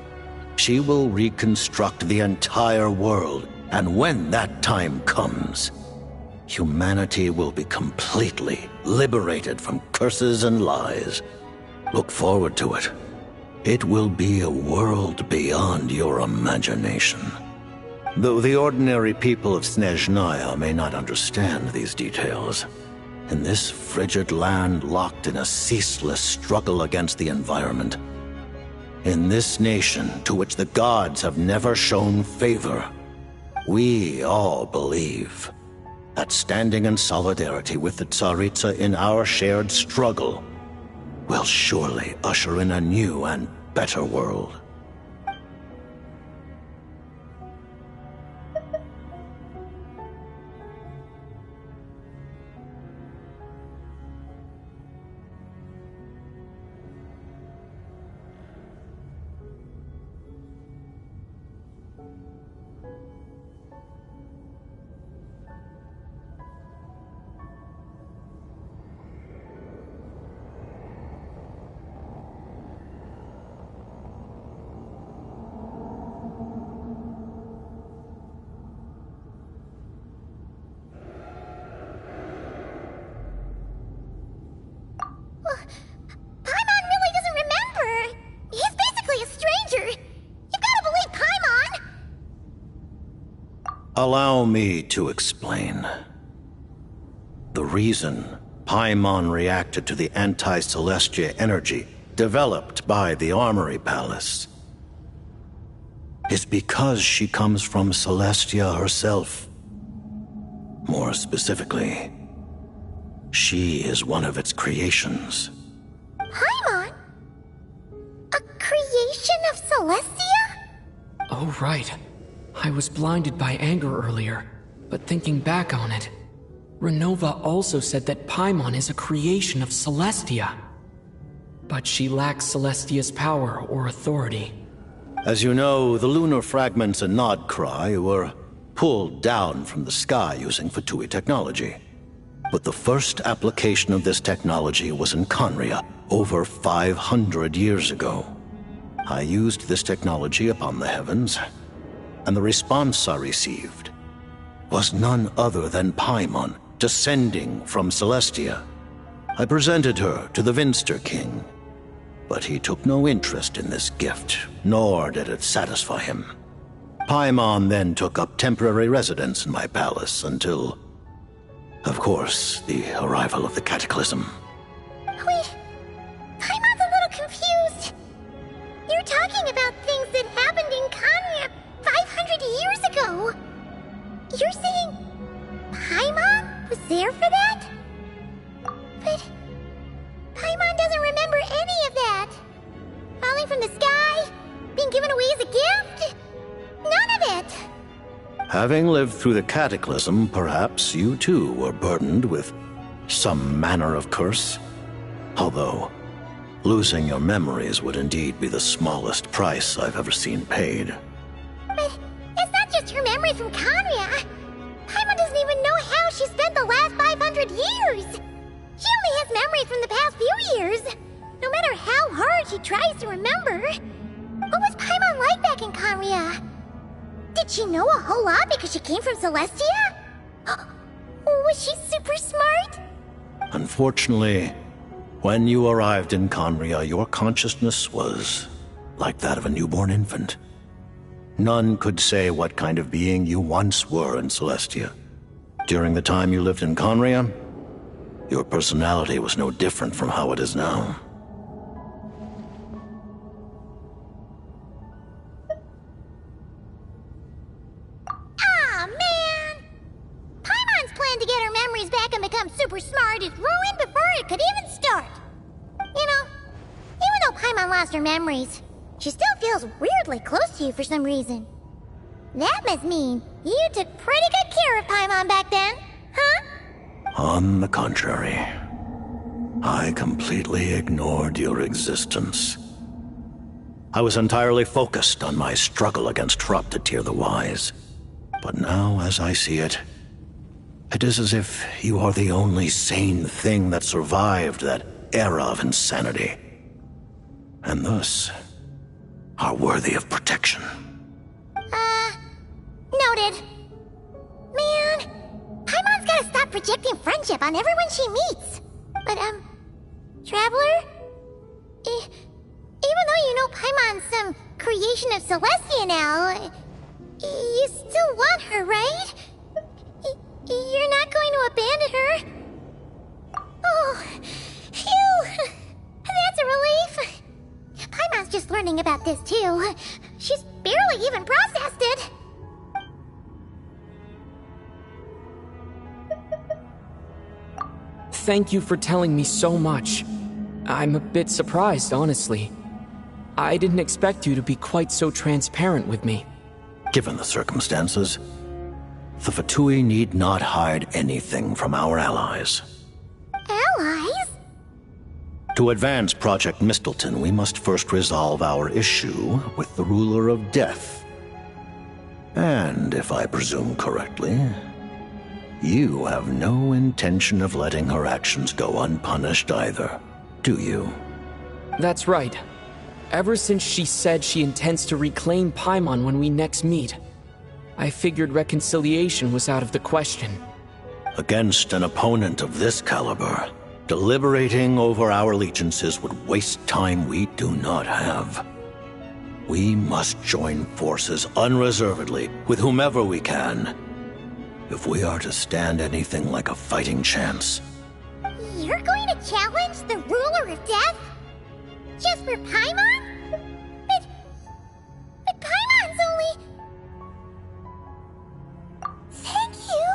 she will reconstruct the entire world, and when that time comes, humanity will be completely liberated from curses and lies. Look forward to it. It will be a world beyond your imagination. Though the ordinary people of Snezhnaya may not understand these details, in this frigid land locked in a ceaseless struggle against the environment, in this nation to which the gods have never shown favor, we all believe that standing in solidarity with the Tsaritsa in our shared struggle will surely usher in a new and better world. Paimon really doesn't remember. He's basically a stranger. You gotta believe Paimon. Allow me to explain. The reason Paimon reacted to the anti-Celestia energy developed by the Armory Palace is because she comes from Celestia herself. More specifically, she is one of its creations. Paimon? A Oh, right. I was blinded by anger earlier, but thinking back on it, Renova also said that Paimon is a creation of Celestia. But she lacks Celestia's power or authority. As you know, the lunar fragments in Nodcry were pulled down from the sky using Fatui technology. But the first application of this technology was in Conria over 500 years ago. I used this technology upon the heavens, and the response I received was none other than Paimon descending from Celestia. I presented her to the Vinster King, but he took no interest in this gift, nor did it satisfy him. Paimon then took up temporary residence in my palace until, of course, the arrival of the Cataclysm. Wait, Paimon's a little confused. You're talking about things that happened in Conria 500 years ago. You're saying Paimon was there for that? But Paimon doesn't remember any of that. Falling from the sky? Being given away as a gift? None of it! Having lived through the Cataclysm, perhaps you too were burdened with some manner of curse. Although, losing your memories would indeed be the smallest price I've ever seen paid. But it's not just her memories from Conria. Paimon doesn't even know how she spent the last 500 years. She only has memories from the past few years. No matter how hard she tries to remember. What was Paimon like back in Conria? Did she know a whole lot because she came from Celestia? Was she super smart? Unfortunately, when you arrived in Conria, your consciousness was like that of a newborn infant. None could say what kind of being you once were in Celestia. During the time you lived in Conria, your personality was no different from how it is now. Aw, man! Paimon's plan to get her memories back and become super smart is ruined before it could even start. You know, even though Paimon lost her memories, she still feels weirdly close to you for some reason. That must mean you took pretty good care of Paimon back then, huh? On the contrary, I completely ignored your existence. I was entirely focused on my struggle against Troptatir the Wise. But now, as I see it, it is as if you are the only sane thing that survived that era of insanity. And thus, are worthy of protection. Noted. Man, Paimon's gotta stop projecting friendship on everyone she meets. But, Traveler? Even though you know Paimon's some creation of Celestia now, you still want her, right? You're not going to abandon her? Oh, phew! That's a relief. Paimon's just learning about this too. She's barely even processed it. Thank you for telling me so much. I'm a bit surprised, honestly. I didn't expect you to be quite so transparent with me. Given the circumstances, the Fatui need not hide anything from our allies. Allies? To advance Project Mistleton, we must first resolve our issue with the Ruler of Death. And, if I presume correctly, you have no intention of letting her actions go unpunished either, do you? That's right. Ever since she said she intends to reclaim Paimon when we next meet, I figured reconciliation was out of the question. Against an opponent of this caliber, deliberating over our allegiances would waste time we do not have. We must join forces unreservedly with whomever we can, if we are to stand anything like a fighting chance. You're going to challenge the Ruler of Death? Just for Paimon? But Paimon's only... Thank you!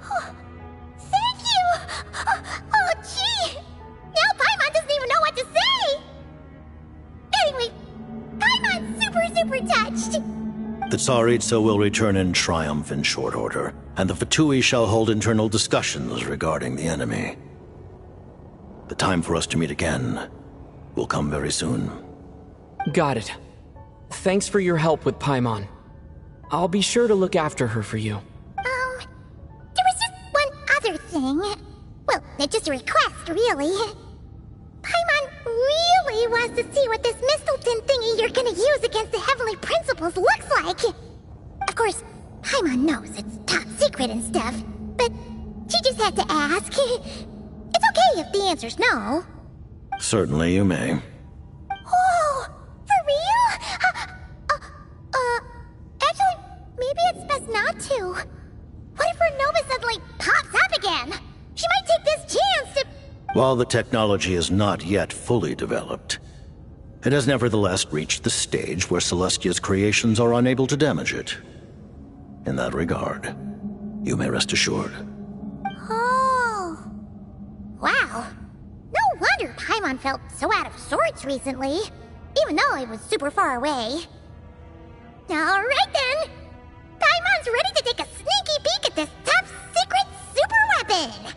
Oh, thank you! Oh, gee! Now Paimon doesn't even know what to say! Anyway, Paimon's super touched! The Tsaritsa will return in triumph in short order, and the Fatui shall hold internal discussions regarding the enemy. The time for us to meet again will come very soon. Got it. Thanks for your help with Paimon. I'll be sure to look after her for you. There was just one other thing. Well, it's just a request, really. Paimon really wants to see what this Mistelton thingy you're gonna use against the Heavenly Principles looks like. Of course, Paimon knows it's top secret and stuff, but she just had to ask. It's okay if the answer's no. Certainly you may. Oh, for real? Actually, maybe it's best not to. What if Renova suddenly pops up again? She might take this chance to... While the technology is not yet fully developed, it has nevertheless reached the stage where Celestia's creations are unable to damage it. In that regard, you may rest assured. Oh. Wow. No wonder Paimon felt so out of sorts recently, even though it was super far away. Alright then! Paimon's ready to take a sneaky peek at this top secret super weapon!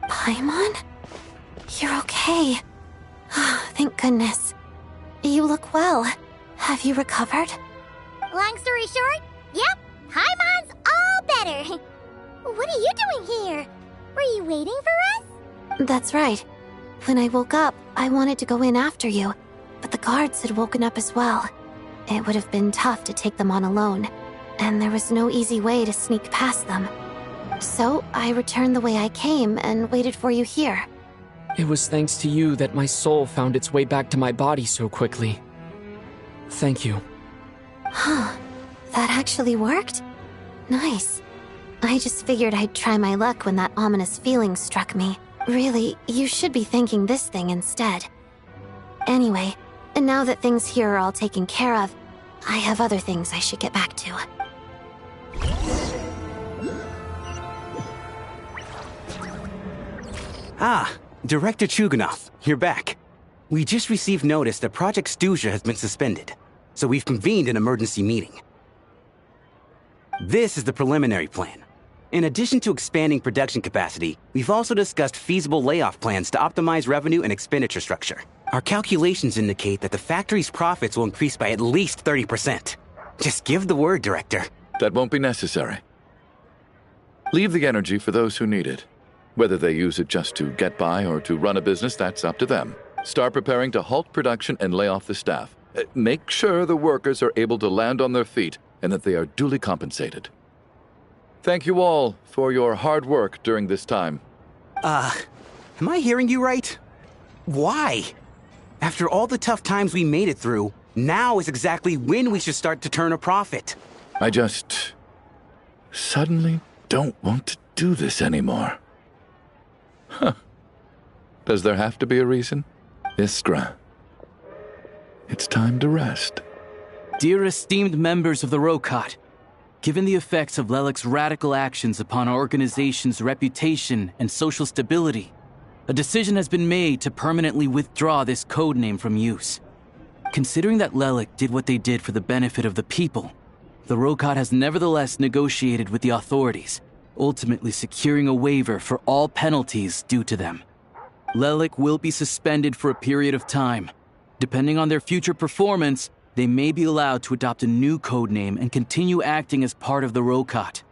Paimon? You're okay. Thank goodness. You look well. Have you recovered? Long story short, yep, Paimon's all better. What are you doing here? Were you waiting for us? That's right. When I woke up, I wanted to go in after you, but the guards had woken up as well. It would have been tough to take them on alone, and there was no easy way to sneak past them. So I returned the way I came and waited for you here. It was thanks to you that my soul found its way back to my body so quickly. Thank you. Huh. That actually worked? Nice. I just figured I'd try my luck when that ominous feeling struck me. Really, you should be thanking this thing instead. Anyway, now that things here are all taken care of, I have other things I should get back to. Ah, Director Chugunov, you're back. We just received notice that Project Stuja has been suspended, so we've convened an emergency meeting. This is the preliminary plan. In addition to expanding production capacity, we've also discussed feasible layoff plans to optimize revenue and expenditure structure. Our calculations indicate that the factory's profits will increase by at least 30%. Just give the word, Director. That won't be necessary. Leave the energy for those who need it. Whether they use it just to get by or to run a business, that's up to them. Start preparing to halt production and lay off the staff. Make sure the workers are able to land on their feet and that they are duly compensated. Thank you all for your hard work during this time. Am I hearing you right? Why? After all the tough times we made it through, now is exactly when we should start to turn a profit. I just suddenly don't want to do this anymore. Huh. Does there have to be a reason? Iskra, it's time to rest. Dear esteemed members of the Rokat, given the effects of Lelik's radical actions upon our organization's reputation and social stability, a decision has been made to permanently withdraw this codename from use. Considering that Lelik did what they did for the benefit of the people, the Rokat has nevertheless negotiated with the authorities, ultimately securing a waiver for all penalties due to them. Lelik will be suspended for a period of time. Depending on their future performance, they may be allowed to adopt a new codename and continue acting as part of the Rokat.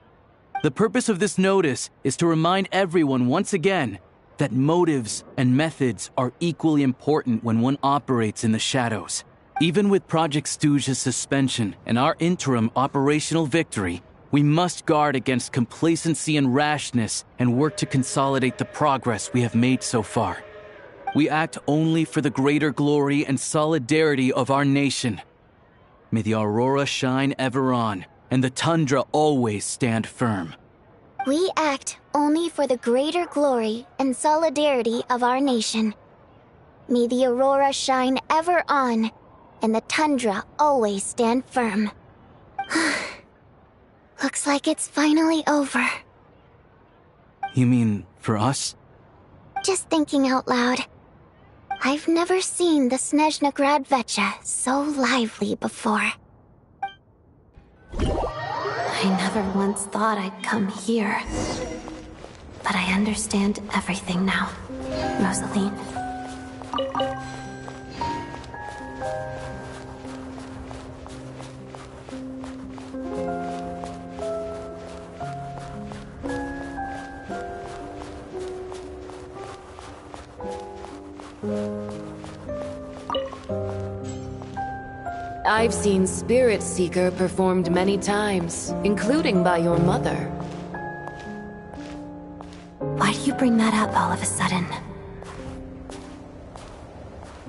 The purpose of this notice is to remind everyone once again that motives and methods are equally important when one operates in the shadows. Even with Project Stuja's suspension and our interim operational victory, we must guard against complacency and rashness and work to consolidate the progress we have made so far. We act only for the greater glory and solidarity of our nation. May the aurora shine ever on, and the tundra always stand firm. We act only for the greater glory and solidarity of our nation. May the aurora shine ever on, and the tundra always stand firm. Looks like it's finally over. You mean for us? Just thinking out loud. I've never seen the Snezhna Gradvecha so lively before. I never once thought I'd come here. But I understand everything now, Rosaline. I've seen Spirit Seeker performed many times, including by your mother. Why do you bring that up all of a sudden?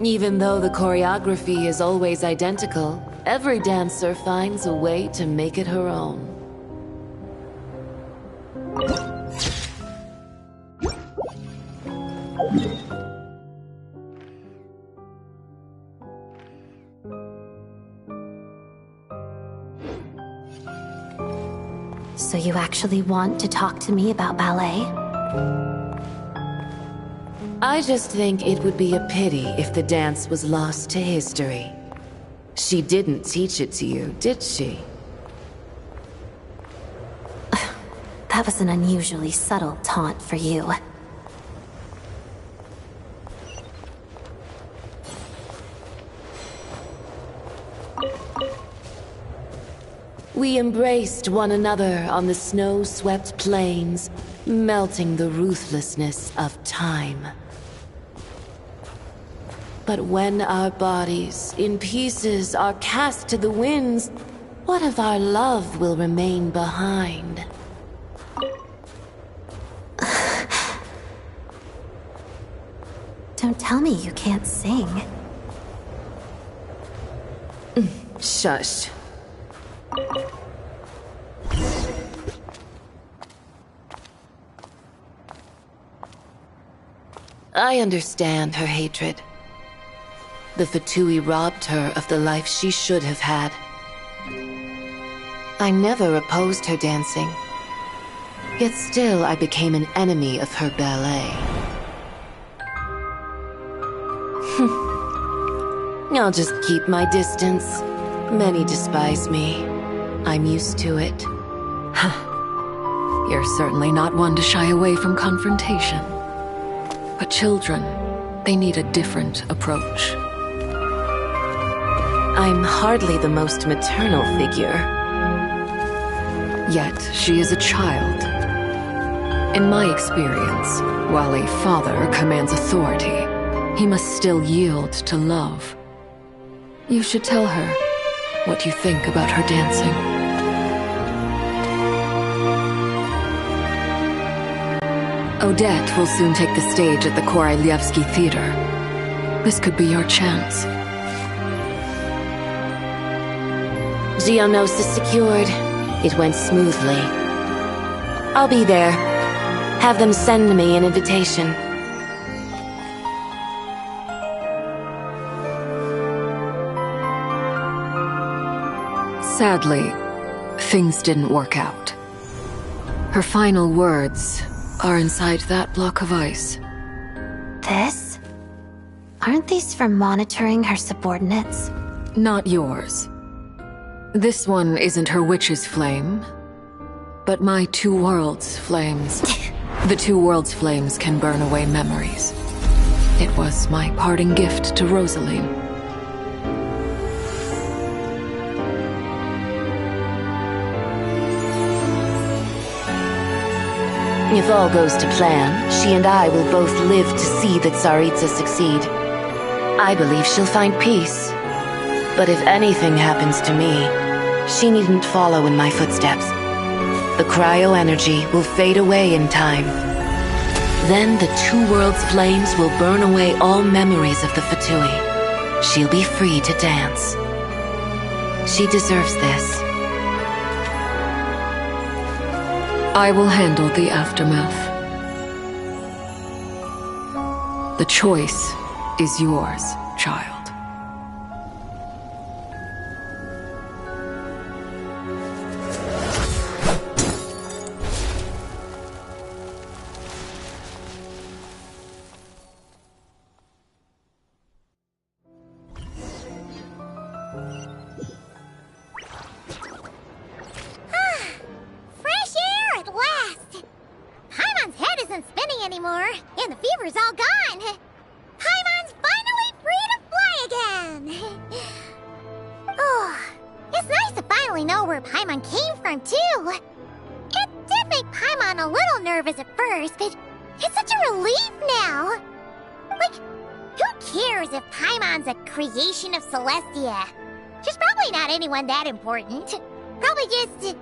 Even though the choreography is always identical, every dancer finds a way to make it her own. So you actually want to talk to me about ballet? I just think it would be a pity if the dance was lost to history. She didn't teach it to you, did she? That was an unusually subtle taunt for you. We embraced one another on the snow-swept plains, melting the ruthlessness of time. But when our bodies, in pieces, are cast to the winds, what of our love will remain behind? Don't tell me you can't sing. Shush. I understand her hatred. The Fatui robbed her of the life she should have had. I never opposed her dancing. Yet still I became an enemy of her ballet. I'll just keep my distance. Many despise me. I'm used to it. You're certainly not one to shy away from confrontation. But children, they need a different approach. I'm hardly the most maternal figure. Yet, she is a child. In my experience, while a father commands authority, he must still yield to love. You should tell her what you think about her dancing. Odette will soon take the stage at the Koralyevsky Theater. This could be your chance. Geonosis secured. It went smoothly. I'll be there. Have them send me an invitation. Sadly, things didn't work out. Her final words are inside that block of ice. This? Aren't these for monitoring her subordinates? Not yours. This one isn't her witch's flame, but my two worlds' flames. The two worlds' flames can burn away memories. It was my parting gift to Rosaline. If all goes to plan, she and I will both live to see the Tsaritsa succeed. I believe she'll find peace. But if anything happens to me, she needn't follow in my footsteps. The cryo energy will fade away in time. Then the Two Worlds flames will burn away all memories of the Fatui. She'll be free to dance. She deserves this. I will handle the aftermath. The choice is yours, child. Fresh air at last! Paimon's head isn't spinning anymore, and the fever's all gone. Paimon's finally free to fly again! Oh, it's nice to finally know where Paimon came from, too. It did make Paimon a little nervous at first, but it's such a relief now. Like, who cares if Paimon's a creation of Celestia? She's probably not anyone that important. Probably just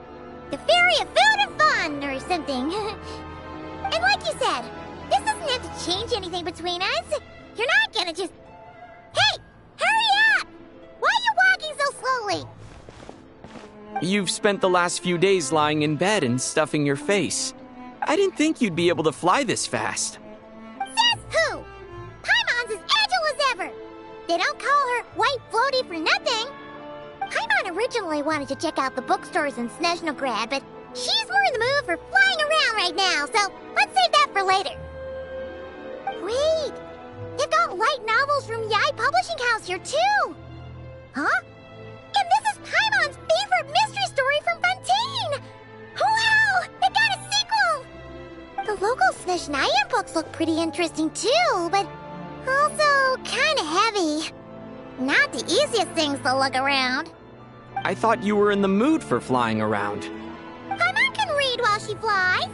the fairy of food and fun or something. And like you said, this doesn't have to change anything between us. You're not gonna just... Hey! Hurry up! Why are you walking so slowly? You've spent the last few days lying in bed and stuffing your face. I didn't think you'd be able to fly this fast. Says who? Paimon's as agile as ever. They don't call her White Floaty for nothing. Paimon originally wanted to check out the bookstores in Snezhnograd, but she's more in the mood for flying around right now, so let's save that for later. Wait, they've got light novels from Yai Publishing House here too. Huh? And this is Paimon's favorite mystery story from Fontaine! Wow! They got a sequel! The local Snezhnayan books look pretty interesting too, but also kinda heavy. Not the easiest things to look around. I thought you were in the mood for flying around. Paimon can read while she flies.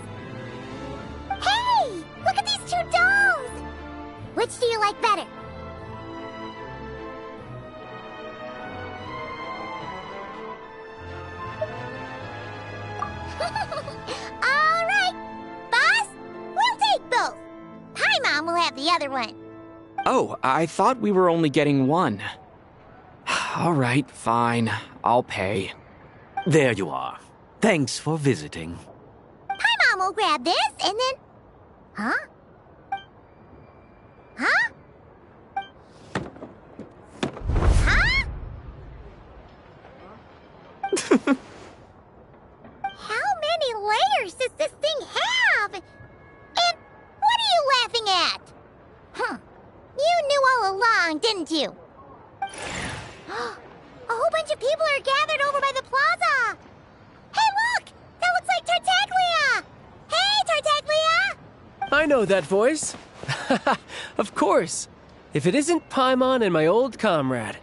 Hey! Look at these two dolls! Which do you like better? Alright! Boss, we'll take both. Paimon will have the other one. Oh, I thought we were only getting one. All right, fine. I'll pay. There you are. Thanks for visiting. Paimon will grab this and then... Huh? Huh? Huh? How many layers does this thing have? And what are you laughing at? Huh. You knew all along, didn't you? A whole bunch of people are gathered over by the plaza! Hey, look! That looks like Tartaglia! Hey, Tartaglia! I know that voice. Of course. If it isn't Paimon and my old comrade.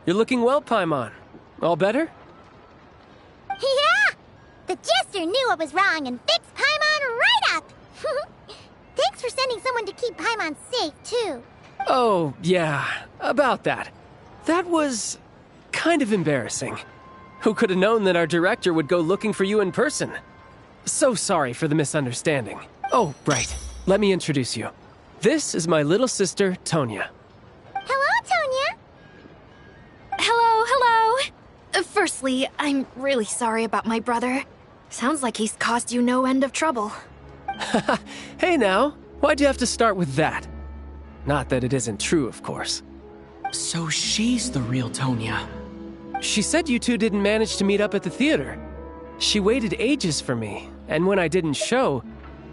You're looking well, Paimon. All better? Yeah! The jester knew I was wrong and fixed Paimon right up! Thanks for sending someone to keep Paimon safe, too. Oh, yeah. About that. That was... kind of embarrassing. Who could have known that our director would go looking for you in person? So sorry for the misunderstanding. Oh, right. Let me introduce you. This is my little sister, Tonya. Hello, Tonya. Hello. Firstly, I'm really sorry about my brother. Sounds like he's caused you no end of trouble. Hey now, why'd you have to start with that? Not that it isn't true, of course. So she's the real Tonya. She said you two didn't manage to meet up at the theater. She waited ages for me, and when I didn't show,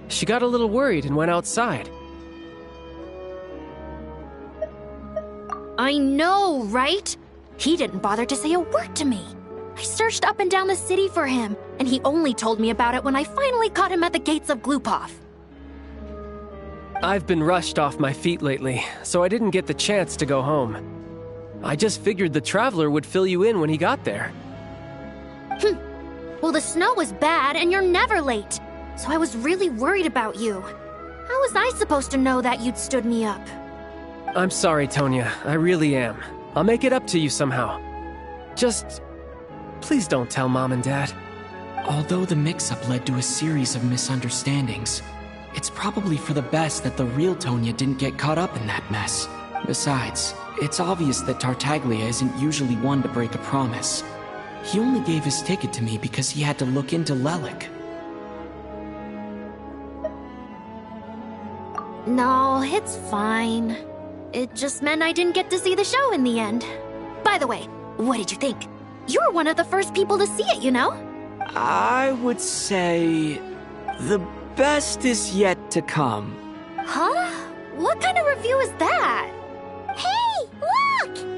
she got a little worried and went outside. I know, right? He didn't bother to say a word to me. I searched up and down the city for him, and he only told me about it when I finally caught him at the gates of Glupov. I've been rushed off my feet lately, so I didn't get the chance to go home. I just figured the Traveler would fill you in when he got there. Well, the snow was bad, and you're never late. So I was really worried about you. How was I supposed to know that you'd stood me up? I'm sorry, Tonya. I really am. I'll make it up to you somehow. Just... please don't tell Mom and Dad. Although the mix-up led to a series of misunderstandings, It's probably for the best that the real Tonya didn't get caught up in that mess. Besides, it's obvious that Tartaglia isn't usually one to break a promise. He only gave his ticket to me because he had to look into Lelik. No, it's fine. It just meant I didn't get to see the show in the end. By the way, what did you think? You were one of the first people to see it, you know? I would say the best is yet to come. Huh? What kind of review is that? Hey, look!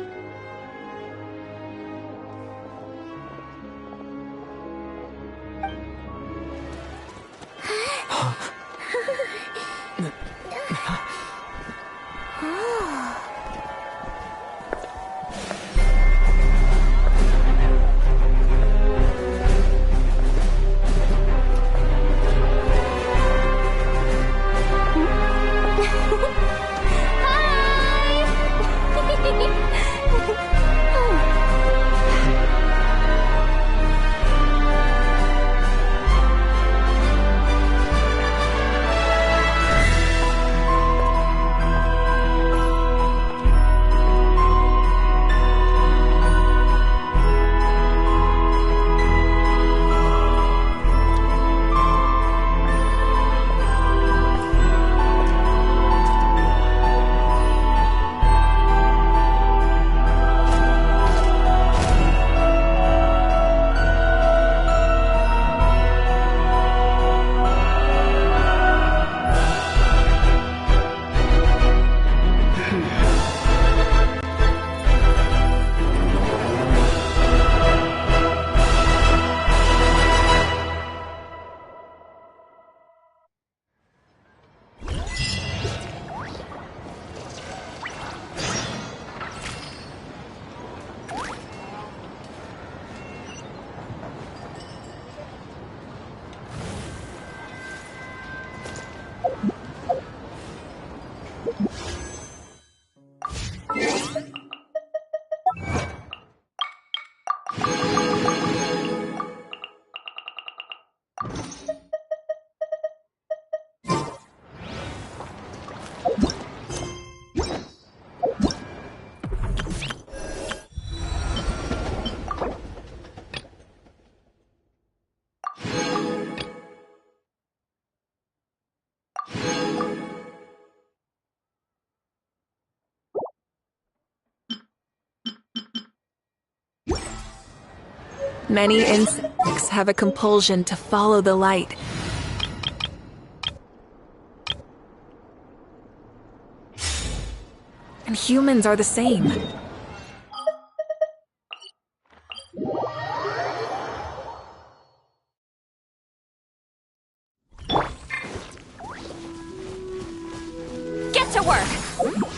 Many insects have a compulsion to follow the light. And humans are the same. Get to work!